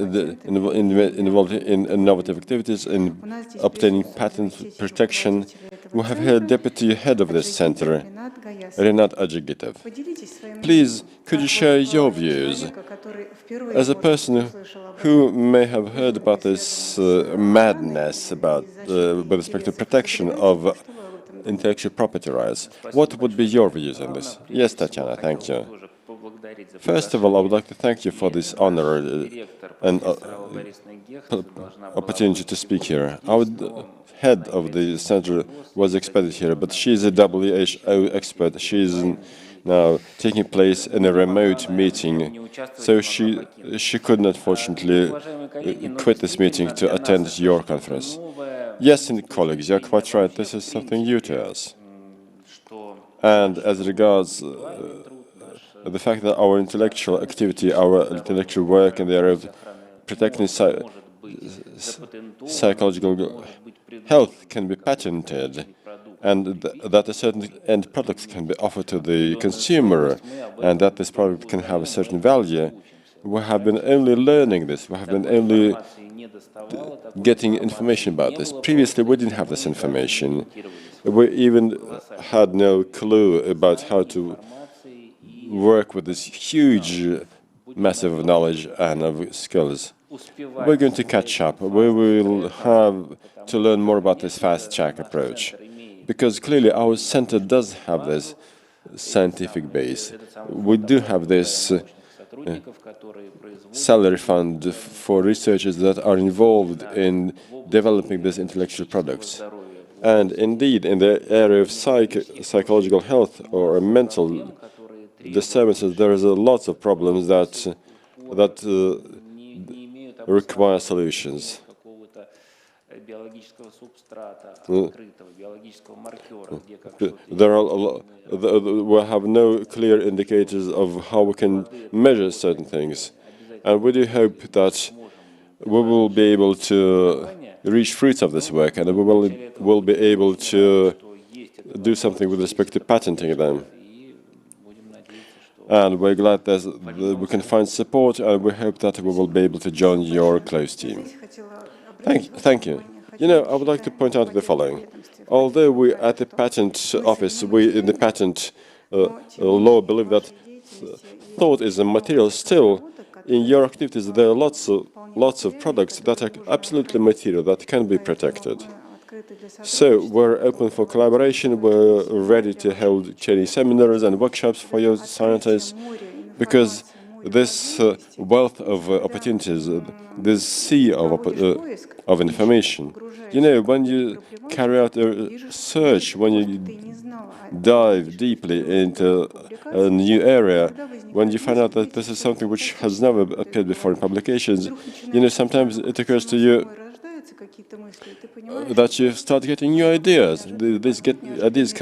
involved in innovative activities in obtaining patent protection. We have here deputy head of this center, Renat Ajigitov. Please, could you share your views as a person who may have heard about this madness about with respect to protection of intellectual property rights? What would be your views on this? Yes, Tatyana, thank you. First of all, I would like to thank you for this honor and opportunity to speak here. Our head of the center was expected here, but she is a WHO expert. She is now taking place in a remote meeting, so she could not, fortunately, quit this meeting to attend your conference. Yes, and colleagues, you're quite right. This is something new to us. And as regards the fact that our intellectual activity, our intellectual work in the area of protecting psychological health can be patented, and that a certain end product can be offered to the consumer, and that this product can have a certain value. We have been only learning this. We have been only getting information about this. Previously, we didn't have this information. We even had no clue about how to work with this huge, massive knowledge and of skills. We're going to catch up. We will have to learn more about this FastTrack approach, because clearly our center does have this scientific base. We do have this salary fund for researchers that are involved in developing these intellectual products. And indeed, in the area of psychological health or mental disturbances, there is lots of problems that require solutions. We have no clear indicators of how we can measure certain things, and we do hope that we will be able to reach fruits of this work, and we will be able to do something with respect to patenting them. And we're glad that we can find support, and we hope that we will be able to join your close team. Thank you. You know, I would like to point out the following. Although we at the patent office, we in the patent law believe that thought is a material, still in your activities there are lots of products that are absolutely material, that can be protected. So we're open for collaboration, we're ready to hold training seminars and workshops for your scientists, because this wealth of opportunities, this sea of information. You know, when you carry out a search, when you dive deeply into a new area, when you find out that this is something which has never appeared before in publications, you know, sometimes it occurs to you that you start getting new ideas. Ideas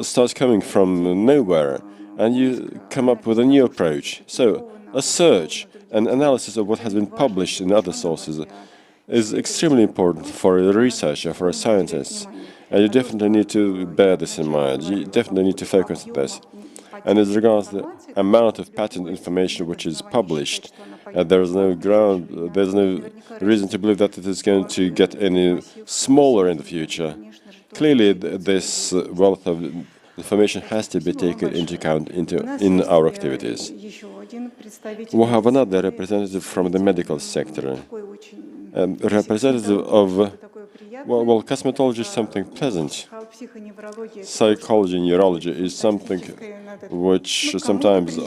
start coming from nowhere, and you come up with a new approach. So a search, an analysis of what has been published in other sources is extremely important for a researcher, for a scientist. And you definitely need to bear this in mind. You definitely need to focus on this. And as regards the amount of patent information which is published, there's no reason to believe that it is going to get any smaller in the future. Clearly, this wealth of information has to be taken into account in our activities. We have another representative from the medical sector, a representative of, well, cosmetology is something pleasant. Psychology and neurology is something which sometimes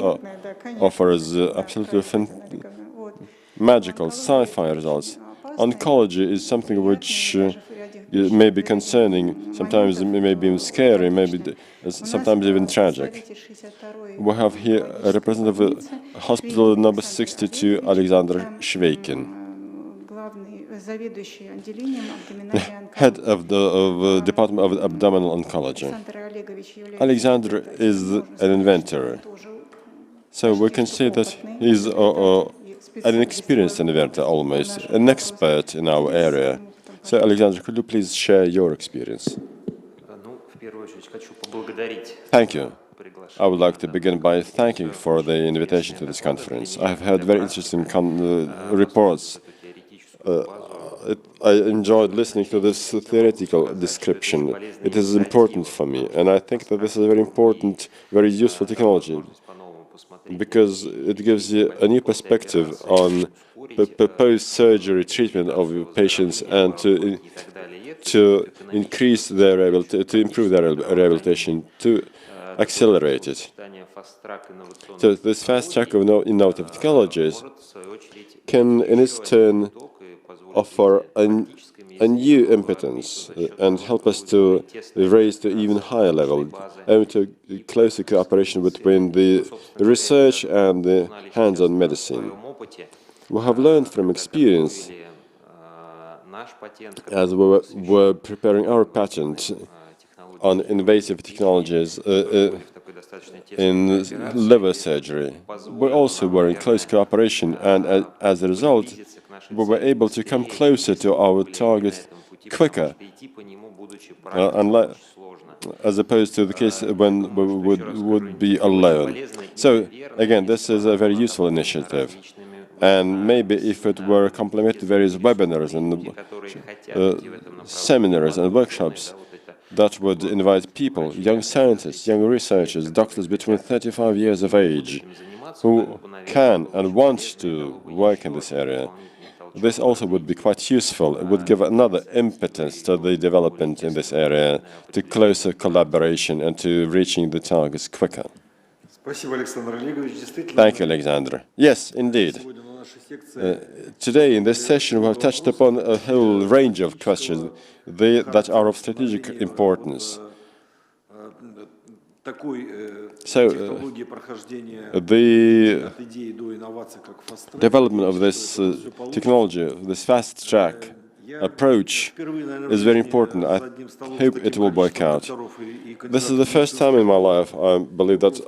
offers absolutely magical sci-fi results. Oncology is something which it may be concerning, sometimes it may be scary, maybe sometimes even tragic. We have here a representative of hospital number 62, Alexander Shveikin, head of the Department of Abdominal Oncology. Alexander is an inventor, so we can say that he's an experienced inventor, almost an expert in our area. So, Alexander, could you please share your experience? Thank you. I would like to begin by thanking for the invitation to this conference. I have heard very interesting reports. I enjoyed listening to this theoretical description. It is important for me, and I think that this is a very important, very useful technology, because it gives you a new perspective on post-surgery treatment of patients and to increase their to improve their rehabilitation, to accelerate it. So this fast track of innovative technologies can, in its turn, offer a new impotence and help us to raise to even higher level, and to closer cooperation between the research and the hands-on medicine. We have learned from experience, as we were preparing our patent on invasive technologies in liver surgery. We also were in close cooperation, and as a result, we were able to come closer to our target quicker, as opposed to the case when we would be alone. So, again, this is a very useful initiative. And maybe if it were complemented with various webinars and seminars and workshops that would invite people, young scientists, young researchers, doctors between 35 years of age, who can and want to work in this area, this also would be quite useful. It would give another impetus to the development in this area, to closer collaboration and to reaching the targets quicker. Thank you, Alexander. Yes, indeed. Today in this session we have touched upon a whole range of questions that are of strategic importance. So, the development of this technology, this fast-track approach, is very important. I hope it will work out. This is the first time in my life, I believe, that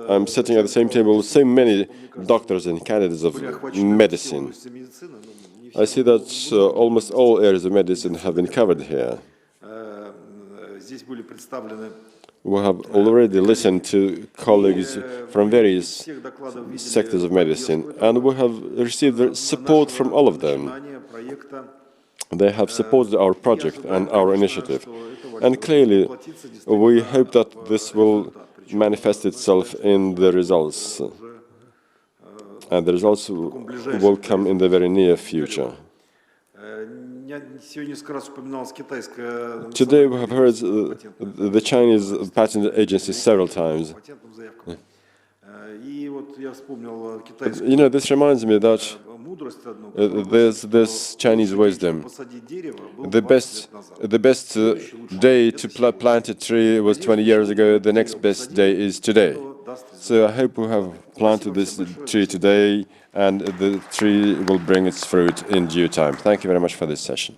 I'm sitting at the same table with so many doctors and candidates of medicine. I see that almost all areas of medicine have been covered here. We have already listened to colleagues from various sectors of medicine, and we have received support from all of them. They have supported our project and our initiative. And clearly, we hope that this will manifest itself in the results. And the results will come in the very near future. Today we have heard the Chinese patent agency several times. You know, this reminds me that there's this Chinese wisdom. The best day to plant a tree was 20 years ago, the next best day is today. So I hope we have planted this tree today, and the tree will bring its fruit in due time. Thank you very much for this session.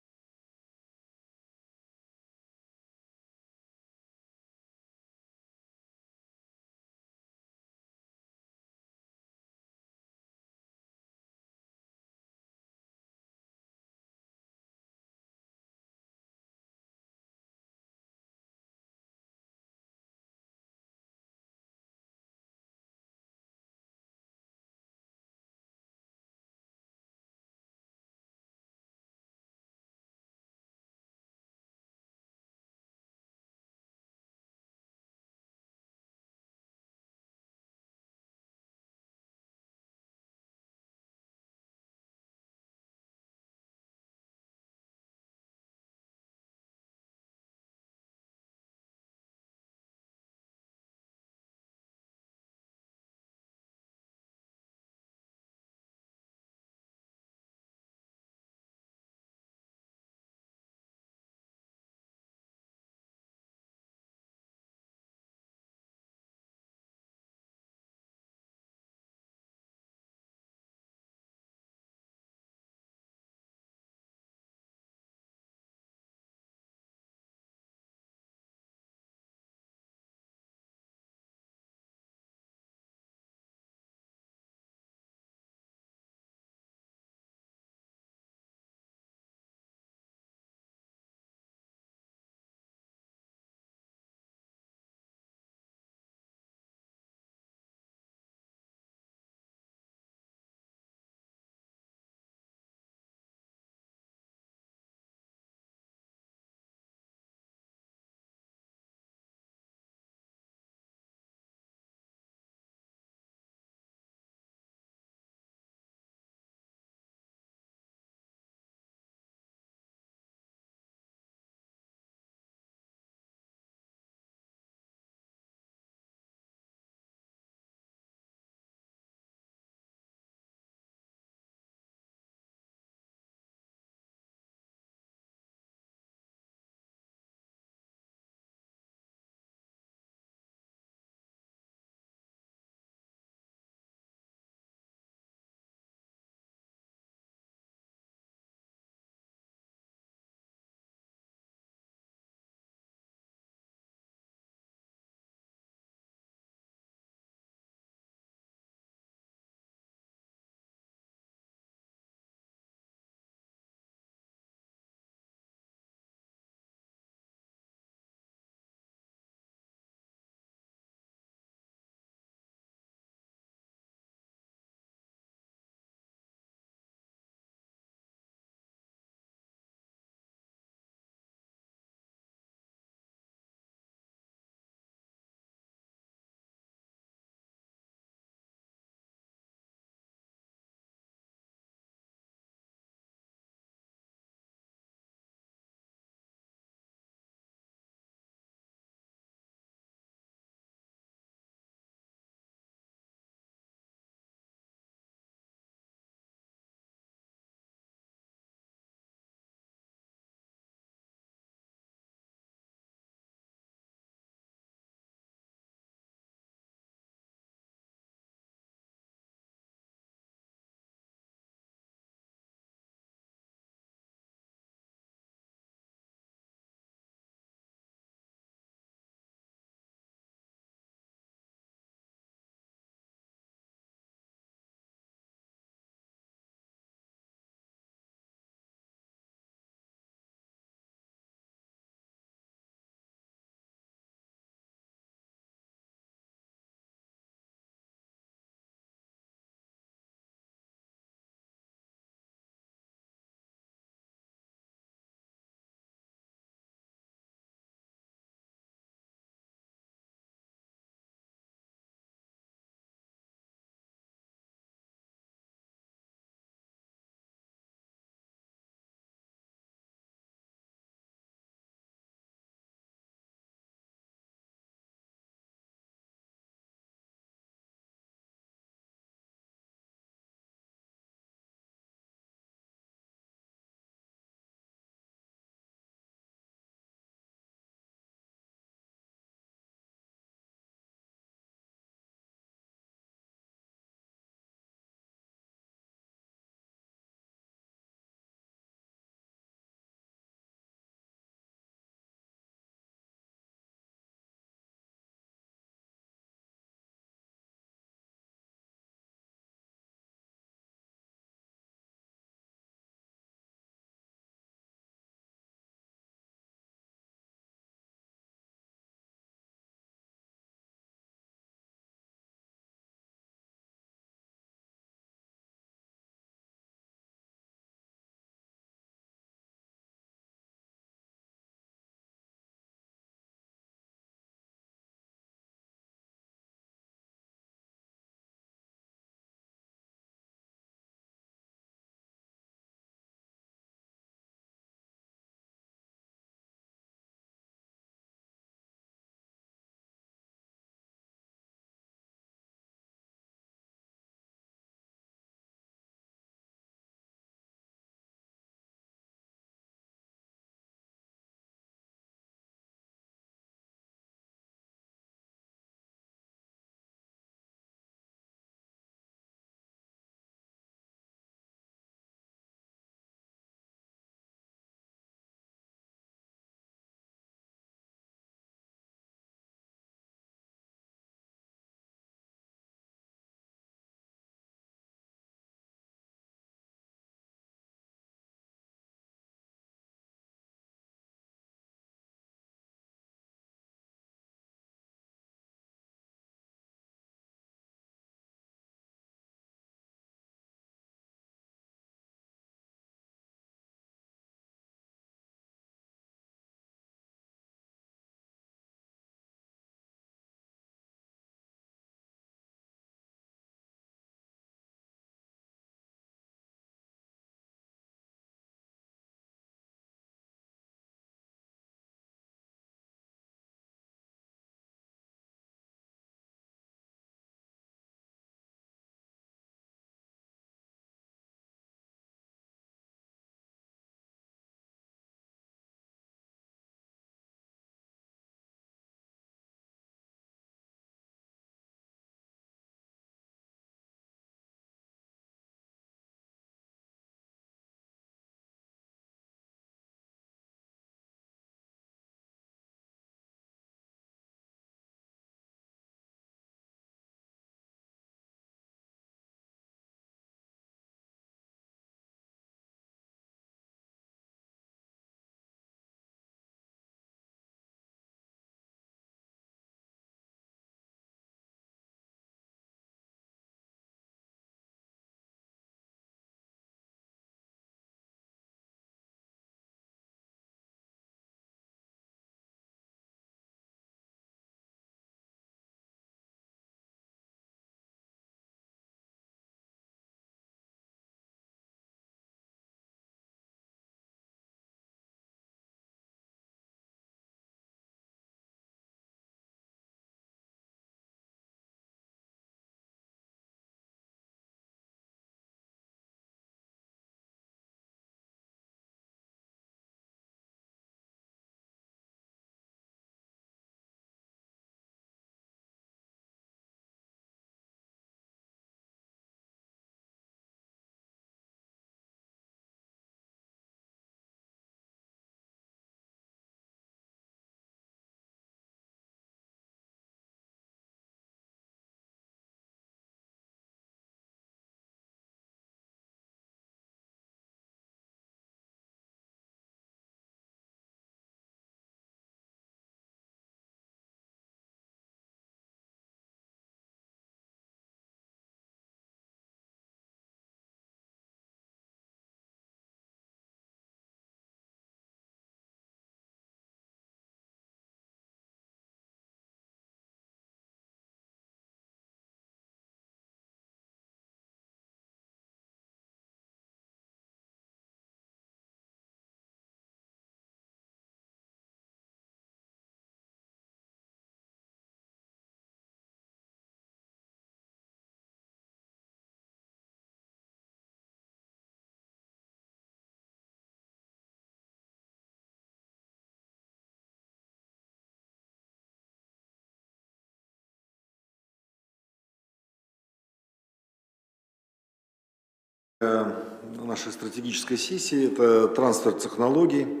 Нашей стратегической сессии – это трансфер технологий.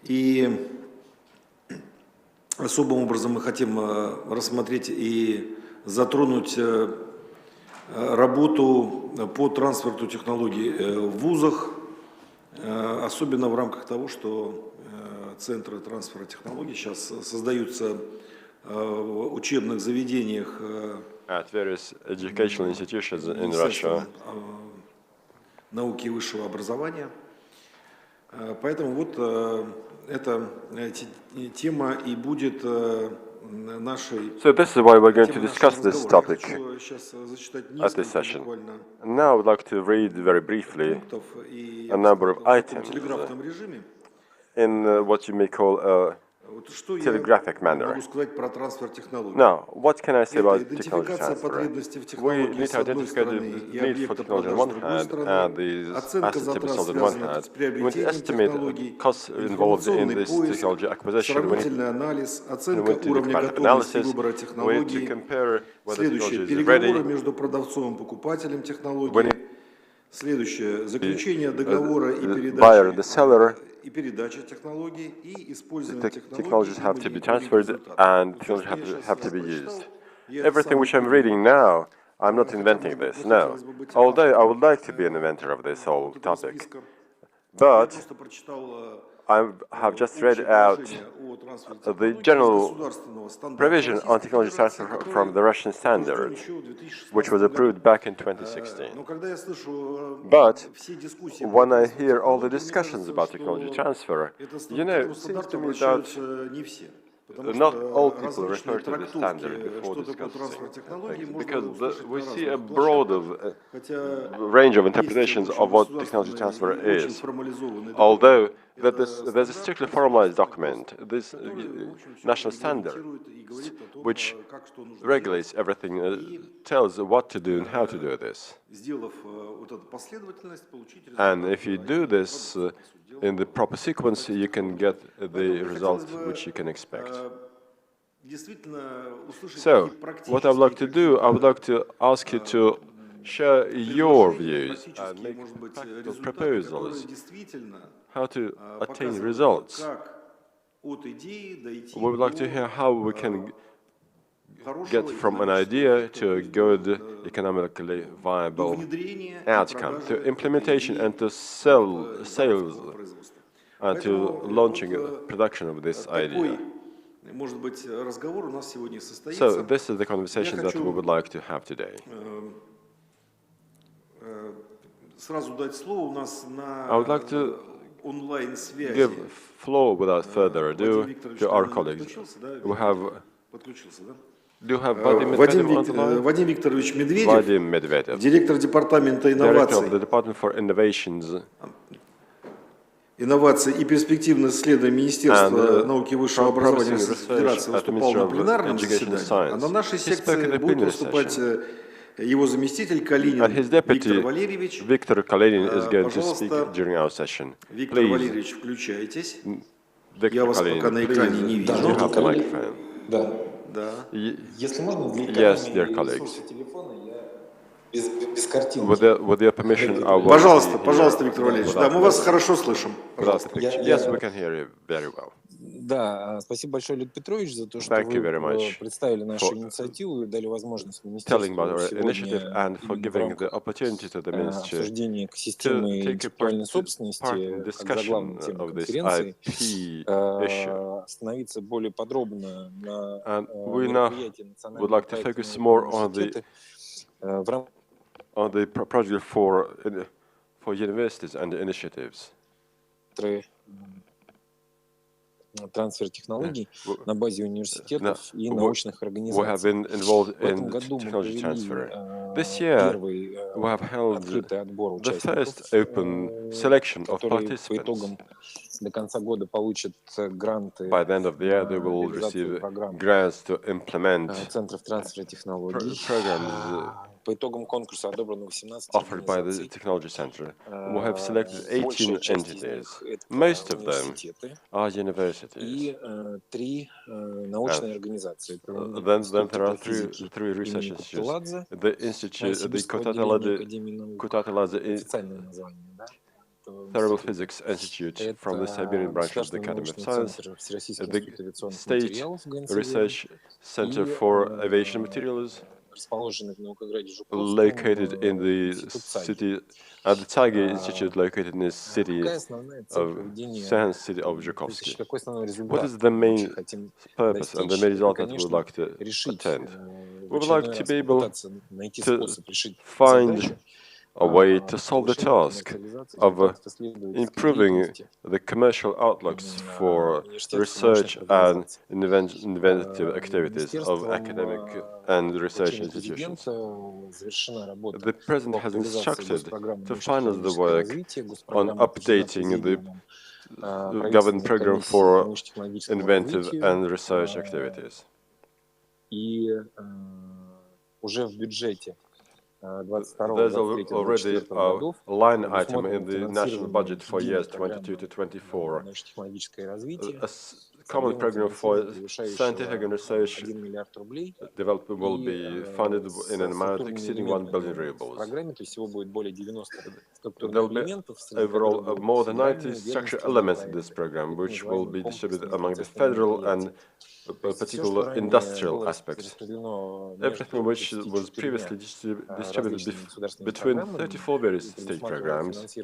И особым образом мы хотим рассмотреть и затронуть работу по трансферу технологий в вузах, особенно в рамках того, что центры трансфера технологий сейчас создаются в учебных заведениях at various educational institutions in Russia. Науки и высшего образования. Поэтому вот эта тема и будет нашей... So this is why we're going to discuss this topic at this session. Now I would like to read very briefly a number of items in what you may call a telegraphic manner. Now, what can I say about technology transfer? We need to identify the need for technology on one hand and the assets to be sold on one hand. We need to estimate costs involved in this technology acquisition. We need to do comparative analysis. We need to compare whether technology is ready. We need the buyer and the seller. Technologies have to be transferred and technologies have to be used. Everything which I'm reading now, I'm not inventing this, no. Although I would like to be an inventor of this whole topic. But I have just read out the general provision on technology transfer from the Russian standard, which was approved back in 2016. But when I hear all the discussions about technology transfer, you know, it seems to me that not all people refer to the standard before discussing things, because we see a broad range of interpretations of what technology transfer is. Although there's a strictly formalized document, this national standard, which regulates everything, tells what to do and how to do this. And if you do this in the proper sequence, you can get the results which you can expect. So, what I would like to do, I would like to ask you to share your views and make practical proposals how to attain results. We would like to hear how we can get from an idea to a good, economically viable outcome, to implementation and to sales, and to launching production of this idea. So this is the conversation that we would like to have today. I would like to give floor without further ado to our colleagues. We have. Do you have Vadim Viktorovich Medvedev, директор департамента инноваций, инноваций и перспективных исследований Министерства науки и высшего образования Российской Федерации, выступал на пленарном заседании, а на нашей секции будет выступать его заместитель Калинин Виктор Валерьевич. Victor Kalinin is going to speak during our session. Виктор Валерьевич, включайтесь. Я вас пока на экране не вижу. Да. Если можно, для yes, dear colleagues. Без картинки. With your permission, I will... Пожалуйста, Виктор Валерьевич. Да, мы вас хорошо слышим. Yes, we can hear you very well. Да, спасибо большое, Олег Петрович, за то, что вы представили нашу инициативу и дали возможность министерству сегодня обсуждение экосистемы интеллектуальной собственности, как заглавной темы конференции, остановиться более подробно на мероприятии национального проекта в рамках on the project for universities and initiatives. Трансфер технологий на базе университетов и научных организаций. We have been involved in technology transfer. This year, we have held the first open selection of participants. До конца года получат гранты. By the end of the year, they will receive grants to implement центров трансфера технологий. Programs offered by the Technology Center. We have selected 18 entities. Most of them are universities. Then there are three research institutes. The institute, the Kutateladze Thermal Physics Institute from the Siberian branch of the Academy of Science, the State Research Center for Aviation Materials, located in the city, and the Tiger Institute located in the city of Science City of Zhukovsky. What is the main purpose and the main result that we would like to attain? We would like to be able to find a way to solve the task of improving the commercial outlooks for research and inventive activities of academic and research institutions. The President has instructed to finance the work on updating the government program for inventive and research activities. There's already a line item in the national budget for years 22 to 24. A common program for scientific and research development will be funded in an amount exceeding 1 billion rubles. There will be overall more than 90 structural elements in this program, which will be distributed among the federal and particular industrial aspects. Everything which was previously distributed between 34 various state programs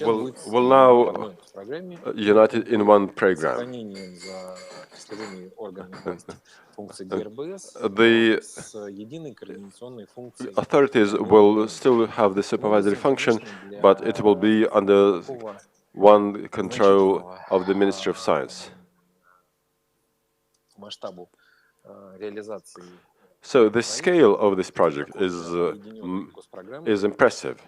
will now united in one program. The authorities will still have the supervisory function, but it will be under one control of the Ministry of Science. So the scale of this project is impressive.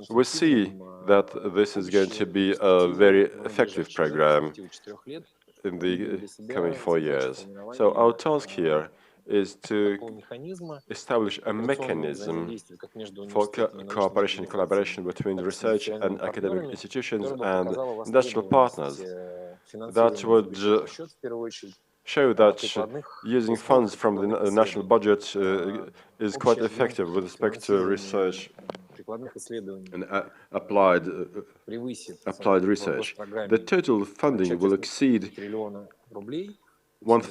We see that this is going to be a very effective program in the coming 4 years. So our task here is to establish a mechanism for cooperation and collaboration between research and academic institutions and industrial partners that would show that using funds from the national budget is quite effective with respect to research and applied research. The total funding will exceed one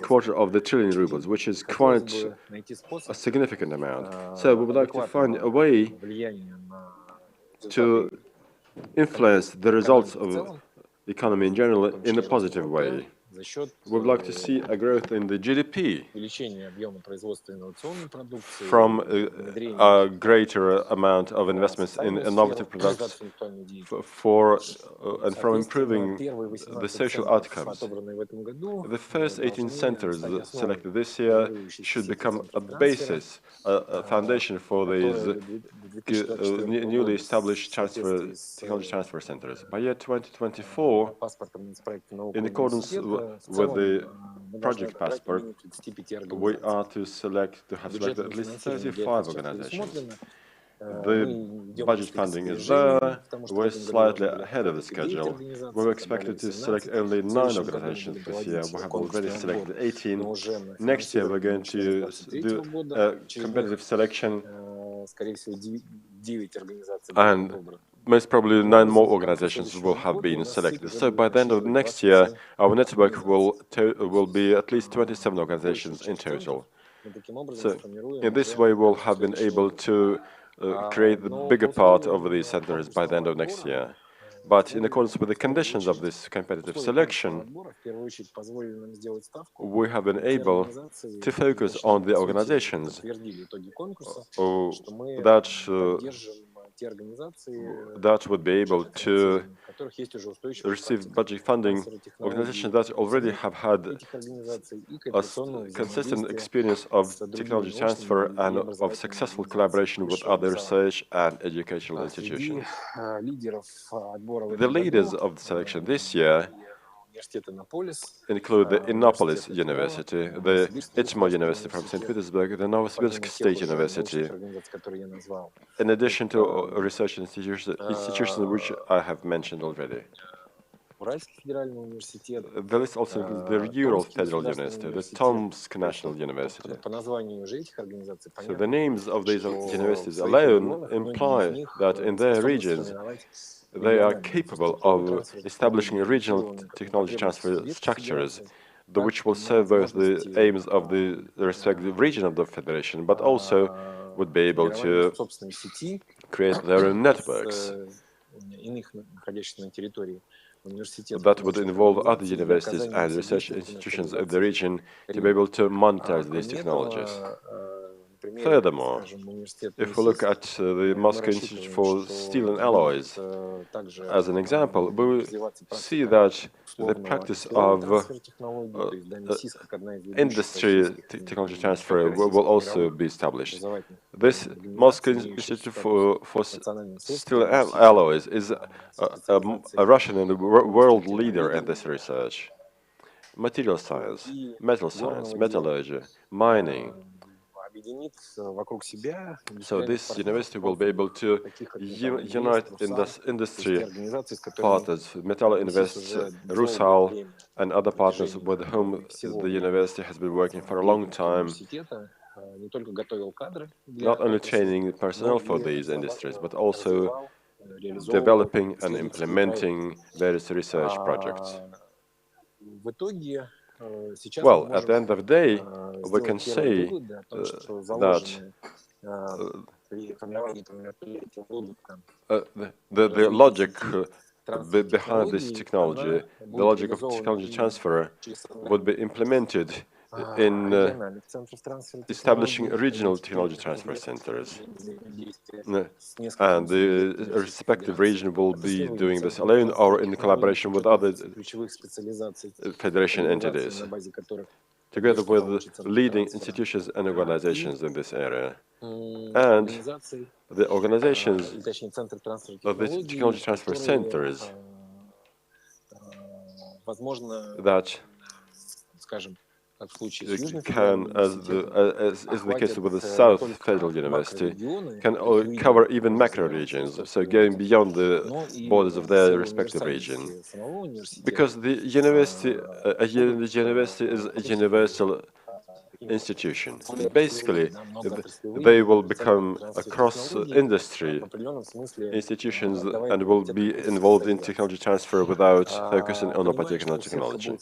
quarter of the trillion rubles, which is quite a significant amount. So we would like to find a way to influence the results of the economy in general in a positive way. We would like to see a growth in the GDP from a greater amount of investments in innovative products and from improving the social outcomes. The first 18 centers selected this year should become a basis, a foundation for these newly established technology transfer centers. By year 2024, in accordance with the project passport, we are to have selected at least 35 organizations. The budget funding is there. We're slightly ahead of the schedule. We were expected to select only 9 organizations this year. We have already selected 18. Next year, we're going to do a competitive selection, and most probably 9 more organizations will have been selected. So by the end of next year, our network will be at least 27 organizations in total. So in this way, we'll have been able to create the bigger part of these centers by the end of next year. But in accordance with the conditions of this competitive selection, we have been able to focus on the organizations that would be able to receive budget funding, organizations that already have had a consistent experience of technology transfer and of successful collaboration with other research and educational institutions. The leaders of the selection this year include the Innopolis University, the Itmo University from St. Petersburg, the Novosibirsk State University, in addition to research institutions which I have mentioned already. The list also includes the Ural Federal University, the Tomsk National University. So the names of these universities alone imply that in their regions they are capable of establishing regional technology transfer structures, which will serve both the aims of the respective region of the federation, but also would be able to create their own networks that would involve other universities and research institutions of the region to be able to monetize these technologies. Furthermore, if we look at the Moscow Institute for Steel and Alloys as an example, we see that the practice of industry technology transfer will also be established. This Moscow Institute for Steel and Alloys is a Russian and a world leader in this research. Material science, metal science, metallurgy, mining. So this university will be able to unite industry partners, Metal Invest, Rusal, and other partners with whom the university has been working for a long time, not only training personnel for these industries, but also developing and implementing various research projects. Well, at the end of the day, we can say that the logic behind this technology, the logic of technology transfer, would be implemented in establishing regional technology transfer centers. And the respective region will be doing this alone or in collaboration with other federation entities, together with leading institutions and organizations in this area. And the organizations of the technology transfer centers that can, as is the case with the South Federal University, can cover even macro regions, so going beyond the borders of their respective region. Because the university is a universal institution. Basically, they will become cross-industry institutions and will be involved in technology transfer without focusing on a particular technology.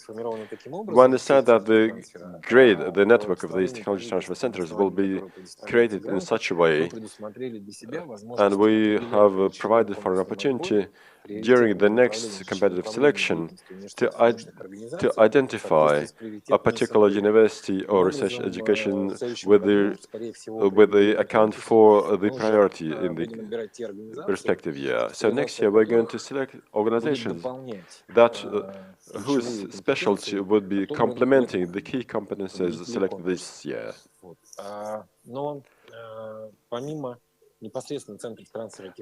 We understand that the network of these technology transfer centers will be created in such a way, and we have provided for an opportunity during the next competitive selection to identify a particular university or research education with the account for the priority in the respective year. So next year we're going to select organizations that whose specialty would be complementing the key competencies selected this year.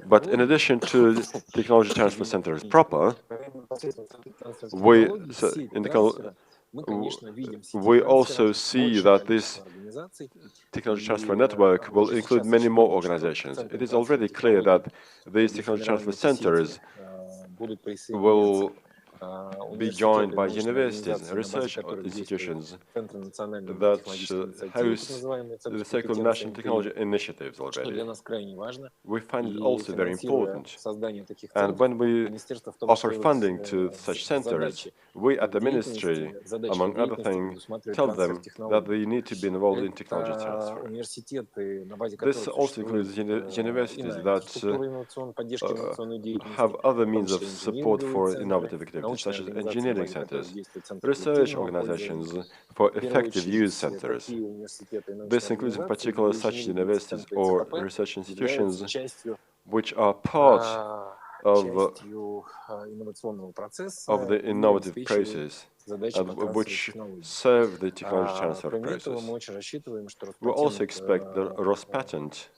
But in addition to technology transfer centers proper, we also see that this technology transfer network will include many more organizations. It is already clear that these technology transfer centers will be joined by universities and research institutions that host the so-called national technology initiatives already. We find it also very important. And when we offer funding to such centers, we at the ministry, among other things, tell them that they need to be involved in technology transfer. This also includes universities that have other means of support for innovative activities, such as engineering centers, research organizations for effective use centers. This includes in particular such universities or research institutions which are part of the innovative process and which serve the technology transfer process. We also expect that Rospatent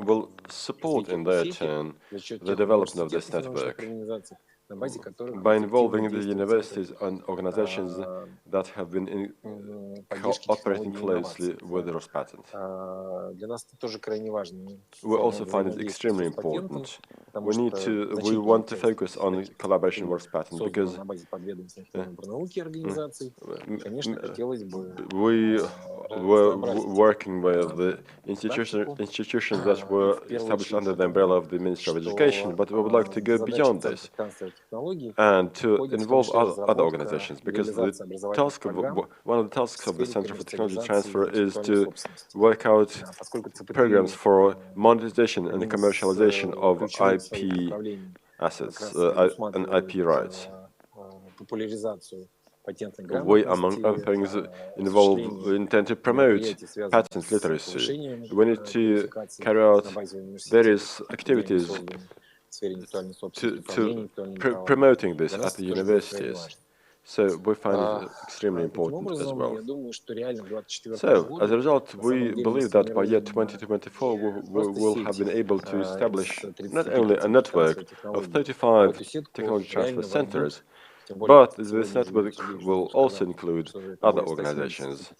will support in their turn the development of this network. by involving the universities and organizations that have been cooperating closely with Rospatent. We also find it extremely important. We want to focus on collaboration with Rospatent because we were working with the institutions that were established under the umbrella of the Ministry of Education, but we would like to go beyond this and to involve other organizations, because one of the tasks of the Center for Technology Transfer is to work out programs for monetization and commercialization of IP assets and IP rights. We, among other things, intend to promote patent literacy. We need to carry out various activities to promoting this at the universities. So we find it extremely important as well. So, as a result, we believe that by year 2024, we will have been able to establish not only a network of 35 technology transfer centers, but this network will also include other organizations,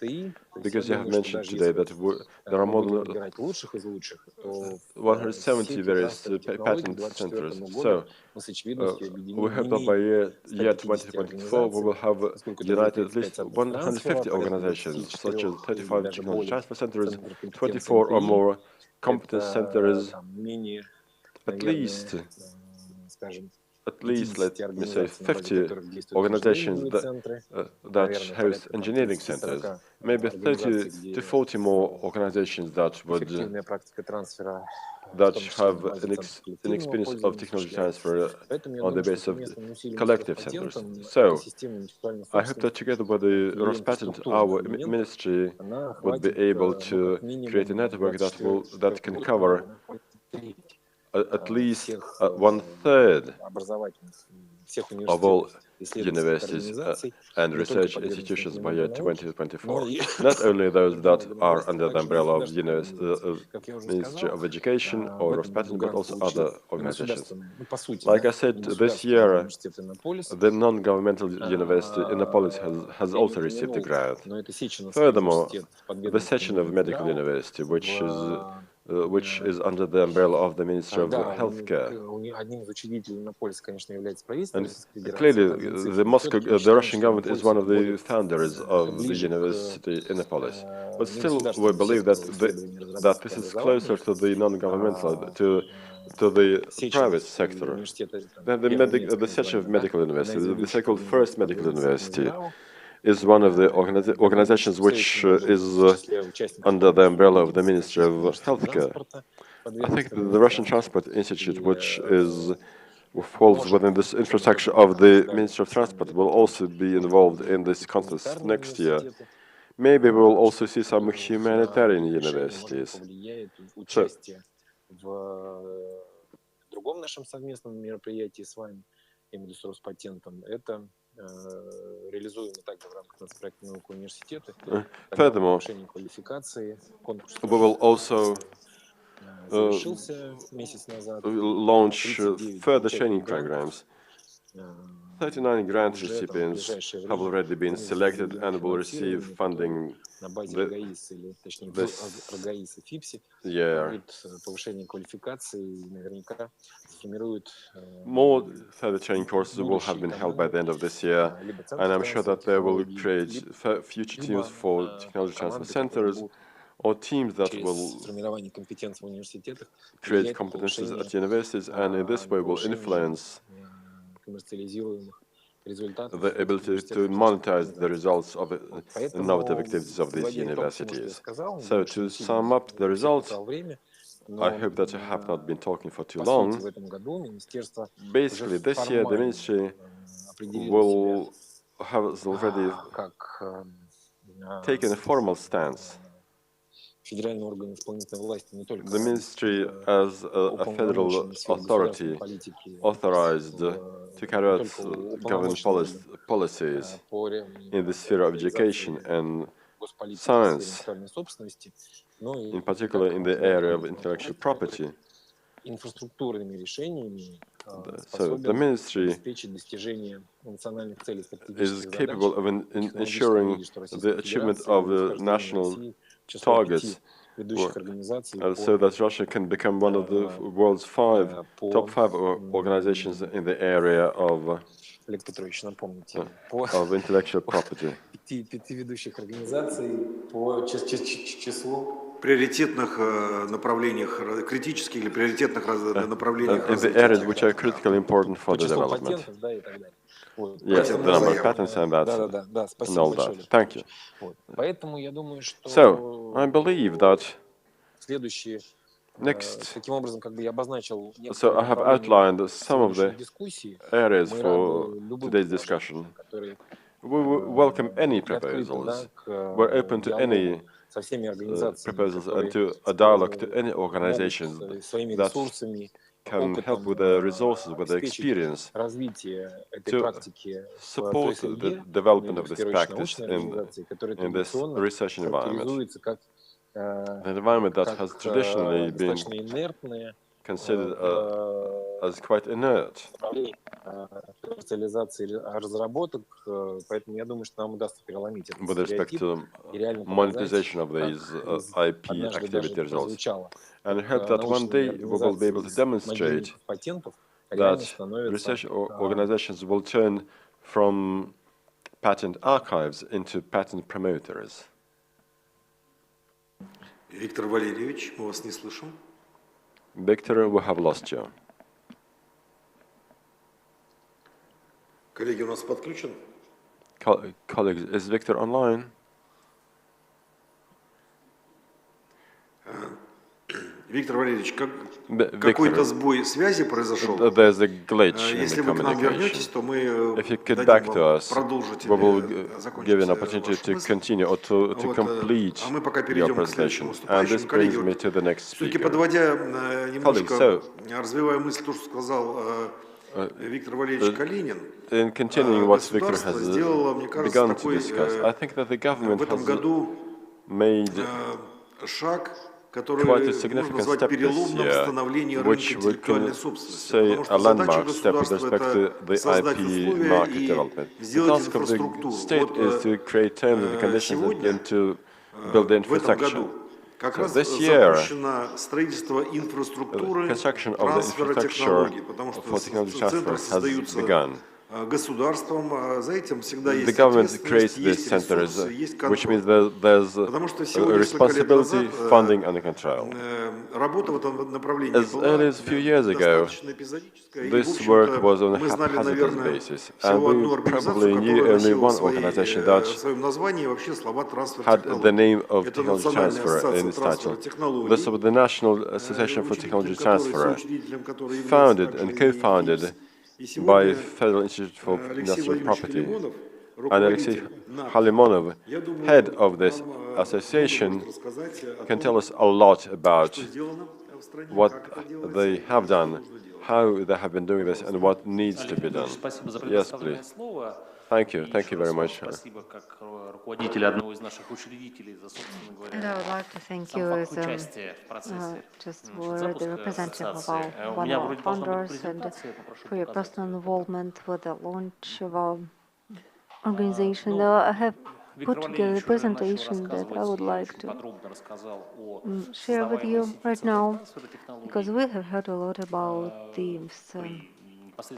because you have mentioned today that there are more than 170 various patent centers. So we hope that by year 2024 we will have united at least 150 organizations, such as 35 technology transfer centers, 24 or more competence centers, at least, let me say, 50 organizations that host engineering centers, maybe 30 to 40 more organizations that have an experience of technology transfer on the basis of collective centers. So, I hope that together with the Rospatent, our ministry would be able to create a network that can cover at least 1/3 of all universities and research institutions by year 2024. Not only those that are under the umbrella of the Ministry of Education or Rospatent, but also other organizations. Like I said, this year, the non-governmental university in Innopolis has also received a grant. Furthermore, the section of medical university, which is under the umbrella of the Ministry of Healthcare. And clearly, the Russian government is one of the founders of the university in Innopolis. But still, we believe that this is closer to the non-governmental, to the private sector. Then the section of medical university, the so-called first medical university, is one of the organizations which is under the umbrella of the Ministry of Healthcare. I think the Russian Transport Institute, which falls within this infrastructure of the Ministry of Transport, will also be involved in this contest next year. Maybe we will also see some humanitarian universities. So, furthermore, we will also launch further training programs. 39 grant recipients have already been selected and will receive funding this year. More further training courses will have been held by the end of this year, and I'm sure that they will create future teams for technology transfer centers, or teams that will create competences at universities, and in this way will influence the ability to monetize the results of innovative activities of these universities. So, to sum up the results, I hope that I have not been talking for too long. Basically, this year the ministry will have already taken a formal stance. The ministry, as a federal authority, authorized to carry out government policies in the sphere of education and science, in particular in the area of intellectual property, инфраструктурными решениями So the ministry обеспечить достижение национальных целей is стратегических задач. capable of ensuring the achievement of the national targets, so that Russia can become one of the world's top five organizations in the area of intellectual property. Пяти ведущих организаций по числу приоритетных направлениях, критических или приоритетных направлениях in the areas which are critically important for the development. Yes, the number of patents and that, and all that. Thank you. Поэтому я думаю, что So, I believe that следующие next, таким образом, как бы я обозначил so I have outlined some of the areas for today's discussion. We welcome any proposals. We're open to any proposals and to a dialogue to any organizations that can help with the resources, with the experience, to support the development of this practice in this research environment. An environment that has traditionally been considered as quite inert. With respect to monetization of these IP activity results. And I hope that one day we will be able to demonstrate that research organizations will turn from patent archives into patent promoters. Виктор Валерьевич, мы вас не слышим. Victor, we have lost you. Коллеги, у нас подключен? Colleagues, is Victor online? Виктор Валерьевич, какой-то сбой связи произошел. There's a glitch in Если the вы к нам communication. вернетесь, то мы If you get back to us, продолжите, we will give you an opportunity to continue or to complete your presentation. And this brings me to the next Все-таки speaker. подводя немножко, развивая мысль, то, что сказал Виктор Валерьевич Калинин, in continuing what Victor has begun to discuss, I think that the government has made quite a significant step this year, which we can say a landmark step with respect to the IP market development. The task of the state is to create terms and conditions and to build the infrastructure. So this year, the construction of the infrastructure for technology transfer has begun. The government creates these centers, which means that there's responsibility, funding, and control. As early as a few years ago, this work was on a haphazard basis, and we probably knew only one organization that had the name of technology transfer in its title. This was the National Association for Technology Transfer, founded and co-founded by Federal Institute for Industrial Property. And Alexei Halimonov, head of this association, can tell us a lot about what they have done, how they have been doing this, and what needs to be done. Yes, please. Thank you very much. And I would like to thank you as just for the representative of one of our founders and for your personal involvement with the launch of our organization. I have put together a presentation that I would like to share with you right now, because we have heard a lot about the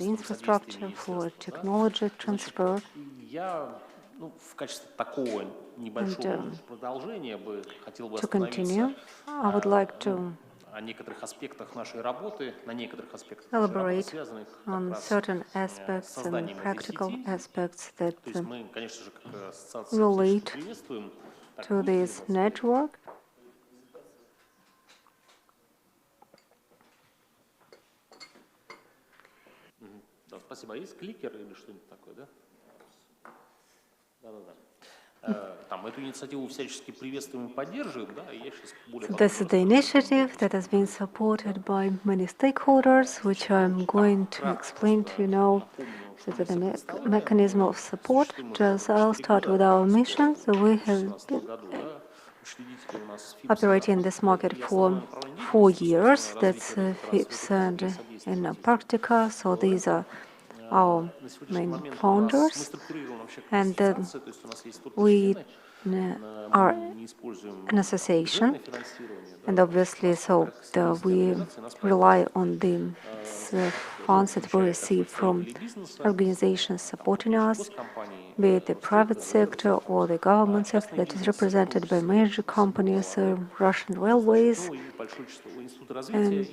infrastructure for technology transfer. To continue, I would like to elaborate on certain aspects and practical aspects that relate to this network. Спасибо. Есть кликер или что-нибудь такое, да? Да-да-да. Эту инициативу всячески приветствуем и поддерживаем, да, и я сейчас более This is the initiative that has been supported by many stakeholders, which I'm going to explain to you now So the mechanism of support. Just I'll start with our mission. So we have been operating in this market for 4 years. That's FIPS and Antarctica. So these are our main founders, and we are an association, and obviously, so we rely on the funds that we receive from organizations supporting us, be it the private sector or the government sector that is represented by major companies, Russian railways, and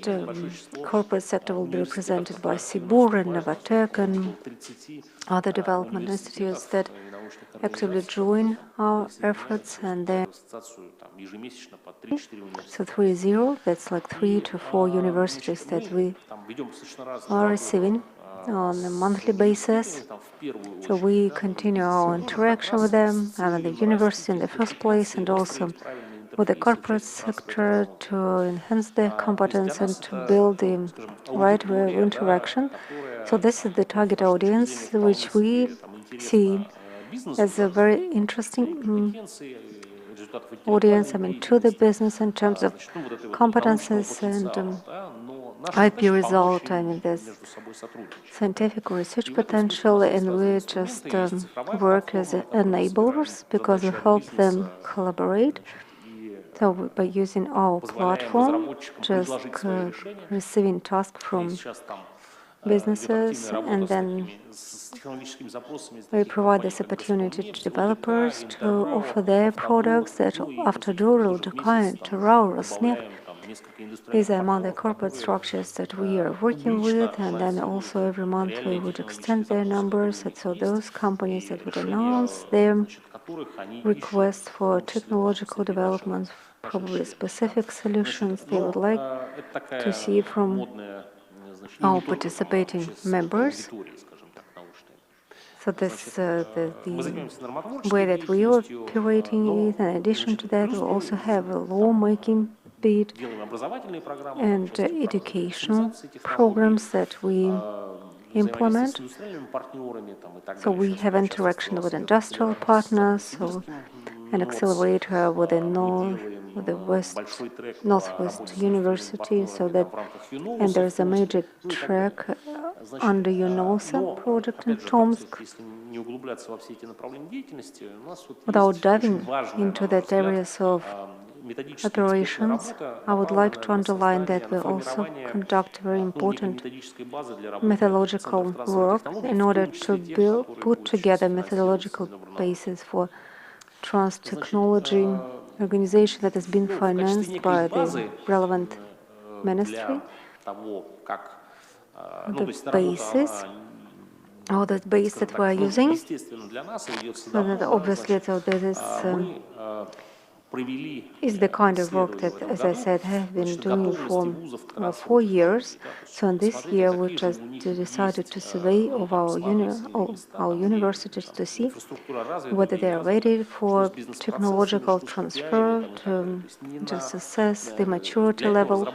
corporate sector will be represented by Sibur and Novatek and other development institutes that actively join our efforts, and then so 3-0, that's like 3 to 4 universities that we are receiving on a monthly basis. So we continue our interaction with them and the university in the first place, and also with the corporate sector to enhance their competence and to build the right way of interaction. So this is the target audience, which we see as a very interesting audience, to the business in terms of competences and IP result. There's scientific research potential, and we just work as enablers because we help them collaborate. So by using our platform, just receiving tasks from businesses, and then we provide this opportunity to developers to offer their products that after Durul, Dukai, Terau, Rosneft. These are among the corporate structures that we are working with, and then also every month we would extend their numbers. And so those companies that would announce their requests for technological development, probably specific solutions they would like to see from our participating members. So this the way that we are operating is. In addition to that, we also have a lawmaking bit and educational programs that we implement. So we have interaction with industrial partners, so an accelerator with the Northwest University, so that, and there's a major track under UNOSA project in Tomsk. Without diving into that areas of operations, I would like to underline that we also conduct very important methodological work in order to put together methodological basis for trans-technology organization that has been financed by the relevant ministry. The basis, or the base that we are using, so that obviously, so this is the kind of work that, as I said, have been doing for 4 years. So in this year, we just decided to survey of our universities to see whether they are ready for technological transfer, to just assess the maturity level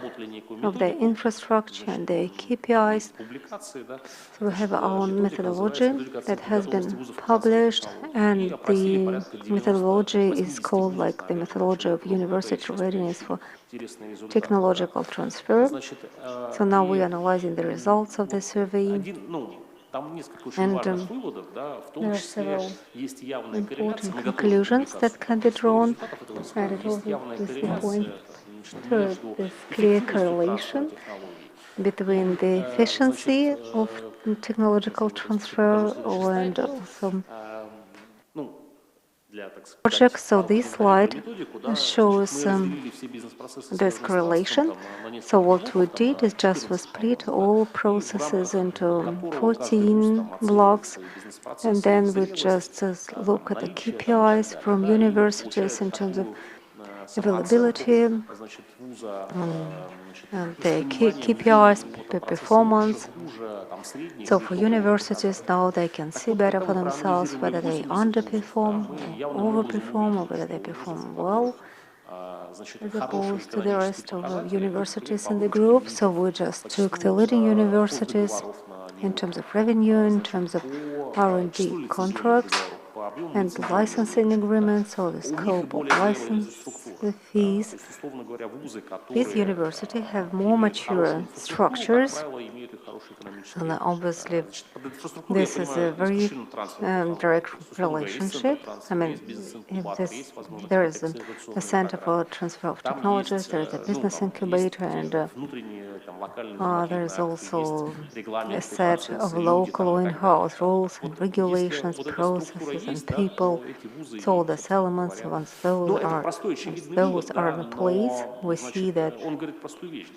of their infrastructure and their KPIs. So we have our own methodology that has been published, and the methodology is called like the methodology of university readiness for technological transfer. So now we are analyzing the results of the survey, and there are several important conclusions that can be drawn, and it also is point to this clear correlation between the efficiency of technological transfer and also projects. So this slide shows this correlation. So what we did is just we split all processes into 14 blocks, and then we just look at the KPIs from universities in terms of availability, and the KPIs, the performance. So for universities now, they can see better for themselves whether they underperform or overperform, or whether they perform well. as opposed to the rest of the universities in the group. So we just took the leading universities in terms of revenue, in terms of R&D contracts and licensing agreements, or the scope of license, the fees. These universities have more mature structures, and obviously this is a very direct relationship. I mean, if there is a center for transfer of technologies, there is a business incubator, and there is also a set of local in-house rules and regulations, processes, and people. So all these elements, once those are in place, we see that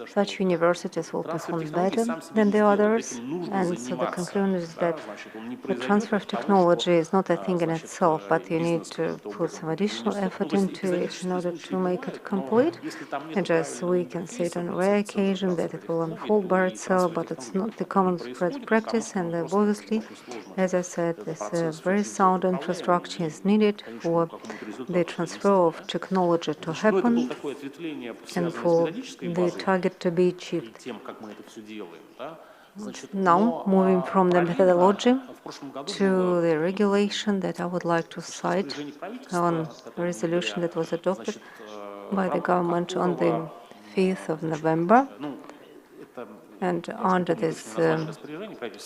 such universities will perform better than the others. And so the conclusion is that the transfer of technology is not a thing in itself, but you need to put some additional effort into it in order to make it complete. And just we can see it on a rare occasion that it will unfold by itself, but it's not the common practice. And obviously, as I said, this very sound infrastructure is needed for the transfer of technology to happen and for the target to be achieved. Now, moving from the methodology to the regulation that I would like to cite on a resolution that was adopted by the government on the 5th of November. And under this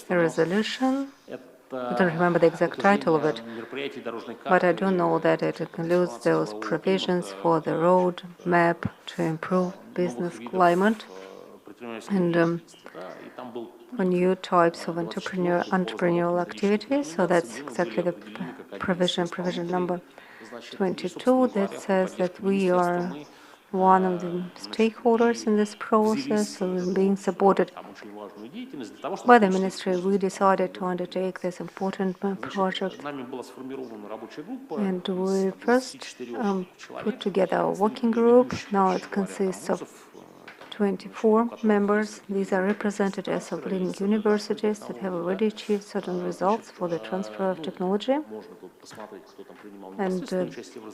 resolution, I don't remember the exact title of it, but I do know that it includes those provisions for the road map to improve business climate and for new types of entrepreneurial activities. So that's exactly the provision number 22, that says that we are one of the stakeholders in this process, so being supported by the ministry. We decided to undertake this important project, and we first put together a working group. Now it consists of 24 members. These are representatives of leading universities that have already achieved certain results for the transfer of technology. And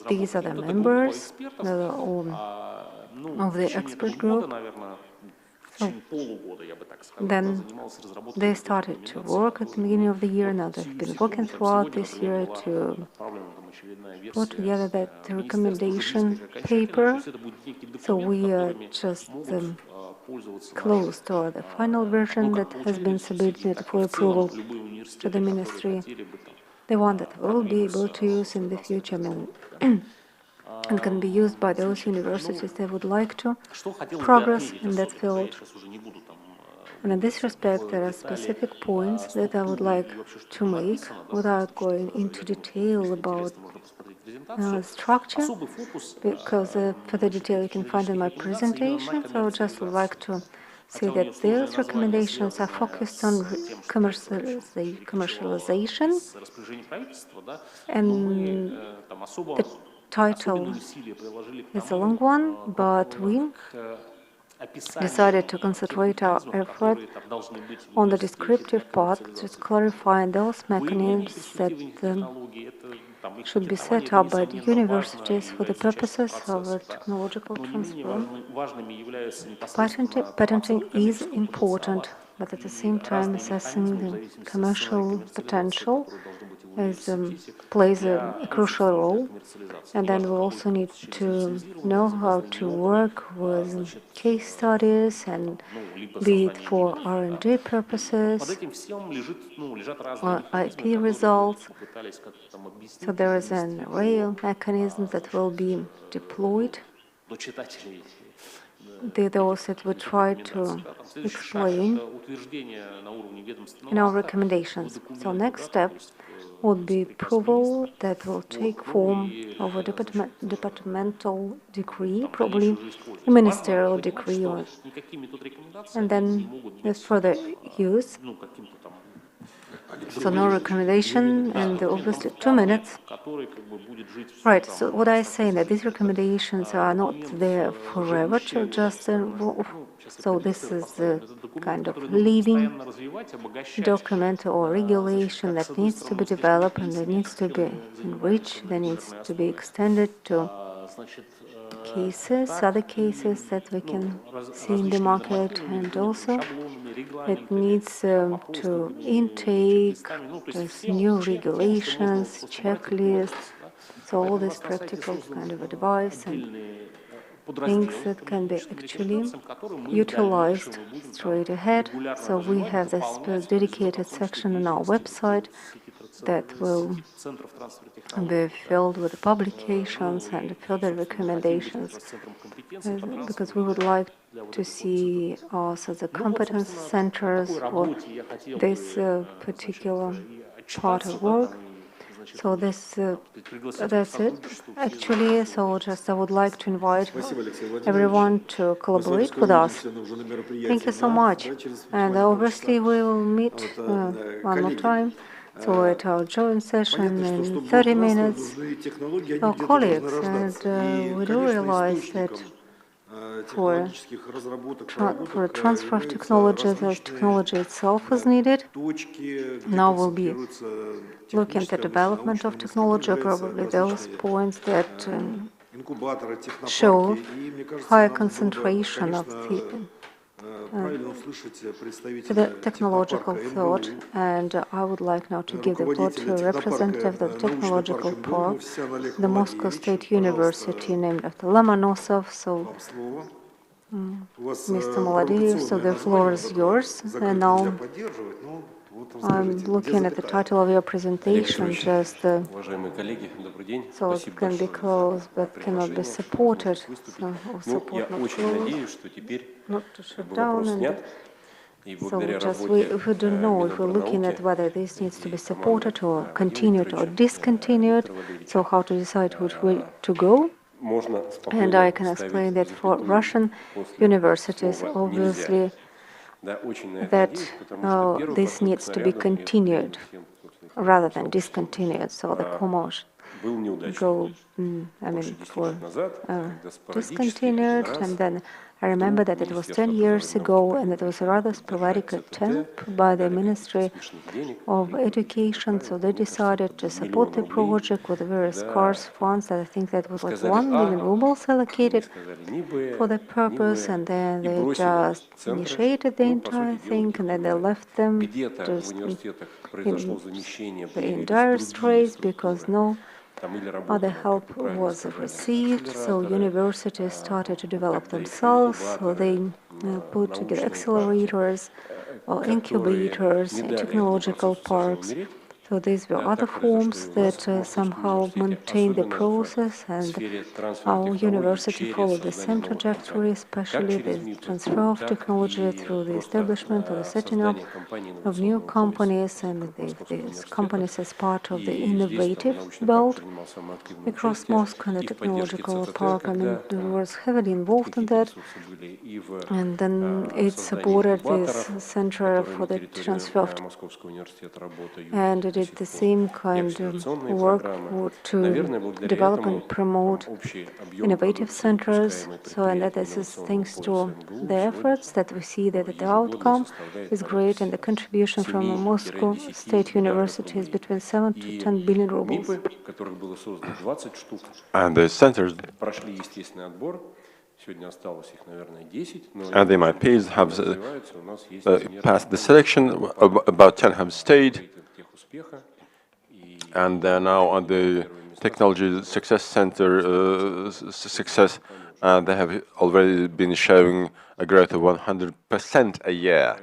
these are the members of the expert group. So then they started to work at the beginning of the year. Now they've been working throughout this year to put together that recommendation paper. So we are just close to the final version that has been submitted for approval to the ministry. The one that we'll be able to use in the future, and can be used by those universities that would like to progress in that field. And in this respect, there are specific points that I would like to make without going into detail about structure, because further detail you can find in my presentation. So I would just like to say that those recommendations are focused on commercialization, and the title is a long one, but we decided to concentrate our effort on the descriptive part, just clarifying those mechanisms that should be set up by the universities for the purposes of technological transfer. Patenting is important, but at the same time assessing the commercial potential plays a crucial role. And then we also need to know how to work with case studies, and be it for R&D purposes or IP results. So there is an array of mechanisms that will be deployed. Those that we try to explain in our recommendations. So next step would be approval that will take form of a departmental decree, probably a ministerial decree, and then with further use. So no recommendation, and obviously 2 minutes. Right, so what I say that these recommendations are not there forever to just so this is a kind of living document or regulation that needs to be developed, and that needs to be enriched, that needs to be extended to cases, other cases that we can see in the market, and also it needs to intake those new regulations, checklists, so all this practical kind of advice and things that can be actually utilized straight ahead. So we have this dedicated section on our website that will be filled with publications and further recommendations, because we would like to see us as a competence centers for this particular part of work. So that's it, actually. So just I would like to invite everyone to collaborate with us. Thank you so much. And obviously we will meet one more time. So at our joint session in 30 minutes, our colleagues, and we do realize that for transfer of technology, the technology itself is needed. Now we'll be looking at the development of technology, probably those points that show higher concentration of the technological thought, and I would like now to give the floor to a representative of the technological park, the Moscow State University, named after Lomonosov. So, Mr. Moderator, so the floor is yours. And now I'm looking at the title of your presentation, just so it can be closed but cannot be supported. So, support not closed, not to shut down. And so we don't know if we're looking at whether this needs to be supported or continued or discontinued. So how to decide which way to go. And I can explain that for Russian universities, obviously, that this needs to be continued rather than discontinued. So the commerce go, for discontinued, and then I remember that it was 10 years ago, and it was a rather sporadic attempt by the Ministry of Education. So they decided to support the project with very scarce funds. I think that was like 1 million rubles allocated for the purpose, and then they just initiated the entire thing, and then they left them just in dire straits because no other help was received. So universities started to develop themselves. So they put together accelerators or incubators in technological parks. So these were other forms that somehow maintained the process, and our university followed the same trajectory, especially the transfer of technology through the establishment or the setting up of new companies, and these companies as part of the innovative belt across Moscow and the technological park. I mean, it was heavily involved in that, and then it supported this center for the transfer of, and it did the same kind of work to develop and promote innovative centers. So, and that is thanks to the efforts that we see that the outcome is great, and the contribution from Moscow State University is between 7 to 10 billion rubles. And the centers and the MIPs have passed the selection, about 10 have stayed, and they're now on the Technology Success Center success, and they have already been showing a growth of 100% a year,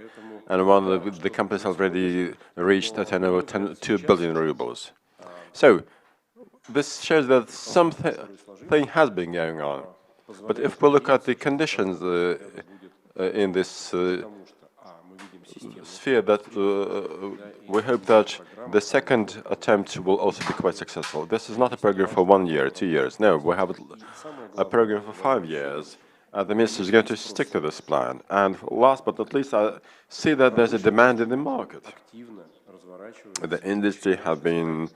and one of the companies already reached a turnover of 2 billion rubles. So this shows that something has been going on. But if we look at the conditions in this sphere, that we hope that the second attempt will also be quite successful. This is not a program for 1 year, 2 years. No, we have a program for 5 years. The minister is going to stick to this plan. And last but not least, I see that there's a demand in the market. The industry have been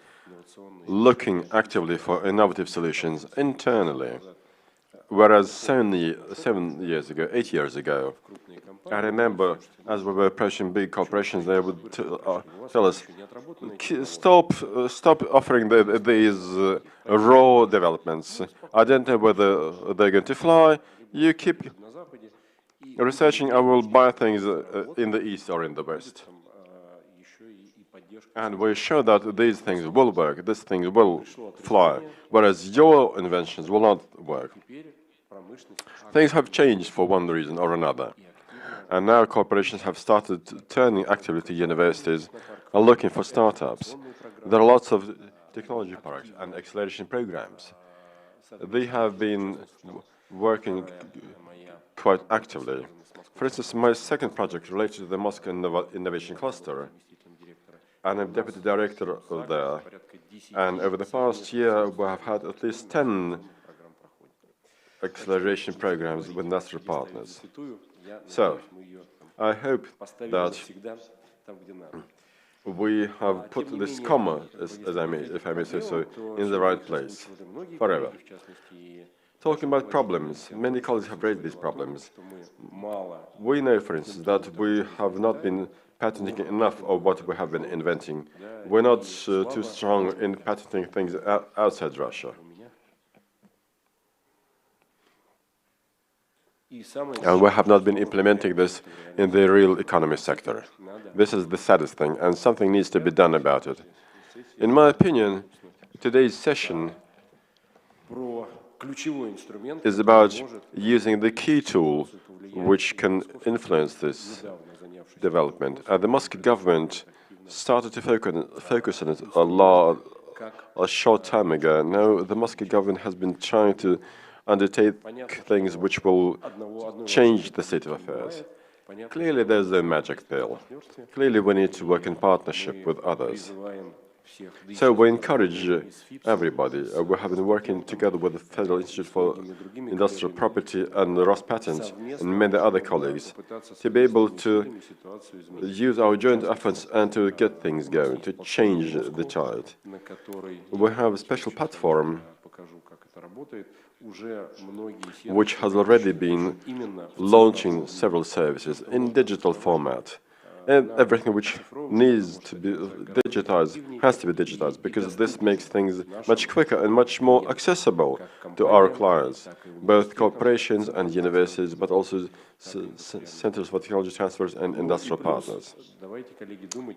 looking actively for innovative solutions internally. Whereas 7 years ago, 8 years ago, I remember as we were approaching big corporations, they would tell us, stop offering these raw developments. I don't know whether they're going to fly. You keep researching, I will buy things in the East or in the West. And we show that these things will work, these things will fly, whereas your inventions will not work. Things have changed for one reason or another. And now corporations have started turning actively to universities and looking for startups. There are lots of technology parks and acceleration programs. They have been working quite actively. For instance, my second project related to the Moscow Innovation Cluster, and I'm deputy director there. And over the past year, we have had at least 10 acceleration programs with industrial partners. So, I hope that we have put this comma, if I may say so, in the right place, forever. Talking about problems, many colleagues have raised these problems. We know, for instance, that we have not been patenting enough of what we have been inventing. We're not too strong in patenting things outside Russia. And we have not been implementing this in the real economy sector. This is the saddest thing, and something needs to be done about it. In my opinion, today's session is about using the key tool which can influence this development. The Moscow government started to focus on it a short time ago. Now the Moscow government has been trying to undertake things which will change the state of affairs. Clearly there's a magic pill. Clearly we need to work in partnership with others. So we encourage everybody. We have been working together with the Federal Institute for Industrial Property and Rospatent and many other colleagues to be able to use our joint efforts and to get things going, to change the tide. We have a special platform which has already been launching several services in digital format. And everything which needs to be digitized has to be digitized, because this makes things much quicker and much more accessible to our clients, both corporations and universities, but also centers for technology transfers and industrial partners.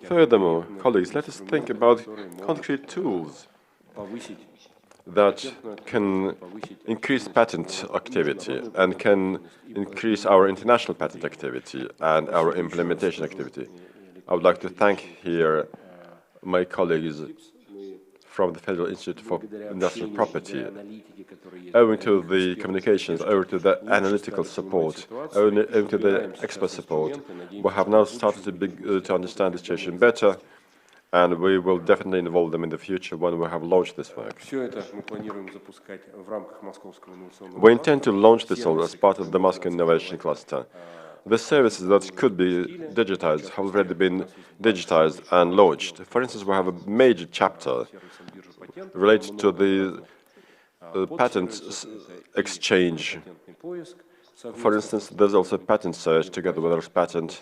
Furthermore, colleagues, let us think about concrete tools that can increase patent activity and can increase our international patent activity and our implementation activity. I would like to thank here my colleagues from the Federal Institute for Industrial Property. Owing to the communications, owing to the analytical support, owing to the expert support, we have now started to understand the situation better, and we will definitely involve them in the future when we have launched this work. We intend to launch this all as part of the Moscow Innovation Cluster. The services that could be digitized have already been digitized and launched. For instance, we have a major chapter related to the patent exchange. For instance, there's also a patent search together with Rospatent.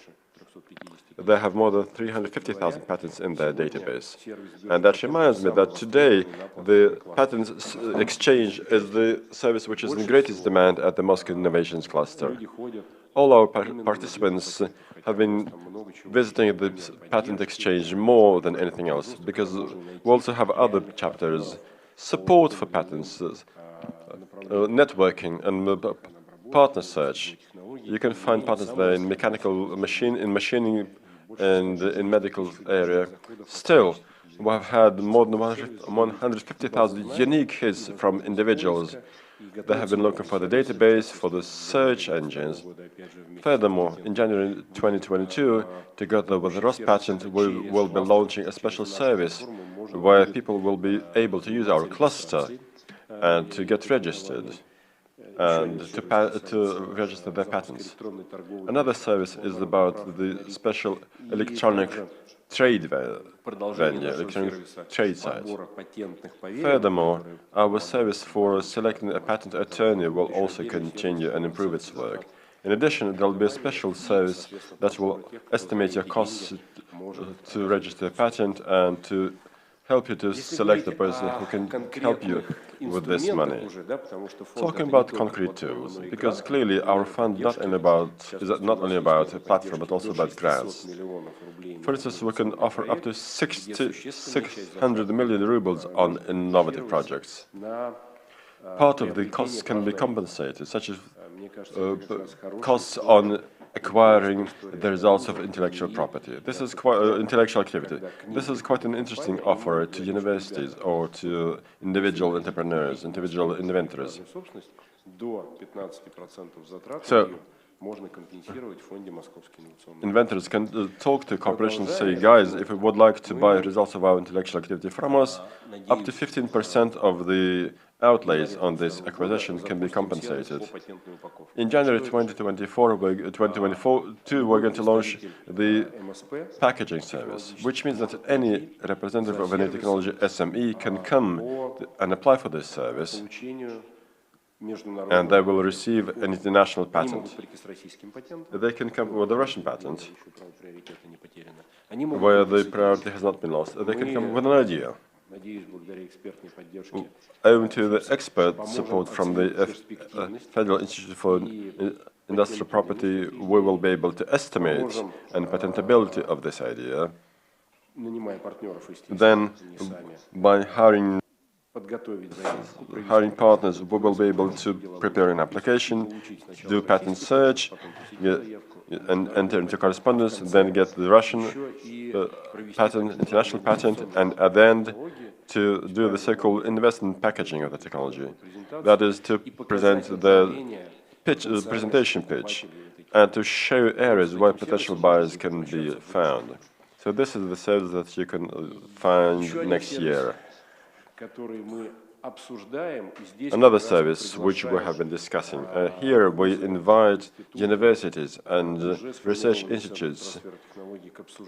They have more than 350,000 patents in their database. And that reminds me that today the patent exchange is the service which is in greatest demand at the Moscow Innovations Cluster. All our participants have been visiting the patent exchange more than anything else, because we also have other chapters, support for patents, networking and partner search. You can find partners there in machining and in medical area. Still, we have had more than 150,000 unique hits from individuals. They have been looking for the database, for the search engines. Furthermore, in January 2022, together with Rospatent, we will be launching a special service where people will be able to use our cluster and to get registered. and to register their patents. Another service is about the special electronic trade venue, electronic trade site. Furthermore, our service for selecting a patent attorney will also continue and improve its work. In addition, there will be a special service that will estimate your costs to register a patent and to help you to select the person who can help you with this money. Talking about concrete tools, because clearly our fund is not only about a platform, but also about grants. For instance, we can offer up to 600 million rubles on innovative projects. Part of the costs can be compensated, such as costs on acquiring the results of intellectual property. This is quite intellectual activity. This is quite an interesting offer to universities or to individual entrepreneurs, individual inventors. So, inventors can talk to corporations and say, guys, if you would like to buy results of our intellectual activity from us, up to 15% of the outlays on this acquisition can be compensated. In January 2022, we're going to launch the packaging service, which means that any representative of any technology SME can come and apply for this service, and they will receive an international patent. They can come with a Russian patent, where the priority has not been lost. They can come with an idea. Owing to the expert support from the Federal Institute for Industrial Property, we will be able to estimate and patentability of this idea. Then, by hiring partners, we will be able to prepare an application, do patent search, and enter into correspondence, then get the Russian patent, international patent, and at the end to do the so-called investment packaging of the technology. That is to present the presentation pitch and to show areas where potential buyers can be found. So this is the service that you can find next year. Another service which we have been discussing. Here we invite universities and research institutes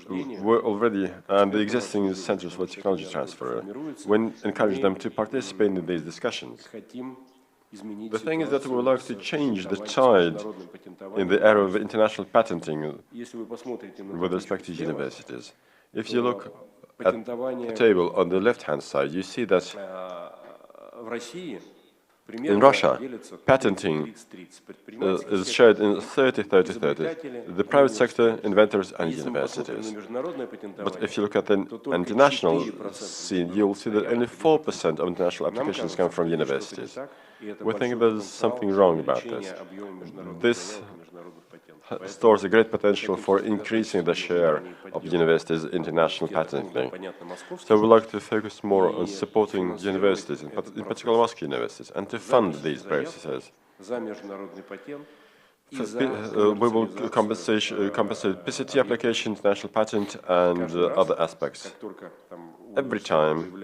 and the existing centers for technology transfer. We encourage them to participate in these discussions. The thing is that we would like to change the tide in the area of international patenting with respect to universities. If you look at the table on the left-hand side, you see that in Russia, patenting is shared in 30-30-30, the private sector, inventors, and universities. But if you look at the international scene, you'll see that only 4% of international applications come from universities. We think there's something wrong about this. This stores a great potential for increasing the share of universities' international patenting. So we'd like to focus more on supporting universities, in particular Moscow universities, and to fund these processes. We will compensate PCT application, international patent, and other aspects. Every time,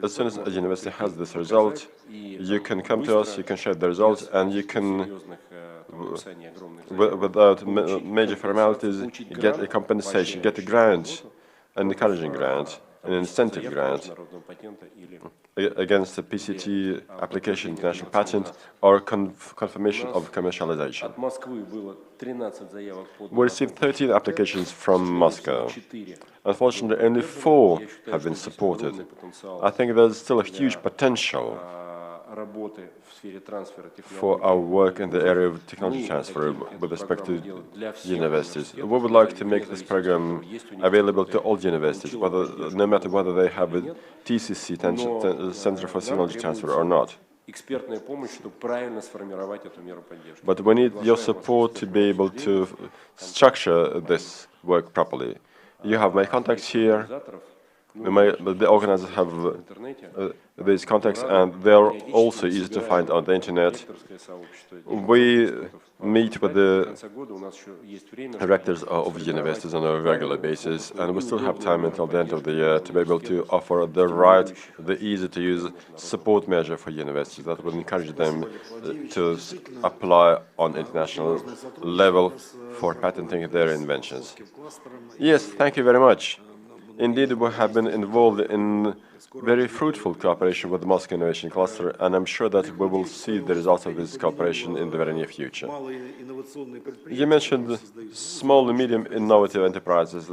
as soon as a university has this result, you can come to us, you can share the result, and you can, without major formalities, get a compensation, get a grant, an encouraging grant, an incentive grant against the PCT application, international patent, or confirmation of commercialization. We received 13 applications from Moscow. Unfortunately, only 4 have been supported. I think there's still a huge potential for our work in the area of technology transfer with respect to universities. We would like to make this program available to all universities, no matter whether they have a TCC, Center for Technology Transfer, or not. But we need your support to be able to structure this work properly. You have my contacts here. the organizers have these contacts, and they're also easy to find on the internet. We meet with the directors of universities on a regular basis, and we still have time until the end of the year to be able to offer the easy-to-use support measure for universities that will encourage them to apply on international level for patenting their inventions. Yes, thank you very much. Indeed, we have been involved in very fruitful cooperation with the Moscow Innovation Cluster, and I'm sure that we will see the results of this cooperation in the very near future. You mentioned small and medium innovative enterprises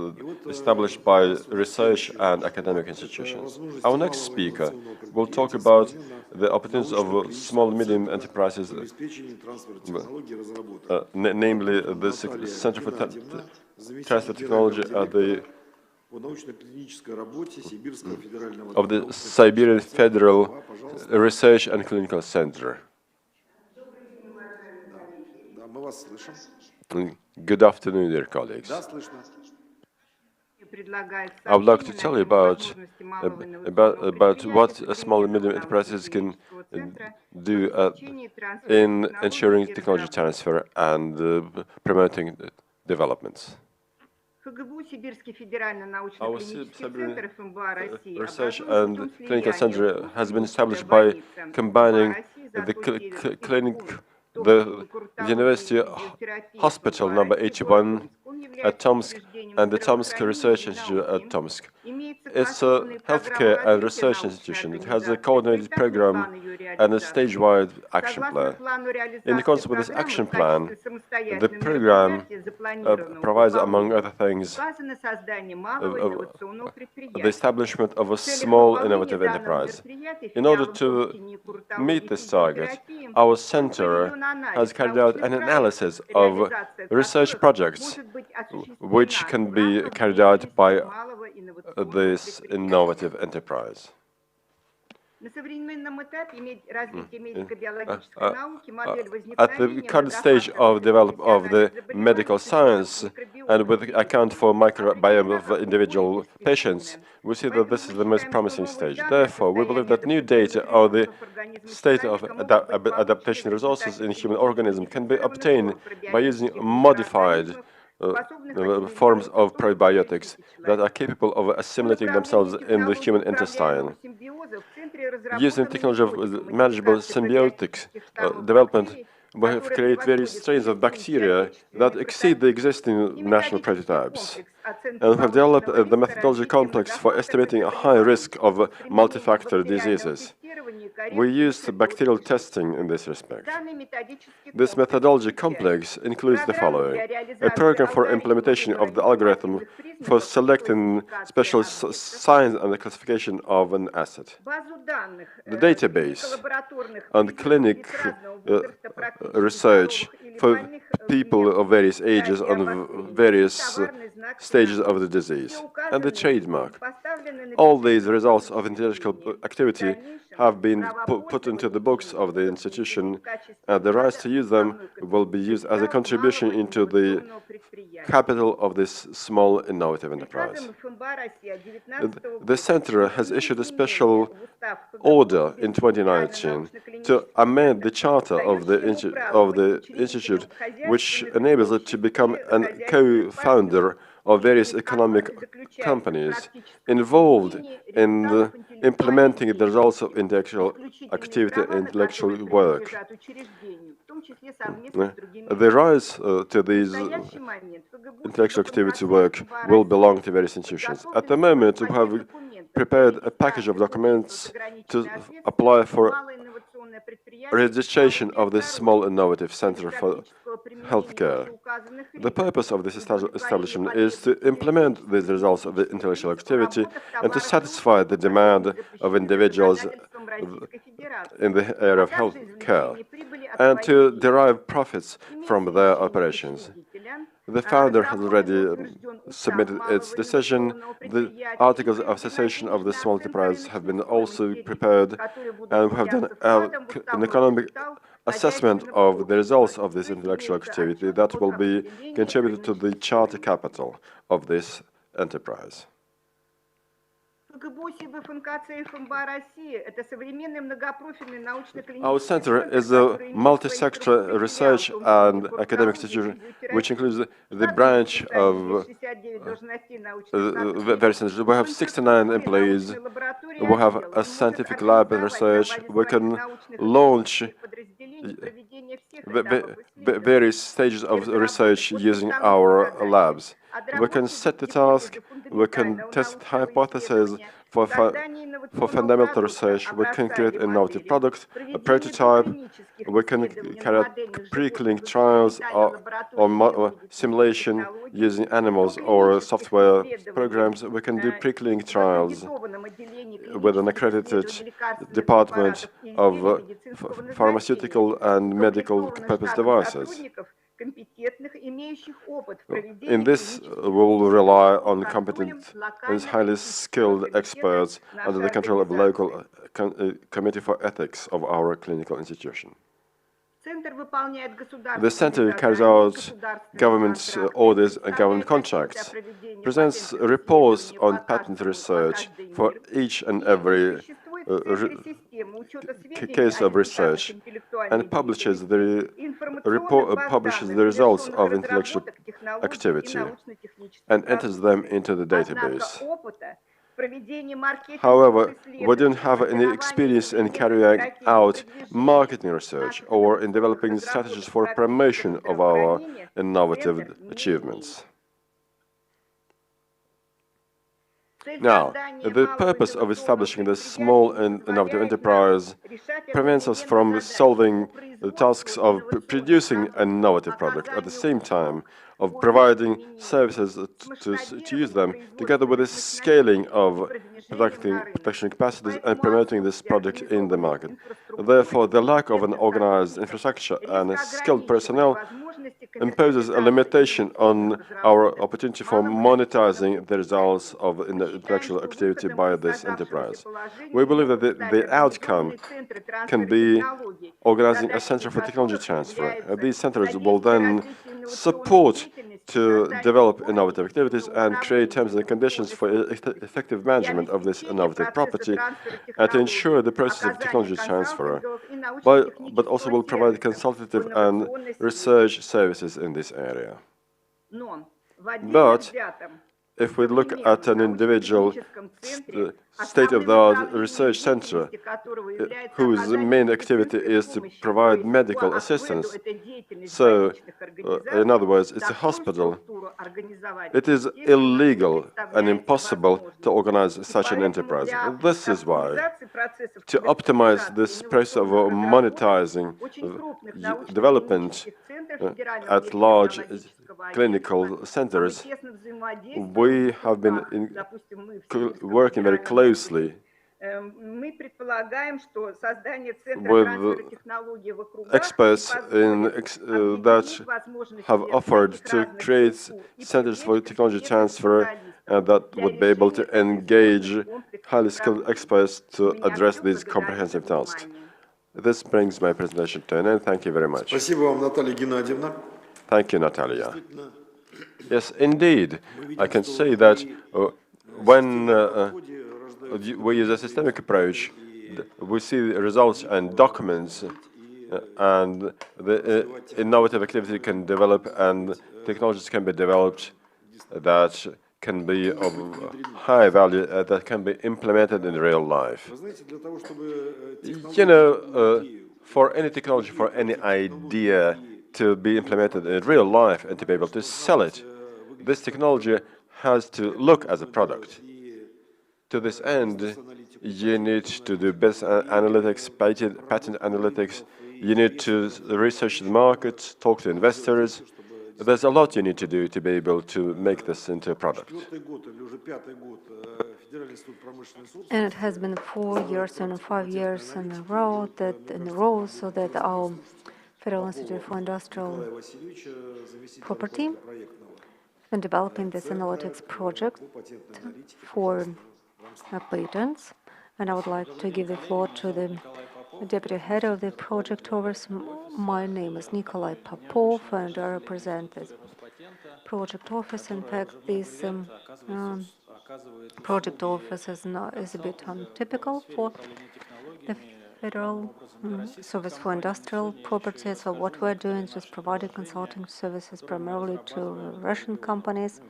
established by research and academic institutions. Our next speaker will talk about the opportunities of small and medium enterprises, namely the Center for Transfer Technology at the Siberian Federal Research and Clinical Center. Good afternoon, dear colleagues. I would like to tell you about what small and medium enterprises can do in ensuring technology transfer and promoting developments. Our Siberian Research and Clinical Center has been established by combining the University Hospital number 81 at Tomsk and the Tomsk Research Institute at Tomsk. It's a healthcare and research institution. It has a coordinated program and a stage-wide action plan. In accordance with this action plan, the program provides, among other things, the establishment of a small innovative enterprise. In order to meet this target, our center has carried out an analysis of research projects which can be carried out by this innovative enterprise. At the current stage of development of the medical science and with account for microbiome of individual patients, we see that this is the most promising stage. Therefore, we believe that new data on the state of adaptation resources in human organism can be obtained by using modified forms of probiotics that are capable of assimilating themselves in the human intestine. Using technology of manageable symbiotic development, we have created various strains of bacteria that exceed the existing national prototypes, and have developed the methodology complex for estimating a high risk of multi-factor diseases. We used bacterial testing in this respect. This methodology complex includes the following: a program for implementation of the algorithm for selecting special signs and the classification of an asset, the database and clinic research for people of various ages on various stages of the disease, and the trademark. All these results of intellectual activity have been put into the books of the institution, and the rights to use them will be used as a contribution into the capital of this small innovative enterprise. The center has issued a special order in 2019 to amend the charter of the institute, which enables it to become a co-founder of various economic companies involved in implementing the results of intellectual activity and intellectual work. The rights to these intellectual activity work will belong to various institutions. At the moment, we have prepared a package of documents to apply for registration of this small innovative center for healthcare. The purpose of this establishment is to implement these results of the intellectual activity and to satisfy the demand of individuals in the area of healthcare and to derive profits from their operations. The founder has already submitted its decision. The articles of association of the small enterprise have been also prepared, and we have done an economic assessment of the results of this intellectual activity that will be contributed to the charter capital of this enterprise. Our center is a multi-sector research and academic institution, which includes the branch of various centers. We have 69 employees. We have a scientific lab and research. We can launch various stages of research using our labs. We can set the task, we can test hypotheses for fundamental research, we can create an innovative product, a prototype, we can carry out pre-clinical trials or simulation using animals or software programs. We can do pre-clinical trials with an accredited department of pharmaceutical and medical purpose devices. In this, we will rely on competent and highly skilled experts under the control of the local Committee for Ethics of our clinical institution. The center carries out government orders and government contracts, presents reports on patent research for each and every case of research, and publishes the results of intellectual activity and enters them into the database. However, we don't have any experience in carrying out marketing research or in developing strategies for promotion of our innovative achievements. Now, the purpose of establishing this small and innovative enterprise prevents us from solving the tasks of producing an innovative product at the same time of providing services to use them, together with the scaling of production capacities and promoting this product in the market. Therefore, the lack of an organized infrastructure and skilled personnel imposes a limitation on our opportunity for monetizing the results of intellectual activity by this enterprise. We believe that the outcome can be organizing a center for technology transfer. These centers will then support to develop innovative activities and create terms and conditions for effective management of this innovative property and to ensure the process of technology transfer, but also will provide consultative and research services in this area. But if we look at an individual state-of-the-art research center whose main activity is to provide medical assistance, so in other words, it's a hospital, it is illegal and impossible to organize such an enterprise. This is why, to optimize this process of monetizing development at large clinical centers, we have been working very closely with experts that have offered to create centers for technology transfer that would be able to engage highly skilled experts to address these comprehensive tasks. This brings my presentation to an end. Thank you very much. Thank you, Natalia. Yes, indeed. I can say that when we use a systemic approach, we see the results and documents, and the innovative activity can develop and technologies can be developed that can be of high value, that can be implemented in real life. You know, for any technology, for any idea to be implemented in real life and to be able to sell it, this technology has to look as a product. To this end, you need to do best analytics, patent analytics, you need to research the market, talk to investors. There's a lot you need to do to be able to make this into a product. And it has been 4 years and 5 years in a row so that our Federal Institute for Industrial Property and developing this analytics project for patents. And I would like to give the floor to the deputy head of the project office. My name is Nikolai Popov, and I represent this project office. In fact, this project office is a bit untypical for the Federal Service for Industrial Property. So what we're doing is just providing consulting services primarily to Russian companies.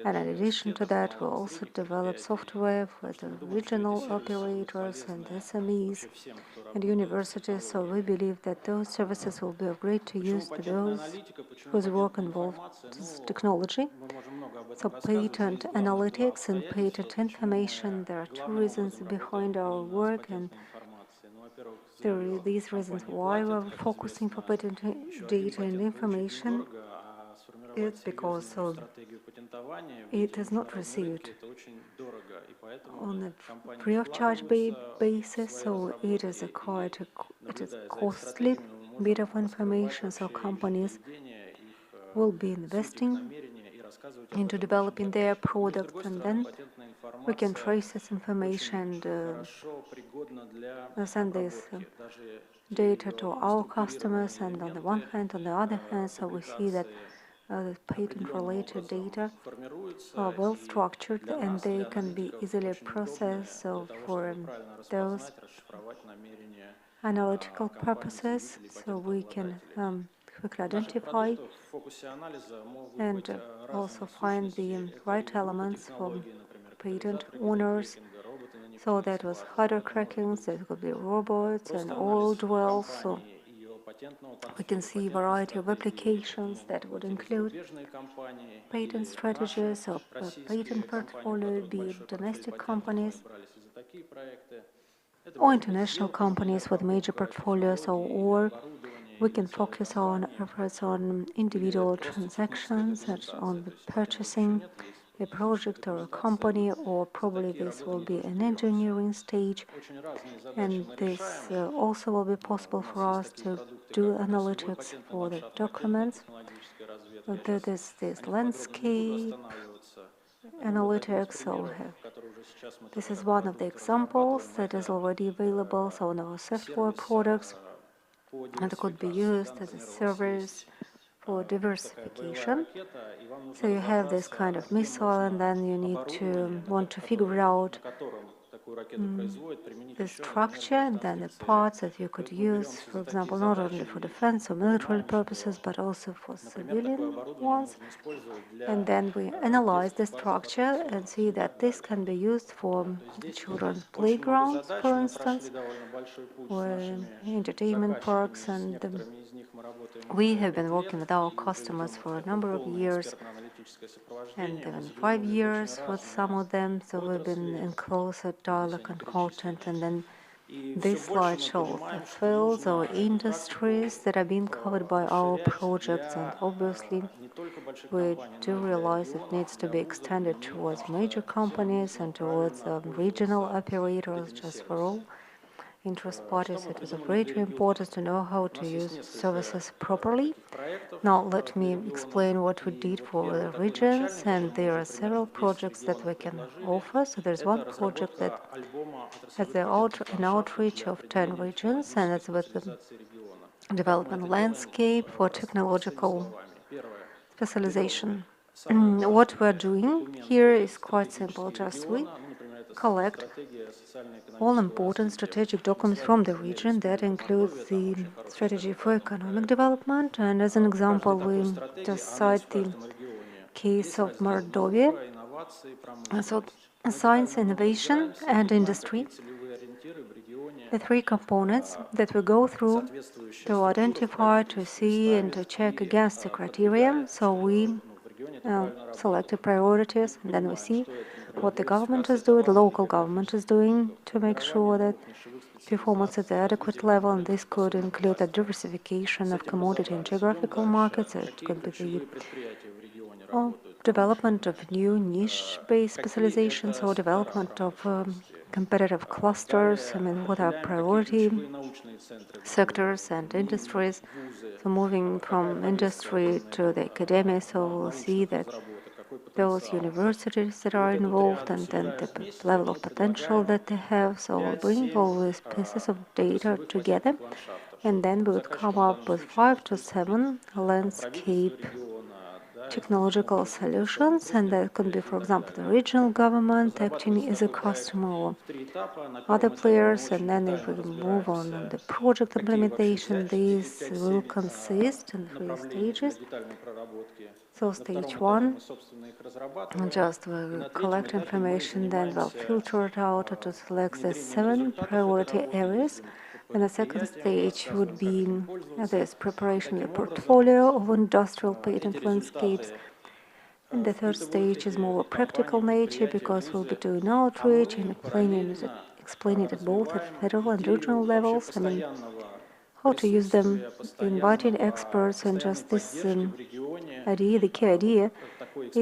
And in addition to that, we also develop software for the regional operators and SMEs and universities. So we believe that those services will be of great use to those whose work involves technology. So patent analytics and patent information, there are two reasons behind our work, and there are these reasons why we're focusing for patent data and information. It's because it is not received on a free of charge basis, so it is a costly bit of information. So companies will be investing into developing their product, and then we can trace this information and send this data to our customers. And on the one hand, on the other hand, so we see that the patent-related data are well structured and they can be easily processed. So for those analytical purposes, so we can quickly identify and also find the right elements for patent owners. So that was hardware crackings, that could be robots and oil wells. So we can see a variety of applications that would include patent strategies or patent portfolio, be it domestic companies or international companies with major portfolios, or we can focus on efforts on individual transactions, on purchasing a project or a company, or probably this will be an engineering stage. And this also will be possible for us to do analytics for the documents. There is this landscape analytics. So this is one of the examples that is already available. So in our software products, and it could be used as a service for diversification. So you have this kind of missile, and then you need to want to figure out the structure and then the parts that you could use, for example, not only for defense or military purposes, but also for civilian ones. And then we analyze the structure and see that this can be used for children's playgrounds, for instance, or entertainment parks. And we have been working with our customers for a number of years, and even 5 years with some of them. So we've been in closer dialogue and content. And then this slide shows the fields or industries that are being covered by our projects. And obviously, we do realize it needs to be extended towards major companies and towards regional operators. Just for all interest parties, it is of great importance to know how to use services properly. Now, let me explain what we did for the regions, and there are several projects that we can offer. So there's one project that has an outreach of 10 regions, and it's with the development landscape for technological specialization. What we're doing here is quite simple. Just we collect all important strategic documents from the region. That includes the strategy for economic development. And as an example, we just cite the case of Mordovia. So science, innovation, and industry, the three components that we go through to identify, to see, and to check against the criteria. So we selected priorities, and then we see what the government is doing, the local government is doing, to make sure that performance at the adequate level. And this could include the diversification of commodity and geographical markets. It could be the development of new niche-based specializations or development of competitive clusters. I mean, what are priority sectors and industries? So moving from industry to the academia, so we'll see that those universities that are involved and then the level of potential that they have. So we'll bring all these pieces of data together, and then we would come up with 5 to 7 landscape technological solutions, and that could be, for example, the regional government acting as a customer or other players. And then if we move on the project implementation, these will consist in 3 stages. So stage 1, just we'll collect information, then we'll filter it out to select the 7 priority areas. And the second stage would be this preparation of the portfolio of industrial patent landscapes. And the third stage is more practical nature, because we'll be doing outreach and explaining it both at federal and regional levels. I mean, how to use them, inviting experts, and just this idea, the key idea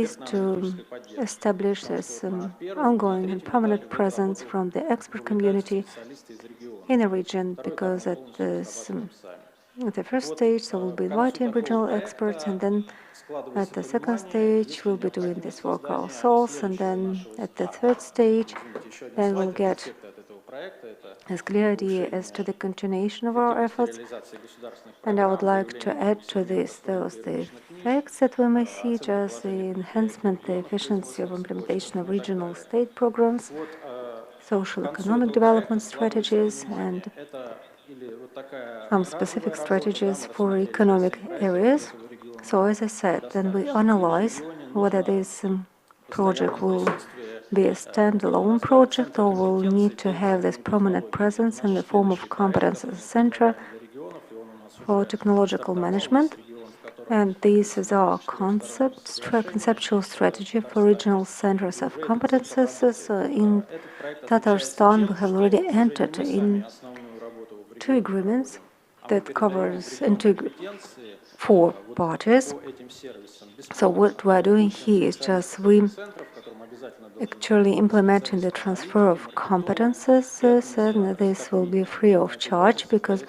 is to establish this ongoing and permanent presence from the expert community in the region, because at the first stage, so we'll be inviting regional experts, and then at the second stage, we'll be doing this work ourselves, and then at the third stage, then we'll get a clear idea as to the continuation of our efforts. And I would like to add to this the effects that we may see, just the enhancement, the efficiency of implementation of regional state programs, social economic development strategies, and some specific strategies for economic areas. So as I said, then we analyze whether this project will be a standalone project or will need to have this permanent presence in the form of competence center for technological management. And this is our conceptual strategy for regional centers of competences. In Tatarstan, we have already entered in 2 agreements that covers into 4 parties. So what we are doing here is just we actually implementing the transfer of competences, and this will be free of charge, because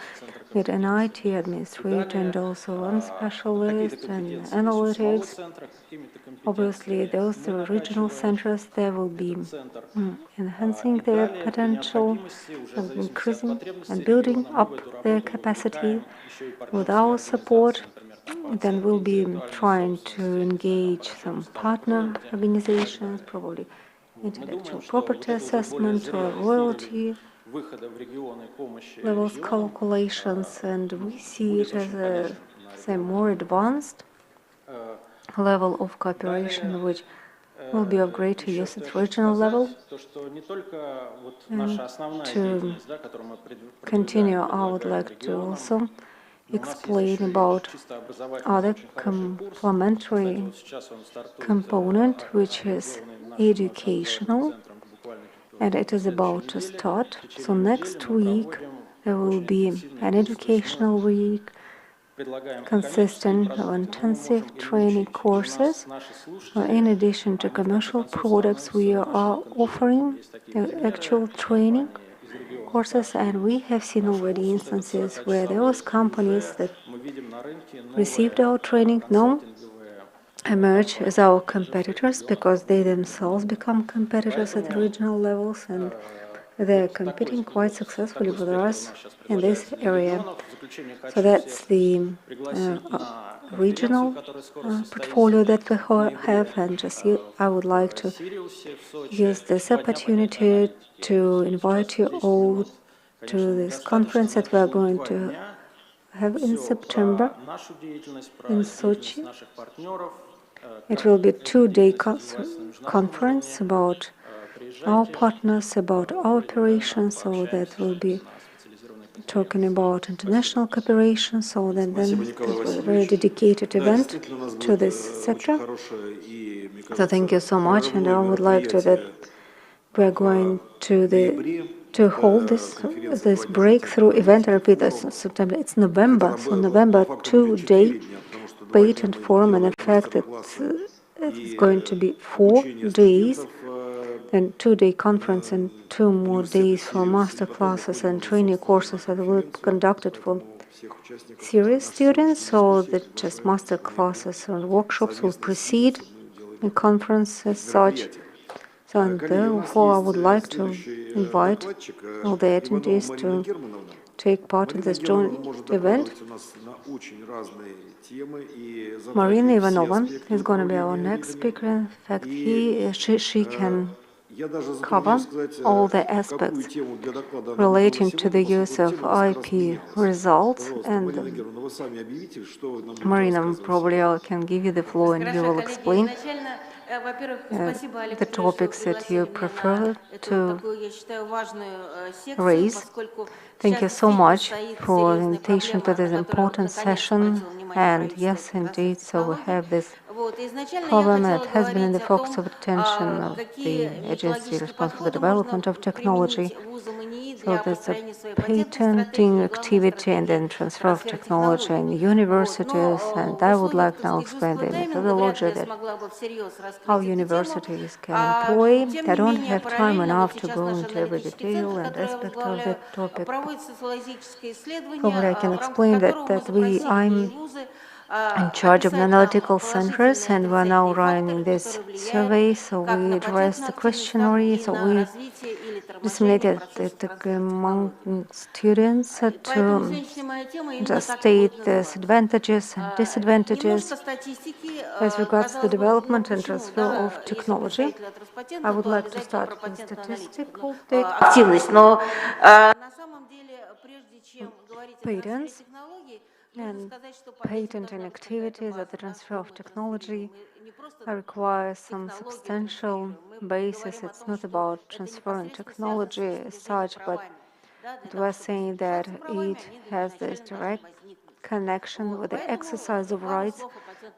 with an IT administrator and also one specialist and analytics, obviously those regional centers, they will be enhancing their potential and increasing and building up their capacity with our support. Then we'll be trying to engage some partner organizations, probably intellectual property assessment or royalty levels calculations, and we see it as a, say, more advanced level of cooperation, which will be of greater use at regional level. And to continue, I would like to also explain about other complementary component, which is educational, and it is about to start. So next week there will be an educational week consisting of intensive training courses. In addition to commercial products, we are offering actual training courses, and we have seen already instances where those companies that received our training now emerge as our competitors, because they themselves become competitors at the regional levels, and they're competing quite successfully with us in this area. So that's the regional portfolio that we have, and just I would like to use this opportunity to invite you all to this conference that we are going to have in September in Sochi. It will be a 2-day conference about our partners, about our operations, so that we'll be talking about international cooperation, so that then it was a very dedicated event to this sector. So thank you so much, and I would like to that we are going to hold this breakthrough event. I repeat, that's September. It's November, so November 2-day patent forum, and in fact it's going to be 4 days and 2-day conference and 2 more days for master classes and training courses that will be conducted for serious students, so that just master classes and workshops will precede the conference as such. So, and therefore, I would like to invite all the attendees take part in this joint event. Marina Ivanova is going to be our next speaker. In fact, she can cover all the aspects relating to the use of IP results, and Marina probably can give you the floor and you will explain the topics that you prefer to raise. Thank you so much for the invitation to this important session. And yes, indeed, so we have this problem that has been in the focus of attention of the agency responsible for the development of technology. So there's a patenting activity and then transfer of technology in universities, and I would like now to explain the methodology that how universities can employ. I don't have time enough to go into every detail and aspect of the topic. Probably I can explain that I'm in charge of analytical centers, and we're now running this survey. So we addressed the questionnaire, so we disseminated it among students to just state the advantages and disadvantages as regards to the development and transfer of technology. I would like to start with statistical data. Patents and patenting activities at the transfer of technology require some substantial basis. It's not about transferring technology as such, but we're saying that it has this direct connection with the exercise of rights.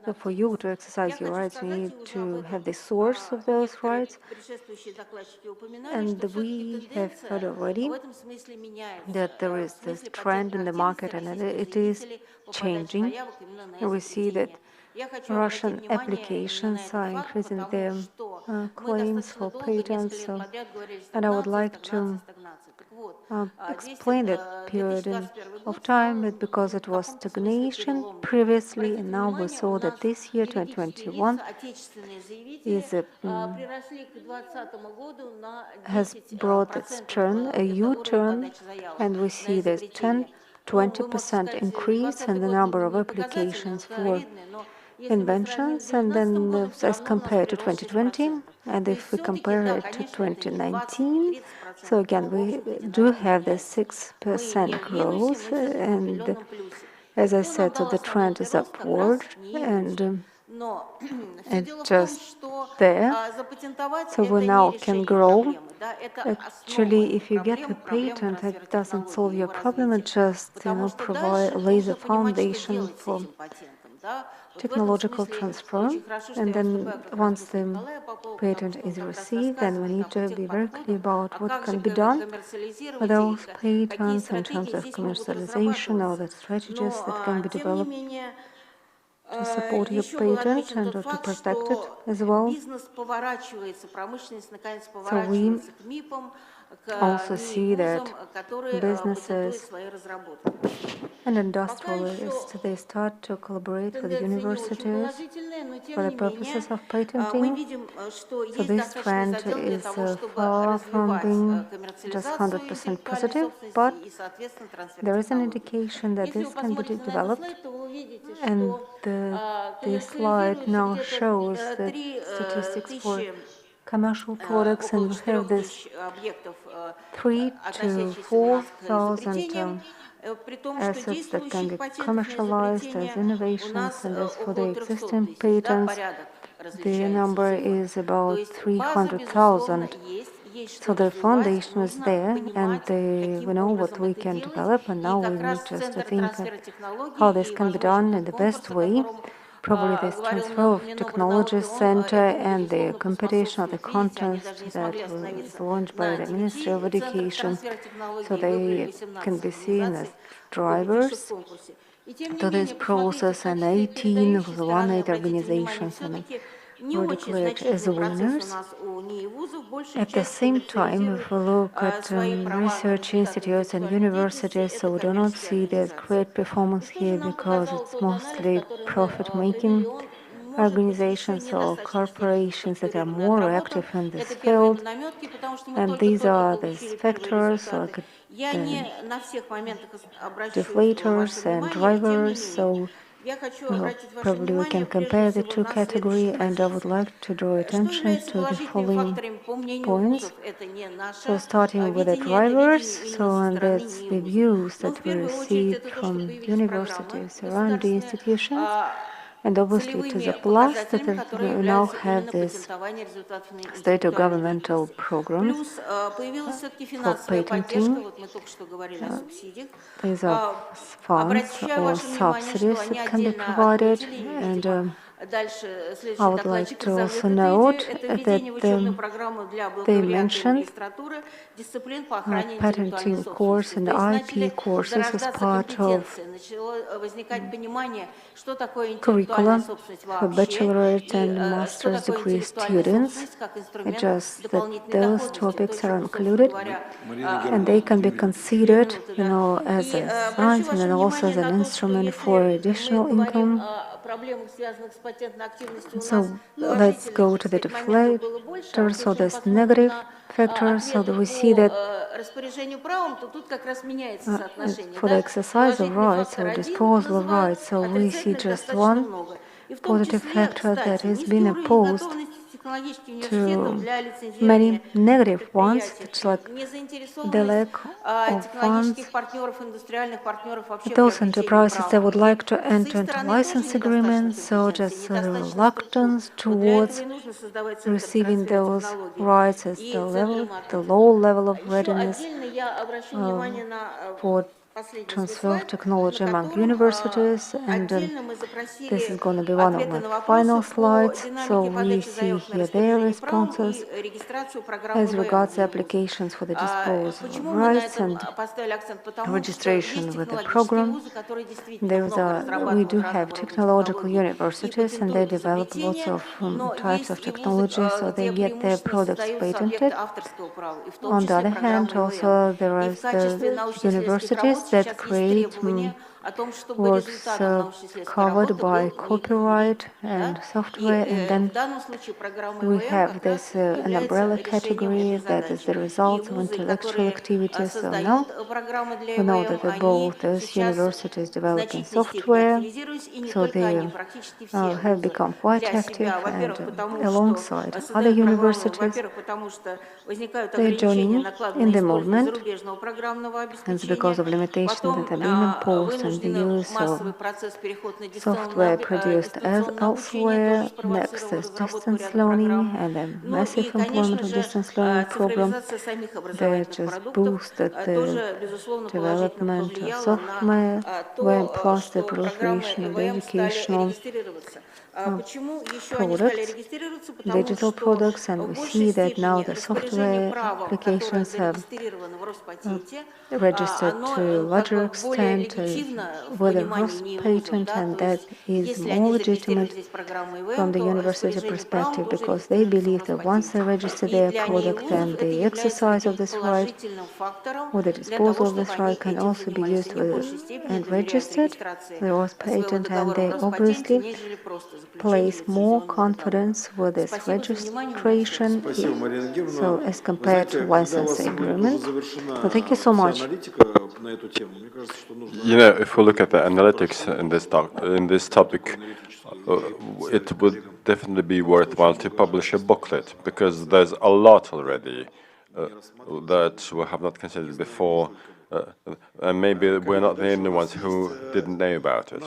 So for you to exercise your rights, you need to have the source of those rights. And we have heard already that there is this trend in the market, and it is changing. And we see that Russian applications are increasing their claims for patents. And I would like to explain that period of time, but because it was stagnation previously, and now we saw that this year, 2021, has brought its turn, a U-turn, and we see this 10-20% increase in the number of applications for inventions, and then as compared to 2020, and if we compare it to 2019, so again we do have the 6% growth, and as I said, so the trend is upward, and it's just there. So we now can grow. Actually, if you get a patent, it doesn't solve your problem. It just lays a foundation for technological transfer, and then once the patent is received, then we need to be very clear about what can be done with those patents in terms of commercialization or the strategies that can be developed to support your patent and to protect it as well. So we also see that businesses and industrialists, they start to collaborate with universities for the purposes of patenting. So this trend is far from being just 100% positive, but there is an indication that this can be developed. And this slide now shows the statistics for commercial products, and we have this 3,000 to 4,000 assets that can be commercialized as innovations, and as for the existing patents, the number is about 300,000. So the foundation is there, and we know what we can develop, and now we need just to think how this can be done in the best way. Probably this transfer of technology center and the competition of the contest that was launched by the Ministry of Education, so they can be seen as drivers to this process, and 18 of the 1/8 organizations were declared as winners. At the same time, if we look at research institutes and universities, so we do not see there's great performance here because it's mostly profit-making organizations or corporations that are more active in this field. And these are these factors like deflators and drivers. So probably we can compare the two categories, and I would like to draw attention to the following points. So starting with the drivers, and that's the views that we receive from universities around the institutions. And obviously it is a plus that we now have this state or governmental programs for patenting. These are funds or subsidies that can be provided. And I would like to also note that they mentioned patenting course and IP courses as part of curriculum for bachelorate and master's degree students. It's just that those topics are included, and they can be considered, as a science and then also as an instrument for additional income. So let's go to the deflator. So there's negative factors. So that we see that for the exercise of rights or disposal of rights, so we see just one positive factor that is being opposed to many negative ones, which like the lack of funds. Those enterprises that would like to enter into license agreements, so just reluctance towards receiving those rights as the low level of readiness for transfer of technology among universities, and this is going to be one of my final slides. So we see here their responses as regards the applications for the disposal of rights and registration with the program. We do have technological universities, and they develop lots of types of technology, so they get their products patented. On the other hand, also there are the universities that create works covered by copyright and software, and then we have this an umbrella category that is the result of intellectual activity. So now we know that both those universities developing software, so they have become quite active, and alongside other universities, they're joining in the movement. And it's because of limitations that have been imposed and the use of software produced as elsewhere. Next is distance learning and a massive employment of distance learning program that just boosted the development of software, plus the proliferation of the educational products, digital products, and we see that now the software applications have registered to a larger extent with a Rospatent, and that is more legitimate from the university perspective, because they believe that once they register their product, then the exercise of this right or the disposal of this right can also be used and registered the Rospatent, and they obviously place more confidence with this registration, so as compared to licensing agreement. So thank you so much. If we look at the analytics in this topic, it would definitely be worthwhile to publish a booklet, because there's a lot already that we have not considered before. And maybe we're not the only ones who didn't know about it.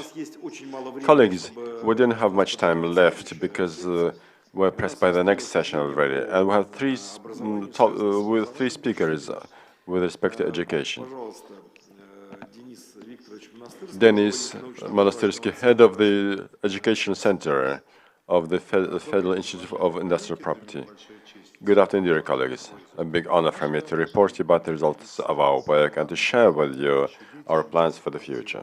Colleagues, we didn't have much time left because we're pressed by the next session already, and we have three speakers with respect to education. Denis Monastyrsky, head of the Education Center of the Federal Institute of Industrial Property. Good afternoon, dear colleagues. A big honor for me to report to you about the results of our work and to share with you our plans for the future.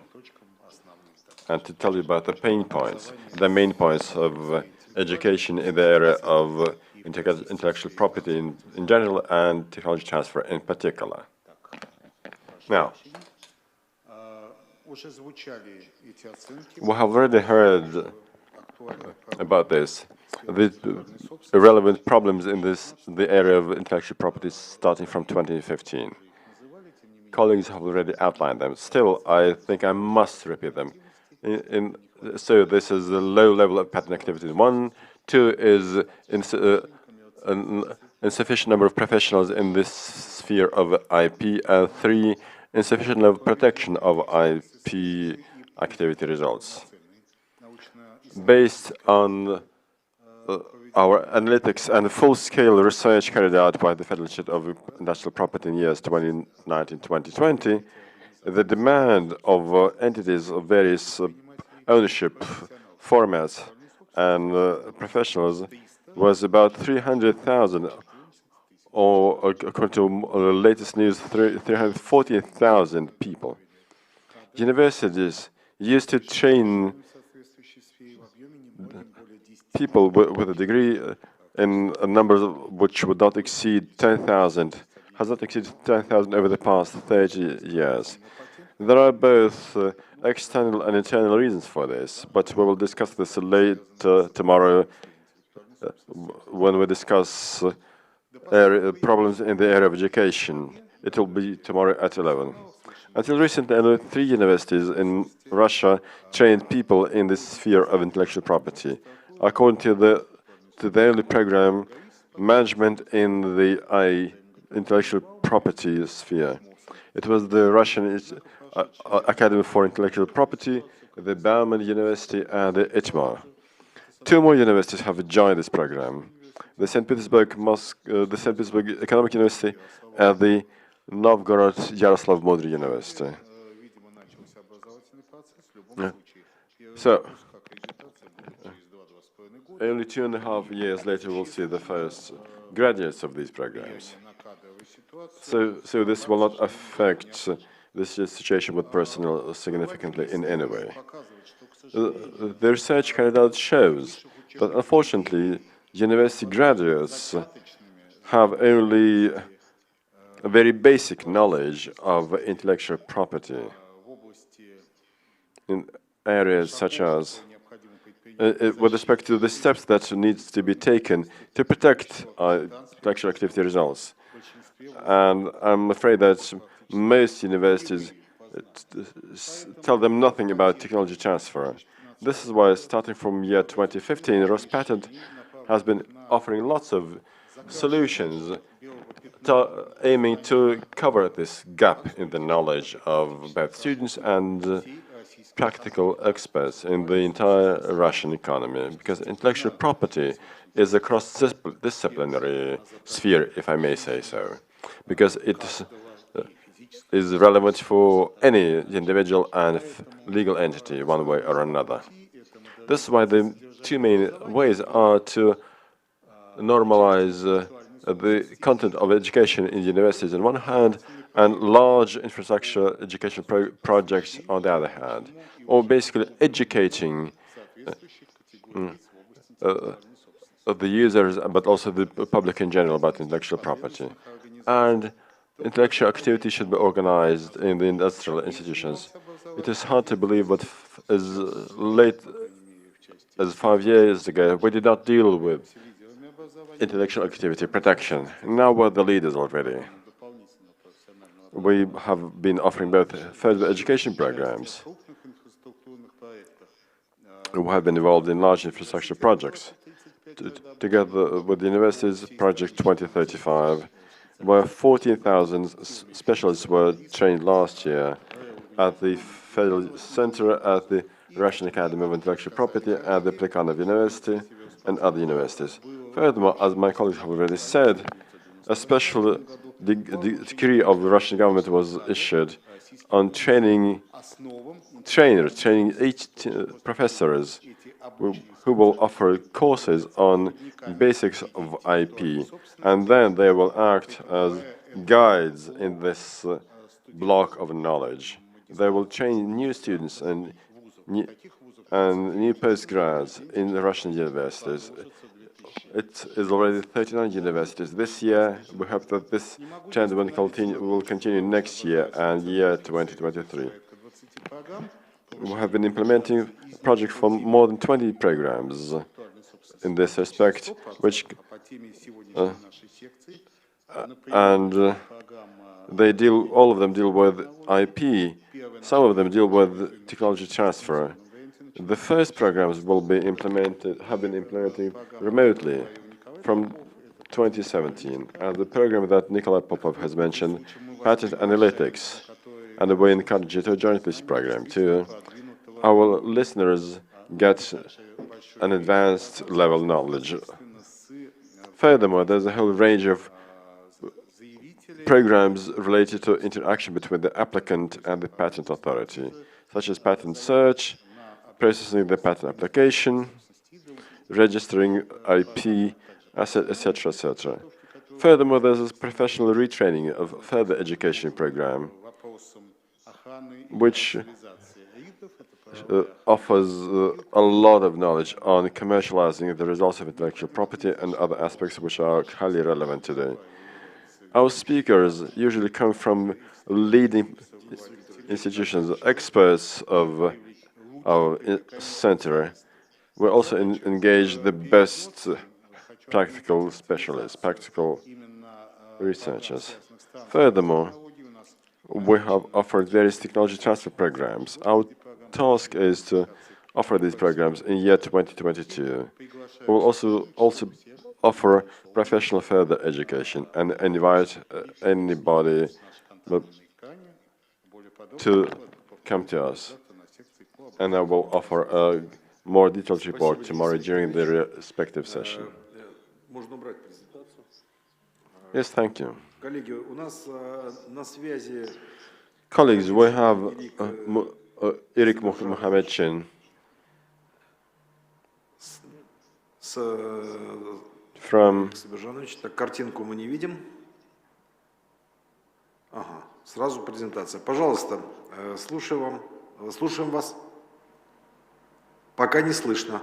And to tell you about the pain points, the main points of education in the area of intellectual property in general and technology transfer in particular. Now, we have already heard about this. The irrelevant problems in the area of intellectual property starting from 2015. Colleagues have already outlined them. Still, I think I must repeat them. So this is the low level of patent activity. 1, 2 is an insufficient number of professionals in this sphere of IP, and 3, insufficient level of protection of IP activity results. Based on our analytics and full-scale research carried out by the Federal Institute of Industrial Property in years 2019-2020, the demand of entities of various ownership formats and professionals was about 300,000, or according to the latest news, 340,000 people. Universities used to train people with a degree in a number which would not exceed 10,000, has not exceeded 10,000 over the past 30 years. There are both external and internal reasons for this, but we will discuss this later tomorrow when we discuss problems in the area of education. It will be tomorrow at 11. Until recently, only 3 universities in Russia trained people in the sphere of intellectual property. According to the only program, management in the intellectual property sphere. It was the Russian Academy for Intellectual Property, the Bauman University, and the ITMA. 2 more universities have joined this program: the St. Petersburg Economic University and the Novgorod Yaroslav Mudry University. So, only 2.5 years later, we'll see the first graduates of these programs. So this will not affect this situation with personnel significantly in any way. The research carried out shows that, unfortunately, university graduates have only a very basic knowledge of intellectual property in areas such as with respect to the steps that needs to be taken to protect intellectual activity results. And I'm afraid that most universities tell them nothing about technology transfer. This is why, starting from year 2015, Rospatent has been offering lots of solutions aiming to cover this gap in the knowledge of both students and practical experts in the entire Russian economy, because intellectual property is a cross-disciplinary sphere, if I may say so, because it is relevant for any individual and legal entity, one way or another. This is why the 2 main ways are to normalize the content of education in universities on one hand, and large infrastructure education projects on the other hand, or basically educating the users, but also the public in general, about intellectual property. And intellectual activity should be organized in the industrial institutions. It is hard to believe, but as late as 5 years ago, we did not deal with intellectual activity protection. Now we're the leaders already. We have been offering both further education programs. We have been involved in large infrastructure projects. Together with the universities, Project 2035, where 14,000 specialists were trained last year at the Federal Center, at the Russian Academy of Intellectual Property, at the Plekhanov University, and other universities. Furthermore, as my colleagues have already said, a special decree of the Russian government was issued on training 8 professors who will offer courses on basics of IP, and then they will act as guides in this block of knowledge. They will train new students and new postgrads in the Russian universities. It is already 39 universities this year. We hope that this trend will continue next year and year 2023. we have been implementing a project for more than 20 programs in this respect, which all of them deal with IP. Some of them deal with technology transfer. The first programs have been implemented remotely from 2017, and the program that Nikolai Popov has mentioned, patent analytics, and we encourage you to join this program too. Our listeners get an advanced level knowledge. Furthermore, there's a whole range of programs related to interaction between the applicant and the patent authority, such as patent search, processing the patent application, registering IP, etc., etc. Furthermore, there's a professional retraining of further education program, which offers a lot of knowledge on commercializing the results of intellectual property and other aspects which are highly relevant today. Our speakers usually come from leading institutions, experts of our center. We also engage the best practical specialists, practical researchers. Furthermore, we have offered various technology transfer programs. Our task is to offer these programs in year 2022. We will also offer professional further education and invite anybody to come to us. And I will offer a more detailed report tomorrow during the respective session. Yes, thank you. Colleagues, we have Eric Muhammadchin from... Картинку мы не видим. Ага, сразу презентация. Пожалуйста, слушаем вас. Пока не слышно.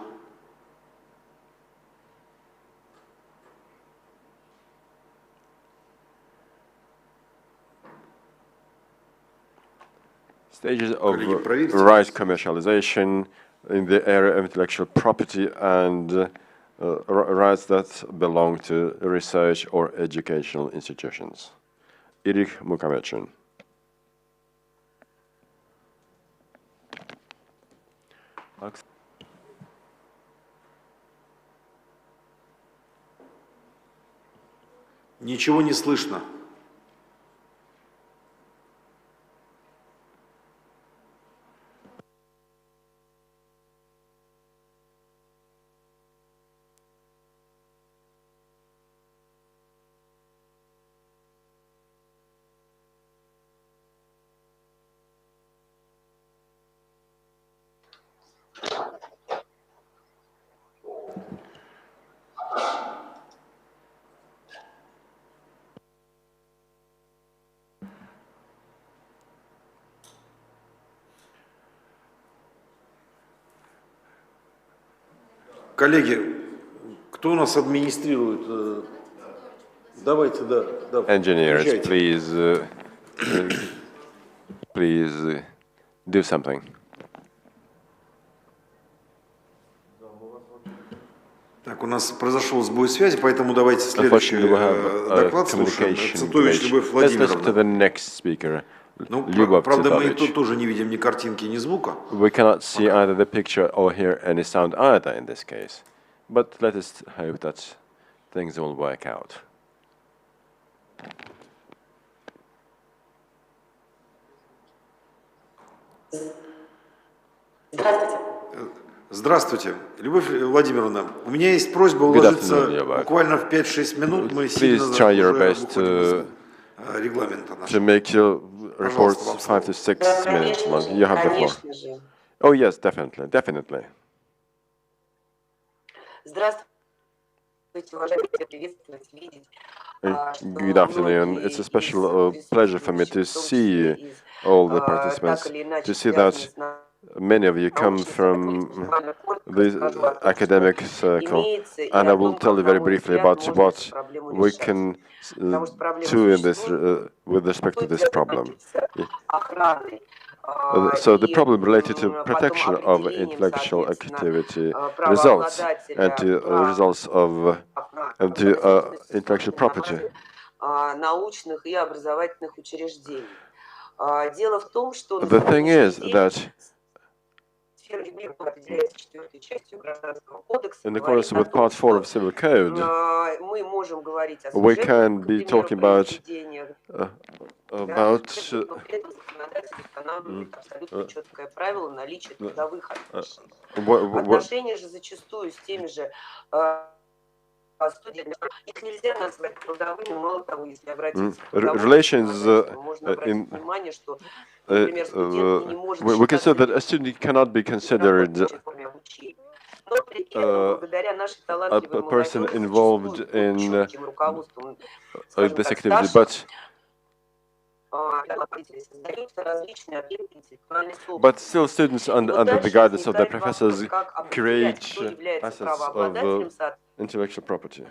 Stages of rights commercialization in the area of intellectual property and rights that belong to research or educational institutions. Eric Muhammadchin. Ничего не слышно. Коллеги, кто у нас администрирует? Давайте, да. Engineers, please do something. Так, у нас произошел сбой связи, поэтому давайте следующий доклад слушаем. Цитович Любовь Владимировна. Ну, правда, мы тут тоже не видим ни картинки, ни звука. We cannot see either the picture or hear any sound either in this case. But let us hope that things will work out. Здравствуйте, Любовь Владимировна. У меня есть просьба уложиться буквально в 5-6 минут. Мы сильно уже выходим из регламента нашего. To make your reports 5 to 6 minutes long. You have the floor. Oh yes, definitely. Good afternoon. It's a special pleasure for me to see all the participants, to see that many of you come from the academic circle, and I will tell you very briefly about what we can do in this with respect to this problem. So the problem related to protection of intellectual activity results and to results of intellectual property. Научных и образовательных учреждений. Дело в том, что The thing is that in accordance with Part 4 of Civil Code, we can be talking about отношения же зачастую с теми же их нельзя назвать трудовыми, мало того, если обратиться к relations можно обратить внимание, что, например, студент не может we consider that a student cannot be considered a person involved in this activity, but still students under the guidance of their professors create assets of intellectual property.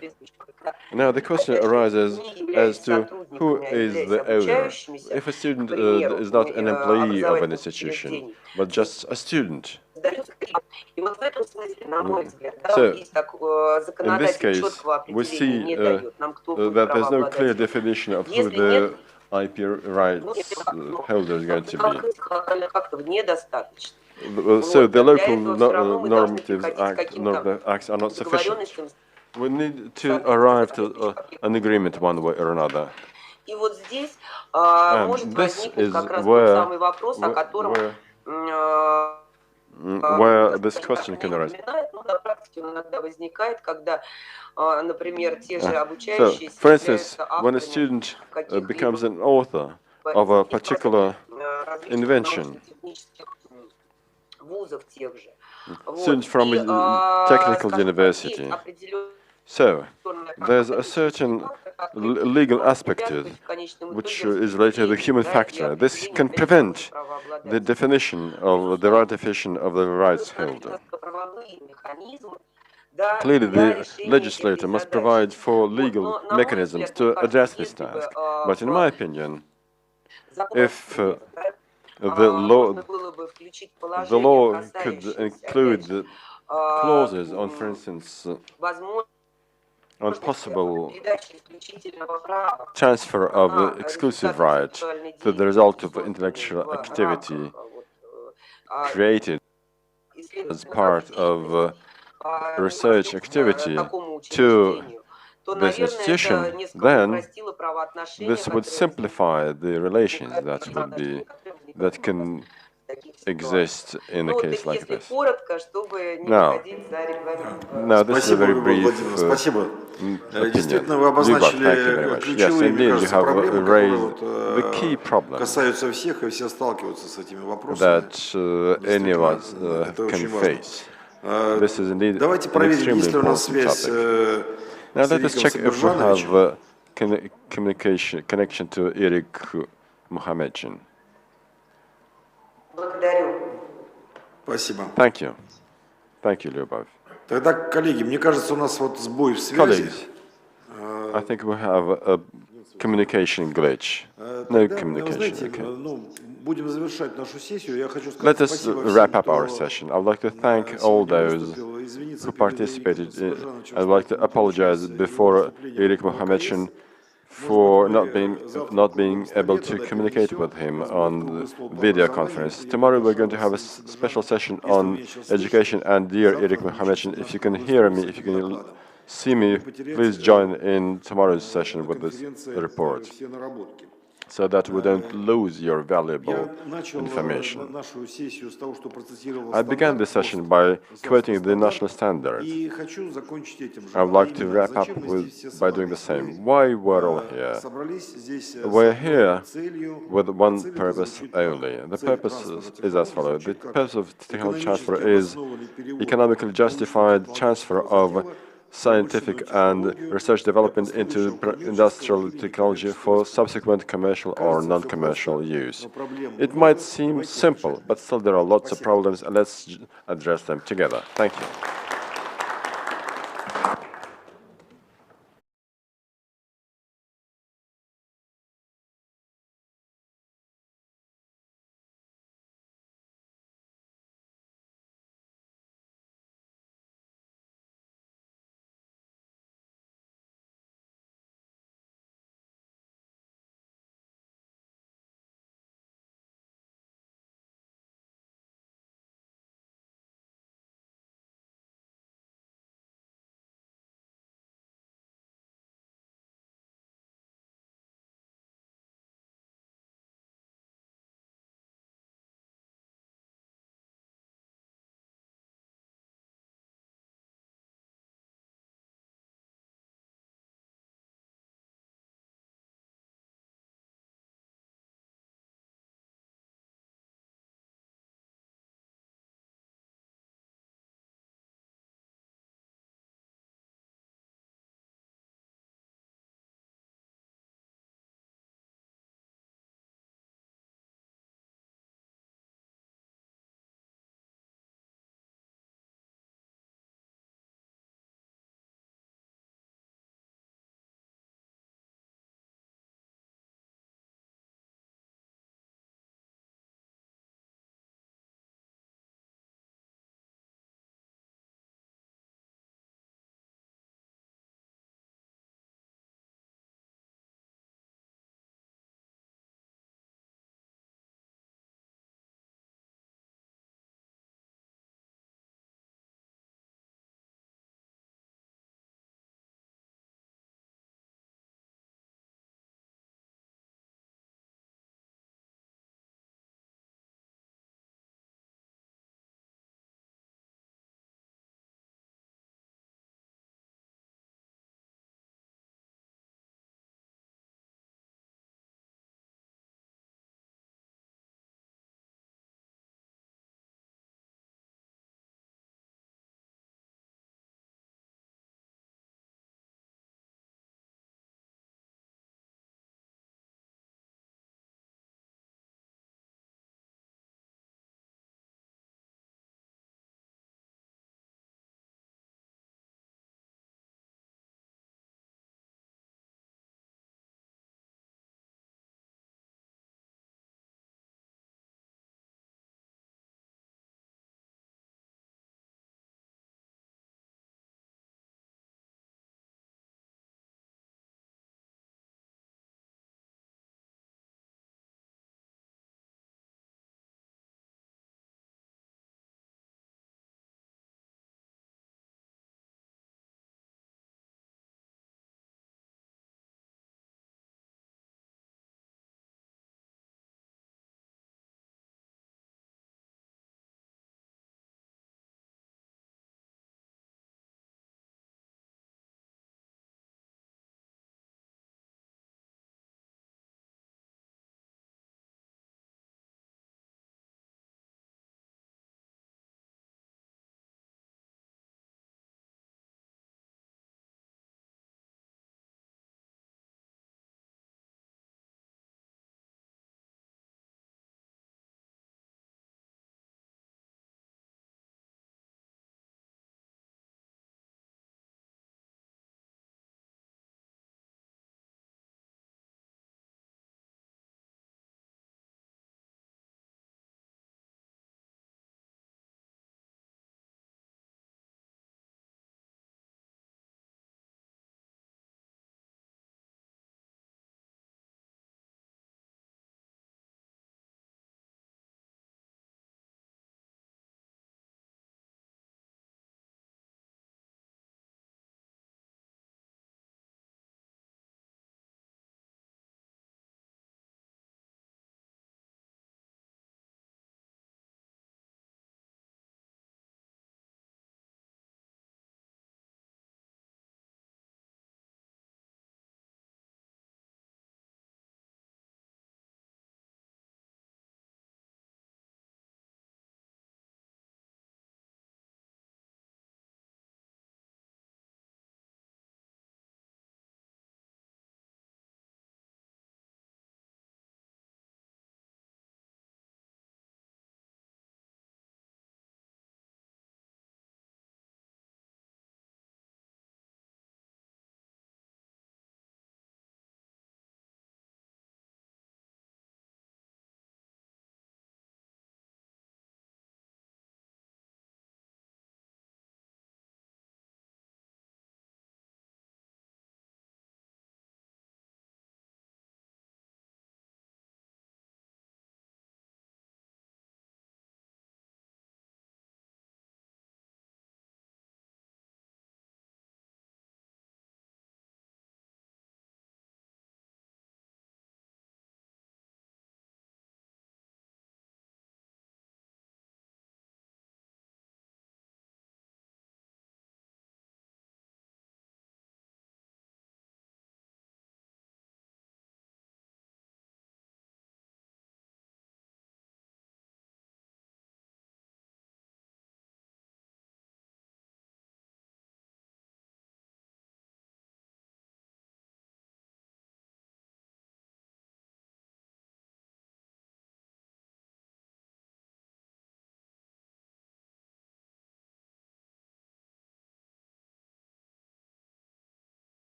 Now the question arises as to who is the owner. If a student is not an employee of an institution, but just a student. So, in this case, we see that there's no clear definition of who the IP rights holder is going to be. So the local normatives acts are not sufficient. We need to arrive to an agreement one way or another. And this is where this question can arise. So, for instance, when a student becomes an author of a particular invention, students from a technical university, so there's a certain legal aspect to it, which is related to the human factor. This can prevent the definition of the ratification of the rights holder. Clearly, the legislator must provide for legal mechanisms to address this task. But in my opinion, if the law could include the clauses on, for instance, on possible transfer of the exclusive right to the result of intellectual activity created as part of research activity to this institution, then this would simplify the relations that can exist in a case like this. Now this is a very brief opinion. Действительно, вы обозначили ключевые, мне кажется, проблемы, the key problems касаются всех, и все сталкиваются с этими вопросами. That any of us can face. This is indeed an extremely important topic. Now let us check if we have connection to Eric Mohamedjan. Спасибо. Thank you. Thank you, Lyubov. Тогда, коллеги, мне кажется, у нас вот сбой в связи. I think we have a communication glitch. No communication. Okay. Будем завершать нашу сессию. Я хочу сказать Let us wrap up our session. I would like to thank all those who participated. I would like to apologize before Eric Mohamedjan for not being able to communicate with him on video conference. Tomorrow we're going to have a special session on education, and dear Eric Mohamedjan, if you can hear me, if you can see me, please join in tomorrow's session with this report, so that we don't lose your valuable information. I began this session by quoting the national standards. I would like to wrap up by doing the same. Why we're all here? We're here with one purpose only. The purpose is as follows. The purpose of technology transfer is economically justified transfer of scientific and research development into industrial technology for subsequent commercial or non-commercial use. It might seem simple, but still there are lots of problems, and let's address them together. Thank you.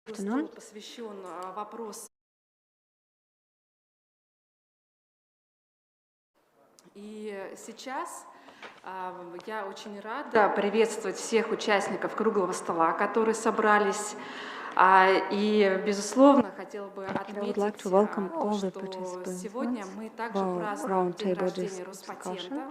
Afternoon. И сейчас я очень рада приветствовать всех участников круглого стола, которые собрались. И, безусловно, хотела бы отметить, что сегодня мы также празднуем день рождения Роспатента.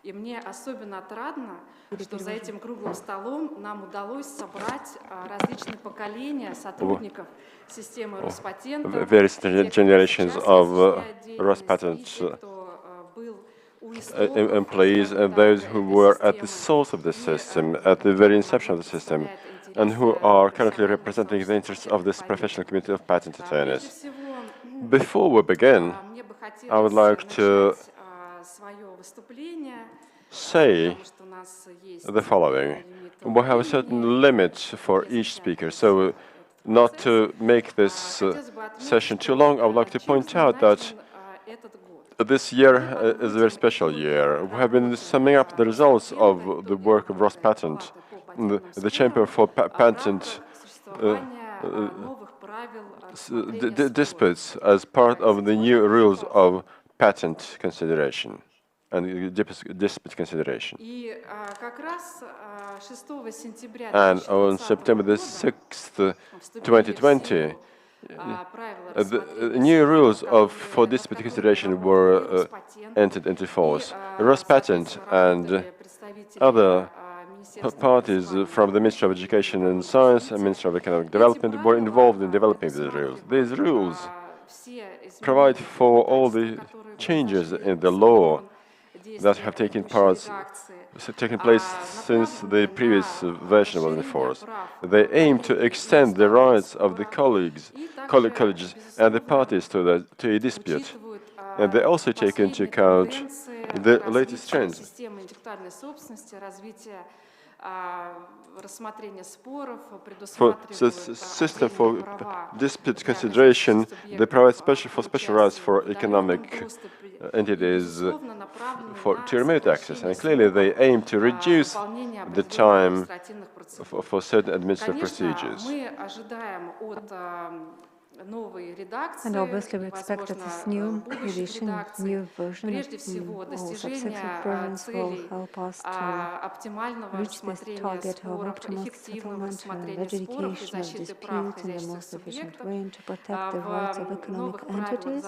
И мне особенно отрадно, что за этим круглым столом нам удалось собрать различные поколения сотрудников системы Роспатента, various generations of Rospatent employees and those who were at the source of the system, at the very inception of the system, and who are currently representing the interests of this professional community of patent attorneys. Before we begin, I would like to say the following. We have a certain limit for each speaker, so not to make this session too long, I would like to point out that this year is a very special year. We have been summing up the results of the work of Rospatent, the Chamber for Patent disputes as part of the new rules of patent consideration and dispute consideration. And on September the 6th, 2020, the new rules for dispute consideration were entered into force. Rospatent and other parties from the Ministry of Education and Science and Ministry of Economic Development were involved in developing these rules. These rules provide for all the changes in the law that have taken place since the previous version was in force. They aim to extend the rights of the colleges and the parties to a dispute. And they also take into account the latest trends. For the system for dispute consideration, they provide special rights for economic entities to remote access, and clearly they aim to reduce the time for certain administrative procedures. And obviously we expect that this new edition, new version, or subsequent versions will help us to reach this target of optimal settlement and adjudication of disputes in the most efficient way and to protect the rights of economic entities.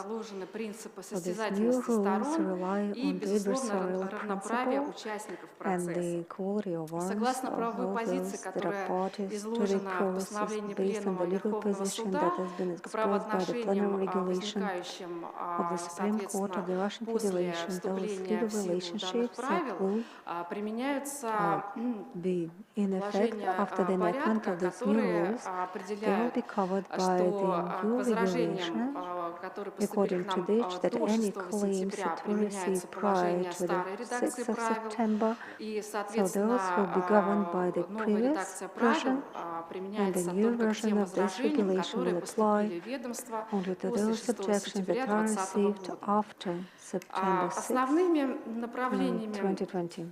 So these new rules rely on the adversarial principle and the equality of arms of all those that are parties to the process based on the legal position that has been expressed by the Plenary regulation of the Supreme Court of the Russian Federation. Those legal relationships that will be in effect after the enactment of these new rules, they will be covered by the new regulation, according to which that any claims that were received prior to the 6th of September, so those will be governed by the previous version, and the new version of this regulation will apply only to those objections that are received after September 6th, 2020.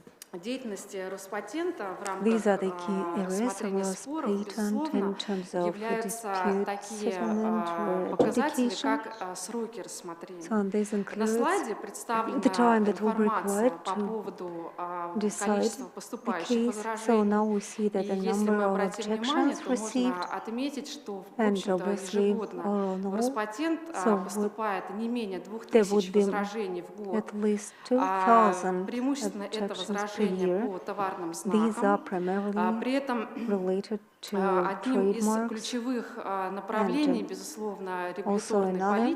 These are the key areas of Rospatent in terms of dispute settlement or adjudication. So this includes the time that will be required to decide the case. So now we see that the number of objections received, and obviously all in all, so there would be at least 2,000 objections per year. These are primarily related to trademarks, and also another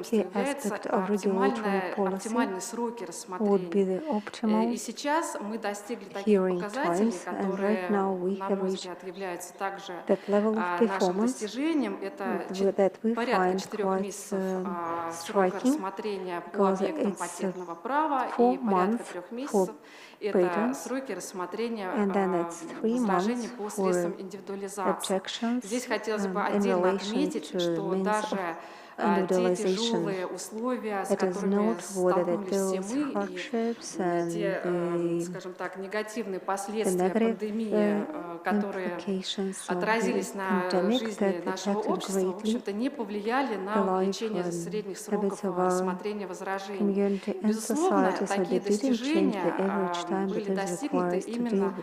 key aspect of regulatory policy would be the optimal hearing times, and right now we have reached that level of performance that we find quite striking, because it's 4 months for patents, and then it's 3 months for objections in relation to means of individualization. It is noteworthy that those hardships and the negative которые отразились на жизни нашего общества, в общем-то, не повлияли на увеличение средних сроков рассмотрения возражений. Безусловно, такие достижения были достигнуты именно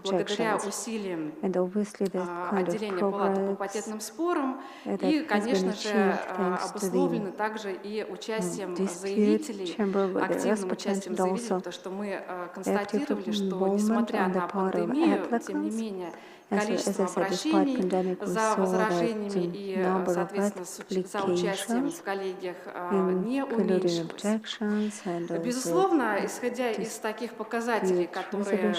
благодаря усилиям отделения палаты по патентным спорам и, конечно же, обусловлены также и участием заявителей, активным участием заявителей, потому что мы констатировали, что, несмотря на пандемию, тем не менее, количество обращений за возражениями и, соответственно, за участием в коллегиях не уменьшилось. Безусловно, исходя из таких показателей, которые,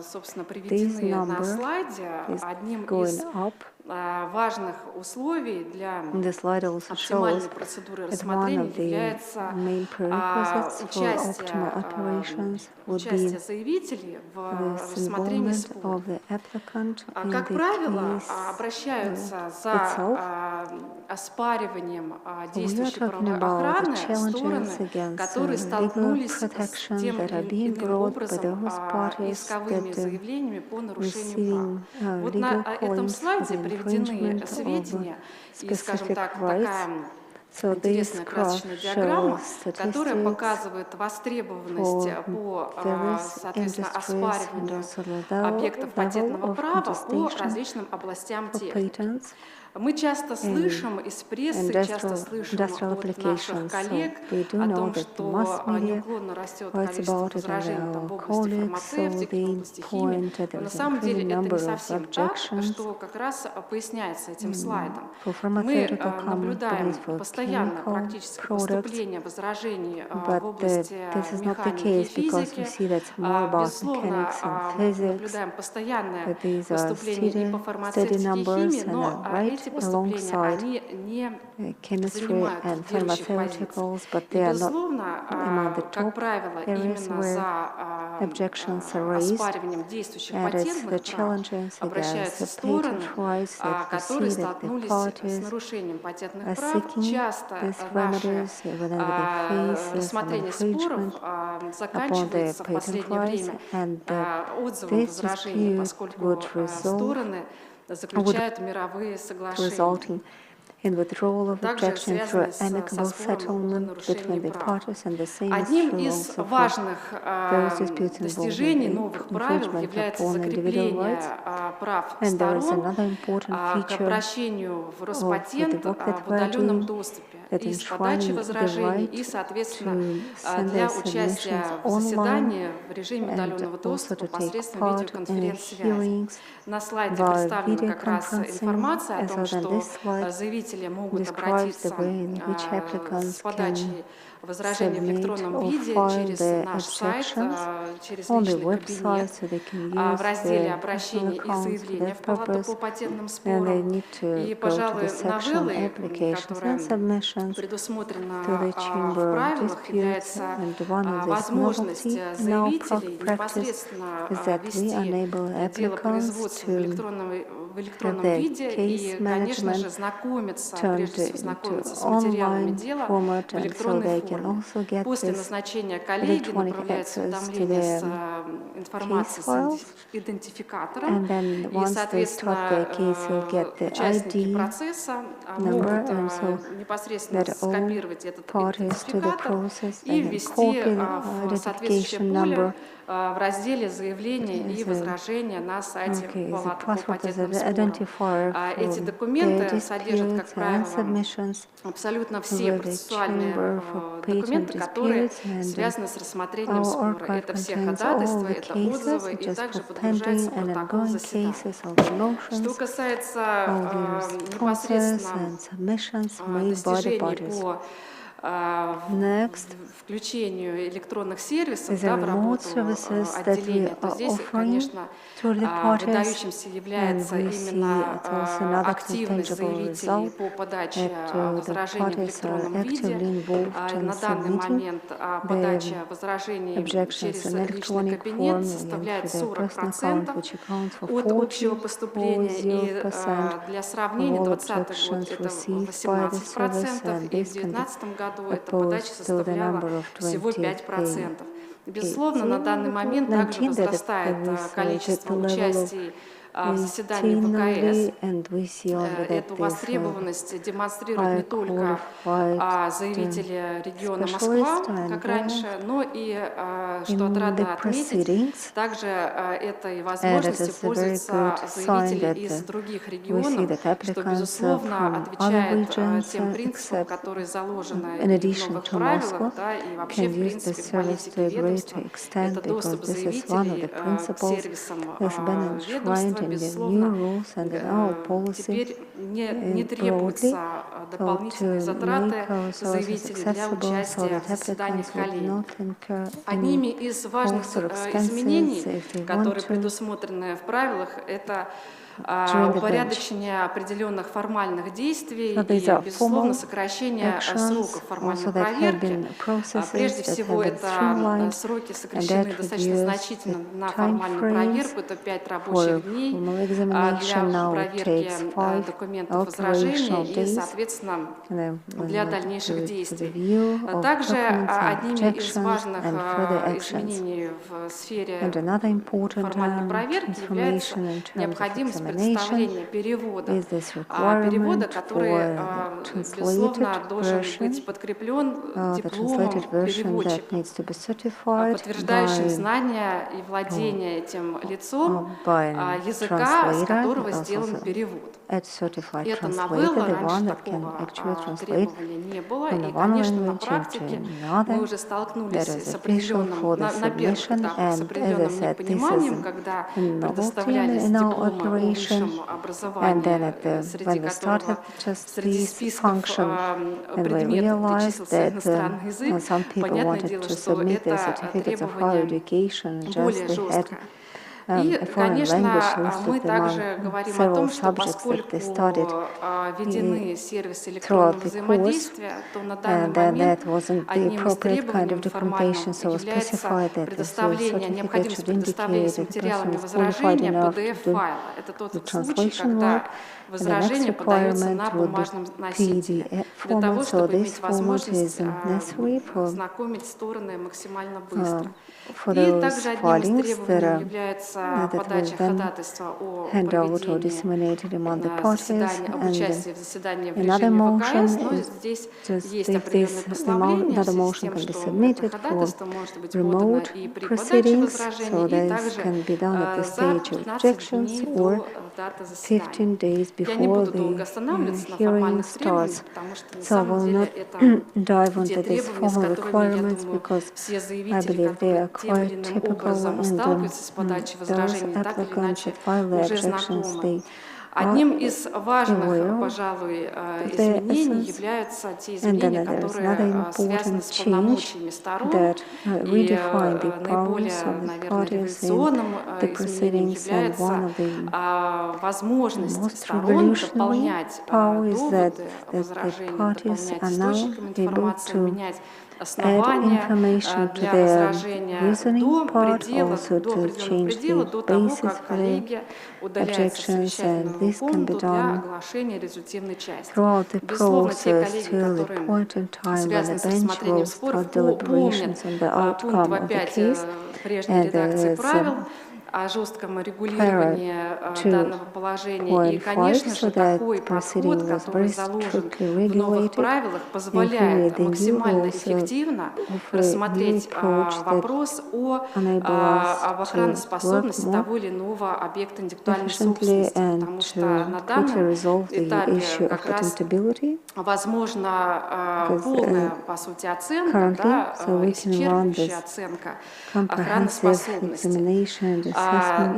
собственно, приведены на слайде, одним из важных условий для оптимальной процедуры рассмотрения является участие заявителей в рассмотрении спора. Как правило, обращаются за оспариванием действующей правовой охраны стороны, которые столкнулись с тем или иным образом исковыми заявлениями по нарушению прав. Вот на этом слайде приведены сведения и, скажем так, такая интересная красочная диаграмма, которая показывает востребованность по, соответственно, оспариванию объектов патентного права по различным областям техники. Мы часто слышим из прессы, часто слышим от наших коллег о том, что неуклонно растет количество возражений в области фармацевтики, в области химии. Но на самом деле это не совсем так, что как раз поясняется этим слайдом. Мы наблюдаем постоянно практически поступление возражений в области механики и физики. Безусловно, наблюдаем постоянное поступление и по фармацевтике и химии, но эти поступления, они не занимают лидирующих позиций. И, безусловно, как правило, именно за оспариванием действующих патентных прав обращаются стороны, которые столкнулись с нарушением патентных прав. Часто наше рассмотрение споров заканчивается в последнее время отзывом возражений, поскольку стороны заключают мировые соглашения. Также связаны со спором о нарушении прав. Одним из важных достижений новых правил является закрепление прав сторон к обращению в Роспатент в удаленном доступе и с подачей возражений, и, соответственно, для участия в заседании в режиме удаленного доступа посредством видеоконференц-связи. На слайде представлена как раз информация о том, что заявители могут обратиться с подачей возражений в электронном виде через наш сайт, через личный кабинет, в разделе «Обращения и заявления» в палату по патентным спорам. И, пожалуй, новеллой, которая предусмотрена в правилах, является возможность заявителей непосредственно вести дело производства в электронном виде и, конечно же, знакомиться, прежде всего знакомиться с материалами дела в электронной форме. После назначения коллеги направляется уведомление с информацией с идентификатором, и, соответственно, участники процесса могут непосредственно скопировать этот идентификатор и ввести в соответствующее поле в разделе «Заявления и возражения» на сайте палаты по патентным спорам. Эти документы содержат, как правило, абсолютно все процессуальные документы, которые связаны с рассмотрением спора. Это все ходатайства, это отзывы и также подгружается протокол заседания. Что касается непосредственно достижений по включению электронных сервисов в работу отделения, то здесь, конечно, выдающимся является именно активность заявителей по подаче возражений в электронном виде. На данный момент подача возражений через личный кабинет составляет 40% от общего поступления, и для сравнения 2020 год это 18%, и в 2019 году эта подача составляла всего 5%. Безусловно, на данный момент также возрастает количество участий в заседании ВКС. Эту Эту востребованность демонстрируют не только заявители региона Москва, как раньше, но и, что отрадно отметить, также этой возможностью пользуются заявители из других регионов, что, безусловно, отвечает тем принципам, которые заложены и в новых правилах, да, и вообще, в принципе, в политике ведомства. Это доступ заявителей к сервисам ведомства, безусловно, теперь не требуются дополнительные затраты заявителей для участия в заседаниях коллегий. Одними из важных изменений, которые предусмотрены в правилах, это упорядочение определенных формальных действий и, безусловно, сокращение сроков формальной проверки. Прежде всего, это сроки сокращены достаточно значительно на формальную проверку, это 5 рабочих дней для проверки документов возражения и, соответственно, для дальнейших действий. Также одними из важных изменений в сфере формальной проверки является необходимость предоставления перевода, который, безусловно, должен быть подкреплен дипломом переводчика, подтверждающим знания и владение этим лицом языка, с которого сделан перевод. Это новелла, раньше такого требования не было, и, конечно, на практике мы уже столкнулись с определенным, на первых этапах, с определенным непониманием, когда предоставлялись дипломы о высшем образовании, среди списков предметов числился иностранный язык. Понятное дело, что это требование более жесткое. И, конечно, мы также говорим о том, что поскольку введены сервисы электронного взаимодействия, то на данный момент одним из требований формальным является необходимость предоставления с материалами возражения PDF-файла. Это тот случай, когда возражение подается на бумажном носителе, для того, чтобы иметь возможность знакомить стороны максимально быстро. И также одним из требований является подача ходатайства о проведении об участии в заседании в режиме ВКС, но здесь есть определенные послабления в связи с тем, что это ходатайство может быть подано и при подаче возражений, и также за 15 дней до даты заседания. Я не буду долго останавливаться на формальных требованиях, потому что на самом деле это те требования, с которыми, я думаю, все заявители, которые тем или иным образом сталкиваются с подачей возражений, так или иначе уже знакомы. Одним из важных, пожалуй, изменений являются те изменения, которые связаны с полномочиями сторон. И наиболее, наверное, революционным изменением является возможность сторон дополнять доводы, возражения, дополнять источниками информации, менять основания для возражения до определенного предела, до того, как коллегия удаляется с совещательного комнату для оглашения результативной части. Безусловно, те коллеги, которые связаны с рассмотрением споров, помнят пункт 2.5 прежней редакции правил о жестком регулировании данного положения. И, конечно же, такой подход, который заложен в новых правилах, позволяет максимально эффективно рассмотреть вопрос об охраноспособности того или иного объекта интеллектуальной собственности, потому что на данном этапе как раз возможна полная, по сути, оценка, исчерпывающая оценка охраноспособности.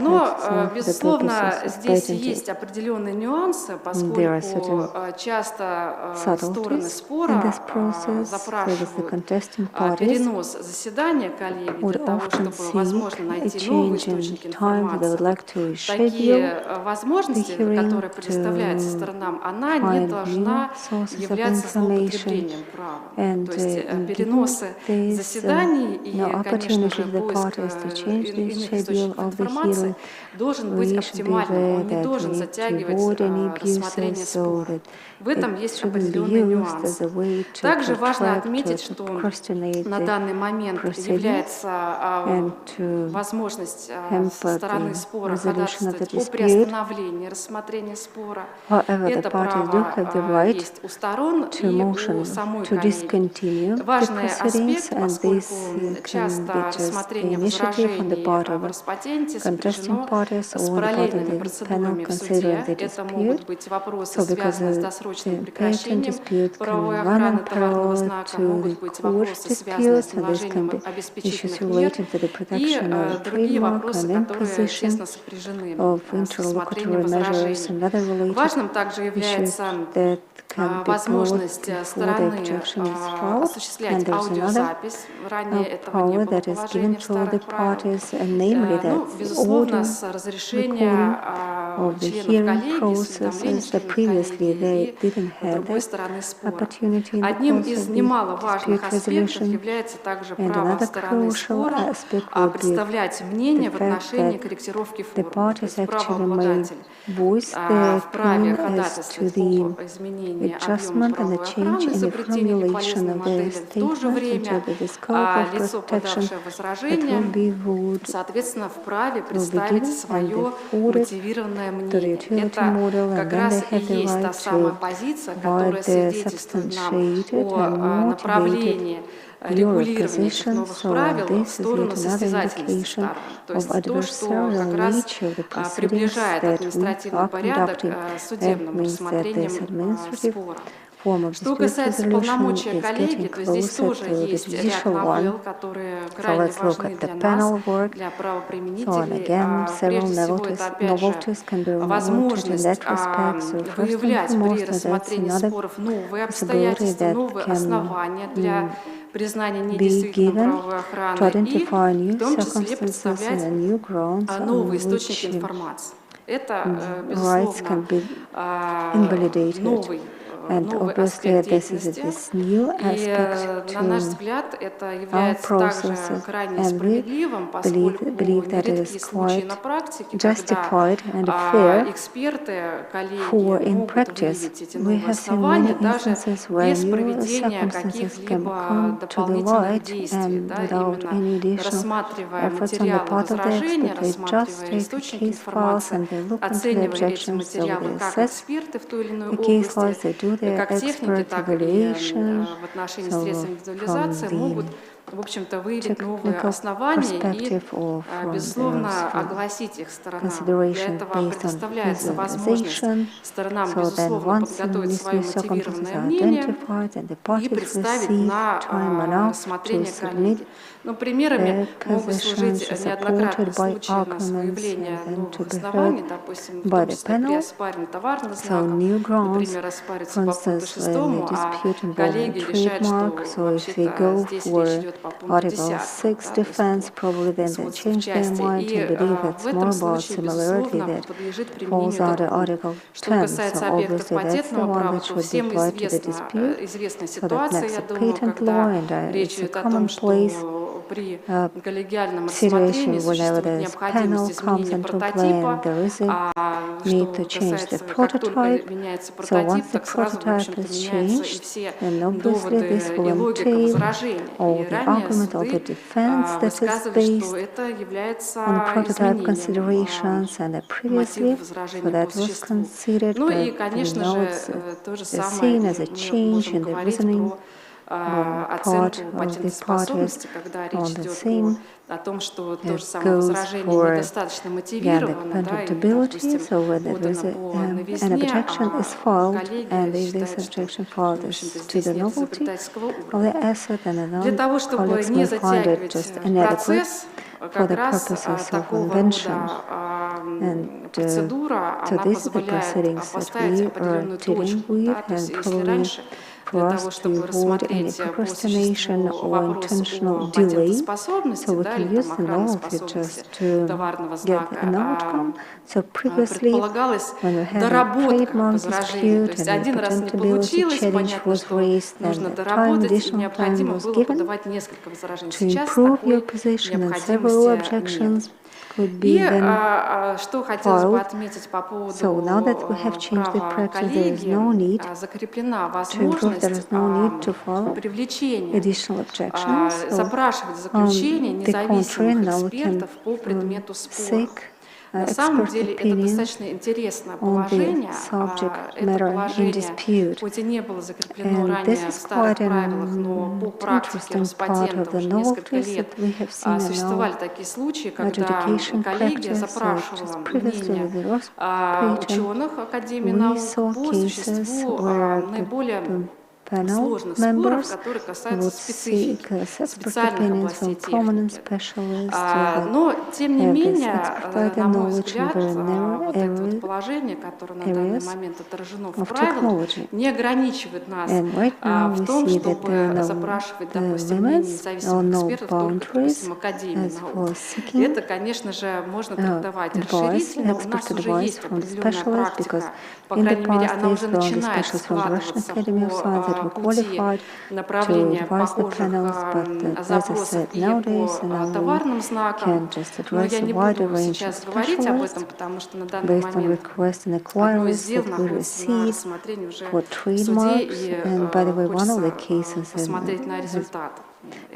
Но, безусловно, здесь есть определенные нюансы, поскольку часто стороны спора запрашивают перенос заседания коллегии для того, чтобы, возможно, найти новые источники информации. Такие возможности, которые предоставляются сторонам, она не должна являться злоупотреблением права. То есть переносы заседаний и, конечно же, поиск иных источников информации должен быть оптимальным, он не должен затягивать рассмотрение спора. В этом есть определенный нюанс. Также важно отметить, что на данный момент является возможность со стороны спора ходатайствовать о приостановлении рассмотрения спора. Это право есть у сторон и у самой коллегии. Важный аспект, поскольку часто рассмотрение возражений в Роспатенте сопряжено с параллельными процедурами в суде. Это могут быть вопросы, связанные с досрочным прекращением правовой охраны товарного знака, могут быть вопросы, связанные с наложением обеспечительных мер и другие вопросы, которые тесно сопряжены с рассмотрением возражений. Важным также является возможность стороны осуществлять аудиозапись. Ранее этого не было положения в старых правилах. Безусловно, с разрешения членов коллегии с уведомлением коллегии и другой стороны спора. Одним из немаловажных аспектов является также право стороны спора представлять мнение в отношении корректировки формы. То есть правообладатель вправе ходатайствовать по изменению объема правовой охраны, изобретению полезной модели. В то же время лицо, подавшее возражение, соответственно, вправе представить свое мотивированное мнение. Это как раз и есть та самая позиция, которая свидетельствует нам о направлении регулирования этих новых правил в сторону состязательности сторон. То есть то, что как раз приближает административный порядок к судебному рассмотрению спора. Что касается полномочия коллегии, то здесь тоже есть ряд новелл, которые крайне важны для нас, для правоприменителей. Прежде всего, это опять же возможность выявлять при рассмотрении споров новые обстоятельства, новые основания для признания недействительным правовой охраны и в том числе представлять новые источники информации. Это, безусловно, новый аспект деятельности, и, на наш взгляд, это является также крайне справедливым, поскольку нередки случаи на практике, когда эксперты коллегии могут увидеть эти новые основания даже без проведения каких-либо дополнительных действий, именно рассматривая материалы возражения, рассматривая источники информации, оценивая эти материалы как эксперты в той или иной области, как техники, так и в отношении средств индивидуализации могут, в общем-то, выявить новые основания и, безусловно, огласить их сторонам. Для этого предоставляется возможность сторонам, безусловно, подготовить свое мотивированное мнение и представить на рассмотрение коллегии. Но примерами могут служить неоднократные случаи выявления новых оснований, допустим, в том числе при оспаривании товарных знаков. Например, оспаривается по пункту 6, а коллегия решает, что вообще-то здесь речь идет по пункту 10. И в этом случае, безусловно, подлежит применению. Что касается объектов патентного права, то всем известна ситуация, я думаю, когда речь идет о том, что при коллегиальном рассмотрении существует необходимость изменения прототипа, что касается, как только меняется прототип, так сразу, в общем-то, меняются и все доводы и логика возражений. И ранее суды высказывали, что это является изменением мотива возражения по существу. Ну и, конечно же, то же самое мы можем говорить про оценку патентоспособности, когда речь идет о том, что то же самое возражение недостаточно мотивировано, и, допустим, подано по новизне, а коллегия считает, что, в общем-то, здесь нет изобретательского уровня. Для того, чтобы не затягивать процесс, как раз такого рода процедура, она позволяет поставить определенную точку. То есть если раньше для того, чтобы рассмотреть по существу вопросы о патентоспособности, или работоспособности товарного знака, предполагалась доработка возражений. То есть один раз не получилось, понятно, что нужно доработать, и необходимо было подавать несколько возражений. Сейчас такой необходимости could be И then что хотелось бы filed. отметить по поводу So now that we have changed the права practice, there is no коллеги, need закреплена to improve. There возможность is no need to file привлечения, additional objections. So запрашивать заключение on the contrary, независимых now we can экспертов по предмету спора. seek На самом expert деле это opinion достаточно интересное on the положение. subject Это matter in положение, dispute. хоть и не было закреплено And ранее this в is старых quite правилах, но по an практике interesting part Роспатента of the уже несколько novelties лет that we have seen in существовали our такие случаи, когда adjudication коллегия practice. So запрашивала just previously мнение with the Rospatent, ученых Академии we наук saw по cases существу where наиболее the panel сложных споров, members которые касаются would seek специфики, expert специальных opinions областей from prominent техники. specialists that Но, тем не have this менее, expert на мой knowledge in взгляд, very narrow вот это вот положение, которое на данный areas момент отражено в of правилах, technology. не ограничивает нас And right now в we том, see that there are чтобы no запрашивать, допустим, мнение limits or независимых no экспертов только, допустим, boundaries Академии as наук. for seeking Это, конечно же, можно трактовать advice, расширительно. У нас expert уже advice есть from определенная specialists, because практика, по in the крайней мере, past она days уже we found начинает specialists from the Russian складываться Academy of Science that по were пути qualified направления to advise the похожих panels, but as I запросов said, и nowadays по now we товарным знакам. can just Но address я a не wider буду range of сейчас говорить об specialists этом, потому что на данный based on момент requests and одно из inquiries дел that we находится на receive рассмотрении уже for в суде, и trademarks. And by the way, one of the хочется cases посмотреть на has результат.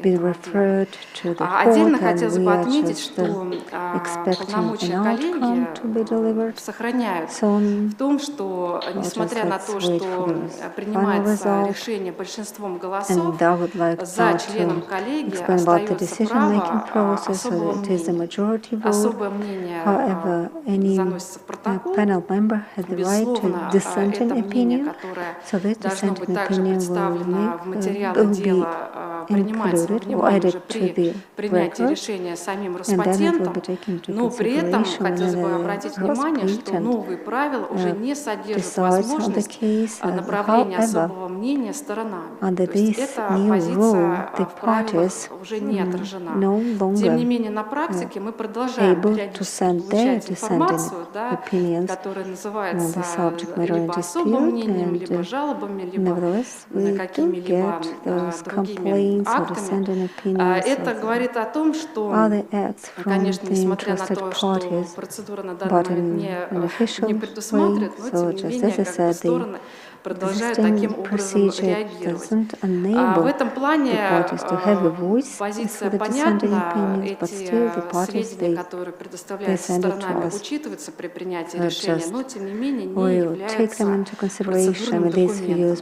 been referred to the Отдельно court, and хотелось бы we are отметить, just что expecting полномочия an outcome to be delivered коллегии сохраняют soon. в том, что, несмотря на то, что принимается решение большинством голосов, за членом коллегии остается право особого мнения. Особое мнение заносится в протокол. Безусловно, это мнение, которое должно быть также представлено в материале дела, принимается во внимание уже при принятии решения самим Роспатентом, но при этом хотелось бы обратить внимание, что новые правила уже не содержат возможность направления особого мнения сторонами. То есть эта позиция в правилах уже не отражена. Тем не менее, на практике мы продолжаем периодически получать информацию, да, которая называется либо особым мнением, либо жалобами, либо какими-либо другими актами. Это говорит о том, что, конечно, несмотря на то, что процедура на данный момент не предусматривает, но тем не менее, как бы стороны продолжают таким образом реагировать. В этом плане позиция понятна. Эти сведения, которые предоставляются сторонами, учитываются при принятии решения, но тем не менее не являются процедурным документом.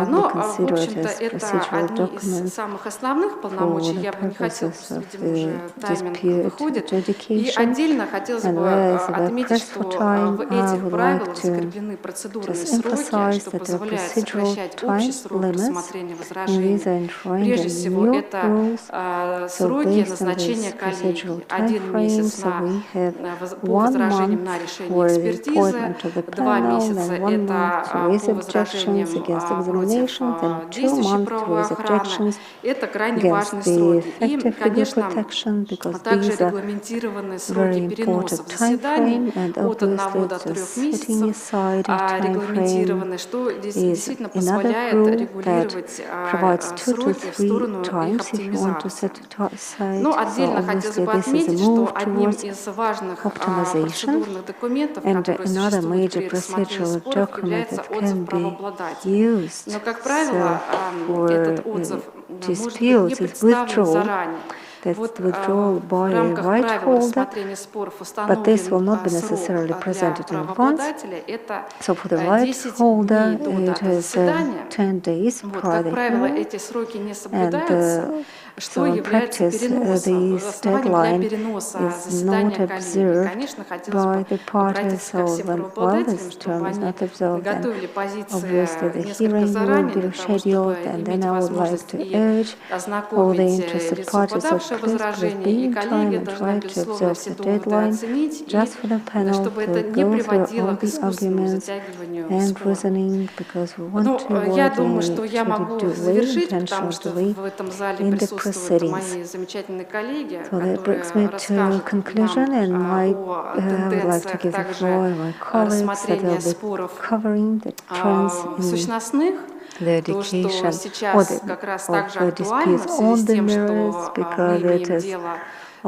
Но, в общем-то, это одни из самых основных полномочий. Я бы не хотела, видимо, уже тайминг выходит. И отдельно хотелось бы отметить, что в этих правилах закреплены процедурные сроки, что позволяет сокращать общий срок рассмотрения возражений. Прежде всего, это сроки назначения коллегии. 1 месяц по возражениям на решение экспертизы, 2 месяца это по возражениям против действующей правовой охраны. Это крайне важные сроки. И, конечно, также регламентированы сроки переносов заседаний от 1 до 3 месяцев, регламентированы, что действительно позволяет регулировать сроки в сторону их оптимизации. Но отдельно хотелось бы отметить, что одним из важных процедурных документов, которые существуют при рассмотрении споров, является отзыв правообладателя. Но, как правило, этот отзыв может быть не представлен заранее. Вот в рамках правил рассмотрения споров установлен срок для правообладателя — это 10 дней до даты заседания. Вот, как правило, эти сроки не соблюдаются, что является переносом, основанием для переноса заседания коллегии. Конечно, хотелось бы обратиться ко всем правообладателям, чтобы они готовили позиции несколько заранее, для того, чтобы иметь возможность и ознакомить лицо, подавшее возражение, и коллегия должна, безусловно, все доводы оценить, и чтобы это не приводило к искусственному затягиванию спора. Ну, я думаю, что я могу завершить, потому что в этом зале присутствуют мои замечательные коллеги, которые расскажут нам о тенденциях также рассмотрения споров сущностных, то, что сейчас как раз также актуально в связи с тем, что мы имеем дело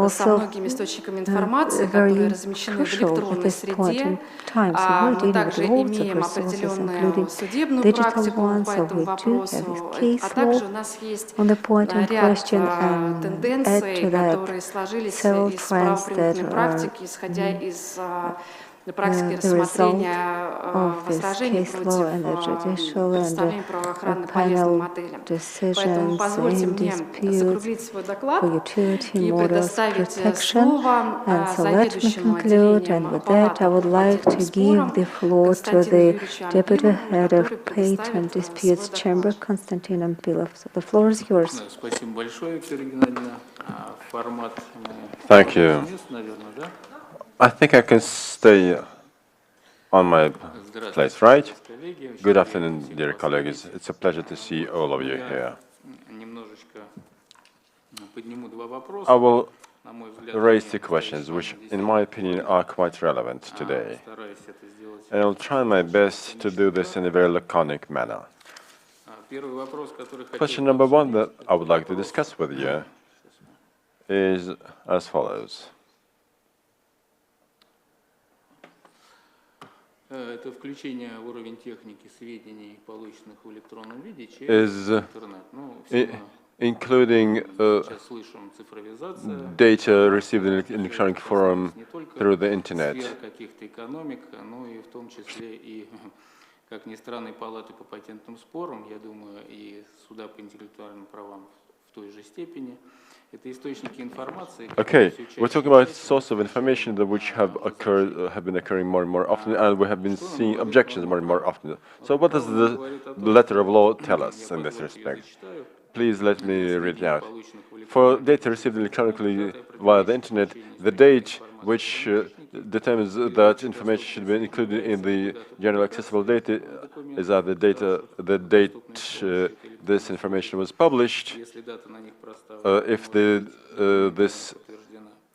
со многими источниками информации, которые размещены в электронной среде. Мы также имеем определенную судебную практику по этому вопросу, а также у нас есть ряд тенденций, которые сложились из правоприменительной практики, исходя из практики рассмотрения возражений против предоставления правоохранной полезной модели. Поэтому позвольте мне закруглить свой доклад и предоставить слово заведующему отделением палаты по патентным спорам Константину Юрьевичу Ангелову. Спасибо большое, Виктория Геннадьевна. Формат Thank you. I think I can stay on my place, right? Good afternoon, dear colleagues. It's a pleasure to see all of you here. I will raise two questions, which, in my opinion, are quite relevant today. And I'll try my best to do this in a very laconic manner. Question number one that I would like to discuss with you is as follows. Это включение в уровень техники сведений, полученных в электронном виде Is через интернет. including data received in electronic form through the internet. Сфера каких-то экономик, ну и в том числе и, как ни странно, и палаты по патентным спорам, я думаю, и суда по интеллектуальным правам в той же степени. Okay, we're talking about sources of information that which have been occurring more and more often, and we have been seeing objections more and more often. So what does the letter of law tell us in this respect? Please let me read it out. For data received electronically via the internet, the date which determines that information should be included in the general accessible data is the date this information was published. If this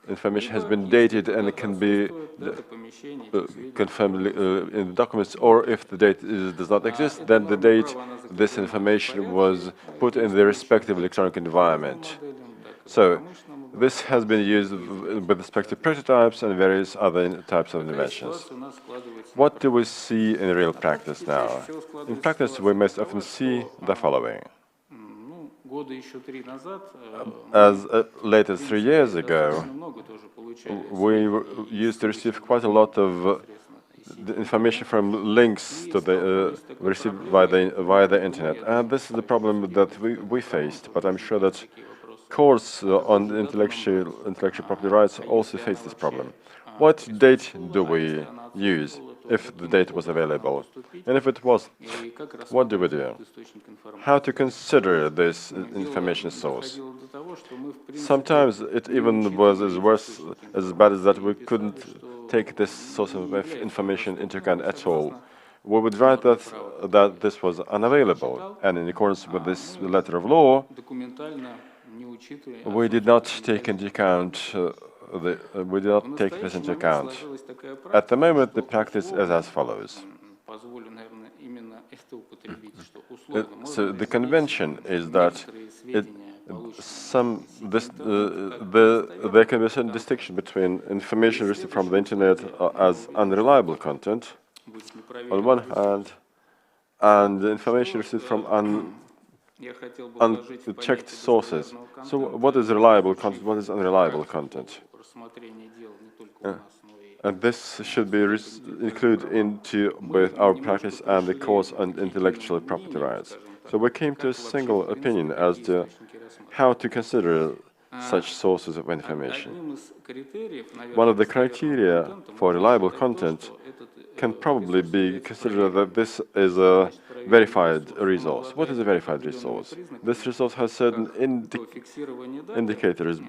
information has been dated and it can be confirmed in the documents, or if the date does not exist, then the date this information was put in the respective electronic environment. So this has been used with respect to prototypes and various other types of inventions. What do we see in real practice now? In practice, we most often see the following. As late as 3 years ago, we used to receive quite a lot of the information from links to the received via the internet, and this is the problem that we faced. But I'm sure that courts on intellectual property rights also face this problem. What date do we use if the date was available? And if it was, what do we do? How to consider this information source? Sometimes it even was as bad as that we couldn't take this source of information into account at all. We would write that this was unavailable, and in accordance with this letter of law, we did not take into account this into account. At the moment, the practice is as follows. So the convention is that there can be a certain distinction between information received from the internet as unreliable content, on one hand, and the information received from unchecked sources. So what is reliable content, what is unreliable content? And this should be included into both our practice and the course on intellectual property rights. So we came to a single opinion as to how to consider such sources of information. One of the criteria for reliable content can probably be considered that this is a verified resource. What is a verified resource? This resource has certain indicators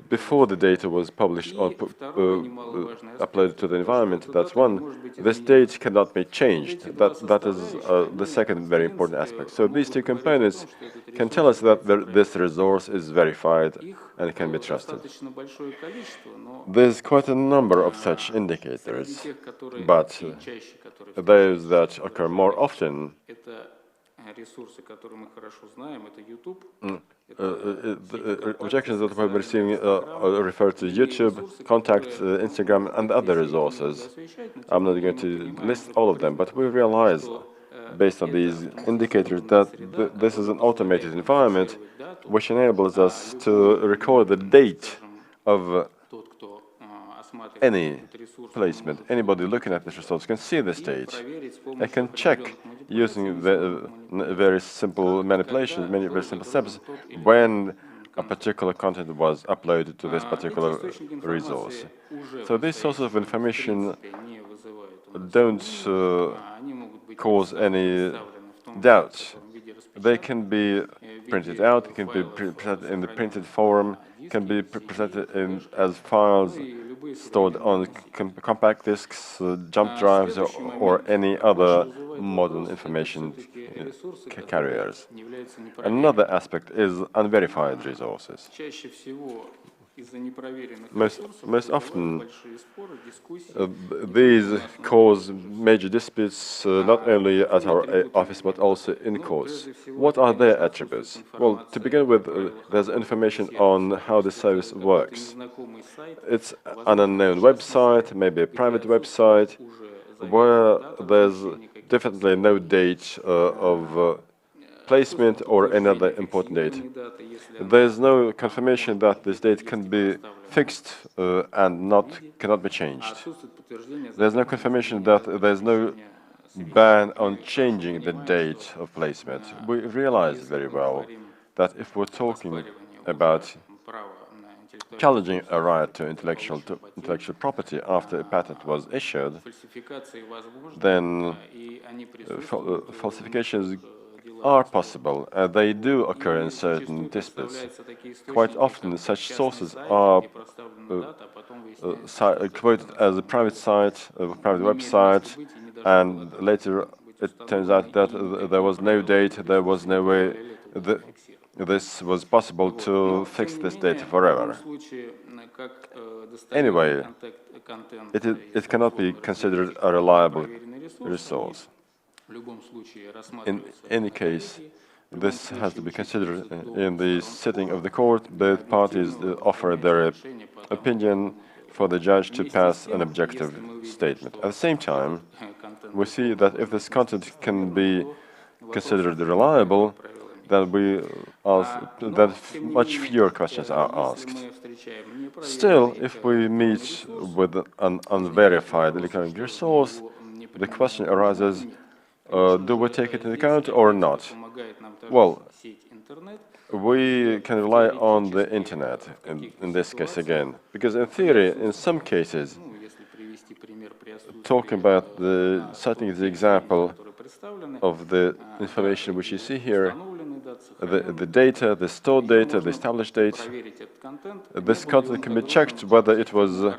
before the data was published or uploaded to the environment. That's one. This date cannot be changed. That is the second very important aspect. So these two components can tell us that this resource is verified and can be trusted. There's quite a number of such indicators, but those that occur more often ресурсы, которые мы хорошо знаем, это YouTube. The objections that we're receiving refer to YouTube, Contact, Instagram, and other resources. I'm not going to list all of them, but we realize, based on these indicators, that this is an automated environment which enables us to record the date of any placement. Anybody looking at this resource can see this date. I can check using the very simple manipulations, many very simple steps, when a particular content was uploaded to this particular resource. So these sources of information don't cause any doubt. They can be printed out, can be presented in the printed form, can be presented as files stored on compact disks, jump drives, or any other modern information carriers. Another aspect is unverified resources. Most often, these cause major disputes not only at our office but also in courts. What are their attributes? Well, to begin with, there's information on how the service works. It's an unknown website, maybe a private website, where there's definitely no date of placement or another important date. There's no confirmation that this date can be fixed and cannot be changed. There's no confirmation that there's no ban on changing the date of placement. We realize very well that if we're talking about challenging a right to intellectual property after a patent was issued, then falsifications are possible. They do occur in certain disputes. Quite often, such sources are quoted as a private site, a private website, and later it turns out that there was no date, there was no way that this was possible to fix this date forever. Anyway, it cannot be considered a reliable resource. In any case, this has to be considered in the sitting of the court. Both parties offer their opinion for the judge to pass an objective statement. At the same time, we see that if this content can be considered reliable, then much fewer questions are asked. Still, if we meet with an unverified electronic resource, the question arises, do we take it into account or not? Well, we can rely on the internet in this case again, because in theory, in some cases, talking about citing the example of the information which you see here, the data, the stored data, the established data, this content can be checked whether it was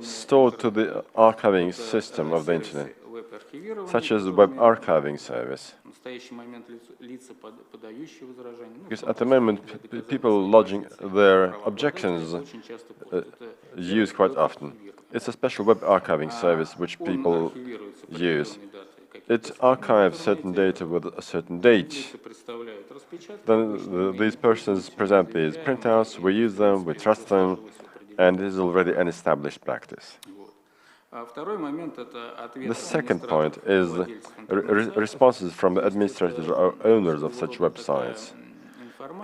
stored to the archiving system of the internet, such as the web archiving service. Because at the moment, people lodging their objections use quite often. It's a special web archiving service which people use. It archives certain data with a certain date. Then these persons present these printouts, we use them, we trust them, and this is already an established practice. The second point is responses from the administrators or owners of such websites.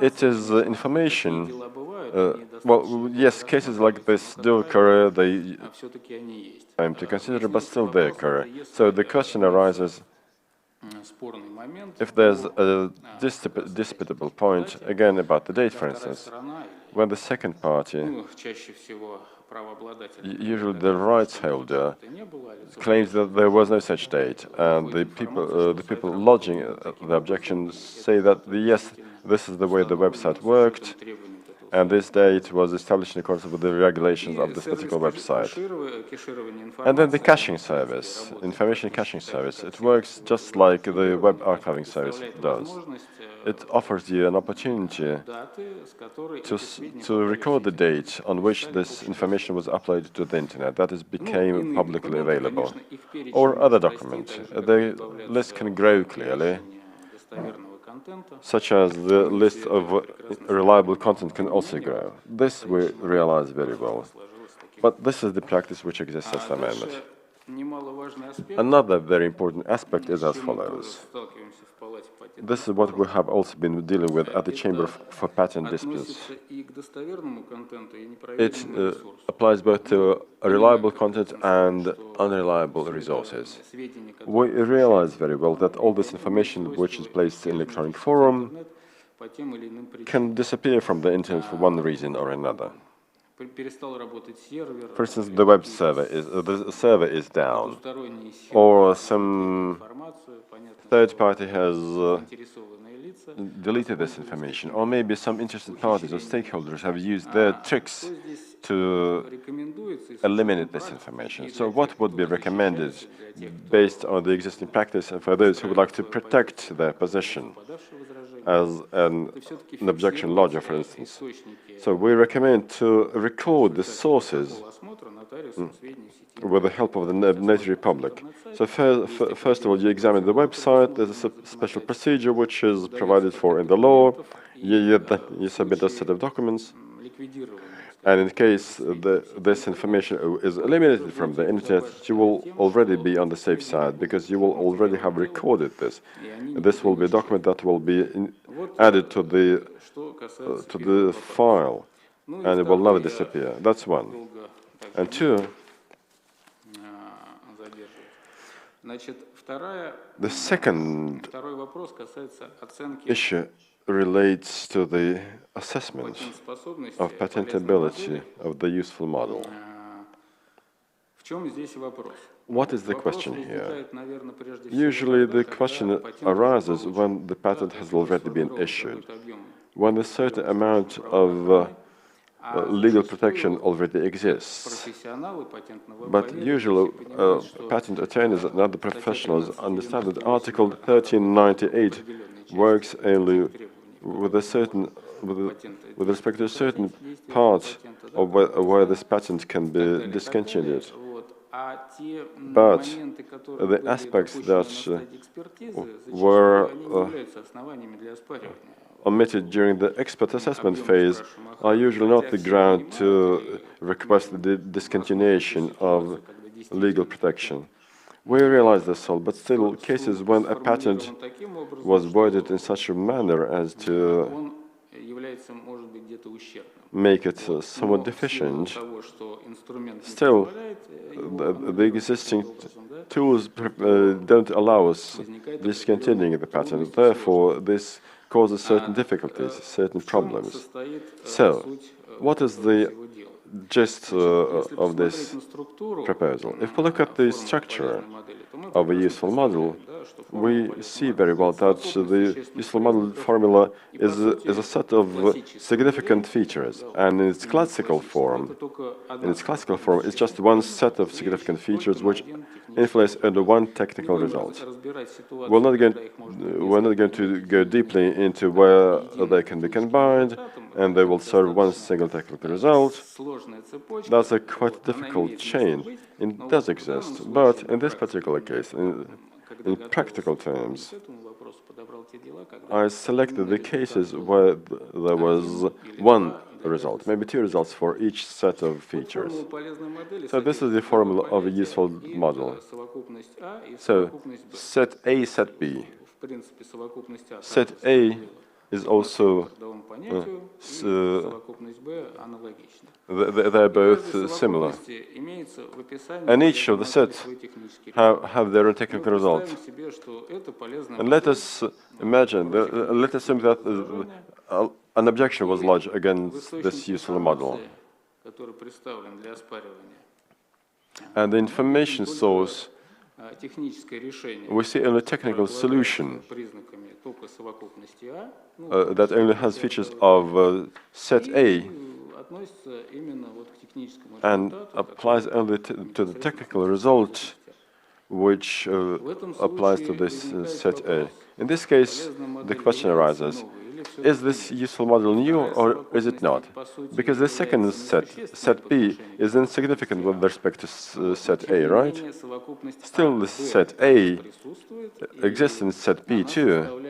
It is information, well, yes, cases like this do occur, they time to consider, but still they occur. So the question arises, if there's a disputable point, again about the date, for instance, when the second party, usually the rights holder, claims that there was no such date, and the people lodging the objections say that yes, this is the way the website worked, and this date was established in accordance with the regulations of this particular website. And then the caching service, information caching service, it works just like the web archiving service does. It offers you an opportunity to record the date on which this information was uploaded to the internet, that is became publicly available, or other document. The list can grow clearly. such as the list of reliable content can also grow. This we realize very well. But this is the practice which exists as amendment. Another very important aspect is as follows. This is what we have also been dealing with at the Chamber for Patent Disputes. It applies both to reliable content and unreliable resources. We realize very well that all this information which is placed in electronic forum can disappear from the internet for one reason or another. For instance, the web server is down, or some third party has deleted this information, or maybe some interested parties or stakeholders have used their tricks to eliminate this information. So what would be recommended based on the existing practice and for those who would like to protect their position as an objection lodger, for instance? So we recommend to record the sources with the help of the notary public. So first of all, you examine the website. There's a special procedure which is provided for in the law. You submit a set of documents. And in case this information is eliminated from the internet, you will already be on the safe side because you will already have recorded this. This will be a document that will be added to the file, and it will never disappear. That's one. And two, the second issue relates to the assessment of patentability of the useful model. What is the question here? Usually the question arises when the patent has already been issued, when a certain amount of legal protection already exists. But usually patent attorneys and other professionals understand that Article 1398 works only with respect to a certain part of where this patent can be discontinued. But the aspects that were omitted during the expert assessment phase are usually not the ground to request the discontinuation of legal protection. We realize this all, but still cases when a patent was worded in such a manner as to make it somewhat deficient, still the existing tools don't allow us discontinuing the patent. Therefore, this causes certain difficulties, certain problems. So, what is the gist of this proposal? If we look at the structure of a useful model, we see very well that the useful model formula is a set of significant features, and in its classical form, it's just one set of significant features which influence only one technical result. We're not going to go deeply into where they can be combined, and they will serve one single technical result. That's a quite difficult chain. It does exist, but in this particular case, in practical terms, I selected the cases where there was one result, maybe two results for each set of features. So this is the formula of a useful model. So set A, set B. Set A is also they're both similar, and each of the sets have their own technical result. And let us imagine, let us assume that an objection was lodged against this useful model, and the information source, we see only a technical solution that only has features of set A and applies only to the technical result which applies to this set A. In this case, the question arises, is this useful model new or is it not? Because the second set B, is insignificant with respect to set A, right? Still, the set A exists in set B too,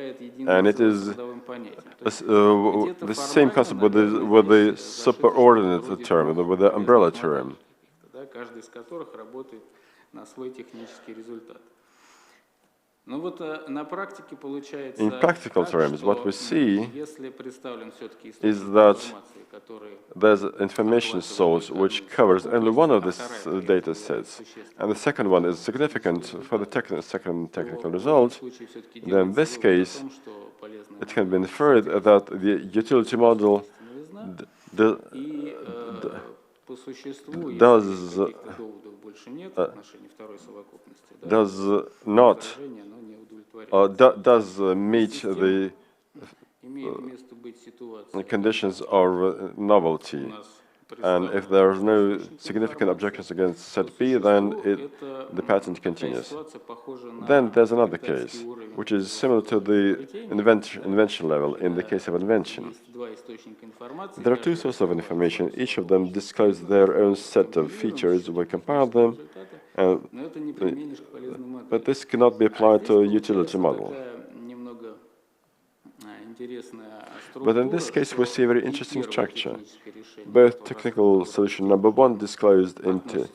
and it is the same concept with the superordinate term, with the umbrella term. Каждый из которых работает на свой технический результат. Но вот на практике получается, in practical terms, what we see если представлен все-таки is that there's information source which covers only one of these data sets, and the second one is significant for the second technical result. Then in this case, it can be inferred that the utility model does meet the conditions of novelty. And if there are no significant objections against set B, then the patent continues. Then there's another case, which is similar to the invention level in the case of invention. There are two sources of information. Each of them disclose their own set of features. We compare them, but this cannot be applied to a utility model. But in this case, we see a very interesting structure. Both technical solution number 1 disclosed into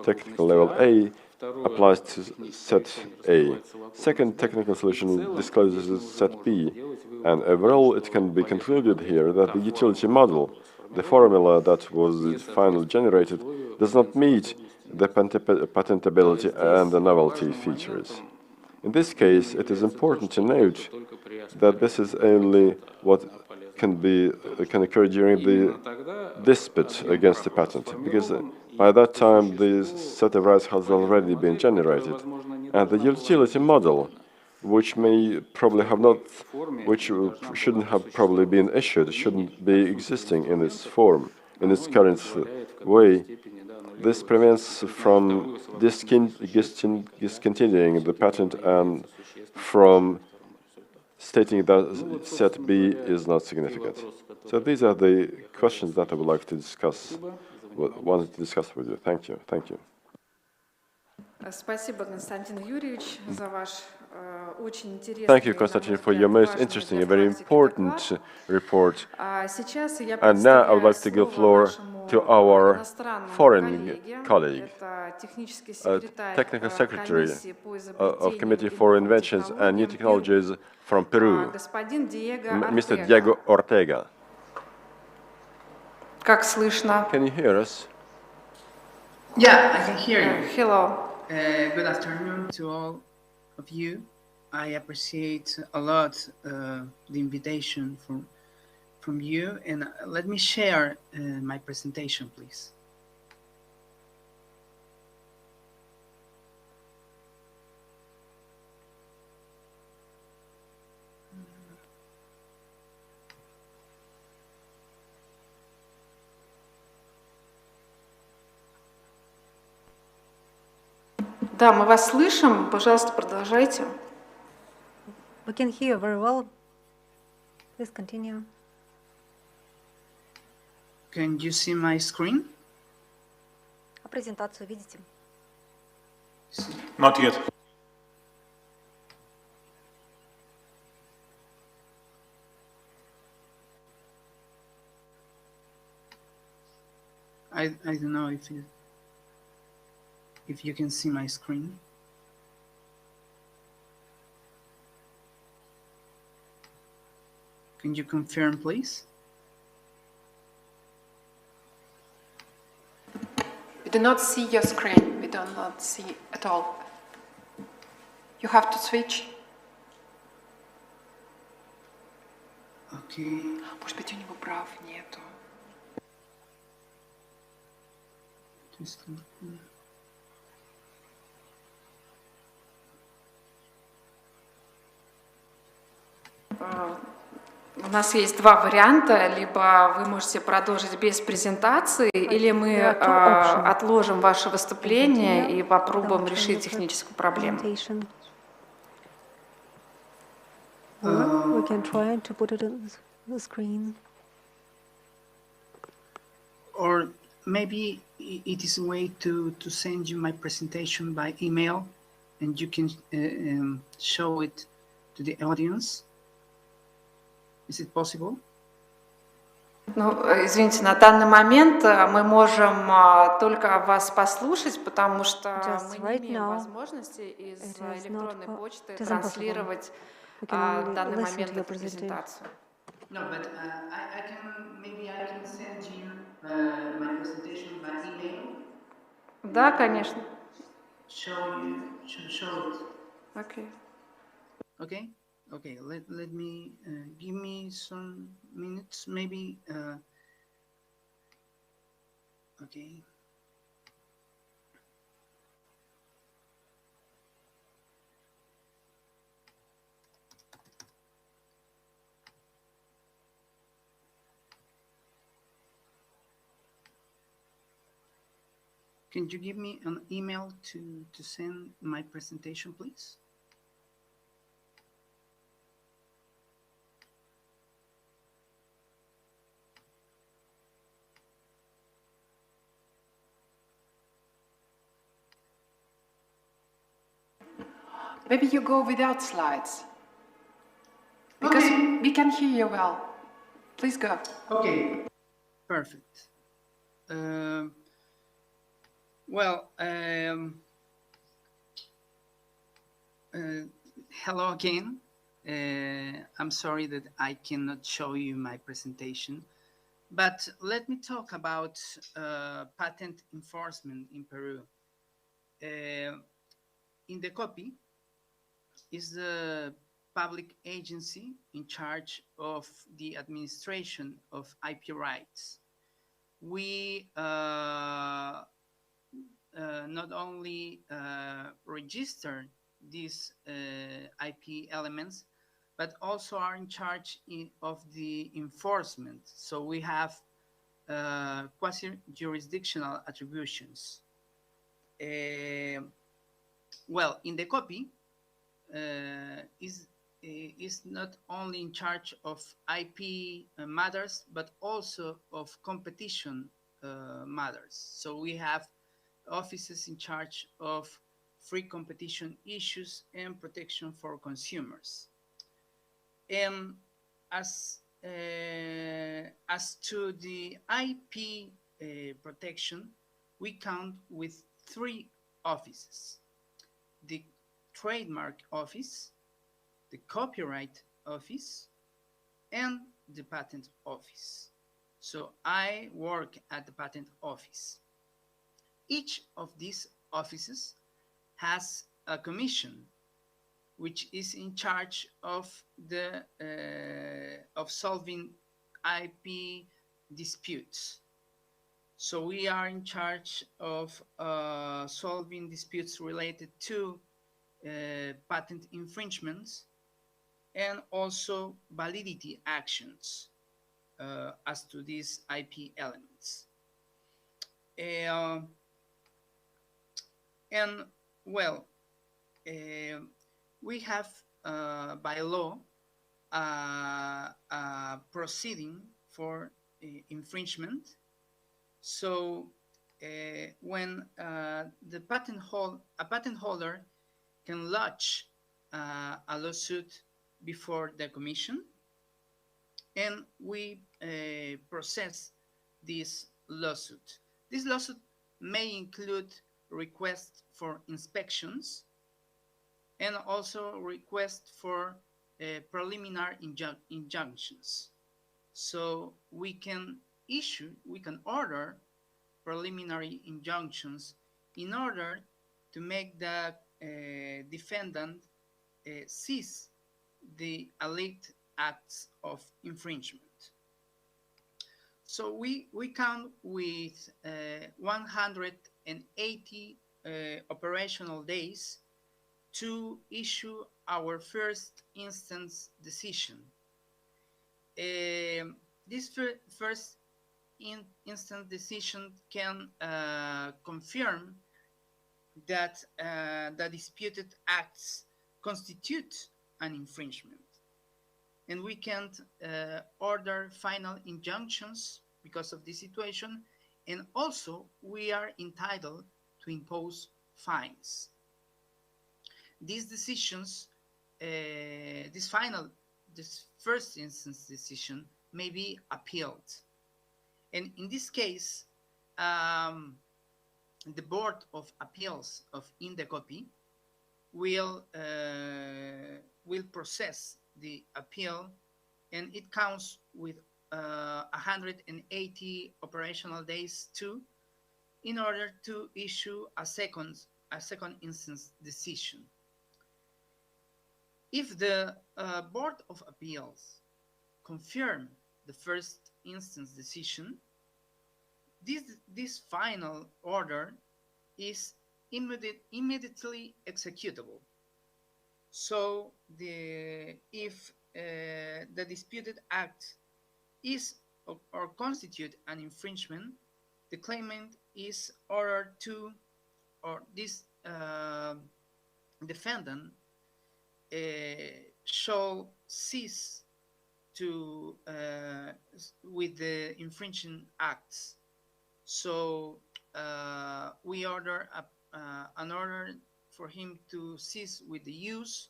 technical level A applies to set A. Second technical solution discloses set B. And overall, it can be concluded here that the utility model, the formula that was finally generated, does not meet the patentability and the novelty features. In this case, it is important to note that this is only what can occur during the dispute against the patent, because by that time the set of rights has already been generated, and the utility model, which shouldn't have probably been issued, shouldn't be existing in this form, in its current way. This prevents from discontinuing the patent and from stating that set B is not significant. So these are the questions that I would like to discuss, wanted to discuss with you. Thank you. Thank you. Спасибо, Константин Юрьевич, за ваш очень интересный. Thank you, Konstantin, for your most interesting and very important report. And now I would like to give floor to our foreign colleague, Technical Secretary of Committee for Inventions and New Technologies from Peru, Mr. Diego Ortega. Как слышно? Can you hear us? Yeah, I can hear you. Hello. Good afternoon to all of you. I appreciate a lot the invitation from you, and let me share my presentation, please. Да, мы вас слышим. Пожалуйста, продолжайте. We can hear very well. Please continue. Can you see my screen? А презентацию видите? Not yet. I don't know if you can see my screen. Can you confirm, please? We do not see your screen. We do not see at all. You have to switch. Okay. Может быть, у него прав нету. У нас есть два варианта. Либо вы можете продолжить без презентации, или мы отложим ваше выступление и попробуем решить техническую проблему. Or we can try to put it on the screen. Or maybe it is a way to send you my presentation by email, and you can show it to the audience. Is it possible? Ну, извините, на данный момент мы можем только вас послушать, потому что мы не имеем возможности из электронной почты транслировать в данный момент эту презентацию. No, but maybe I can send you my presentation by email. Да, конечно. Show it. Okay. Okay. Okay. Let me give me some minutes, maybe. Okay. Can you give me an email to send my presentation, please? Maybe you go without slides, because we can hear you well. Please go. Okay, perfect. Hello again. I'm sorry that I cannot show you my presentation, but let me talk about patent enforcement in Peru. In the copy is the public agency in charge of the administration of IP rights. We not only register these IP elements, but also are in charge of the enforcement. So we have quasi-jurisdictional attributions. Well, in the copy is not only in charge of IP matters, but also of competition matters. So we have offices in charge of free competition issues and protection for consumers. And as to the IP protection, we count with 3 offices: the trademark office, the copyright office, and the patent office. So I work at the patent office. Each of these offices has a commission which is in charge of the of solving IP disputes. So we are in charge of solving disputes related to patent infringements and also validity actions as to these IP elements. And well, we have by law a proceeding for infringement. So when a patent holder can lodge a lawsuit before the commission, and we process this lawsuit. This lawsuit may include requests for inspections and also requests for preliminary injunctions. So we can order preliminary injunctions in order to make the defendant cease the alleged acts of infringement. So we count with 180 operational days to issue our first instance decision. This first instance decision can confirm that the disputed acts constitute an infringement. and we can't order final injunctions because of this situation, and also we are entitled to impose fines. These decisions, this first instance decision may be appealed. And in this case, the Board of Appeals of Indecopy will process the appeal, and it counts with 180 operational days too, in order to issue a second instance decision. If the Board of Appeals confirm the first instance decision, this final order is immediately executable. So if the disputed act is or constitute an infringement, the claimant is ordered to, or this defendant shall cease to with the infringing acts. So we order an order for him to cease with the use,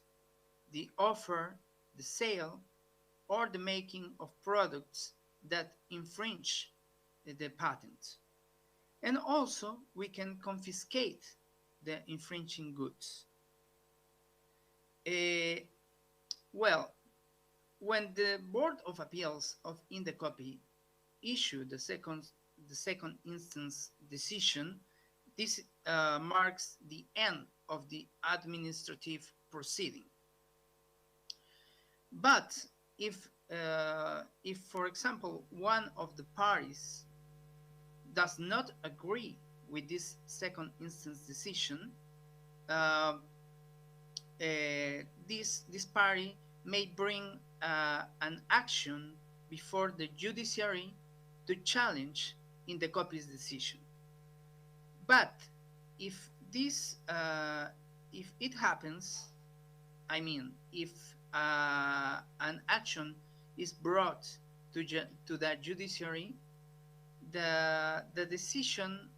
the offer, the sale, or the making of products that infringe the patent. And also we can confiscate the infringing goods. Well, when the Board of Appeals of Indecopy issued the second instance decision, this marks the end of the administrative proceeding. But if for example, one of the parties does not agree with this second instance decision, this party may bring an action before the judiciary to challenge Indecopy's decision. But if it happens, I mean, if an action is brought to the judiciary, the decision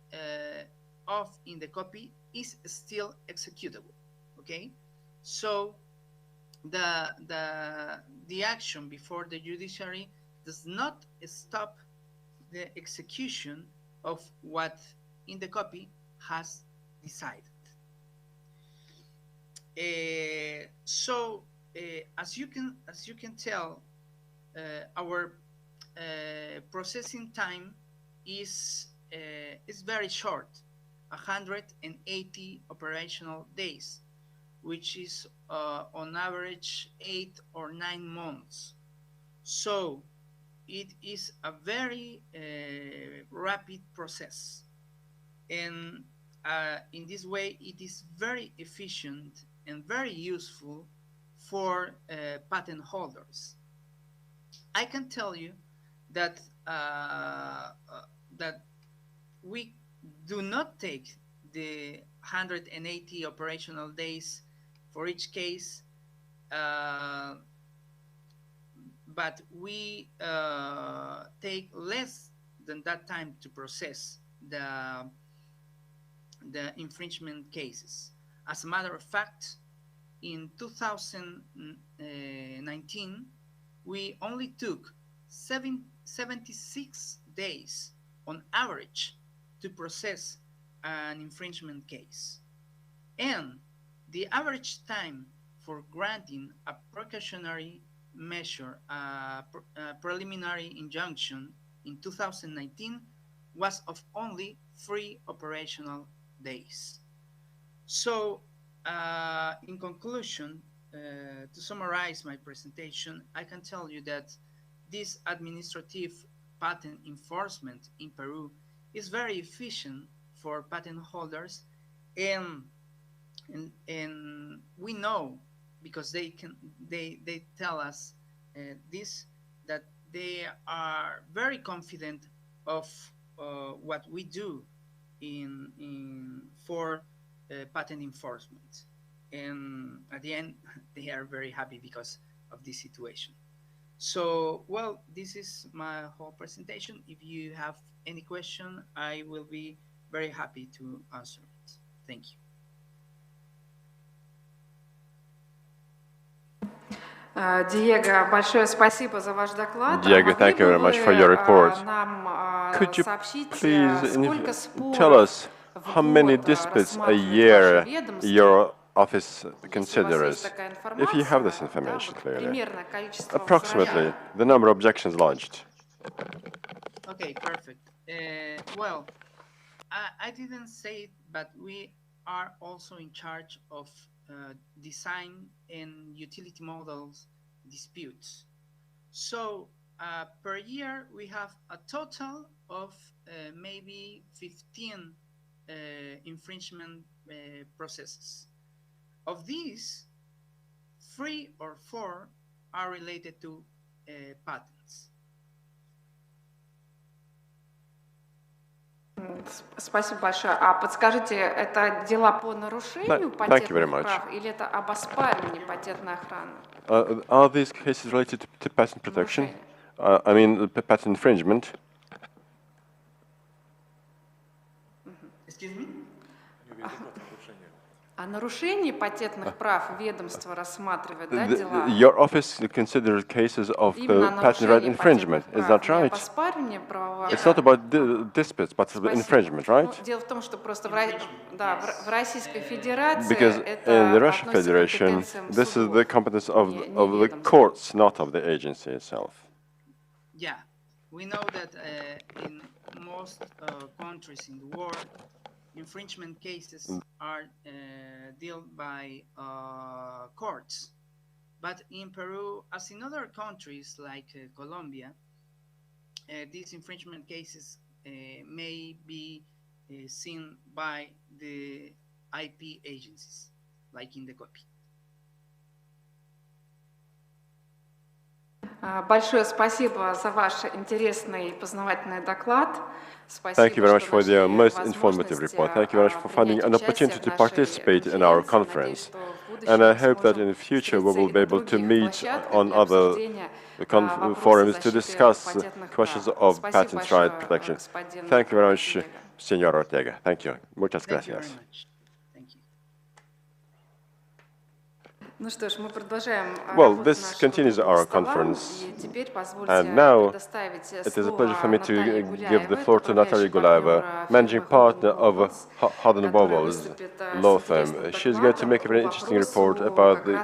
of Indecopy is still executable. Okay, so the action before the judiciary does not stop the execution of what Indecopy has decided. So as you can tell, our processing time is very short, 180 operational days, which is on average 8 or 9 months. So it is a very rapid process, and in this way it is very efficient and very useful for patent holders. I can tell you that that we do not take the 180 operational days for each case, but we take less than that time to process the infringement cases. As a matter of fact, in 2019, we only took 76 days on average to process an infringement case. And the average time for granting a precautionary measure, a preliminary injunction in 2019 was of only 3 operational days. So in conclusion, to summarize my presentation, I can tell you that this administrative patent enforcement in Peru is very efficient for patent holders, and we know, because they tell us this, that they are very confident of what we do for patent enforcement, and at the end they are very happy because of this situation. So, well, this is my whole presentation. If you have any question, I will be very happy to answer it. Thank you. Диего, большое спасибо за ваш доклад. Diego, thank you very much for your report. Could you please tell us how many disputes a year your office considers, if you have this information clearly? Approximately the number of objections lodged. Okay, perfect. Well, I didn't say it, but we are also in charge of design and utility models disputes. So per year we have a total of maybe 15 infringement processes. Of these, 3 or 4 are related to patents. Спасибо большое. А подскажите, это дела по нарушению патентных прав или это об оспаривании патентной охраны? Are these cases related to patent protection? I mean, patent infringement? Excuse me? О нарушении патентных прав ведомство рассматривает, да, дела? Your office considers cases of patent right infringement, is that right? It's not about disputes, but infringement, right? Дело в том, что просто в Российской Федерации Because in the Russian Federation, this is the competence of the courts, not of the agency itself. Yeah, we know that in most countries in the world, infringement cases are dealt by courts. But in Peru, as in other countries like Colombia, these infringement cases may be seen by the IP agencies, like in the copy. Большое спасибо за ваш интересный и познавательный доклад. Thank you very much for the most informative report. Thank you very much for finding an opportunity to participate in our conference. And I hope that in the future we will be able to meet on other forums to discuss questions of patent right protection. Thank you very much, Senor Ortega. Thank you. Muchas gracias. Well, this continues our conference, and now it is a pleasure for me to give the floor to Natalia Gulaeva, managing partner of Harden-Bovel's law firm. She's going to make a very interesting report about the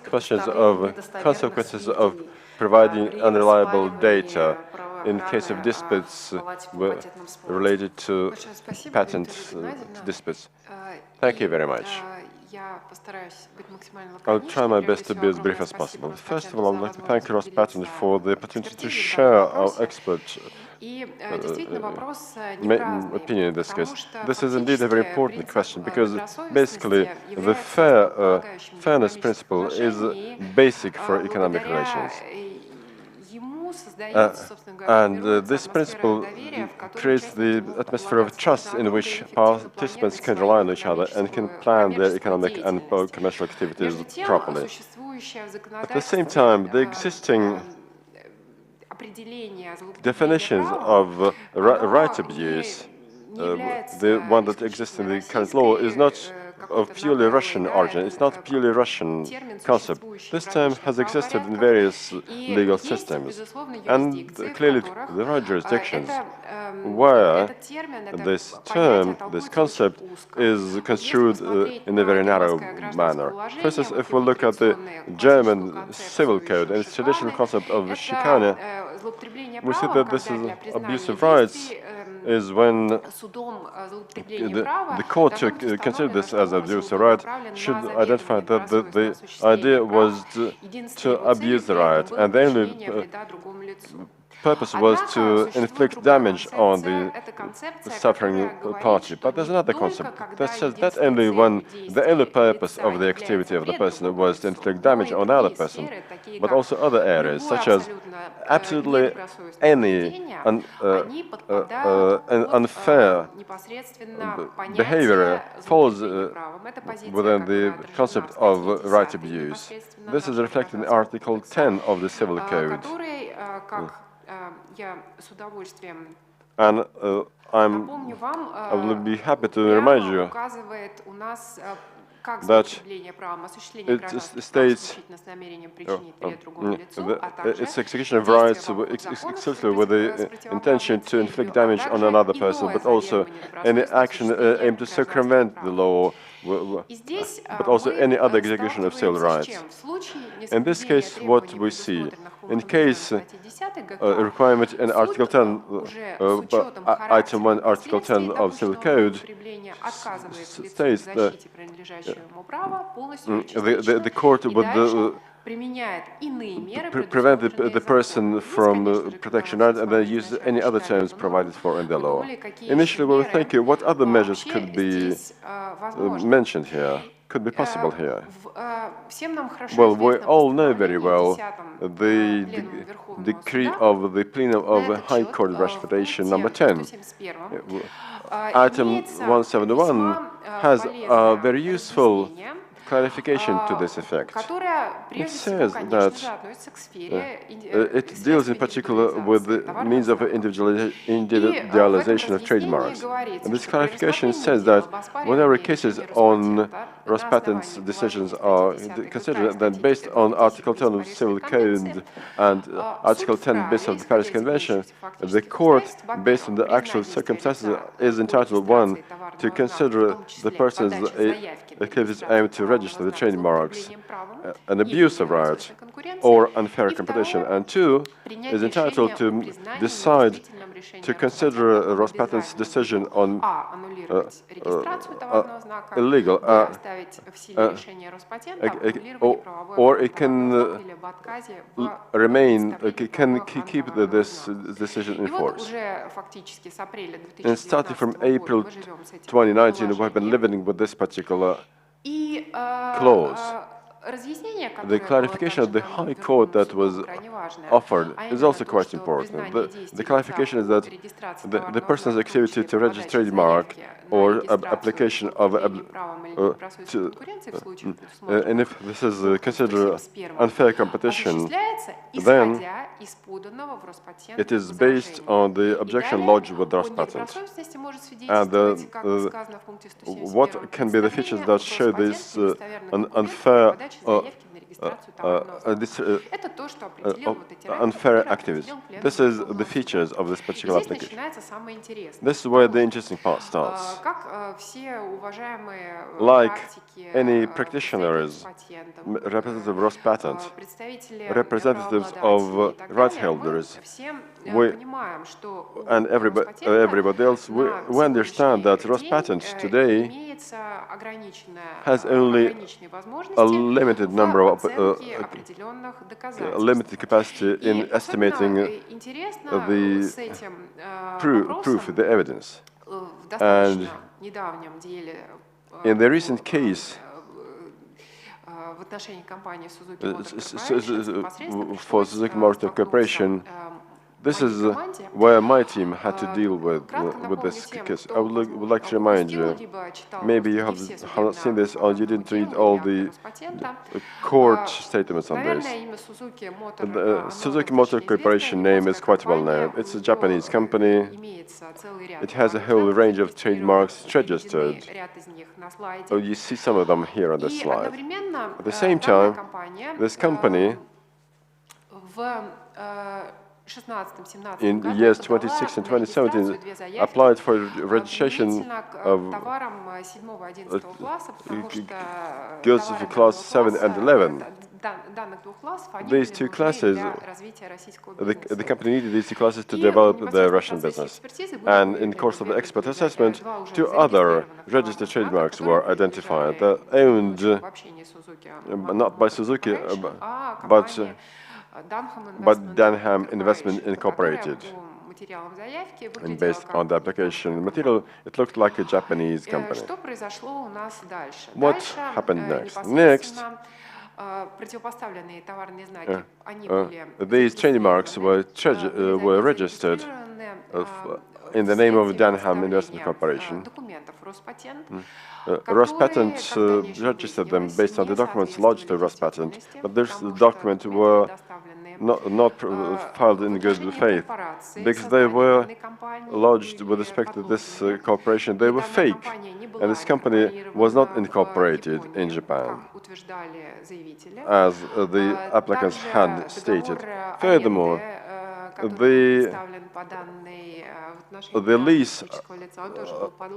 questions of consequences of providing unreliable data in case of disputes related to patent disputes. Thank you very much. I'll try my best to be as brief as possible. First of all, I'd like to thank Rospatent for the opportunity to share our expert opinion in this case. This is indeed a very important question because basically the fairness principle is basic for economic relations. And this principle creates the atmosphere of trust in which participants can rely on each other and can plan their economic and commercial activities properly. At the same time, the existing definitions of right abuse, the one that exists in the current law, is not of purely Russian origin. It's not a purely Russian concept. This term has existed in various legal systems, and clearly there are jurisdictions where this term, this concept, is construed in a very narrow manner. For instance, if we look at the German civil code and its traditional concept of chicane, we see that this is abuse of rights is when the court to consider this as abuse of right should identify that the idea was to abuse the right, and the only purpose was to inflict damage on the suffering party. But there's another concept that says that only when the only purpose of the activity of the person was to inflict damage on another person, but also other areas, such as absolutely any unfair behavior falls within the concept of right abuse. This is reflected in Article 10 of the Civil Code. And I will be happy to remind you that it states its execution of rights exclusively with the intention to inflict damage on another person, but also any action aimed to circumvent the law, but also any other execution of civil rights. In this case, what we see, in case a requirement in Article 10, Item 1, Article 10 of Civil Code states that the court would prevent the person from protection and then use any other terms provided for in the law. Initially, we were thinking what other measures could be mentioned here, could be possible here. Well, we all know very well the decree of the Plenum of the High Court of Russian Federation number 10. Item 171 has a very useful clarification to this effect. It says that it deals in particular with the means of individualization of trademarks. And this clarification says that whenever cases on Rospatent's decisions are considered, then based on Article 10 of the Civil Code and Article 10 bis of the Paris Convention, the court, based on the actual circumstances, is entitled, one, to consider the person's activities aimed to register the trademarks, an abuse of rights, or unfair competition, and two, is entitled to decide to consider Rospatent's decision on illegal, or it can remain, can keep this decision in force. And starting from April 2019, we have been living with this particular clause. The clarification of the High Court that was offered is also quite important. The clarification is that the person's activity to register trademark or application of and if this is considered unfair competition, then it is based on the objection lodged with Rospatent. And what can be the features that show this unfair unfair activities? This is the features of this particular application. This is where the interesting part starts. Like any practitioners, representatives of Rospatent, representatives of right holders, and everybody else, we understand that Rospatent today has only a limited number of limited capacity in estimating the proof, the evidence. And in the recent case for Suzuki Motor Corporation, this is where my team had to deal with this case. I would like to remind you, maybe you have not seen this or you didn't read all the court statements on this. The Suzuki Motor Corporation name is quite well known. It's a Japanese company. It has a whole range of trademarks registered. Oh, you see some of them here on the slide. At the same time, this company in years 2016 and 2017 applied for registration of goods of class 7 and 11. These two classes, the company needed these two classes to develop their Russian business. And in the course of the expert assessment, two other registered trademarks were identified that owned not by Suzuki, but but Dunham Investment Incorporated. And based on the application material, it looked like a Japanese company. What happened next? Next, these trademarks were registered in the name of Dunham Investment Corporation. Rospatent registered them based on the documents lodged to Rospatent, but these documents were not filed in good faith, because they were lodged with respect to this corporation. They were fake, and this company was not incorporated in Japan, as the applicants had stated. Furthermore, the lease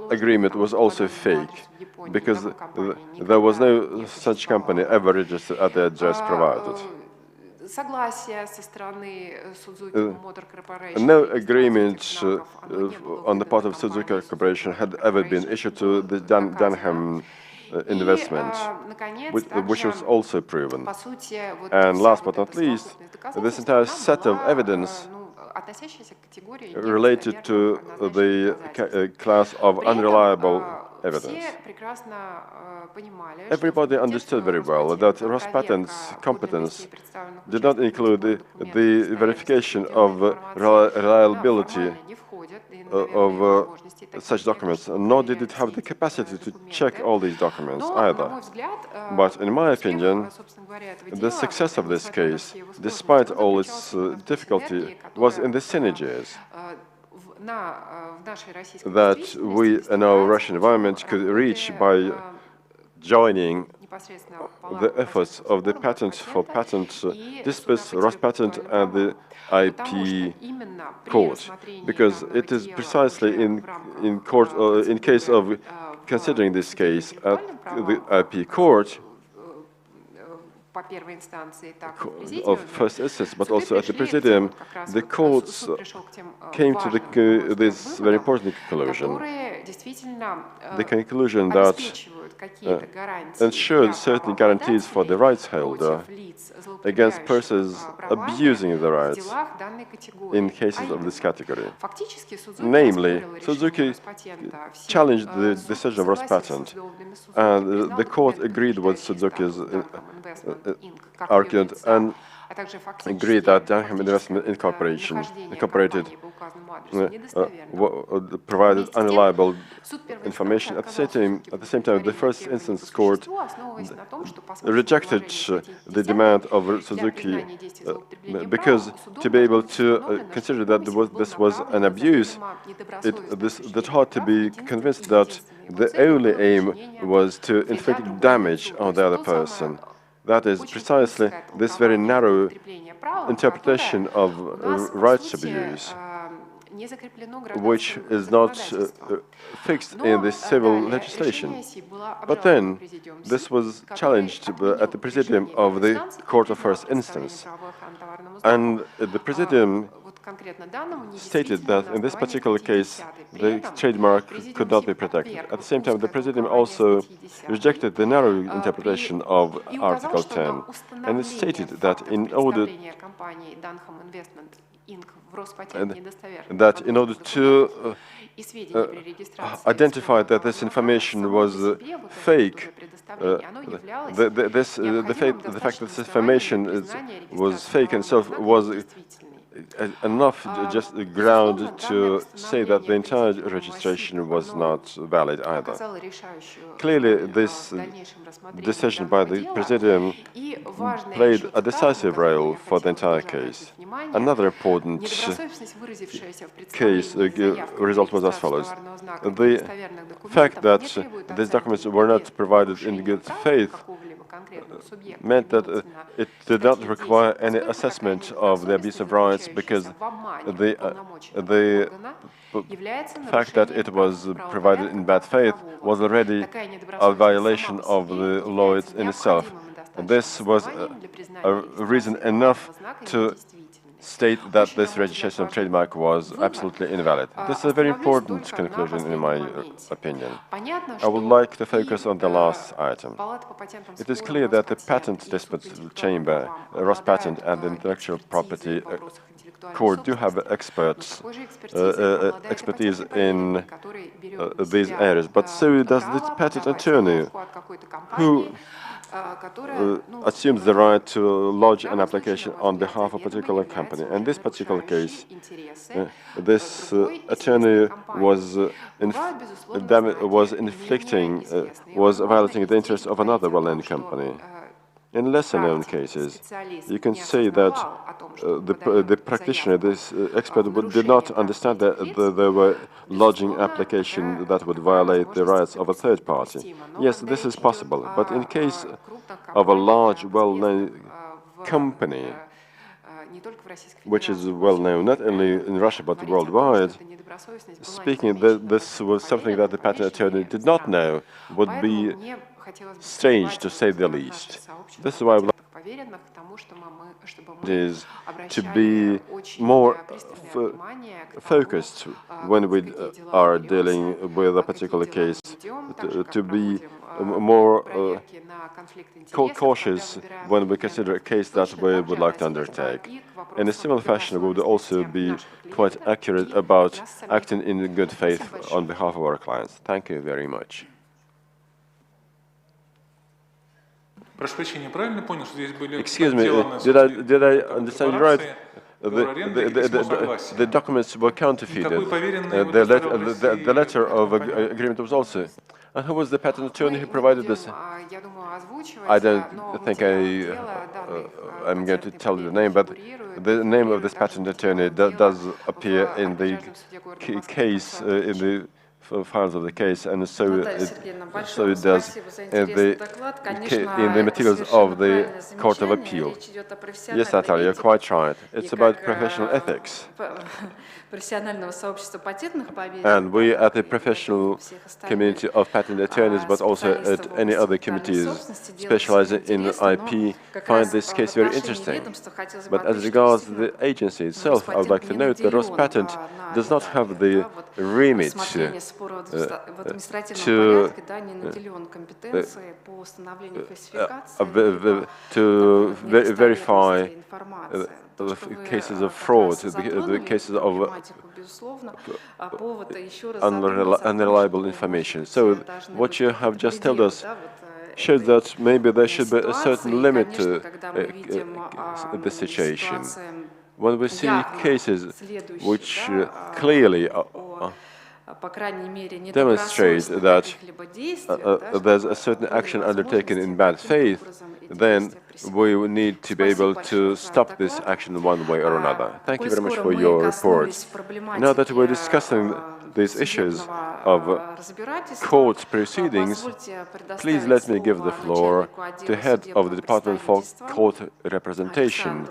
agreement was also fake, because there was no such company ever registered at the address provided. No agreement on the part of Suzuki Corporation had ever been issued to the Dunham investment, which was also proven. And last but not least, this entire set of evidence related to the class of unreliable evidence. Everybody understood very well that Rospatent's competence did not include the verification of reliability of such documents, nor did it have the capacity to check all these documents either. But in my opinion, the success of this case, despite all its difficulty, was in the synergies that we in our Russian environment could reach by joining the efforts of the patent for patent disputes, Rospatent, and the IP court, because it is precisely in court, in case of considering this case at the IP court of first instance, but also at the Presidium, the courts came to this very important conclusion. The conclusion that ensured certain guarantees for the rights holder against persons abusing the rights in cases of this category. Namely, Suzuki challenged the decision of Rospatent, and the court agreed with Suzuki's argument and agreed that Dunham Investment Incorporated provided unreliable information. At the same time, the first instance court rejected the demand of Suzuki because to be able to consider that this was an abuse, it had to be convinced that the only aim was to inflict damage on the other person. That is precisely this very narrow interpretation of rights abuse, which is not fixed in the civil legislation. But then, this was challenged at the Presidium of the Court of First Instance, and the Presidium stated that in this particular case, the trademark could not be protected. At the same time, the Presidium also rejected the narrow interpretation of Article 10, and it stated that in order to identify that this information was fake, the fact that this information was fake in itself was enough just ground to say that the entire registration was not valid either. Clearly, this decision by the Presidium played a decisive role for the entire case. Another important case result was as follows. The fact that these documents were not provided in good faith meant that it did not require any assessment of the abuse of rights, because the fact that it was provided in bad faith was already a violation of the law in itself. This was a reason enough to state that this registration of trademark was absolutely invalid. This is a very important conclusion in my opinion. I would like to focus on the last item. It is clear that the Patent Dispute Chamber, Rospatent, and the Intellectual Property Court do have expertise in these areas, but so does the patent attorney, who assumes the right to lodge an application on behalf of a particular company. In this particular case, this attorney was violating the interests of another well-known company. In lesser-known cases, you can say that the practitioner, this expert, did not understand that there were lodging applications that would violate the rights of a third party. Yes, this is possible, but in case of a large, well-known company, which is well-known not only in Russia but worldwide, speaking, this was something that the patent attorney did not know, would be strange, to say the least. This is why I would like to be more focused when we are dealing with a particular case, to be more cautious when we consider a case that we would like to undertake. In a similar fashion, we would also be quite accurate about acting in good faith on behalf of our clients. Thank you very much. Excuse me, did I understand you right? The documents were counterfeited. The letter of agreement was also. And who was the patent attorney who provided this? I don't think I'm going to tell you the name, but the name of this patent attorney does appear in the case, in the files of the case, and so it does in the materials of the Court of Appeal. Yes, Natalia, you're quite right. It's about professional ethics. And we at the professional community of patent attorneys, but also at any other committees specializing in IP, find this case very interesting. But as regards the agency itself, I would like to note that Rospatent does not have the remit to verify the cases of fraud, the cases of unreliable information. So what you have just told us shows that maybe there should be a certain limit to the situation. When we see cases which clearly demonstrate that there's a certain action undertaken in bad faith, then we will need to be able to stop this action one way or another. Thank you very much for your reports. Now that we're discussing these issues of court proceedings, please let me give the floor to head of the Department for Court Representation,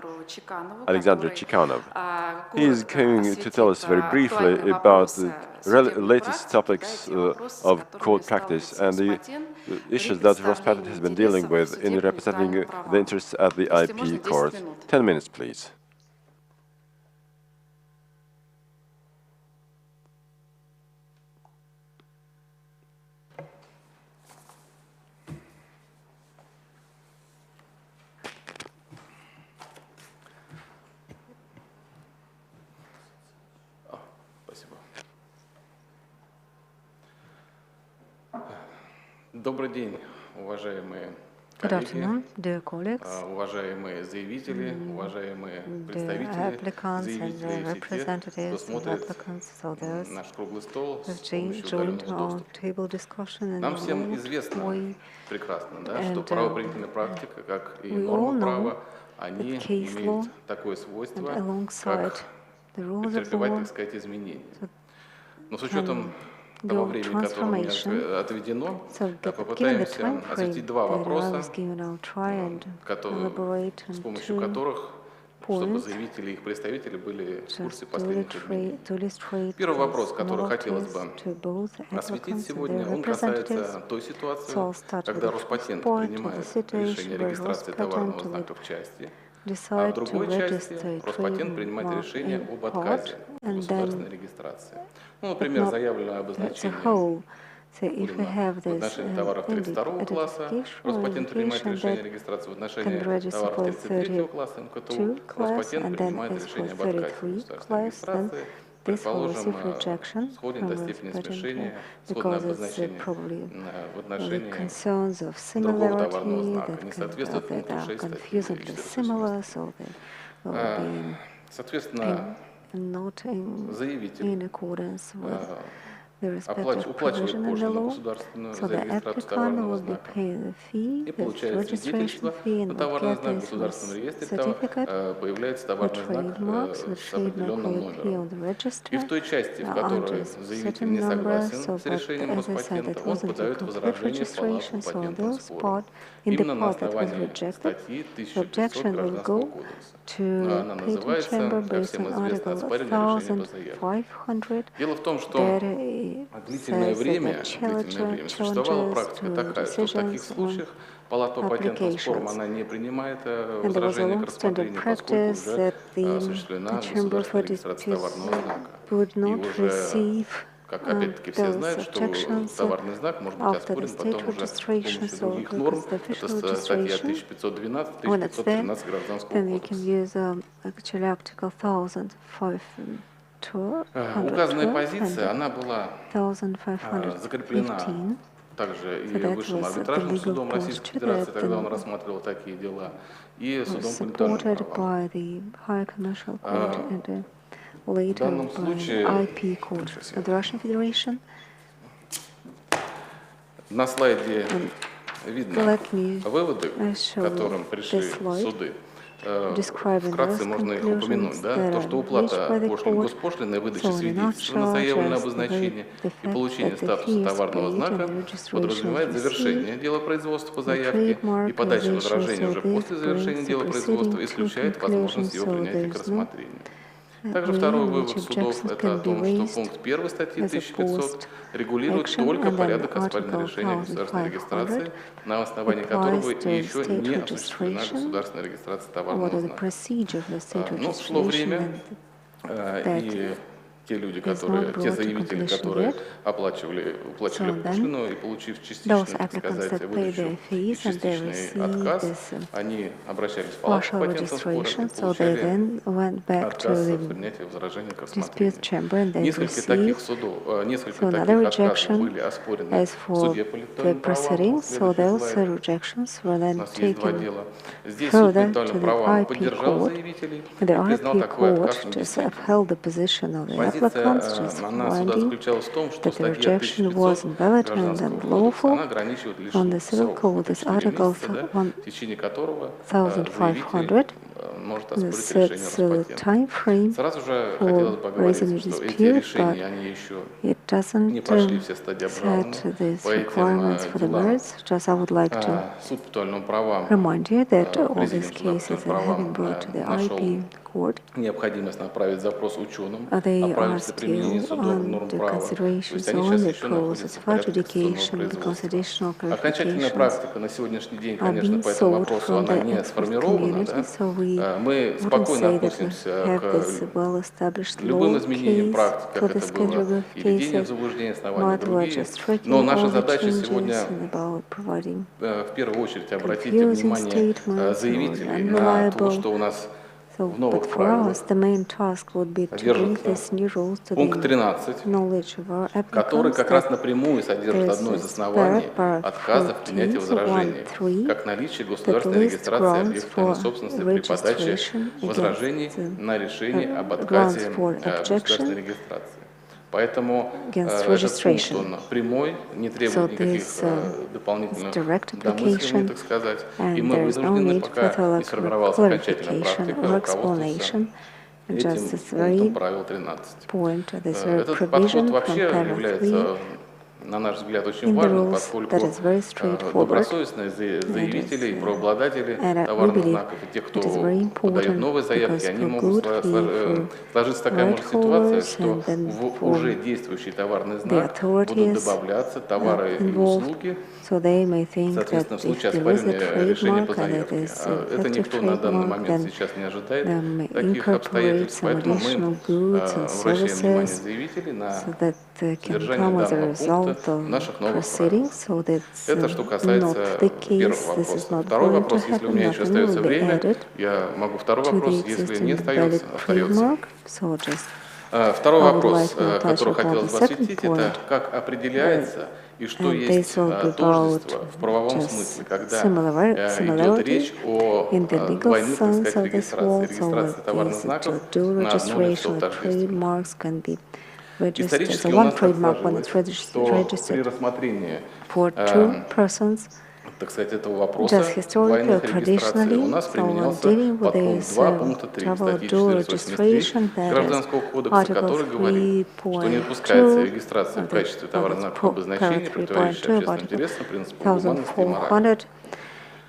Alexander Chikhanov. He is going to tell us very briefly about the latest topics of court practice and the issues that Rospatent has been dealing with in representing the interests at the IP court. 10 minutes, please. Добрый день, уважаемые Good afternoon, dear colleagues, уважаемые заявители, уважаемые dear applicants and representatives of applicants, so there's наш круглый стол с joined our table discussion and Нам всем известно прекрасно, да, что правоприменительная практика, как и нормы права, они имеют такое свойство, как претерпевать, так сказать, изменения. Но с учетом того времени, которое мне отведено, попытаемся осветить два вопроса, с помощью которых, чтобы заявители и их представители были в курсе последних изменений. Первый вопрос, который хотелось бы осветить сегодня, он касается той ситуации, когда Роспатент принимает решение о регистрации товарного знака в части, А в другой части Роспатент принимает решение об отказе от государственной регистрации. Ну, например, заявленное обозначение So if we have в this отношении товаров 32 класса, Роспатент принимает решение о регистрации. В отношении товаров 33 класса МКТУ Роспатент принимает решение об отказе от государственной регистрации. Предположим, сходит до степени смешения, сходное обозначение в отношении другого товарного знака, не соответствует пункту 6 статьи 466. Соответственно, заявитель уплачивает пошлину государственную за регистрацию товарного знака и получает свидетельство на товарный знак в государственном реестре, появляется товарный знак с определенным номером. И в той части, в которой заявитель не согласен с решением Роспатента, он подает возражение в Палату патентного спора. Именно на основании статьи 1500 Гражданского кодекса. Она называется, как всем известно, оспаривание решения по заявке. Дело в том, что длительное время существовала практика такая, что в таких случаях Палата по патентным спорам она не принимает возражения к рассмотрению, поскольку уже осуществлена государственная регистрация товарного знака. И уже, как опять-таки все знают, что товарный знак может быть оспорен потом уже с помощью других норм. Это статья 1512, 1513 Гражданского кодекса. Указанная позиция, она была закреплена также и Высшим арбитражным судом Российской Федерации, тогда он рассматривал такие дела, и судом по интеллектуальным правам. В данном случае на слайде видно выводы, к которым пришли суды. Вкратце можно их упомянуть. Да? То, что уплата госпошлины, выдача свидетельства на заявленное обозначение и получение статуса товарного знака подразумевает завершение дела производства по заявке, и подача возражения уже после завершения дела производства исключает возможность его принятия к рассмотрению. Также второй вывод судов – это о том, что пункт 1 статьи 1500 регулирует только порядок оспаривания решения государственной регистрации, на основании которого еще не осуществлена государственная регистрация товарного знака. Но шло время, и те люди, те заявители, которые уплачивали пошлину и получив частичную, так сказать, выдачу и частичный отказ, они обращались в Палату по патентным спорам и получали отказ от принятия возражения к рассмотрению. Несколько таких отказов были оспорены в суде по интеллектуальным правам. У нас есть два дела. Здесь суд по интеллектуальным правам поддержал заявителей и признал такой отказ недействительным. Позиция она суда заключалась в том, что статья 1500 Гражданского кодекса она ограничивает лишь срок месяца, в течение которого заявитель может оспорить решение Роспатента. Сразу же хотелось бы оговориться, что эти решения, они еще не прошли все стадии обжалования. По этим делам суд по интеллектуальным правам, Президиум по интеллектуальным правам нашел необходимость направить запрос ученым о правильности применения судом норм права. То есть они сейчас еще находятся в порядке конституционного производства. Окончательная практика на сегодняшний день, конечно, по этому вопросу она не сформирована. Да? Мы спокойно относимся к любым изменениям практик, как это было и введение в заблуждение основания другие. Но наша задача сегодня в первую очередь обратить внимание заявителей на то, что у нас в новых правилах содержится пункт 13, который как раз напрямую содержит одно из оснований отказа в принятии возражений, как наличие государственной регистрации объектов тайной собственности при подаче возражений на решение об отказе государственной регистрации. Поэтому этот пункт, он прямой, не требует никаких дополнительных домысливаний, так сказать. И мы вынуждены, пока не сформировалась окончательная практика, руководствоваться этим пунктом правил 13. Этот подход вообще является, на наш взгляд, очень важным, поскольку добросовестные заявители и правообладатели товарных знаков и те, кто подает новые заявки, они могут сложиться такая может ситуация, что в уже действующий товарный знак будут добавляться товары и услуги, So they may think that Соответственно, в случае if there is a оспаривания решения по trademark and it заявке, is an это effective никто на данный trademark, момент then сейчас не ожидает таких incorporate обстоятельств, some поэтому additional мы goods and обращаем внимание services заявителей на so that can содержание come as a данного пункта result в наших of новых proceedings. правилах. So that's Это что not касается the первого case. This is вопроса. not Второй going to вопрос, если у happen. меня еще Nothing остается will be время, added я могу второй to the вопрос, если не existing остается, valid остается. trademark. So just Второй I would вопрос, like to touch который upon хотелось the бы second осветить, это point. как определяется и что And есть this will be тождество about в правовом just смысле, когда similarity идет речь о in the legal двойных, так sense сказать, of this регистрации. word. So Регистрация товарных is знаков it dual на одно лицо registration of тождественное. trademarks can be registered as Исторически у one нас так trademark when сложилось, it's что при registered рассмотрении for two persons. так сказать, этого вопроса Just historically, двойных регистраций у traditionally, нас so when применялся dealing with подпункт this 2 пункта 3 travel статьи dual 483 registration, that is Гражданского кодекса, Article который говорит, что не допускается регистрация в качестве товарных знаков обозначения, противоречащая общественным интересам, принципам гуманности и морали.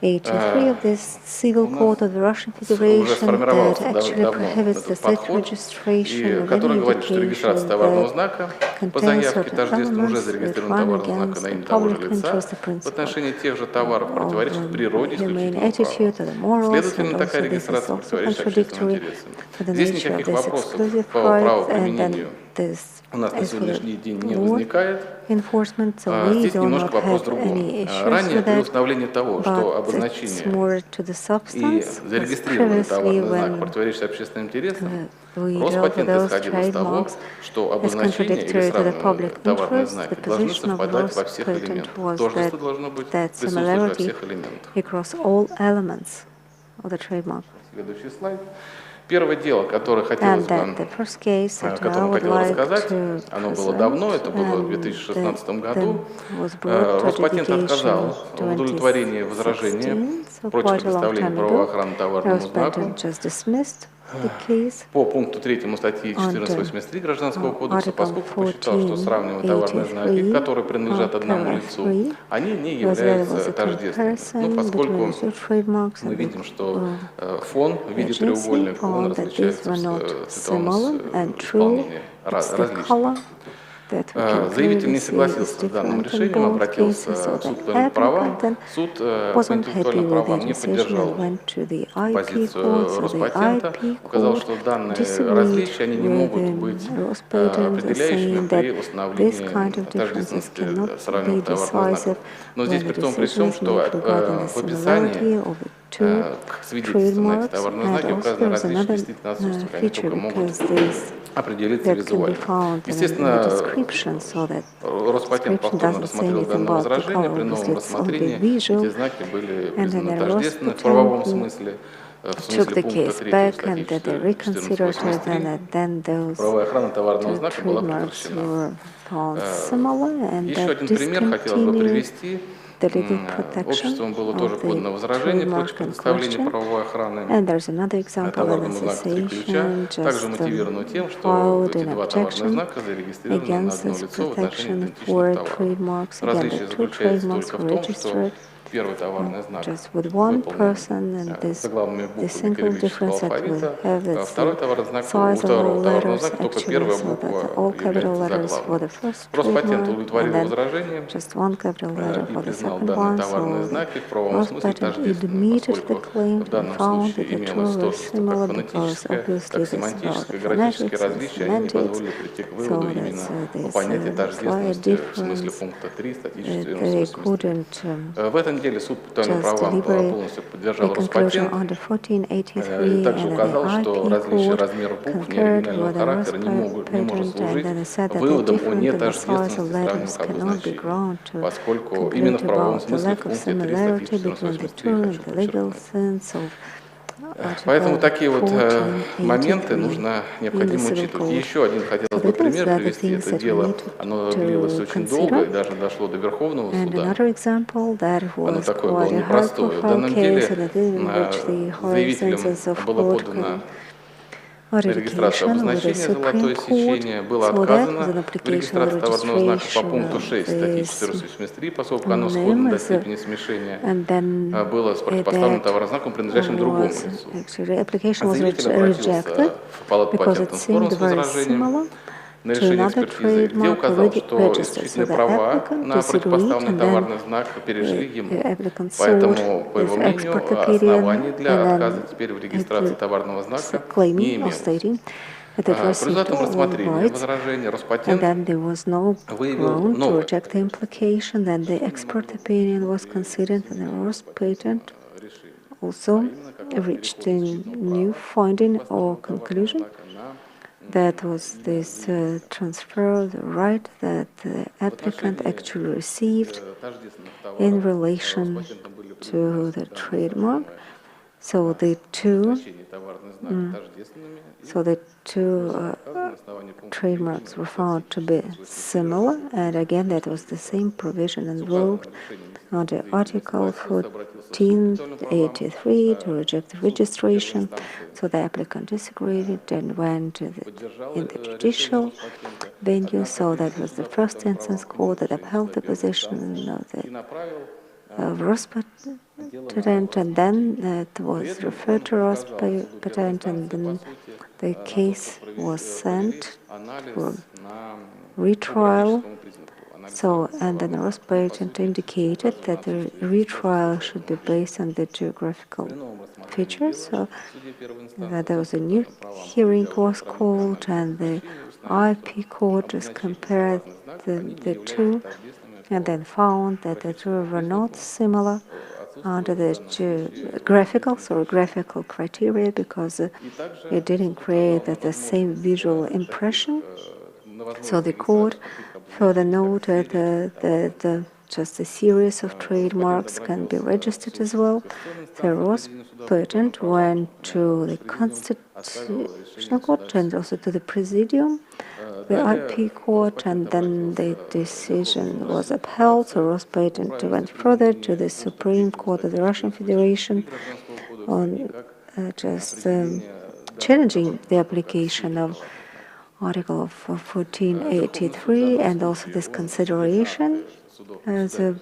83 of this civil code of the Russian Уже Federation that сформировался actually давно prohibits the этот state подход, registration и of который any говорит, что регистрация indication товарного that знака по contains заявке certain тождественно уже elements that зарегистрирован run товарного знака against на the имя того же public лица interest, the в principle отношении тех же товаров противоречит of природе humane исключительного attitude to права. the morals, Следовательно, and такая also this is регистрация also противоречит общественным contradictory интересам. to the Здесь nature of никаких this вопросов exclusive по right, and правоприменению then this у нас на as for сегодняшний день не the возникает. enforcement, so we Здесь do немножко not вопрос в have другом. any issues Ранее with при that, установлении того, что but it's обозначение more to the и substance. зарегистрированный Previously, товарный знак when противоречит общественным интересам, we dealt with Роспатент those исходил из того, trademarks что as обозначение или contradictory to the сравниваемые public товарные interest, знаки the должны position of совпадать во всех Rospatent элементах. was Тождество должно быть that присутствовать во similarity всех элементах. across all elements of the trademark. Следующий слайд. Первое дело, которое хотелось бы, о котором хотел рассказать, оно было давно, это было в 2016 году. Роспатент отказал в удовлетворении возражения против предоставления правовой охраны товарному знаку по пункту 3 статьи 1483 Гражданского кодекса, поскольку посчитал, что сравнивая товарные знаки, которые принадлежат одному лицу, они не являются тождественными. Ну, поскольку мы видим, что фон в виде треугольника, он различается в цветовом исполнении различно. Заявитель не согласился с данным решением, обратился в суд по правам. Суд по интеллектуальным правам не поддержал позицию Роспатента, указал, что данные различия они не могут быть определяющими при установлении тождественности сравнительных товарных знаков. Но здесь при всем, что в описании к свидетельствам на эти товарные знаки указаны различия действительно отсутствуют, они только могут определиться визуально. Естественно, Роспатент повторно рассмотрел данное возражение, при новом рассмотрении эти знаки были признаны тождественными в правовом смысле, в смысле пункта 3 статьи 1483. Правовая охрана товарного знака была прекращена. Еще один пример хотелось бы привести. Обществом было тоже подано возражение против предоставления правовой охраны товарному знаку «Три ключа», также мотивировано тем, что эти два товарных знака зарегистрированы на одно лицо в отношении идентичных товаров. Различие заключается только в том, что первый товарный знак выполнен заглавными буквами кириллического алфавита, а второй товарный знак, у второго товарного знака только первая буква является заглавной. Роспатент удовлетворил возражение и признал данные товарные знаки в правовом смысле тождественными, поскольку в данном случае имелось тождество как фонетическое, так и семантическое, графические различия, они не позволили прийти к выводу именно по понятию тождественности в смысле пункта 3 статьи 1483. В этом деле суд по интеллектуальным правам полностью поддержал Роспатент и также указал, что различие размеров букв неоригинального характера не может служить выводом о нетождественности сравненных обозначений, поскольку именно в правовом смысле в пункте 3 статьи 1483 хочу подчеркнуть. Поэтому такие вот моменты необходимо учитывать. И еще один хотелось бы пример привести. Это дело, оно длилось очень долго и даже дошло до Верховного суда. Оно такое было непростое. В данном деле заявителям было подано регистрация обозначения «Золотое сечение», было отказано в регистрации товарного знака по пункту 6 статьи 1483, поскольку оно сходно до степени смешения, было противопоставлено товарным знаком, принадлежащим другому лицу. Заявитель обратился в палату патентных споров с возражением, to another trademark already registered. So the applicant disagreed, and then the applicant sought this export opinion, and then it's claiming or stating that it received all rights, and then there was no ground to reject the implication. Then the expert opinion was considered, and the Rospatent also reached a new finding or conclusion. That was this transfer of the right that the applicant actually received in relation to the trademark. So the two trademarks were found to be similar, and again that was the same provision invoked under Article 1483 to reject the registration. So the applicant disagreed and went in the judicial venue. So that was the first instance court that upheld the position of Rospatent, and then it was referred to Rospatent, and then the case was sent for retrial. So, and then Rospatent indicated that the retrial should be based on the geographical features. So that there was a new hearing was called, and the IP court just compared the two, and then found that the two were not similar under the graphical criteria, because it didn't create the same visual impression. So the court further noted that just a series of trademarks can be registered as well. The Rospatent went to the Constitutional Court and also to the Presidium, the IP court, and then the decision was upheld. So Rospatent went further to the Supreme Court of the Russian Federation on just challenging the application of Article 1483 and also this consideration as a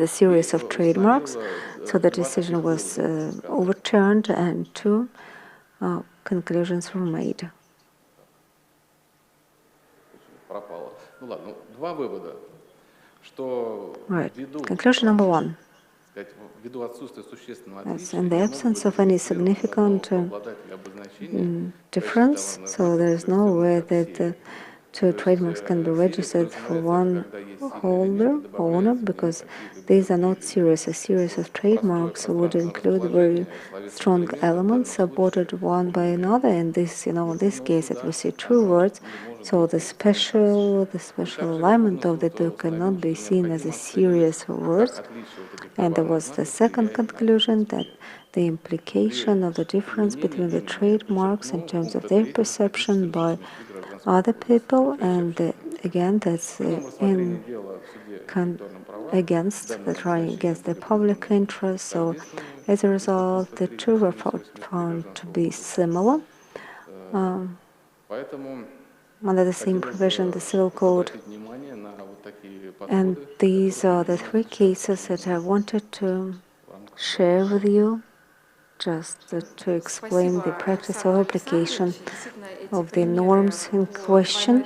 series of trademarks. So the decision was overturned and two conclusions were made. Right. Conclusion number one. Yes, in the absence of any significant difference, so there is no way that two trademarks can be registered for one owner, because these are not serious. A series of trademarks would include very strong elements supported one by another. And this, in this case, it was two words. So the special alignment of the two cannot be seen as a series of words. And there was the second conclusion, that the implication of the difference between the trademarks in terms of their perception by other people, and again, that's against the public interest. So as a result, the two were found to be similar under the same provision, the Civil Code. And these are the three cases that I wanted to share with you, just to explain the practice of application of the norms in question.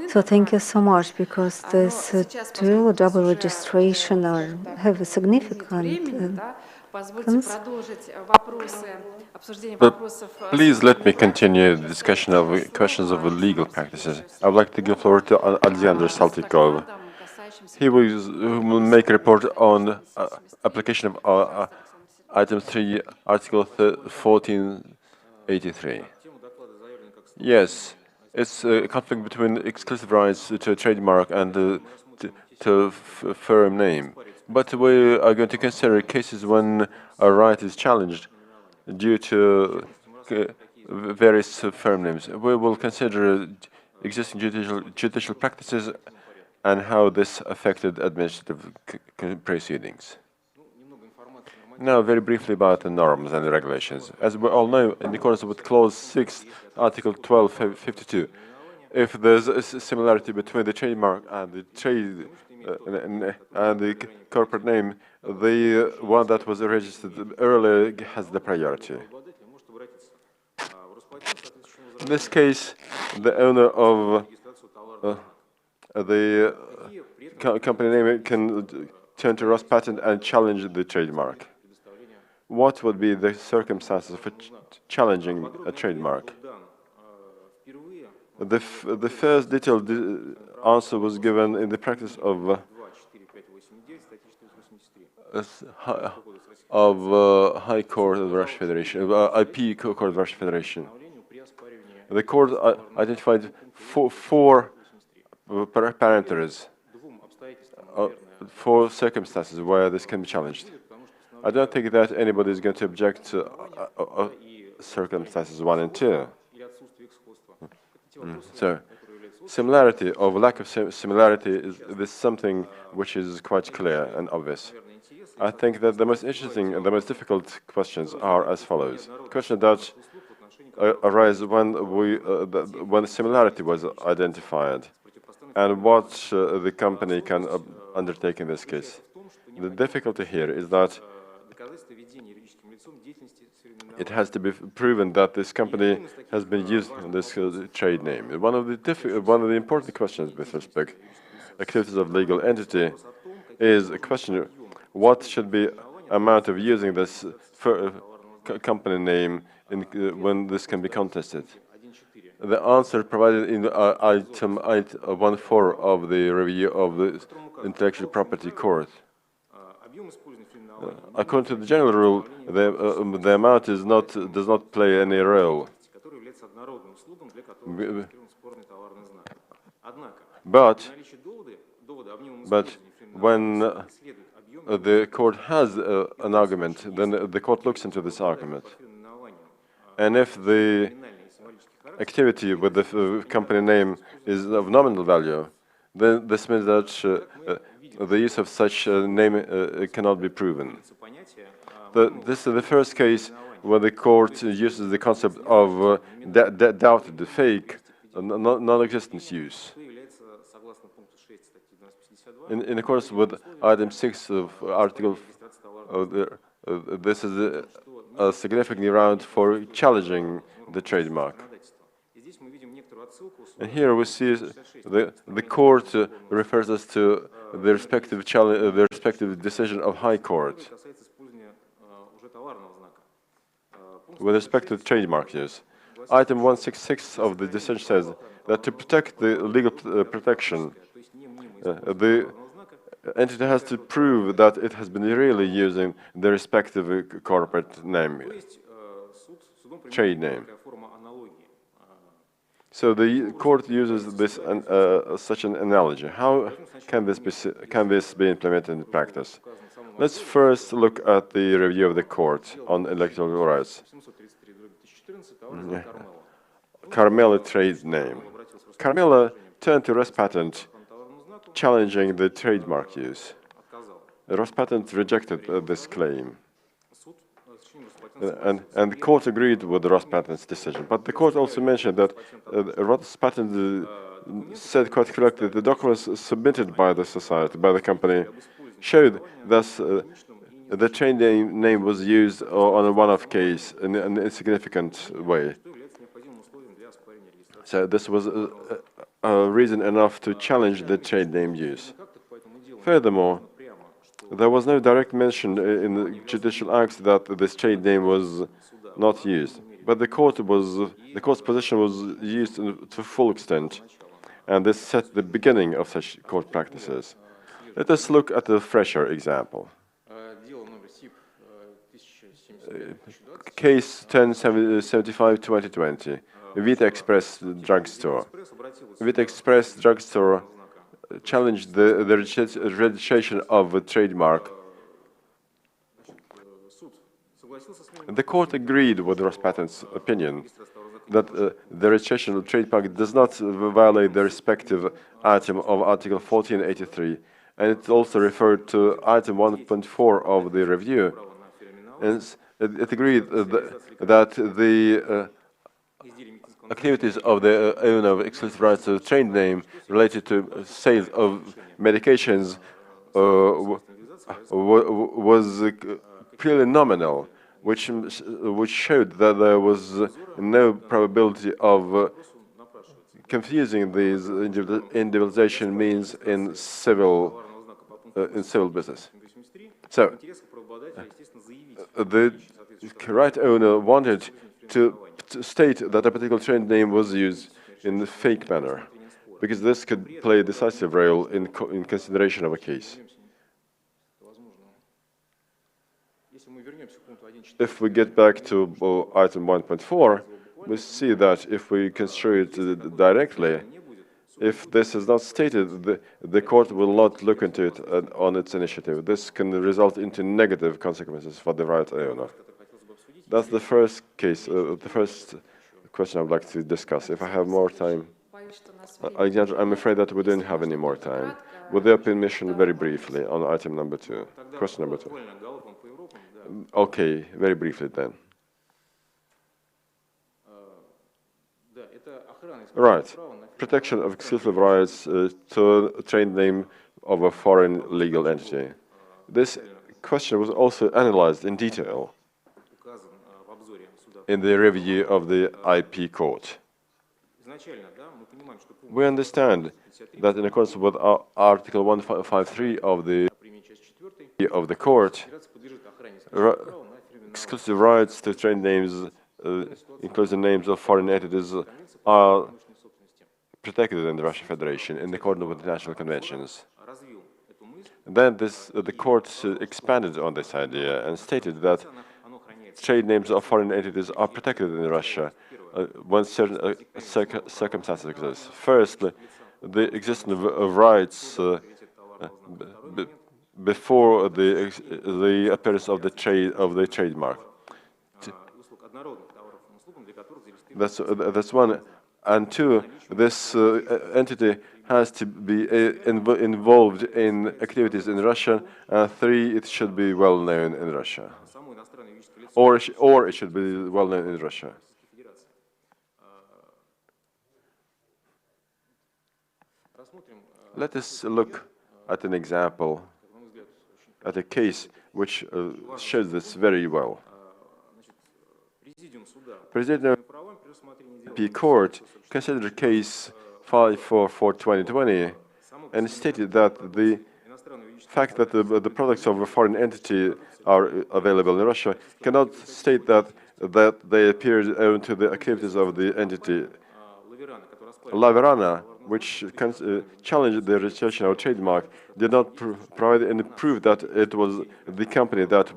So thank you so much, because this dual or double registration have a significant But please let me continue the discussion of questions of legal practices. I would like to give the floor to Alexander Saltykov. He will make a report on application of Item 3, Article 1483. Yes, it's a conflict between exclusive rights to a trademark and to firm name. But we are going to consider cases when a right is challenged due to various firm names. We will consider existing judicial practices and how this affected administrative proceedings. Now, very briefly about the norms and the regulations. As we all know, in accordance with Clause 6, Article 1252, if there's a similarity between the trademark and the and the corporate name, the one that was registered earlier has the priority. In this case, the owner of the company name can turn to Rospatent and challenge the trademark. What would be the circumstances for challenging a trademark? The first detailed answer was given in the practice of High Court of the Russian Federation, IP Court of the Russian Federation. The court identified four parameters, four circumstances where this can be challenged. I don't think that anybody is going to object to circumstances 1 and 2. So, similarity or lack of similarity is something which is quite clear and obvious. I think that the most interesting and the most difficult questions are as follows. Question that arise when when similarity was identified, and what the company can undertake in this case. The difficulty here is that it has to be proven that this company has been using this trade name. One of the important questions with respect activities of legal entity is a question: what should be amount of using this company name when this can be contested? The answer provided in item 1.4 of the review of the Intellectual Property Court. According to the general rule, the amount does not play any role. But when the court has an argument, then the court looks into this argument. And if the activity with the company name is of nominal value, then this means that the use of such a name cannot be proven. This is the first case where the court uses the concept of doubted, fake, non-existent use. In accordance with item 6 of article, this is a significant ground for challenging the trademark. And here we see the court refers us to the respective decision of High Court with respect to the trademark use. Item 166 of the decision says that to protect the legal protection, the entity has to prove that it has been really using the respective corporate name, trade name. So the court uses this such an analogy. How can this be implemented in practice? Let's first look at the review of the court on electoral rights. Carmela trade name. Carmela turned to Rospatent, challenging the trademark use. Rospatent rejected this claim. And the court agreed with the Rospatent's decision. But the court also mentioned that Rospatent said quite correctly the documents submitted by the society, by the company, showed that the trade name was used on a one-off case in an insignificant way. So this was a reason enough to challenge the trade name use. Furthermore, there was no direct mention in the judicial acts that this trade name was not used, but the court's position was used to full extent, and this set the beginning of such court practices. Let us look at a fresher example. Case 1075/2020, Vita Express drugstore. Vita Express drugstore challenged the registration of a trademark. The court agreed with Rospatent's opinion that the registration of trademark does not violate the respective item of Article 1483, and it also referred to item 1.4 of the review, and it agreed that the activities of the owner of exclusive rights to the trade name related to sales of medications was purely nominal, which showed that there was no probability of confusing these individualization means in civil business. So, the right owner wanted to state that a particular trade name was used in a fake manner, because this could play a decisive role in consideration of a case. If we get back to item 1.4, we see that if we construe it directly, if this is not stated, the court will not look into it on its initiative. This can result into negative consequences for the right owner. That's the first case, the first question I would like to discuss. If I have more time, Alexander, I'm afraid that we don't have any more time. With your permission, very briefly, on item number 2, question number 2. Okay, very briefly then. Right, protection of exclusive rights to a trade name of a foreign legal entity. This question was also analyzed in detail in the review of the IP court. We understand that in accordance with Article 153 of the court, exclusive rights to trade names, including names of foreign entities, are protected in the Russian Federation in accordance with international conventions. Then the court expanded on this idea and stated that trade names of foreign entities are protected in Russia when certain circumstances exist. Firstly, the existence of rights before the appearance of the trademark. That's one. And two, this entity has to be involved in activities in Russia. Three, it should be well known in Russia, or it should be well known in Russia. Let us look at an example, at a case which shows this very well. President IP Court considered case 544/2020 and stated that the fact that the products of a foreign entity are available in Russia cannot state that they appeared owing to the activities of the entity. La Verana, which challenged the registration of trademark, did not provide any proof that it was the company that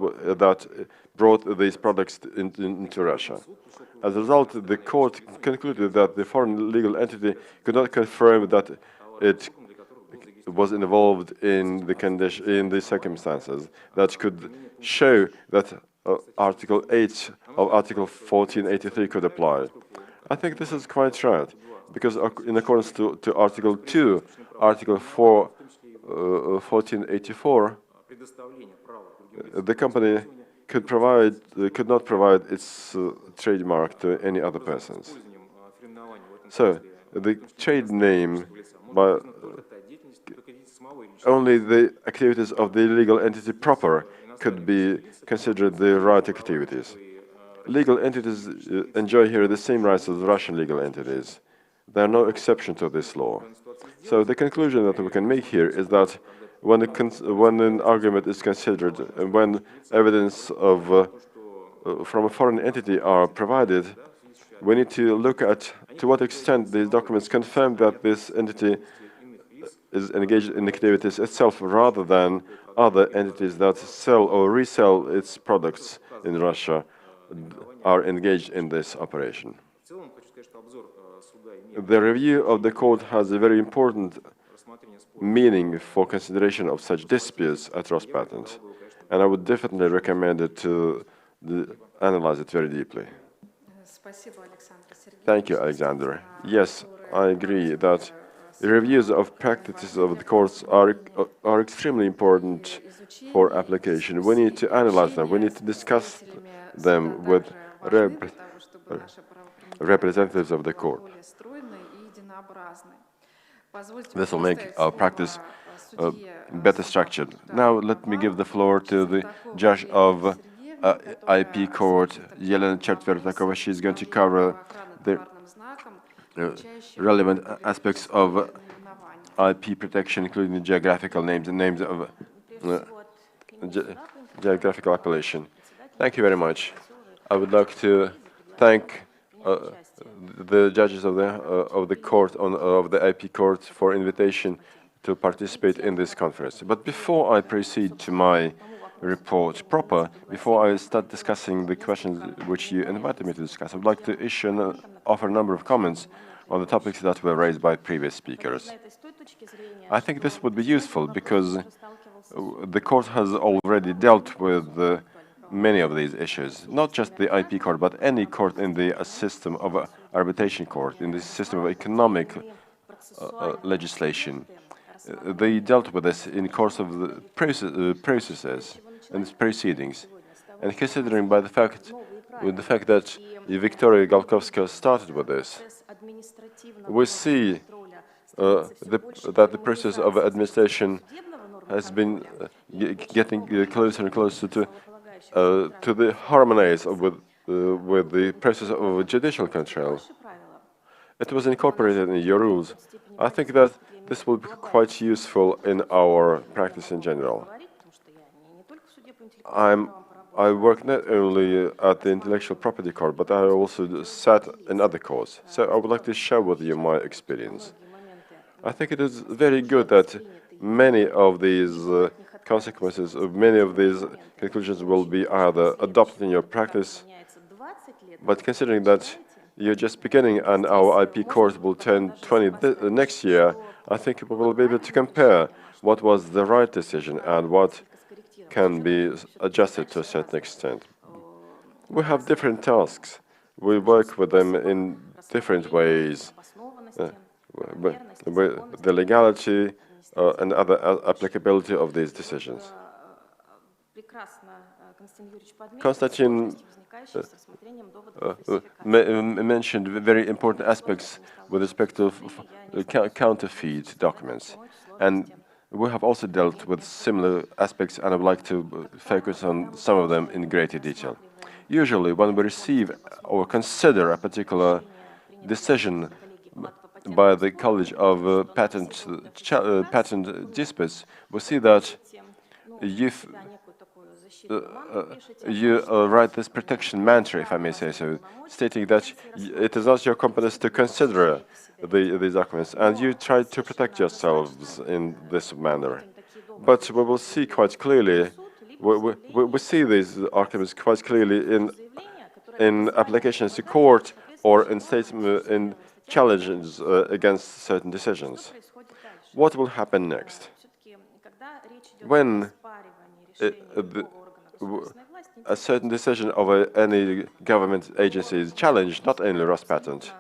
brought these products into Russia. As a result, the court concluded that the foreign legal entity could not confirm that it was involved in the circumstances that could show that Article 8 of Article 1483 could apply. I think this is quite right, because in accordance to Article 2, Article 4, 1484, the company could not provide its trademark to any other persons. So the trade name, by only the activities of the legal entity proper could be considered the right activities. Legal entities enjoy here the same rights as Russian legal entities. There are no exceptions to this law. So the conclusion that we can make here is that when an argument is considered, and when evidence from a foreign entity are provided, we need to look at to what extent these documents confirm that this entity is engaged in activities itself, rather than other entities that sell or resell its products in Russia are engaged in this operation. The review of the court has a very important meaning for consideration of such disputes at Rospatent, and I would definitely recommend it to analyze it very deeply. Thank you, Alexander. Yes, I agree that reviews of practices of the courts are extremely important for application. We need to analyze them. We need to discuss them with representatives of the court. This will make our practice better structured. Now let me give the floor to the judge of IP court, Yelena Chertvertakova, she's going to cover the relevant aspects of IP protection, including the geographical names and names of geographical appellation. Thank you very much. I would like to thank the judges of the court of the IP court for invitation to participate in this conference. But before I proceed to my report proper, before I start discussing the questions which you invited me to discuss, I would like to offer a number of comments on the topics that were raised by previous speakers. I think this would be useful because the court has already dealt with many of these issues, not just the IP court, but any court in the system of arbitration court, in the system of economic legislation. They dealt with this in the course of the processes and proceedings. And considering by the fact that Victoria Galkovskaya started with this, we see that the process of administration has been getting closer and closer to the harmonize with the process of judicial control. It was incorporated in your rules. I think that this will be quite useful in our practice in general. I work not only at the Intellectual Property Court, but I also sat in other courts. So I would like to share with you my experience. I think it is very good that many of these consequences, many of these conclusions will be either adopted in your practice, but considering that you're just beginning and our IP course will turn 20 next year, I think we will be able to compare what was the right decision and what can be adjusted to a certain extent. We have different tasks. We work with them in different ways. The legality and other applicability of these decisions. Konstantin mentioned very important aspects with respect to counterfeit documents. And we have also dealt with similar aspects, and I would like to focus on some of them in greater detail. Usually, when we receive or consider a particular decision by the College of Patent Disputes, we see that you write this protection mantra, if I may say so, stating that it is not your competence to consider these documents, and you try to protect yourselves in this manner. But we will see quite clearly, we see these arguments quite clearly in applications to court or in challenges against certain decisions. What will happen next? When a certain decision of any government agency is challenged, not only Rospatent,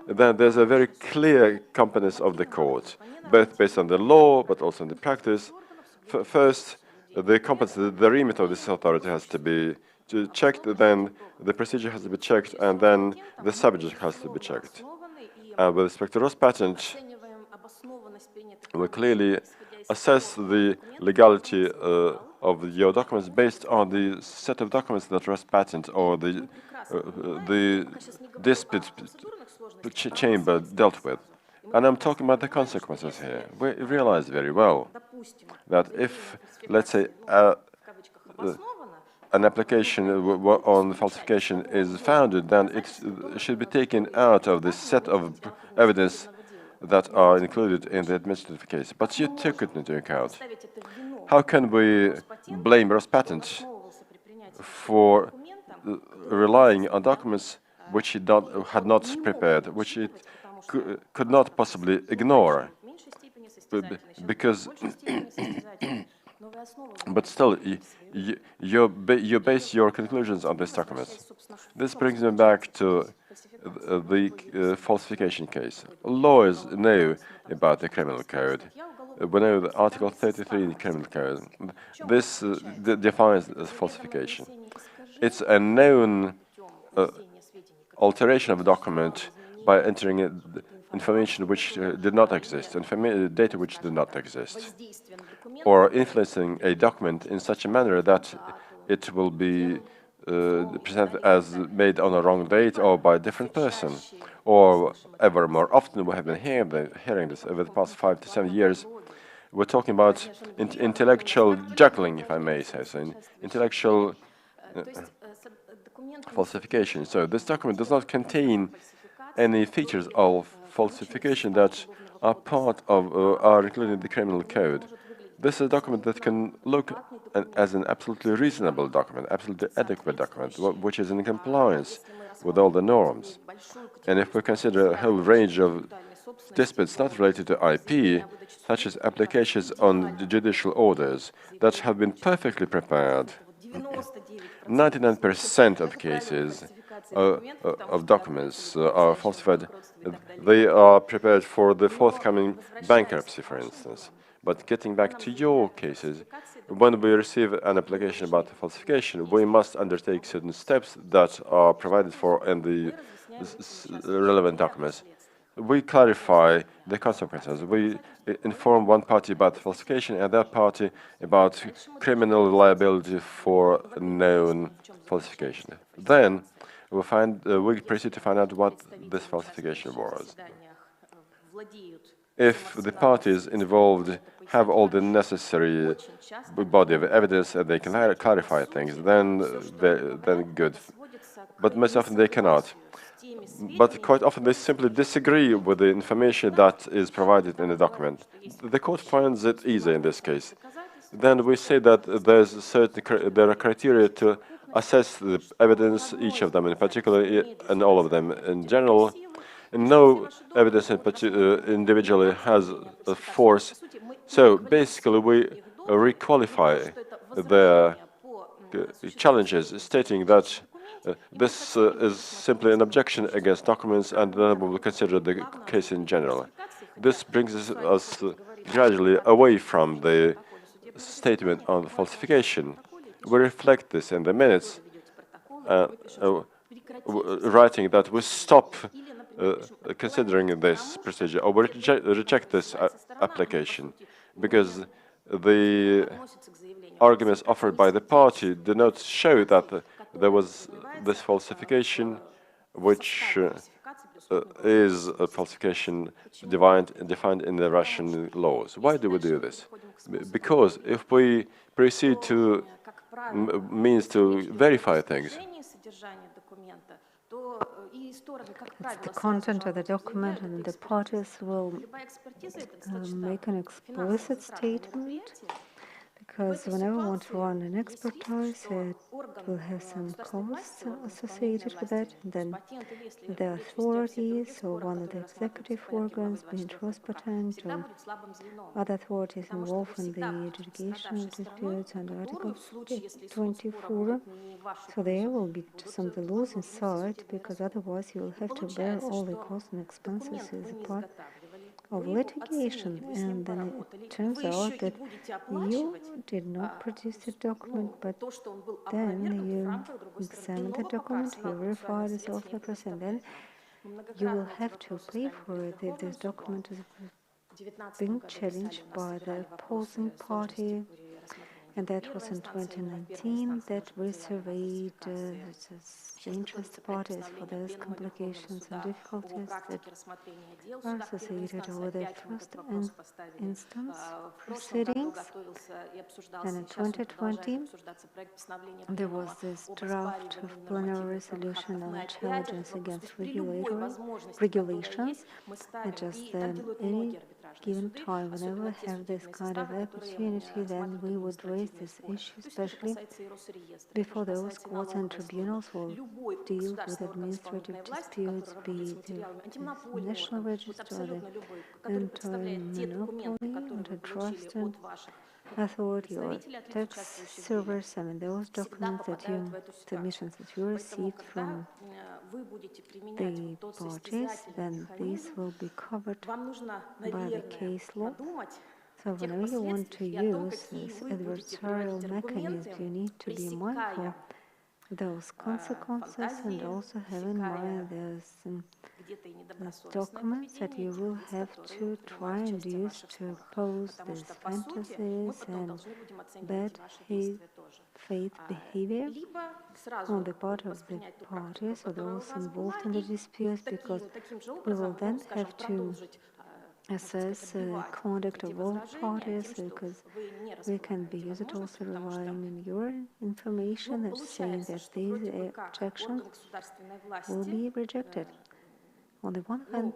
then there's a very clear competence of the court, both based on the law but also on the practice. First, the competence, the remit of this authority has to be checked, then the procedure has to be checked, and then the subject has to be checked. With respect to Rospatent, we clearly assess the legality of your documents based on the set of documents that Rospatent or the dispute chamber dealt with. And I'm talking about the consequences here. We realize very well that if, let's say, an application on falsification is founded, then it should be taken out of the set of evidence that are included in the administrative case. But you took it into account. How can we blame Rospatent for relying on documents which it had not prepared, which it could not possibly ignore? Because, but still, you base your conclusions on these documents. This brings me back to the falsification case. Lawyers know about the criminal code. We know the Article 33 in the criminal code. This defines falsification. It's a known alteration of a document by entering information which did not exist, data which did not exist, or influencing a document in such a manner that it will be presented as made on a wrong date or by a different person. Or ever more often, we have been hearing this over the past 5 to 7 years. We're talking about intellectual juggling, if I may say so, intellectual falsification. So this document does not contain any features of falsification that are part of, are included in the criminal code. This is a document that can look as an absolutely reasonable document, absolutely adequate document, which is in compliance with all the norms. And if we consider a whole range of disputes not related to IP, such as applications on judicial orders that have been perfectly prepared, 99% of cases of documents are falsified. They are prepared for the forthcoming bankruptcy, for instance. But getting back to your cases, when we receive an application about falsification, we must undertake certain steps that are provided for in the relevant documents. We clarify the consequences. We inform one party about falsification and that party about criminal liability for known falsification. Then we proceed to find out what this falsification was. If the parties involved have all the necessary body of evidence and they can clarify things, then good. But most often they cannot. But quite often they simply disagree with the information that is provided in the document. The court finds it easy in this case. Then we say that there are criteria to assess the evidence, each of them in particular, and all of them in general. And no evidence individually has a force. So basically we requalify the challenges, stating that this is simply an objection against documents, and then we will consider the case in general. This brings us gradually away from the statement on falsification. We reflect this in the minutes, writing that we stop considering this procedure, or we reject this application, because the arguments offered by the party do not show that there was this falsification, which is a falsification defined in the Russian laws. Why do we do this? Because if we proceed to means to verify things, it's the content of the document, and the parties will make an explicit statement, because whenever we want to run an expertise, it will have some costs associated with that. And then the authorities, or one of the executive organs, being Rospatent, or other authorities involved in the adjudication of disputes under Article 24. So there will be some of the laws inside, because otherwise you will have to bear all the costs and expenses as a part of litigation. And then it turns out that you did not produce the document, but then you examine the document, you verify the self-records, and then you will have to pay for it if this document is being challenged by the opposing party. And that was in 2019 that we surveyed the interest parties for those complications and difficulties that are associated with the first instance proceedings. And in 2020, there was this draft of plenary resolution on challenges against regulations, and just then any given time, whenever we have this kind of opportunity, then we would raise this issue, especially before those courts and tribunals will deal with administrative disputes, be the National Register, the Anti-Monopoly, Antitrust Authority, or tax servers. I mean, those documents that submissions that you received from the parties, then these will be covered by the case law. So whenever you want to use this adversarial mechanism, you need to be mindful those consequences, and also have in mind those documents that you will have to try and use to oppose these fantasies and bad faith behavior on the part of the parties or those involved in the disputes, because we will then have to assess the conduct of all parties, because we can be used also relying on your information and saying that these objections will be rejected. On the one hand,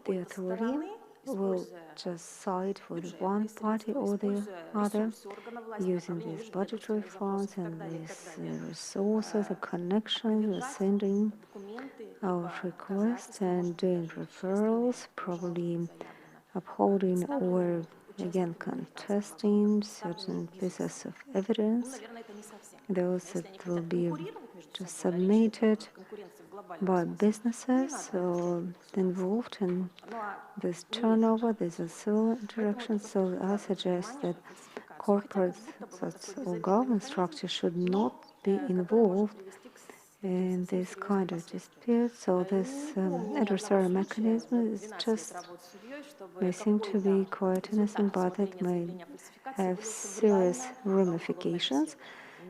the authority will just side for the one party or the other, using these budgetary funds and these resources and connections, sending out requests and doing referrals, probably upholding or again contesting certain pieces of evidence, those that will be just submitted by businesses involved in this turnover, this civil interaction. So I suggest that corporate or government structure should not be involved in this kind of dispute. So this adversarial mechanism is just may seem to be quite innocent, but it may have serious ramifications.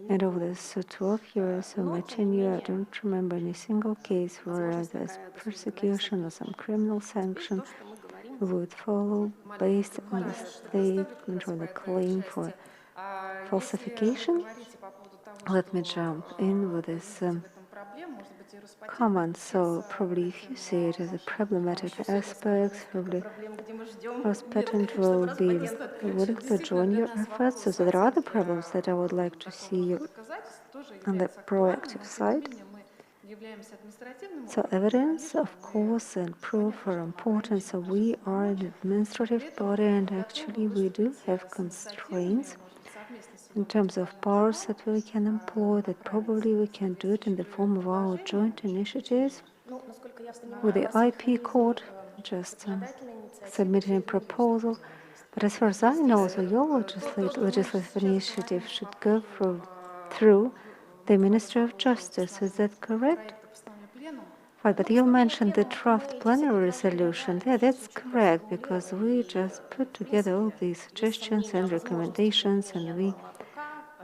And over this 12 years of my tenure, I don't remember any single case where there's persecution or some criminal sanction would follow based on the statement or the claim for falsification. Let me jump in with this comment. So probably if you see it as a problematic aspect, probably Rospatent will be willing to join your efforts. So there are other problems that I would like to see you on the proactive side. So evidence, of course, and proof are important. So we are an administrative body, and actually we do have constraints in terms of powers that we can employ, that probably we can do it in the form of our joint initiatives with the IP court, just submitting a proposal. But as far as I know, so your legislative initiative should go through the Ministry of Justice. Is that correct? Right, but you mentioned the draft plenary resolution. Yeah, that's correct, because we just put together all these suggestions and recommendations, and we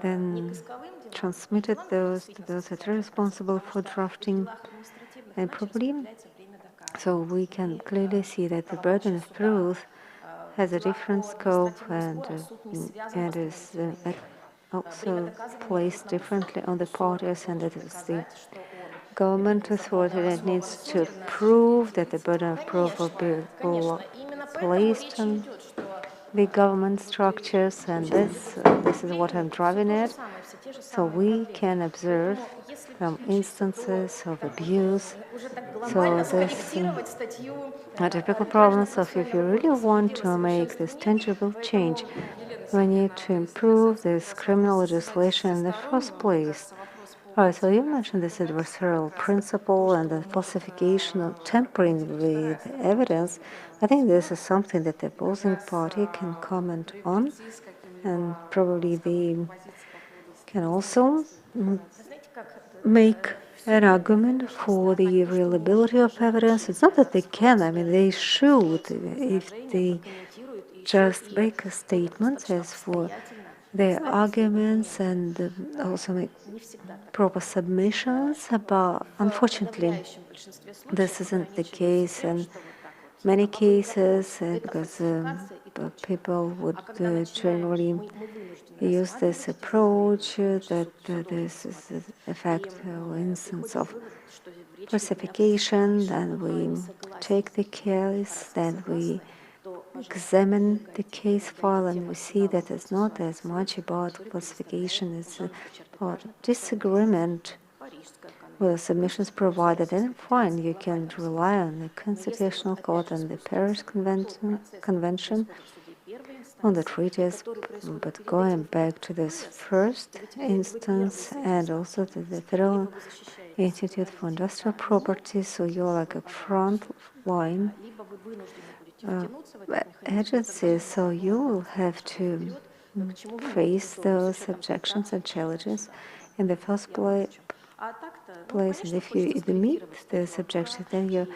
then transmitted those to those that are responsible for drafting and probably. So we can clearly see that the burden of proof has a different scope and is also placed differently on the parties, and that is the government authority that needs to prove that the burden of proof will be placed on the government structures, and this is what I'm driving at. So we can observe instances of abuse. So this are typical problems of if you really want to make this tangible change, we need to improve this criminal legislation in the first place. All right, so you mentioned this adversarial principle and the falsification of tampering with evidence. I think this is something that the opposing party can comment on, and probably they can also make an argument for the reliability of evidence. It's not that they can, I mean, they should, if they just make a statement as for their arguments and also make proper submissions, but unfortunately this isn't the case in many cases, because people would generally use this approach that this is a fact or instance of falsification, then we take the case, then we examine the case file, and we see that it's not as much about falsification as about disagreement with the submissions provided. And fine, you can rely on the Constitutional Court and the Paris Convention on the treaties, but going back to this first instance and also to the Federal Institute for Industrial Property, so you're like a front line agency, so you will have to face those objections and challenges in the first place, and if you admit this objection, then you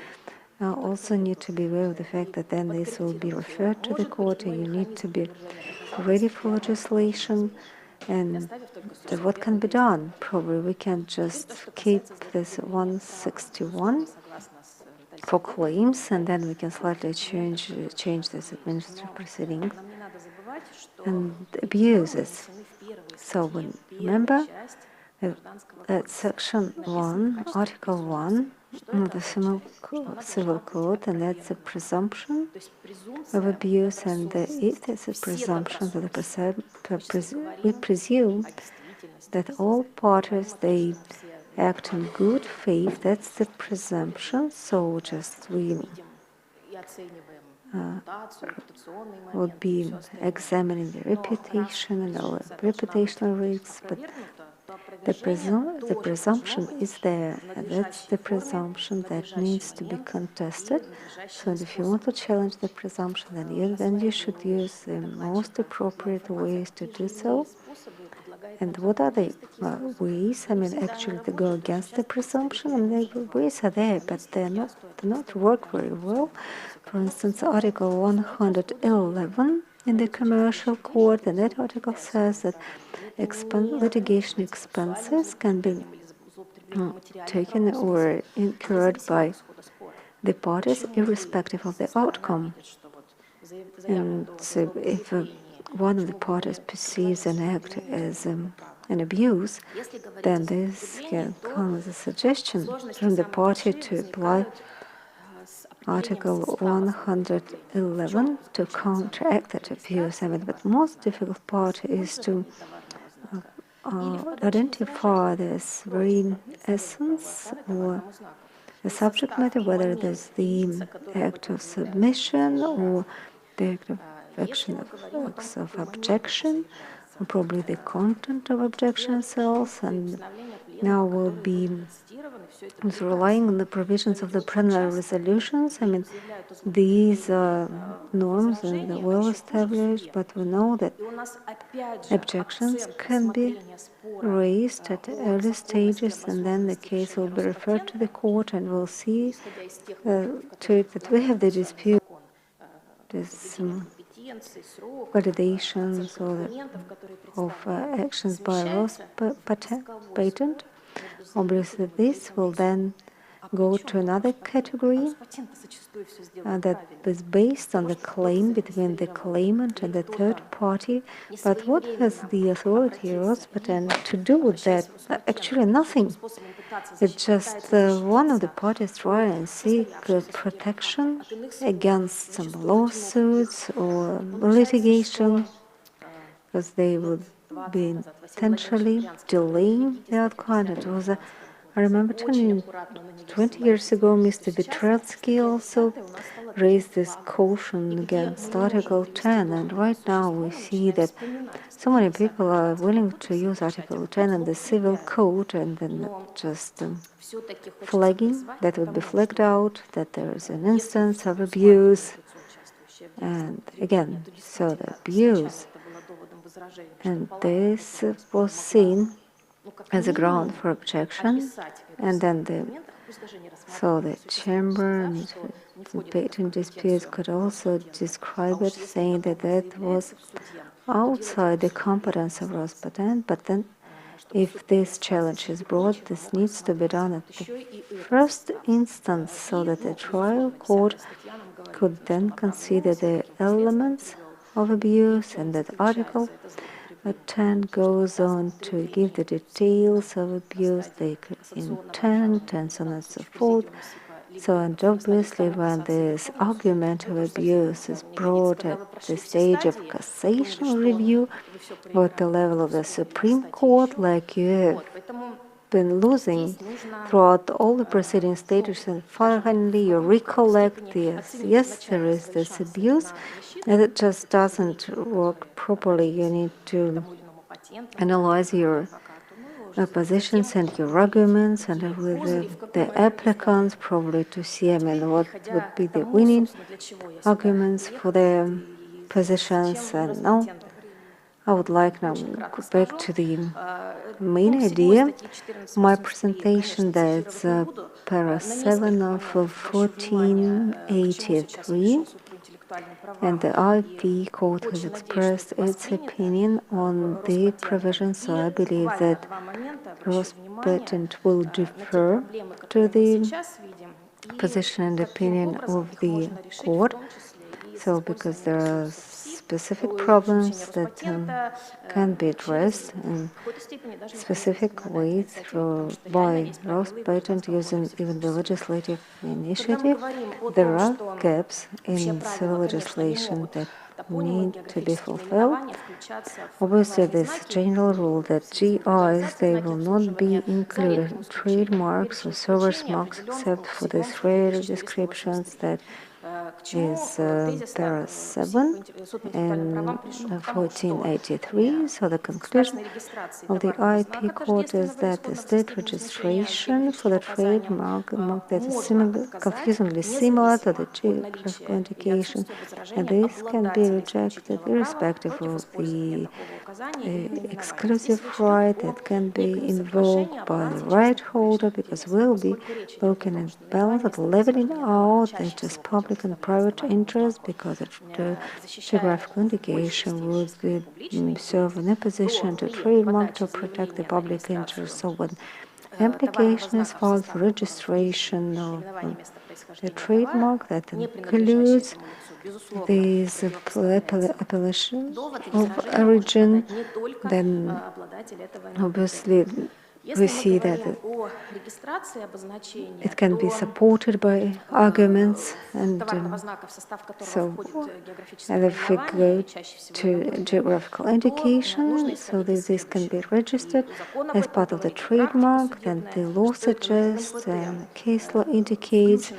also need to be aware of the fact that then this will be referred to the court, and you need to be ready for legislation. And what can be done? Probably we can just keep this 161 for claims, and then we can slightly change this administrative proceedings and abuses. So remember that Section 1, Article 1 of the Civil Code, and that's a presumption of abuse, and if there's a presumption, we presume that all parties, they act in good faith. That's the presumption. So just we would be examining the reputation and our reputational risks, but the presumption is there, and that's the presumption that needs to be contested. So if you want to challenge the presumption, then you should use the most appropriate ways to do so. And what are the ways? I mean, actually, to go against the presumption, and the ways are there, but they not work very well. For instance, Article 111 in the Commercial Code, and that article says that litigation expenses can be taken or incurred by the parties irrespective of the outcome. And so if one of the parties perceives an act as an abuse, then this can come as a suggestion from the party to apply Article 111 to counteract that abuse. I mean, but most difficult part is to identify this very essence or the subject matter, whether it is the act of submission or the act of action of objection, or probably the content of objection itself. And now we'll be relying on the provisions of the plenary resolutions. I mean, these are norms and they're well established, but we know that objections can be raised at early stages, and then the case will be referred to the court, and we'll see to it that we have the dispute, this validations of actions by Rospatent. Obviously, this will then go to another category that is based on the claim between the claimant and the third party. But what has the authority, Rospatent, to do with that? Actually, nothing. It's just one of the parties try and seek protection against some lawsuits or litigation, because they would be intentionally delaying the outcome. It was I remember 20 years ago, Mr. Vyacheslav also raised this caution against Article 10, and right now we see that so many people are willing to use Article 10 in the Civil Code, and then just flagging, that would be flagged out, that there is an instance of abuse, and again, so the abuse, and this was seen as a ground for objection, and then the chamber and the patent disputes could also describe it, saying that that was outside the competence of Rospatent. But then, if this challenge is brought, this needs to be done at the first instance, so that the trial court could then consider the elements of abuse, and that Article 10 goes on to give the details of abuse, the intent, and so on and so forth. So, and obviously, when this argument of abuse is brought at the stage of cassation review, or at the level of the Supreme Court, like you have been losing throughout all the preceding stages, and finally you recollect, yes, there is this abuse, and it just doesn't work properly. You need to analyze your positions and your arguments, and with the applicants, probably to see, I mean, what would be the winning arguments for their positions. And now I would like now to go back to the main idea, my presentation, that's para 7 of 1483, and the IP court has expressed its opinion on the provision, so I believe that Rospatent will defer to the position and opinion of the court. So, because there are specific problems that can be addressed in specific ways by Rospatent using even the legislative initiative, there are gaps in civil legislation that need to be fulfilled. Obviously, this general rule that GIs, they will not be included in trademarks or service marks except for these rare descriptions, that is para 7 in 1483. So the conclusion of the IP court is that the state registration for the trademark that is confusingly similar to the geographical indication, and this can be rejected irrespective of the exclusive right that can be invoked by the right holder, because we'll be looking at balance at leveling out that is public and private interest, because the geographical indication would serve in a position to trademark to protect the public interest. So when application is filed for registration of a trademark that includes these appellation of origin, then obviously we see that it can be supported by arguments, and so and if we go to geographical indication, so this can be registered as part of the trademark, then the law suggests and case law indicates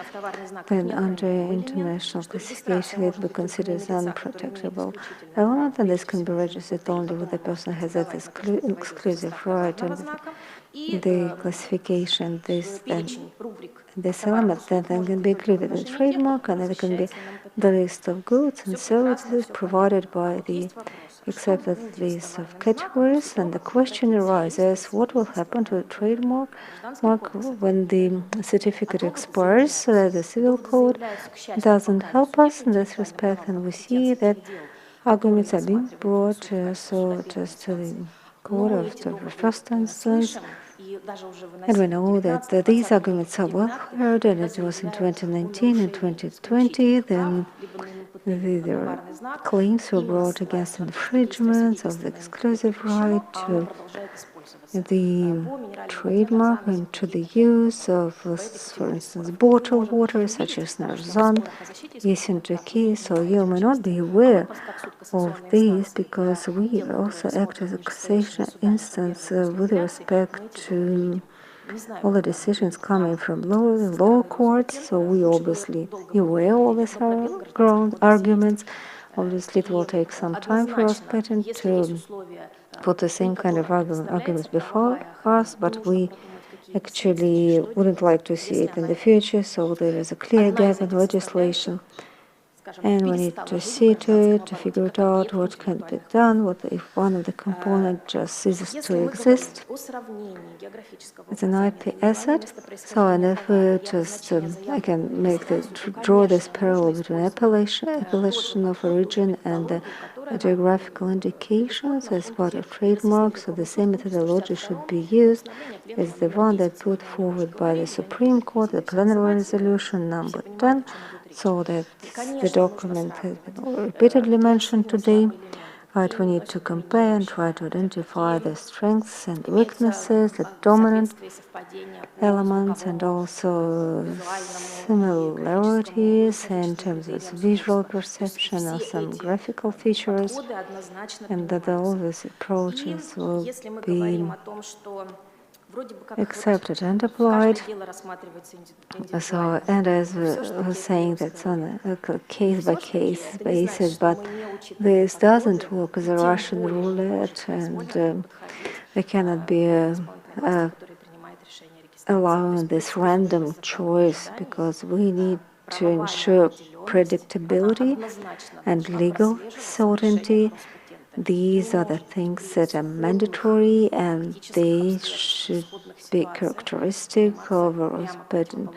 then under international classification it will be considered as unprotectable element, and this can be registered only when the person has that exclusive right. And the classification, this element that then can be included in the trademark, and it can be the list of goods and services provided by the accepted list of categories. And the question arises, what will happen to the trademark when the certificate expires? So that the civil code doesn't help us in this respect, and we see that arguments are being brought so just to the court of the first instance. And we know that these arguments are well heard, and it was in 2019 and 2020. Then the claims were brought against infringements of the exclusive right to the trademark and to the use of, for instance, bottled water such as Narzan, Yesin. So you may not be aware of these, because we also act as a cassation instance with respect to all the decisions coming from lower courts. So we obviously aware of all these arguments. Obviously, it will take some time for Rospatent to put the same kind of arguments before us, but we actually wouldn't like to see it in the future. So there is a clear gap in legislation, and we need to see to it, to figure it out what can be done, what if one of the components just ceases to exist. It's an IP asset. So, and if we just, I can draw this parallel between appellation of origin and the geographical indications as part of trademarks. So the same methodology should be used as the one that put forward by the Supreme Court, the Plenary Resolution number 10. So that the document has been repeatedly mentioned today. Right, we need to compare and try to identify the strengths and weaknesses, the dominant elements, and also similarities in terms of visual perception or some graphical features, and that all these approaches will be accepted and applied. So, and as we were saying, that's on a case-by-case basis, but this doesn't work as a Russian roulette, and there cannot be allowing this random choice, because we need to ensure predictability and legal certainty. These are the things that are mandatory, and they should be characteristic of a Rospatent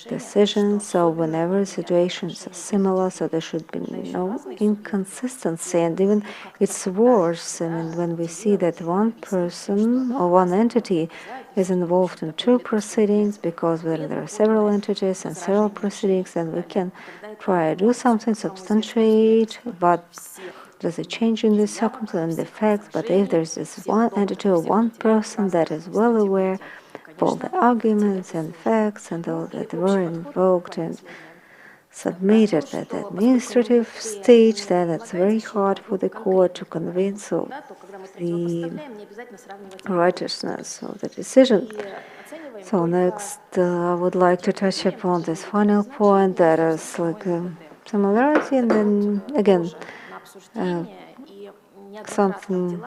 decision. So whenever situations are similar, so there should be no inconsistency. And even it's worse, I mean, when we see that one person or one entity is involved in two proceedings, because when there are several entities and several proceedings, then we can try to do something, substantiate, but there's a change in the circumstance and the facts. But if there's this one entity or one person that is well aware of all the arguments and facts and all that were invoked and submitted at the administrative stage, then it's very hard for the court to convince of the righteousness of the decision. So next, I would like to touch upon this final point, that is like a similarity, and then again, something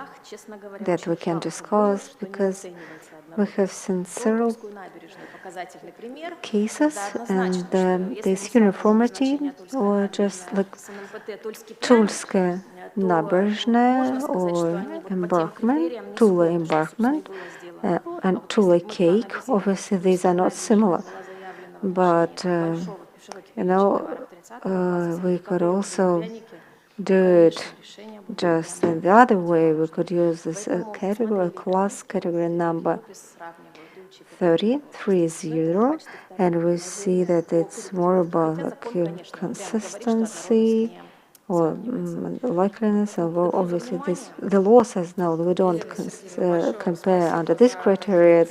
that we can discuss, because we have seen several cases, and this uniformity, or just like Tulskaya Nabережная or embankment, Tula embankment, and Tula cake. Obviously, these are not similar, but you know, we could also do it just in the other way. We could use this category, class category number 30, and we see that it's more about like consistency or likeliness. Although obviously the law says no, we don't compare under this criteria.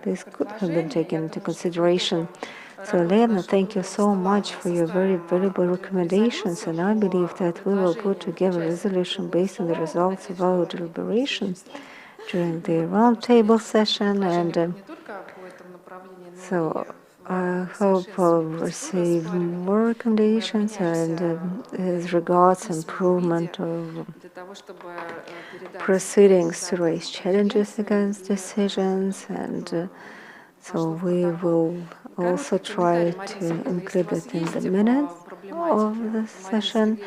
This could have been taken into consideration. So Lena, thank you so much for your very valuable recommendations, and I believe that we will put together a resolution based on the results of our deliberations during the roundtable session, and so I hope we'll receive more recommendations and as regards improvement of proceedings to raise challenges against decisions, and so we will also try to include it in the minutes of the session.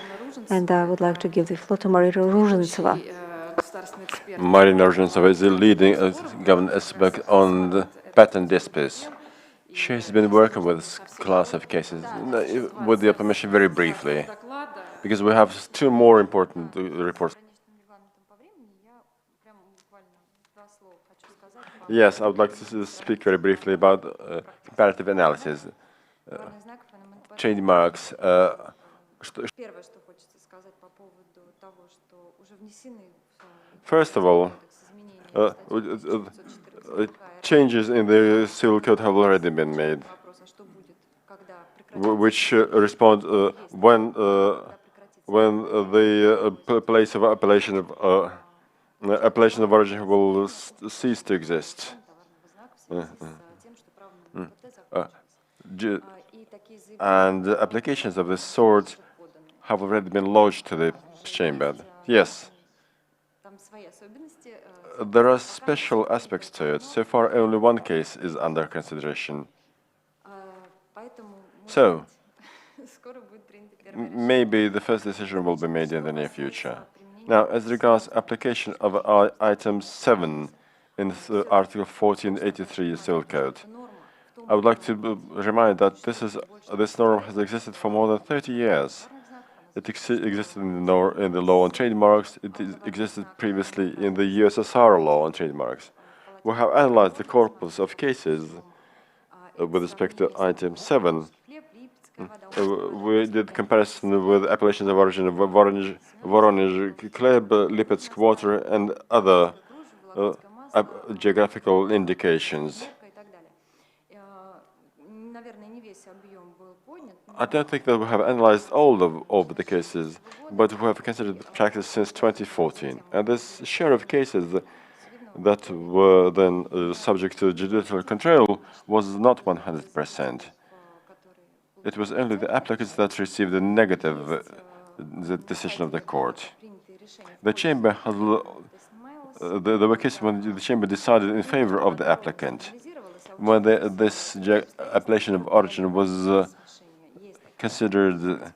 And I would like to give the floor to Marina Rozhentseva. Marina Rozhentseva is the leading government expert on the patent disputes. She has been working with this class of cases. With your permission, very briefly, because we have two more important reports. Yes, I would like to speak very briefly about comparative analysis, trademarks. First of all, changes in the civil code have already been made, which respond when the place of appellation of origin will cease to exist. And applications of this sort have already been lodged to the chamber. Yes. There are special aspects to it. So far, only one case is under consideration. So, maybe the first decision will be made in the near future. Now, as regards application of item 7 in Article 1483 Civil Code, I would like to remind that this norm has existed for more than 30 years. It existed in the law on trademarks. It existed previously in the USSR law on trademarks. We have analyzed the corpus of cases with respect to item 7. We did comparison with appellations of origin of Voronezh, Kleb, Lipetsk water, and other geographical indications. I don't think that we have analyzed all of the cases, but we have considered the practice since 2014. And this share of cases that were then subject to judicial control was not 100%. It was only the applicants that received a negative decision of the court. The chamber has there were cases when the chamber decided in favor of the applicant, when this appellation of origin was considered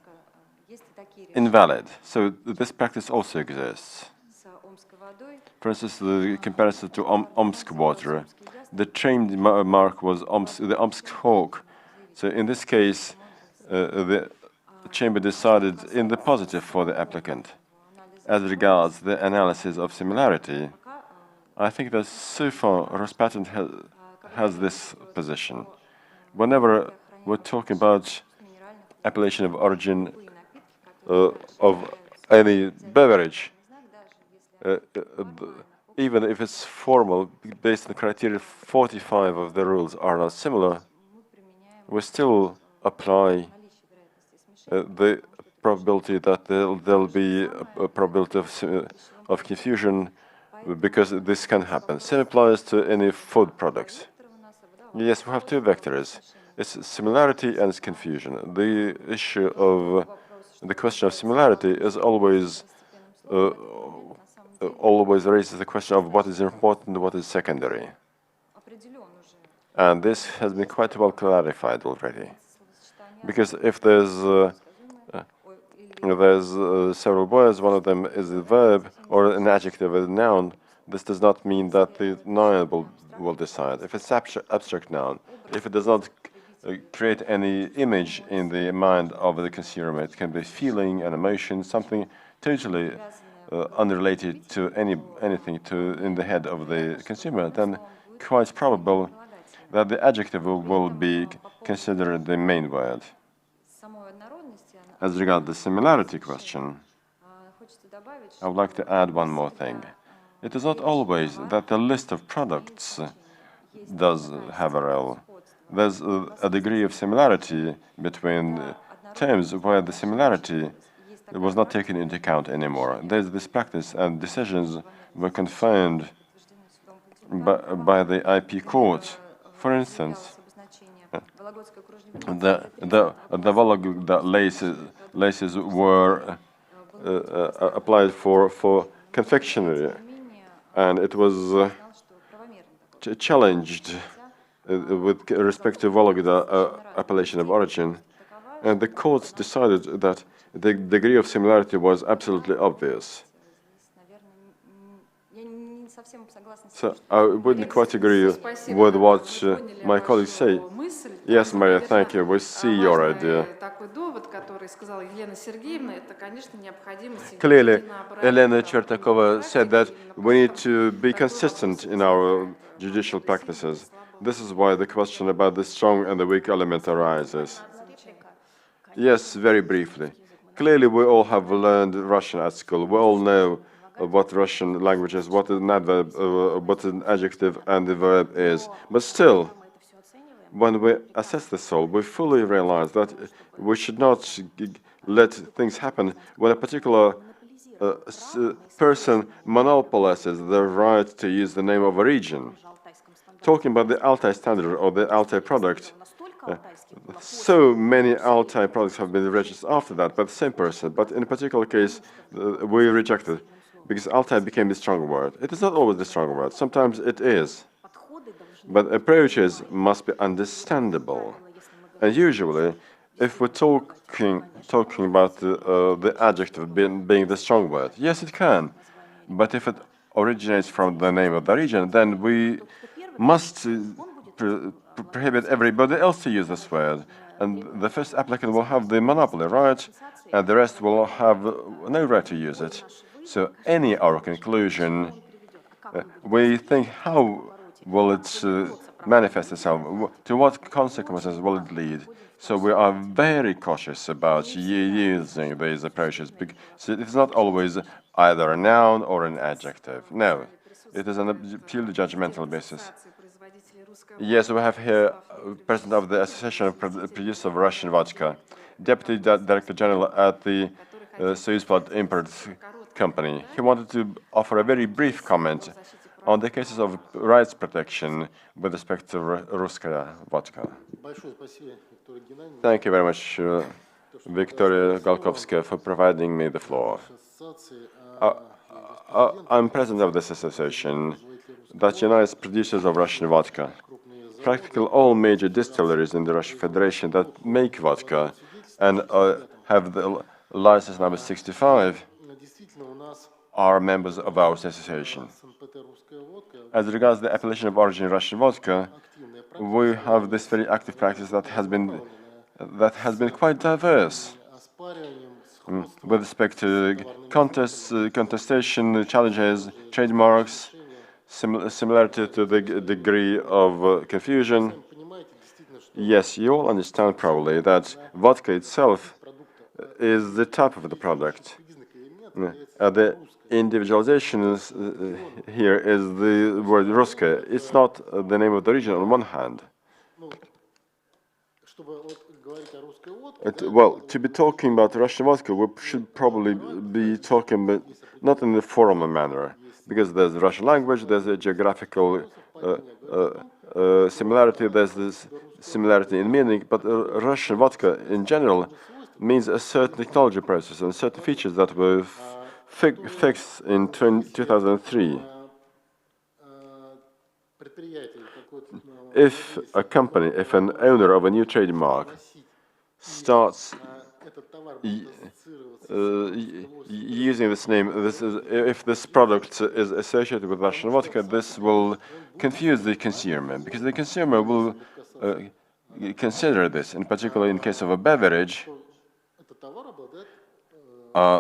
invalid. So this practice also exists. For instance, the comparison to Omsk water, the trademark was the Omsk Hawk. So in this case, the chamber decided in the positive for the applicant. As regards the analysis of similarity, I think that so far Rospatent has this position. Whenever we're talking about appellation of origin of any beverage, even if it's formal, based on the criteria 45 of the rules are not similar, we still apply the probability that there'll be a probability of confusion, because this can happen. Same applies to any food products. Yes, we have two vectors. It's similarity and it's confusion. The issue of the question of similarity is always raises the question of what is important, what is secondary. And this has been quite well clarified already. Because if there's several words, one of them is a verb or an adjective, a noun, this does not mean that the noun will decide. If it's abstract noun, if it does not create any image in the mind of the consumer, it can be feeling, an emotion, something totally unrelated to anything in the head of the consumer, then quite probable that the adjective will be considered the main word. As regards the similarity question, I would like to add one more thing. It is not always that the list of products does have a role. There's a degree of similarity between terms where the similarity was not taken into account anymore. There's this practice, and decisions were confirmed by the IP court. For instance, the Vologda laces were applied for confectionery, and it was challenged with respect to Vologda appellation of origin, and the courts decided that the degree of similarity was absolutely obvious. So I wouldn't quite agree with what my colleagues say. Yes, Maria, thank you. We see your idea. Clearly, Elena Chertakova said that we need to be consistent in our judicial practices. This is why the question about the strong and the weak element arises. Yes, very briefly. Clearly, we all have learned Russian at school. We all know what Russian language is, what an adverb, what an adjective and the verb is. But still, when we assess the soul, we fully realize that we should not let things happen when a particular person monopolizes the right to use the name of a region. Talking about the Altai standard or the Altai product, so many Altai products have been registered after that by the same person, but in a particular case, we rejected because Altai became the strong word. It is not always the strong word. Sometimes it is. But approaches must be understandable. And usually, if we're talking about the adjective being the strong word, yes, it can. But if it originates from the name of the region, then we must prohibit everybody else to use this word. And the first applicant will have the monopoly right, and the rest will have no right to use it. So our conclusion, we think how will it manifest itself, to what consequences will it lead. So we are very cautious about using these approaches, because it is not always either a noun or an adjective. No, it is on a purely judgmental basis. Yes, we have here President of the Association of Producers of Russian Vodka, Deputy Director General at the Soyuzplat Import Company. He wanted to offer a very brief comment on the cases of rights protection with respect to Ruskaya vodka. Thank you very much, Victoria Galkovskaya, for providing me the floor. I'm president of this association that unites producers of Russian vodka. Practically all major distilleries in the Russian Federation that make vodka and have the license number 65 are members of our association. As regards the appellation of origin Russian vodka, we have this very active practice that has been quite diverse with respect to contests, contestation, challenges, trademarks, similarity to the degree of confusion. Yes, you all understand probably that vodka itself is the type of the product. The individualization here is the word Ruska. It's not the name of the region on one hand. Well, to be talking about Russian vodka, we should probably be talking, but not in a formal manner, because there's the Russian language, there's a geographical similarity, there's this similarity in meaning, but Russian vodka in general means a certain technology process and certain features that were fixed in 2003. If a company, if an owner of a new trademark starts using this name, if this product is associated with Russian vodka, this will confuse the consumer, because the consumer will consider this, in particular in case of a beverage,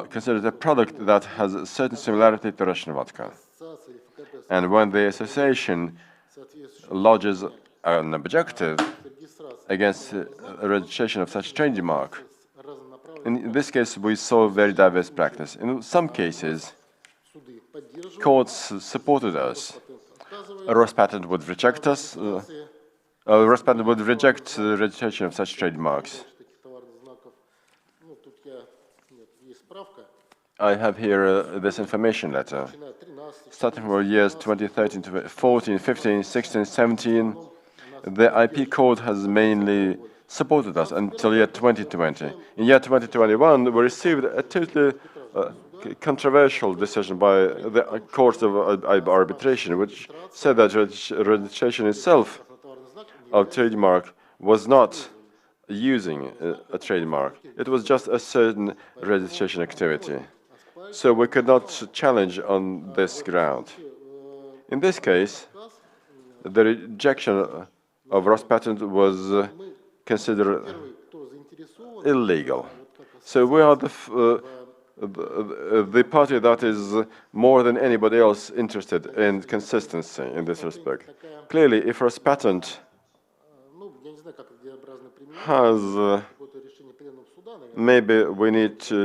consider the product that has a certain similarity to Russian vodka. And when the association lodges an objective against registration of such trademark, in this case we saw very diverse practice. In some cases, courts supported us. Rospatent would reject us. Rospatent would reject registration of such trademarks. I have here this information letter. Starting from years 2013 to 14, 15, 16, 17, the IP code has mainly supported us until year 2020. In year 2021, we received a totally controversial decision by the Court of Arbitration, which said that registration itself of trademark was not using a trademark. It was just a certain registration activity. So we could not challenge on this ground. In this case, the rejection of Rospatent was considered illegal. So we are the party that is more than anybody else interested in consistency in this respect. Clearly, if Rospatent has, maybe we need to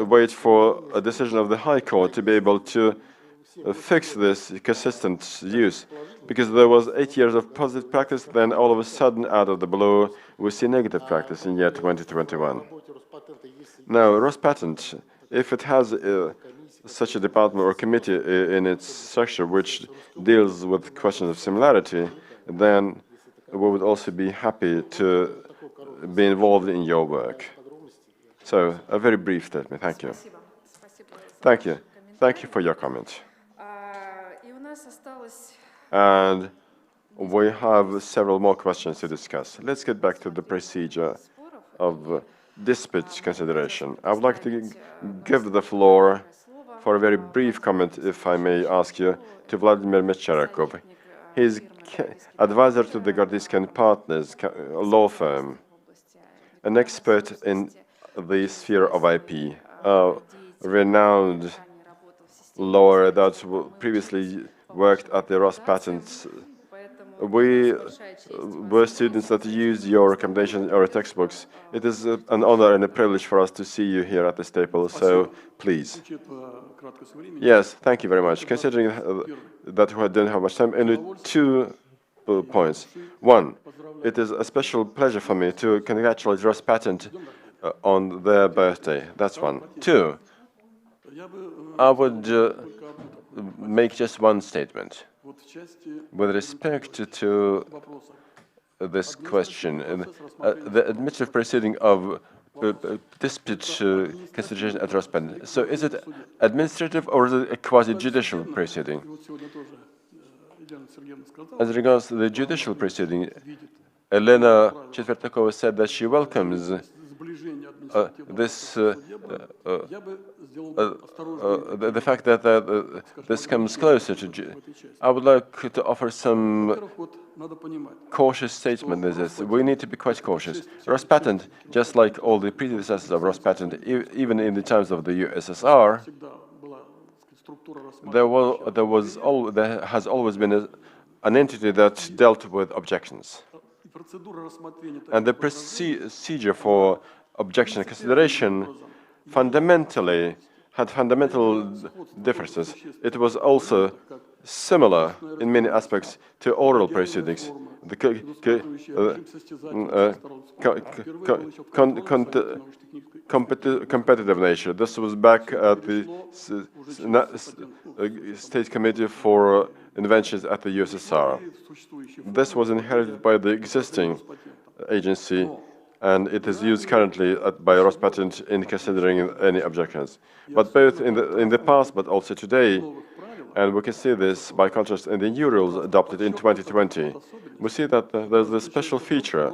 wait for a decision of the High Court to be able to fix this consistent use, because there was 8 years of positive practice, then all of a sudden, out of the blue, we see negative practice in year 2021. Now, Rospatent, if it has such a department or committee in its structure which deals with questions of similarity, then we would also be happy to be involved in your work. So, a very brief statement. Thank you. Thank you. Thank you for your comment. And we have several more questions to discuss. Let's get back to the procedure of dispute consideration. I would like to give the floor for a very brief comment, if I may ask you, to Vladimir Mecharakov. He's advisor to the Gordiskian Partners law firm, an expert in the sphere of IP, a renowned lawyer that previously worked at the Rospatent. We were students that used your recommendations or textbooks. It is an honor and a privilege for us to see you here at this table, so please. Yes, thank you very much. Considering that we don't have much time, only 2 points. One, it is a special pleasure for me to congratulate Rospatent on their birthday. That's one. 2, I would make just one statement. With respect to this question, the administrative proceeding of dispute consideration at Rospatent. So is it administrative or is it a quasi-judicial proceeding? As regards to the judicial proceeding, Elena Chetvertakova said that she welcomes the fact that this comes closer to, I would like to offer some cautious statement. We need to be quite cautious. Rospatent, just like all the predecessors of Rospatent, even in the times of the USSR, there has always been an entity that dealt with objections. And the procedure for objection consideration fundamentally had fundamental differences. It was also similar in many aspects to oral proceedings. The competitive nature. This was back at the State Committee for Inventions at the USSR. This was inherited by the existing agency, and it is used currently by Rospatent in considering any objections. But both in the past, but also today, and we can see this by contrast in the new rules adopted in 2020, we see that there's a special feature,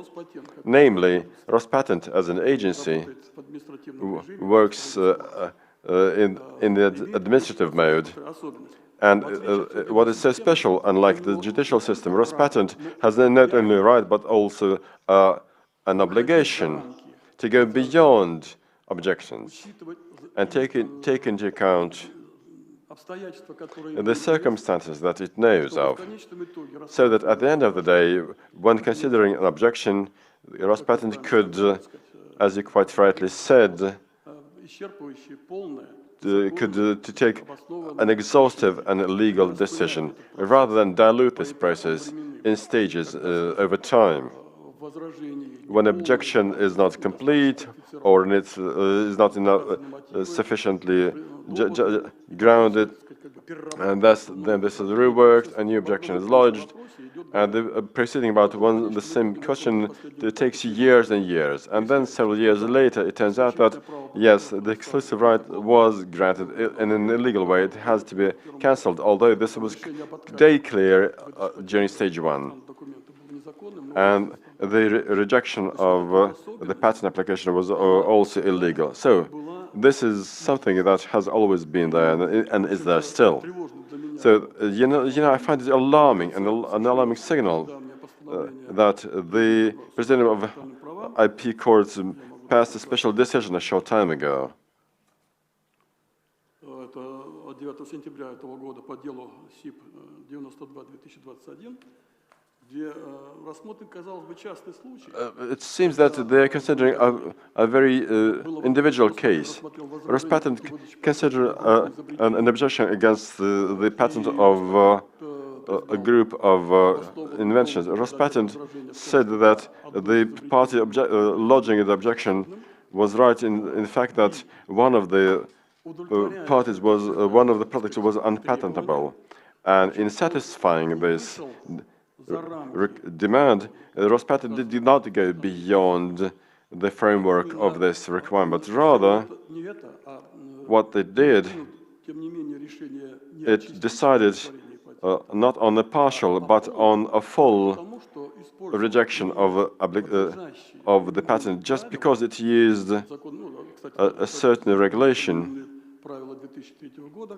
namely Rospatent as an agency works in the administrative mode. And what is so special, unlike the judicial system, Rospatent has not only a right but also an obligation to go beyond objections and take into account the circumstances that it knows of, so that at the end of the day, when considering an objection, Rospatent could, as you quite rightly said, to take an exhaustive and legal decision, rather than dilute this process in stages over time. When objection is not complete or it is not sufficiently grounded, and then this is reworked, a new objection is lodged, and the proceeding about the same question takes years and years. And then several years later, it turns out that, yes, the exclusive right was granted in an illegal way. It has to be cancelled, although this was day clear during stage 1. And the rejection of the patent application was also illegal. So this is something that has always been there and is there still. So I find it alarming, an alarming signal that the president of IP courts passed a special decision a short time ago. It seems that they are considering a very individual case. Rospatent considered an objection against the patent of a group of inventions. Rospatent said that the party lodging the objection was right in the fact that one of the parties was one of the products was unpatentable, and in satisfying this demand, Rospatent did not go beyond the framework of this requirement, but rather what they did, it decided not on a partial but on a full rejection of the patent just because it used a certain regulation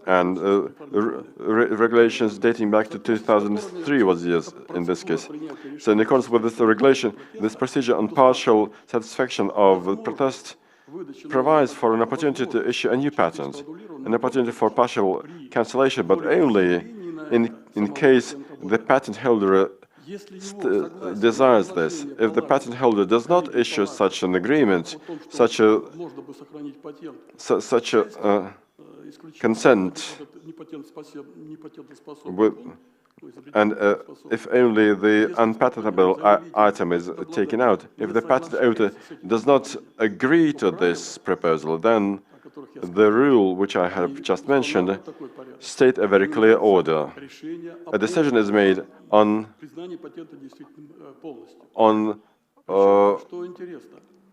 and regulations dating back to 2003 was used in this case. So in accordance with this regulation, this procedure on partial satisfaction of protest provides for an opportunity to issue a new patent, an opportunity for partial cancellation, but only in case the patent holder desires this. If the patent holder does not issue such an agreement, such a consent, and if only the unpatentable item is taken out, if the patent owner does not agree to this proposal, then the rule which I have just mentioned state a very clear order. A decision is made on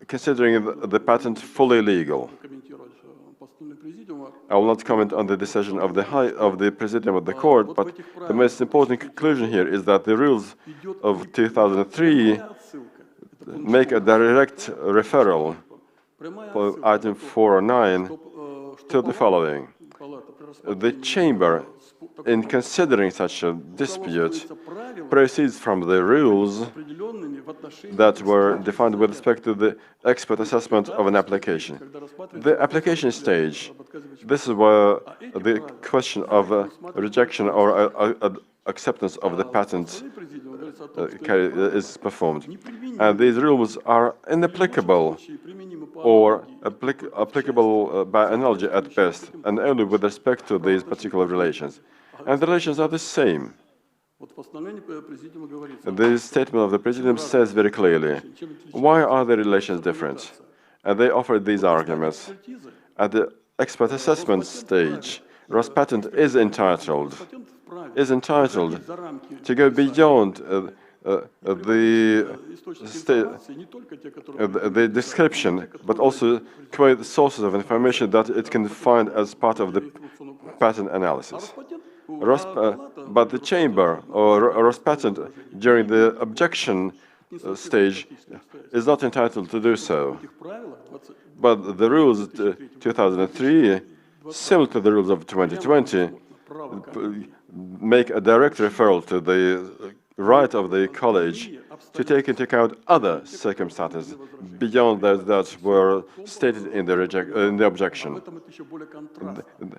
considering the patent fully legal. I will not comment on the decision of the Presidium of the Court, but the most important conclusion here is that the rules of 2003 make a direct referral item 409 to the following. The Chamber, in considering such a dispute, proceeds from the rules that were defined with respect to the expert assessment of an application. The application stage, this is where the question of rejection or acceptance of the patent is performed. And these rules are inapplicable or applicable by analogy at best, and only with respect to these particular relations. And the relations are the same. The statement of the Presidium says very clearly, why are the relations different? And they offer these arguments. At the expert assessment stage, Rospatent is entitled to go beyond the description, but also quote the sources of information that it can find as part of the patent analysis. But the Chamber or Rospatent during the objection stage is not entitled to do so. But the rules 2003, similar to the rules of 2020, make a direct referral to the right of the college to take into account other circumstances beyond those that were stated in the objection.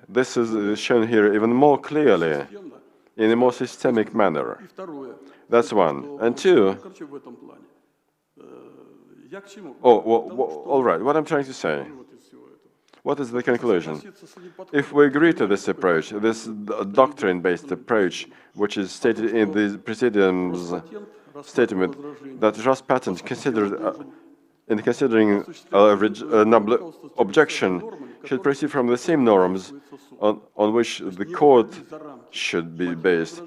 This is shown here even more clearly, in a more systemic manner. That's one. And two, all right, what I'm trying to say. What is the conclusion? If we agree to this approach, this doctrine-based approach, which is stated in the Presidium's statement, that Rospatent considered, in considering an objection, should proceed from the same norms on which the court should be based,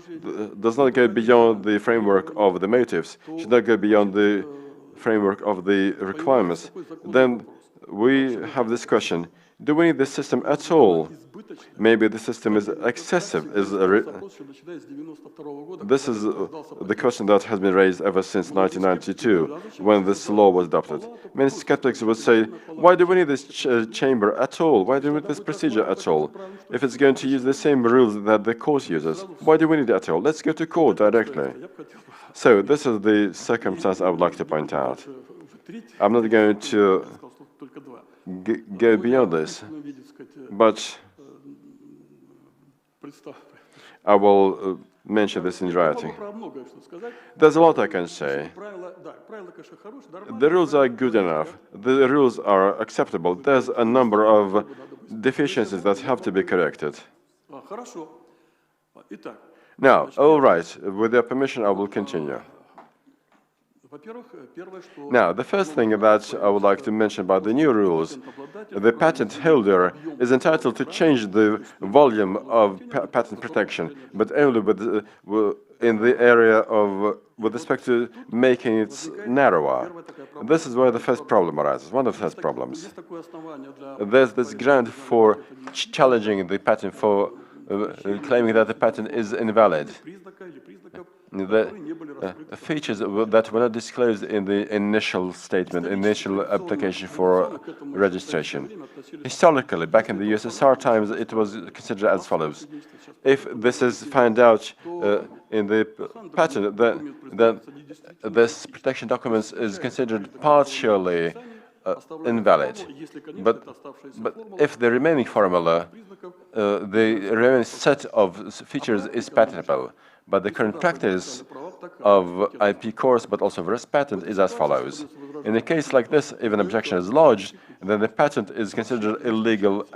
does not go beyond the framework of the motives, should not go beyond the framework of the requirements, then we have this question. Do we need this system at all? Maybe the system is excessive. This is the question that has been raised ever since 1992, when this law was adopted. Many skeptics would say, why do we need this chamber at all? Why do we need this procedure at all? If it's going to use the same rules that the court uses, why do we need it at all? Let's go to court directly. So this is the circumstance I would like to point out. I'm not going to go beyond this, but I will mention this in writing. There's a lot I can say. The rules are good enough. The rules are acceptable. There's a number of deficiencies that have to be corrected. Now, all right, with your permission, I will continue. Now, the first thing that I would like to mention about the new rules, the patent holder is entitled to change the volume of patent protection, but only in the area of, with respect to making it narrower. This is where the first problem arises, one of the first problems. There's this ground for challenging the patent, for claiming that the patent is invalid. The features that were not disclosed in the initial statement, initial application for registration. Historically, back in the USSR times, it was considered as follows. If this is found out in the patent, then this protection document is considered partially invalid. But if the remaining formula, the remaining set of features is patentable. But the current practice of IP course, but also of Rospatent, is as follows. In a case like this, if an objection is lodged, then the patent is considered illegal,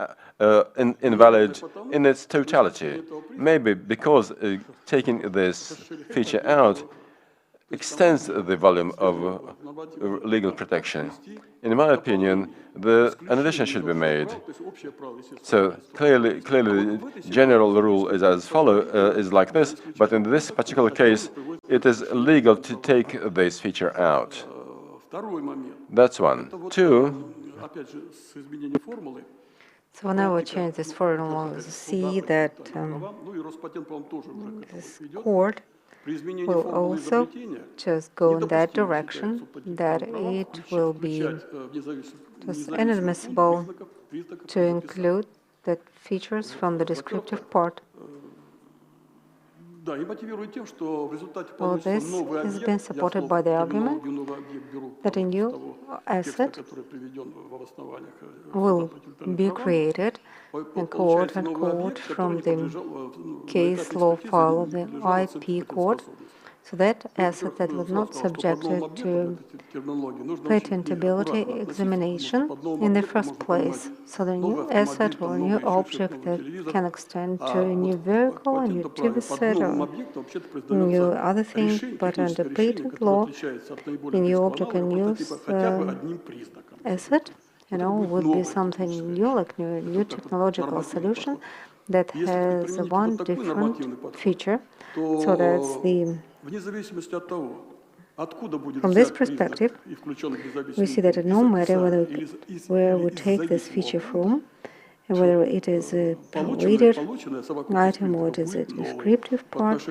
invalid in its totality. Maybe because taking this feature out extends the volume of legal protection. In my opinion, an addition should be made. So clearly, the general rule is as is like this, but in this particular case, it is illegal to take this feature out. That's one. Two. So whenever we change this formula, we see that this court will also just go in that direction, that it will be just inadmissible to include the features from the descriptive part. Well, this has been supported by the argument that a new asset will be created and quote unquote from the case law file of the IP court. So that asset that was not subjected to patentability examination in the first place. So the new asset or new object that can extend to a new vehicle, a new TV set, or new other thing, but under patent law, the new object and new asset, would be something new, like new technological solution that has one different feature. So that's the. From this perspective, we see that no matter where we take this feature from, and whether it is a related item or it is a descriptive part,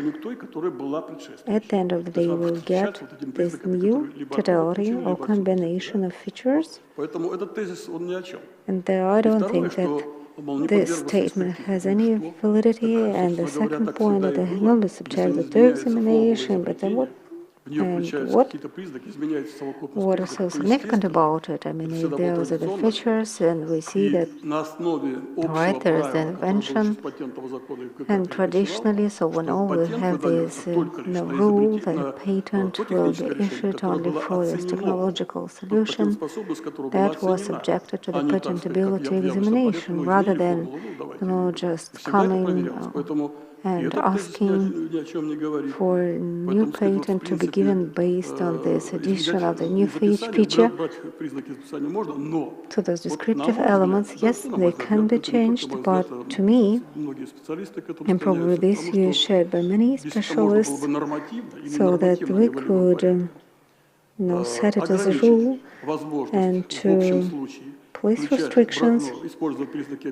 at the end of the day, we'll get this new totality or combination of features. And I don't think that this statement has any validity. And the second point, that it will be subjected to examination, but then what is so significant about it? I mean, if those are the features, and we see that, right, there is the invention, and traditionally, so we know we have this rule that a patent will be issued only for this technological solution that was subjected to the patentability examination, rather than just coming and asking for a new patent to be given based on this addition of the new feature. So those descriptive elements, yes, they can be changed, but to me, and probably this view is shared by many specialists, so that we could set it as a rule and to place restrictions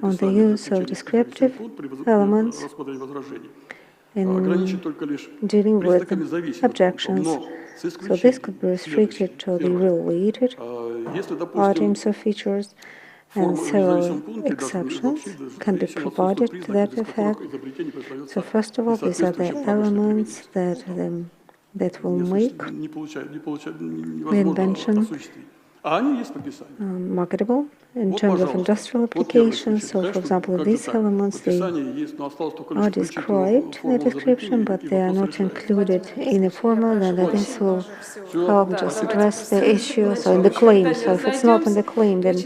on the use of descriptive elements in dealing with objections. So this could be restricted to the related items or features, and several exceptions can be provided to that effect. So first of all, these are the elements that will make the invention marketable in terms of industrial applications. So, for example, these elements, they are described in the description, but they are not included in the formula, and that this will help just address the issue. So in the claim, so if it's not in the claim, then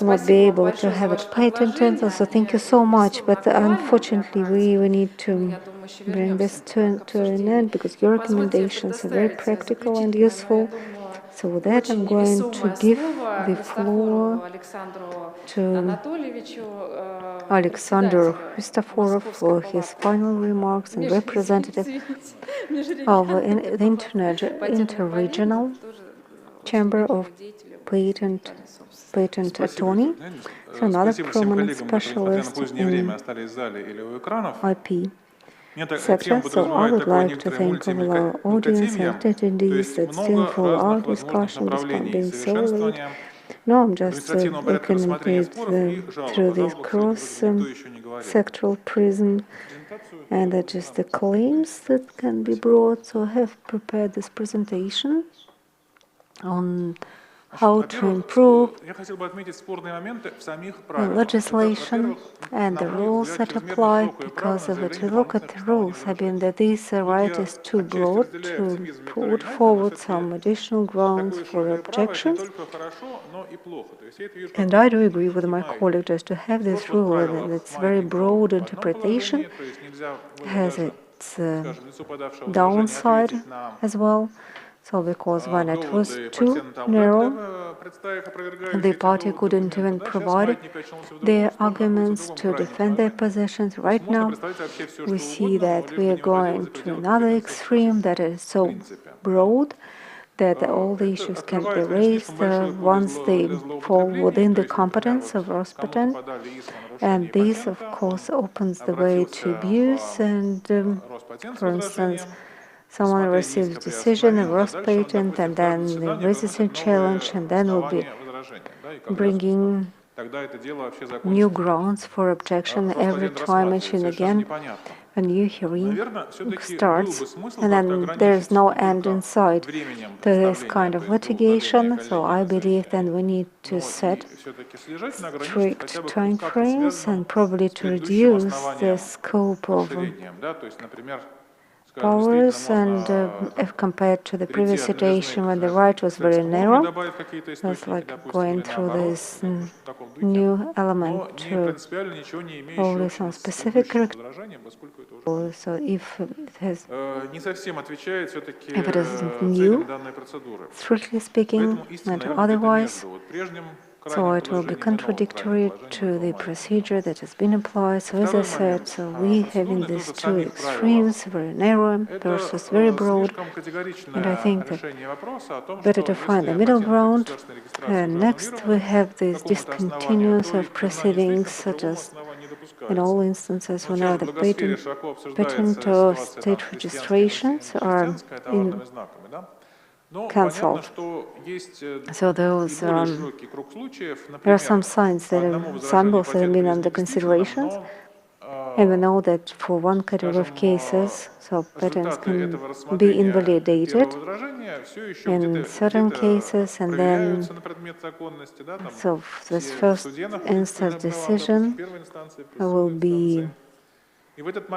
we'll not be able to have it patented. So thank you so much, but unfortunately we need to bring this to an end, because your recommendations are very practical and useful. So with that, I'm going to give the floor to Alexander Christoforov for his final remarks, and representative of the Interregional Chamber of Patent Attorney, so another prominent specialist in IP sector. So I would like to thank all our audience and attendees that still follow our discussion despite being so late. No, I'm just looking at it through this cross-sectoral prism, and that just the claims that can be brought. So I have prepared this presentation on how to improve legislation and the rules that apply. Because if we look at the rules, I mean that this right is too broad to put forward some additional grounds for objections. And I do agree with my colleague just to have this rule, and its very broad interpretation has its downside as well. So because when it was too narrow, the party couldn't even provide their arguments to defend their positions. Right now, we see that we are going to another extreme that is so broad that all the issues can be raised once they fall within the competence of Rospatent. And this, of course, opens the way to abuse. And, for instance, someone receives a decision, a Rospatent, and then the resisting challenge, and then will be bringing new grounds for objection every time, and again. A new hearing starts, and then there is no end in sight to this kind of litigation. So I believe then we need to set strict time frames and probably to reduce the scope of powers, and if compared to the previous situation when the right was very narrow, it's like going through this new element to probably some specific characteristics. So if it is new, strictly speaking, and otherwise, so it will be contradictory to the procedure that has been applied. So as I said, so we having these two extremes, very narrow versus very broad, and I think that better to find the middle ground. And next we have this discontinuance of proceedings, such as in all instances whenever the patent or state registrations are cancelled. So those there are some signs that samples that have been under consideration, and we know that for one category of cases, so patents can be invalidated in certain cases, and then so this first instance decision will be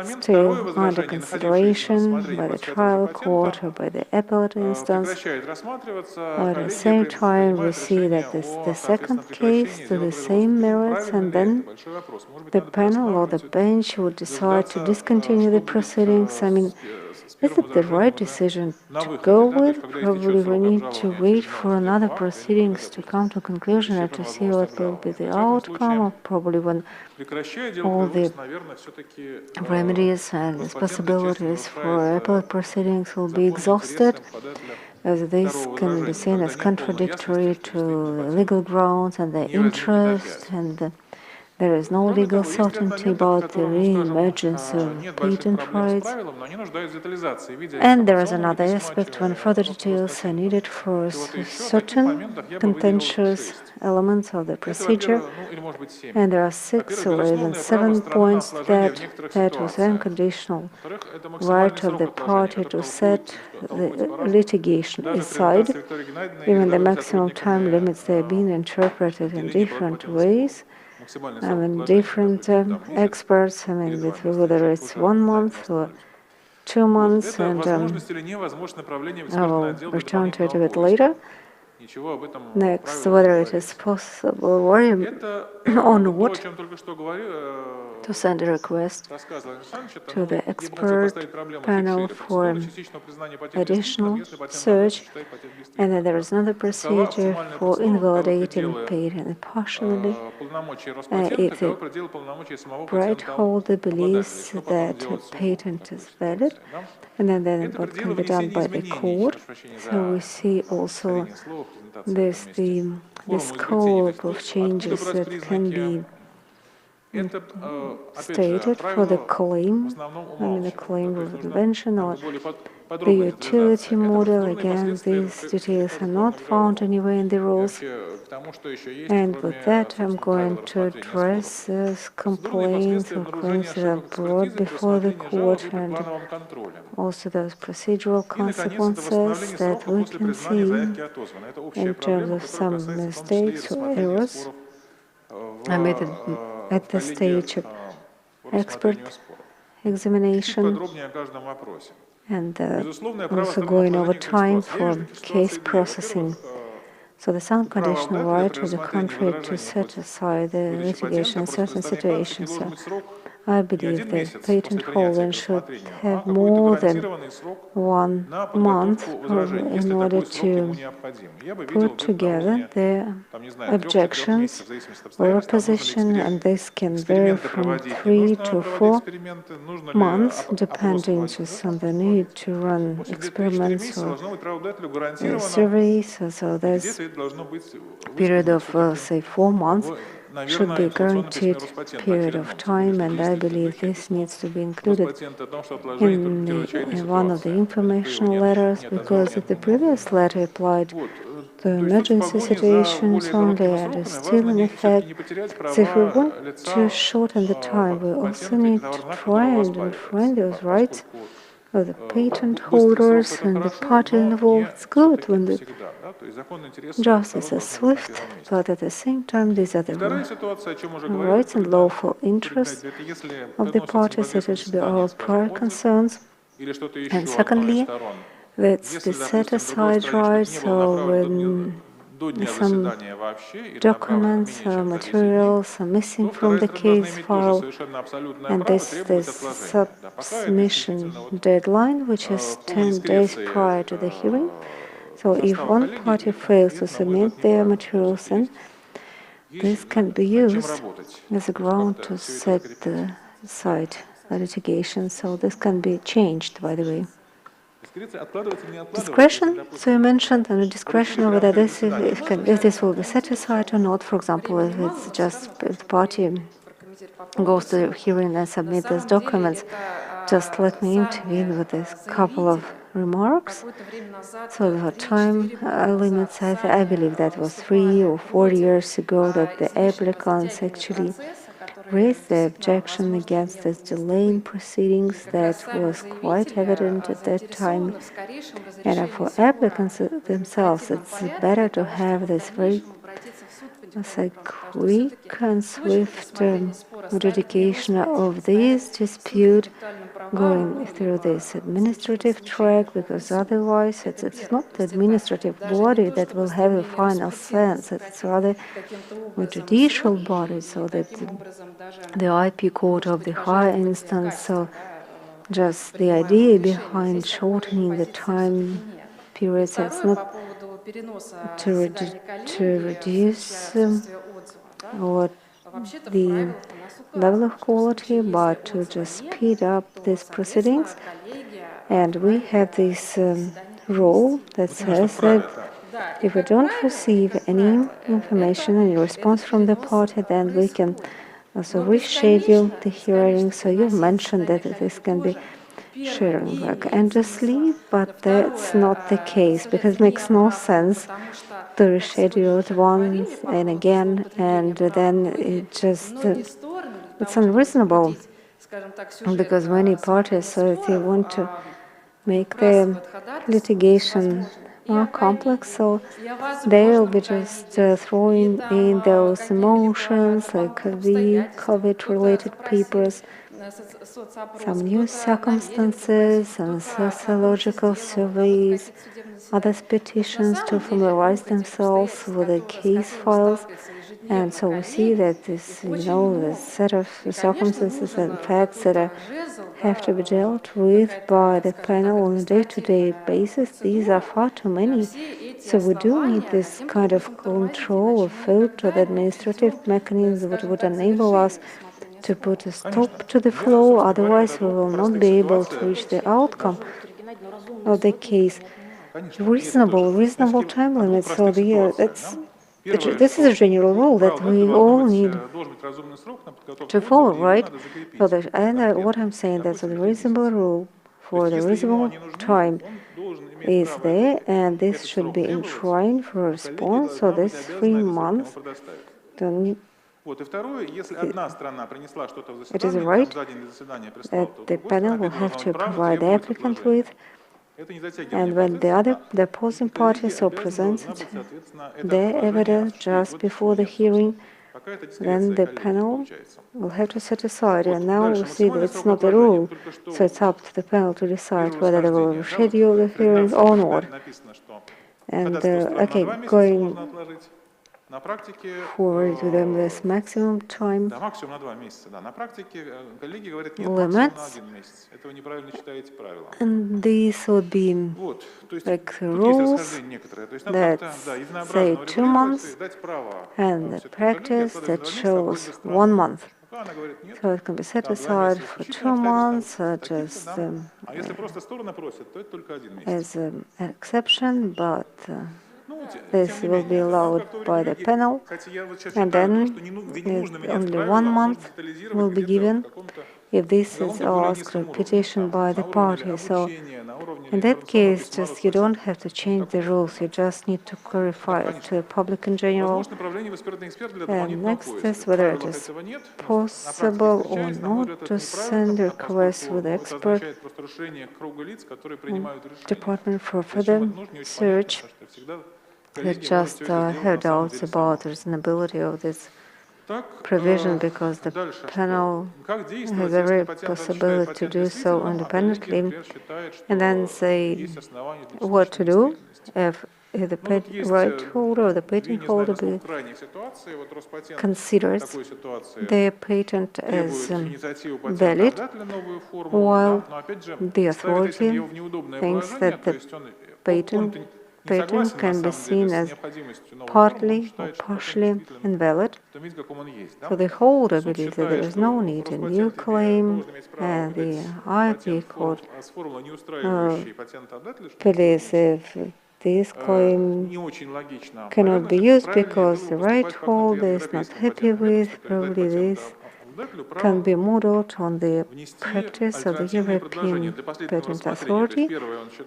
still under consideration by the trial court or by the appellate instance. But at the same time, we see that the second case to the same merits, and then the panel or the bench would decide to discontinue the proceedings. I mean, is it the right decision to go with? Probably we need to wait for another proceedings to come to conclusion and to see what will be the outcome, or probably when all the remedies and possibilities for appellate proceedings will be exhausted, as this can be seen as contradictory to legal grounds and the interest, and there is no legal certainty about the re-emergence of patent rights. And there is another aspect when further details are needed for certain contentious elements of the procedure. And there are 6 or even 7 points that was unconditional right of the party to set the litigation aside. Even the maximum time limits, they are being interpreted in different ways. I mean, different experts, I mean, whether it's 1 month or 2 months, and I will return to it a bit later. Next, whether it is possible or on what to send a request to the expert panel for additional search, and then there is another procedure for invalidating patent partially if the right holder believes that a patent is valid, and then what can be done by the court. So we see also this the scope of changes that can be stated for the claim, I mean the claim of invention or the utility model. Again, these details are not found anywhere in the rules. And with that, I'm going to address those complaints or claims that are brought before the court, and also those procedural consequences that we can see in terms of some mistakes or errors. I made it at the stage of expert examination, and also going over time for case processing. So the unconditional right of the country to set aside the litigation in certain situations. So I believe that patent holder should have more than 1 month in order to put together their objections or opposition, and this can vary from 3 to 4 months, depending just on the need to run experiments or surveys. So there's a period of, say, 4 months should be a guaranteed period of time, and I believe this needs to be included in one of the informational letters, because the previous letter applied to emergency situations only and is still in effect. So if we want to shorten the time, we also need to try and find those rights of the patent holders and the party involved. It's good when the justice is swift, but at the same time these are the rights and lawful interests of the parties that should be our prior concerns. And secondly, that's the set-aside rights, so when some documents or materials are missing from the case file, and this submission deadline, which is 10 days prior to the hearing. So if one party fails to submit their materials, then this can be used as a ground to set aside litigation. So this can be changed, by the way. Discretion, so you mentioned the discretion over whether this if this will be set aside or not. For example, if it's just if the party goes to the hearing and submit those documents, just let me intervene with this couple of remarks. So there were time limits. I believe that was 3 or 4 years ago that the applicants actually raised the objection against this delay in proceedings that was quite evident at that time. And for applicants themselves, it's better to have this very quick and swift adjudication of this dispute going through this administrative track, because otherwise it's not the administrative body that will have a final sense, it's rather a judicial body, so that the IP court of the higher instance. So just the idea behind shortening the time periods, it's not to reduce or the level of quality, but to just speed up these proceedings. And we have this rule that says that if we don't receive any information, any response from the party, then we can also reschedule the hearing. So you've mentioned that this can be sharing work endlessly, but that's not the case, because it makes no sense to reschedule it once and again, and then it's unreasonable, because many parties they want to make the litigation more complex, so they will be just throwing in those emotions like the COVID-related papers, some new circumstances and sociological surveys, other petitions to familiarize themselves with the case files. And so we see that this, the set of circumstances and facts that have to be dealt with by the panel on a day-to-day basis, these are far too many. So we do need this kind of control or filter, the administrative mechanism that would enable us to put a stop to the flow, otherwise we will not be able to reach the outcome of the case. Reasonable time limits. So this is a general rule that we all need to follow, right? So what I'm saying, that the reasonable rule for the reasonable time is there, and this should be enshrined for a response. So this 3 months. It is right that the panel will have to provide the applicant with, and when the opposing party presents their evidence just before the hearing, then the panel will have to set aside. And now we see that it's not a rule, so it's up to the panel to decide whether they will reschedule the hearing or not. And going forward to them this maximum time limits, and these would be like rules that say 2 months, and the practice that shows 1 month. So it can be set aside for 2 months, just as an exception, but this will be allowed by the panel, and then only 1 month will be given if this is asked or petitioned by the party. So in that case, just you don't have to change the rules, you just need to clarify it to the public in general. And next is whether it is possible or not to send requests with expert department for further search. They just have doubts about the reasonability of this provision because the panel has every possibility to do so independently and then say what to do if the right holder or the patent holder considers their patent as valid, while the authority thinks that the patent can be seen as partly or partially invalid. So the holder believes that there is no need a new claim, and the IP court believes if this claim cannot be used because the right holder is not happy with, probably this can be modeled on the practice of the European Patent Authority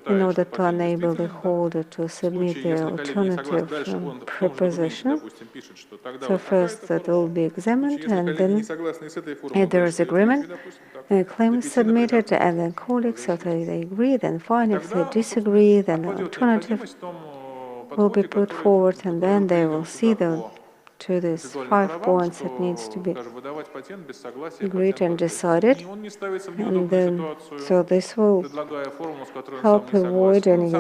in order to enable the holder to submit their alternative proposition. So first that will be examined, and then if there is agreement, a claim is submitted, and then colleagues, if they agree, then fine. If they disagree, then an alternative will be put forward, and then they will see to these 5 points that needs to be agreed and decided. And then, so this will help avoid any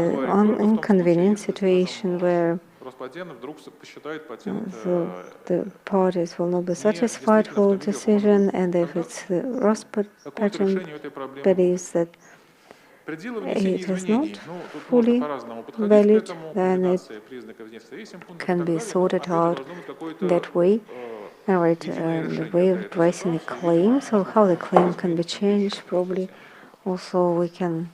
inconvenient situation where the parties will not be satisfied with the decision, and if it's the Rospatent believes that it is not fully valid, then it can be sorted out that way. Alright, the way of addressing the claim, so how the claim can be changed, probably also we can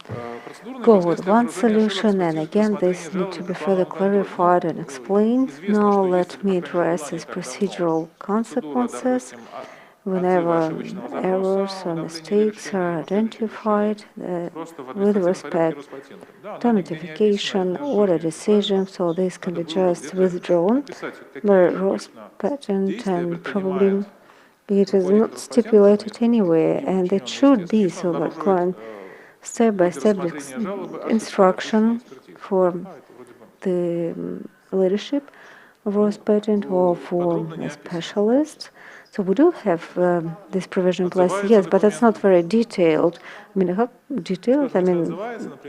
go with one solution, and again this needs to be further clarified and explained. Now let me address these procedural consequences. Whenever errors or mistakes are identified with respect to notification or a decision, so this can be just withdrawn by Rospatent, and probably it is not stipulated anywhere, and it should be so, like step-by-step instruction for the leadership of Rospatent or for a specialist. So we do have this provision in place, yes, but it's not very detailed. I mean, how detailed? I mean,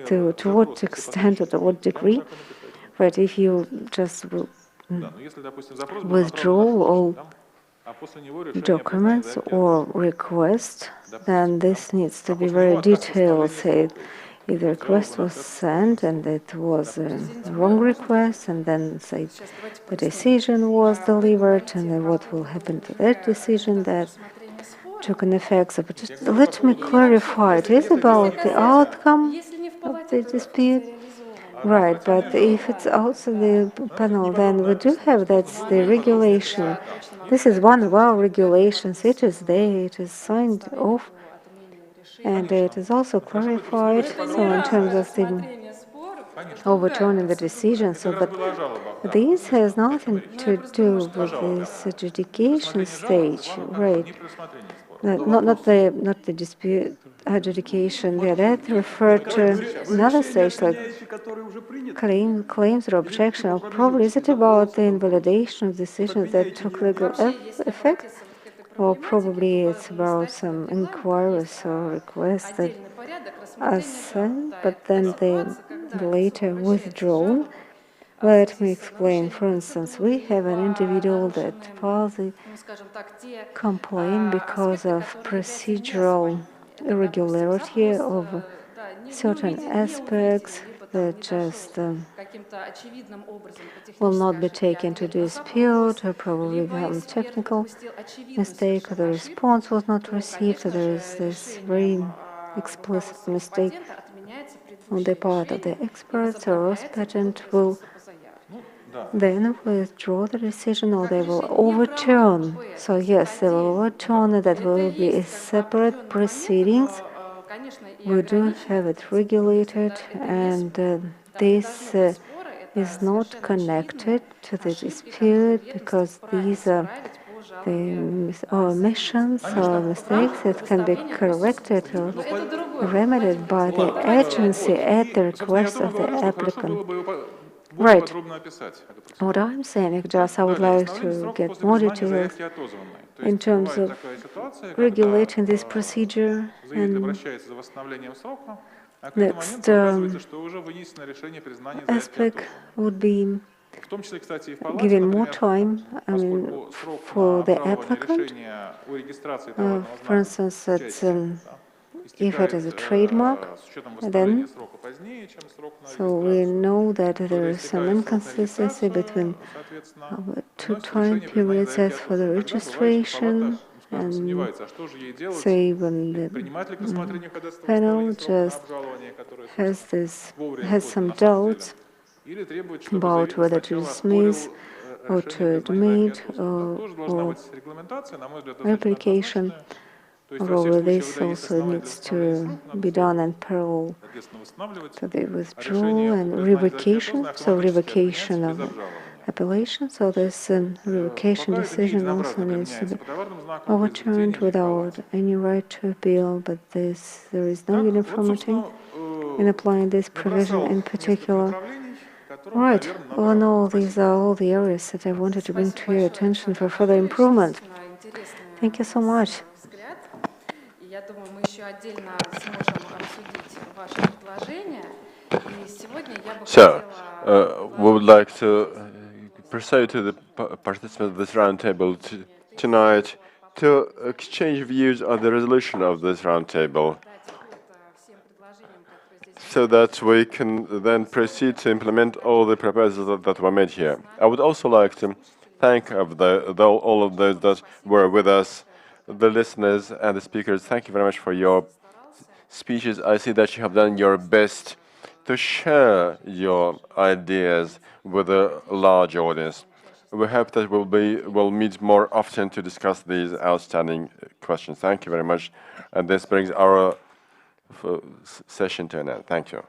to what extent or to what degree? Right, if you just withdraw all documents or requests, then this needs to be very detailed. Say, if the request was sent and it was a wrong request, and then say the decision was delivered, and then what will happen to that decision that took an effect. So, but just let me clarify, it is about the outcome of the dispute. Right, but if it's outside the panel, then we do have that's the regulation. This is one of our regulations. It is there, it is signed off. And it is also clarified, so in terms of the overturning the decision. So, but this has nothing to do with this adjudication stage, right? Not the dispute adjudication. Yeah, that referred to another stage, like claims or objection. Or probably is it about the invalidation of decisions that took legal effect? Or probably it's about some inquiries or requests that are sent, but then they later withdrawn. Let me explain. For instance, we have an individual that files a complaint because of procedural irregularity of certain aspects that just will not be taken to dispute, or probably some technical mistake, or the response was not received, or there is this very explicit mistake on the part of the experts, or Rospatent will then withdraw the decision or they will overturn. So yes, they will overturn, that will be a separate proceedings. We do have it regulated, and this is not connected to the dispute, because these are the omissions or mistakes that can be corrected or remedied by the agency at the request of the applicant. Right. What I'm saying, just I would like to get more details in terms of regulating this procedure. And next aspect would be giving more time, for the applicant. For instance, if it is a trademark, then so we know that there is some inconsistency between two time periods as for the registration, and say when the panel just has some doubts about whether to dismiss or to admit or replication. Although this also needs to be done in parallel to the withdrawal and revocation, so revocation of the appellation. So this revocation decision also needs to be overturned without any right to appeal, but there is no uniformity in applying this provision in particular. Right, well, no, these are all the areas that I wanted to bring to your attention for further improvement. Thank you so much. So, we would like to pursue to the participants of this roundtable tonight to exchange views on the resolution of this roundtable, so that we can then proceed to implement all the proposals that were made here. I would also like to thank all of those that were with us, the listeners and the speakers. Thank you very much for your speeches. I see that you have done your best to share your ideas with a large audience. We hope that we'll meet more often to discuss these outstanding questions. Thank you very much. And this brings our session to an end. Thank you.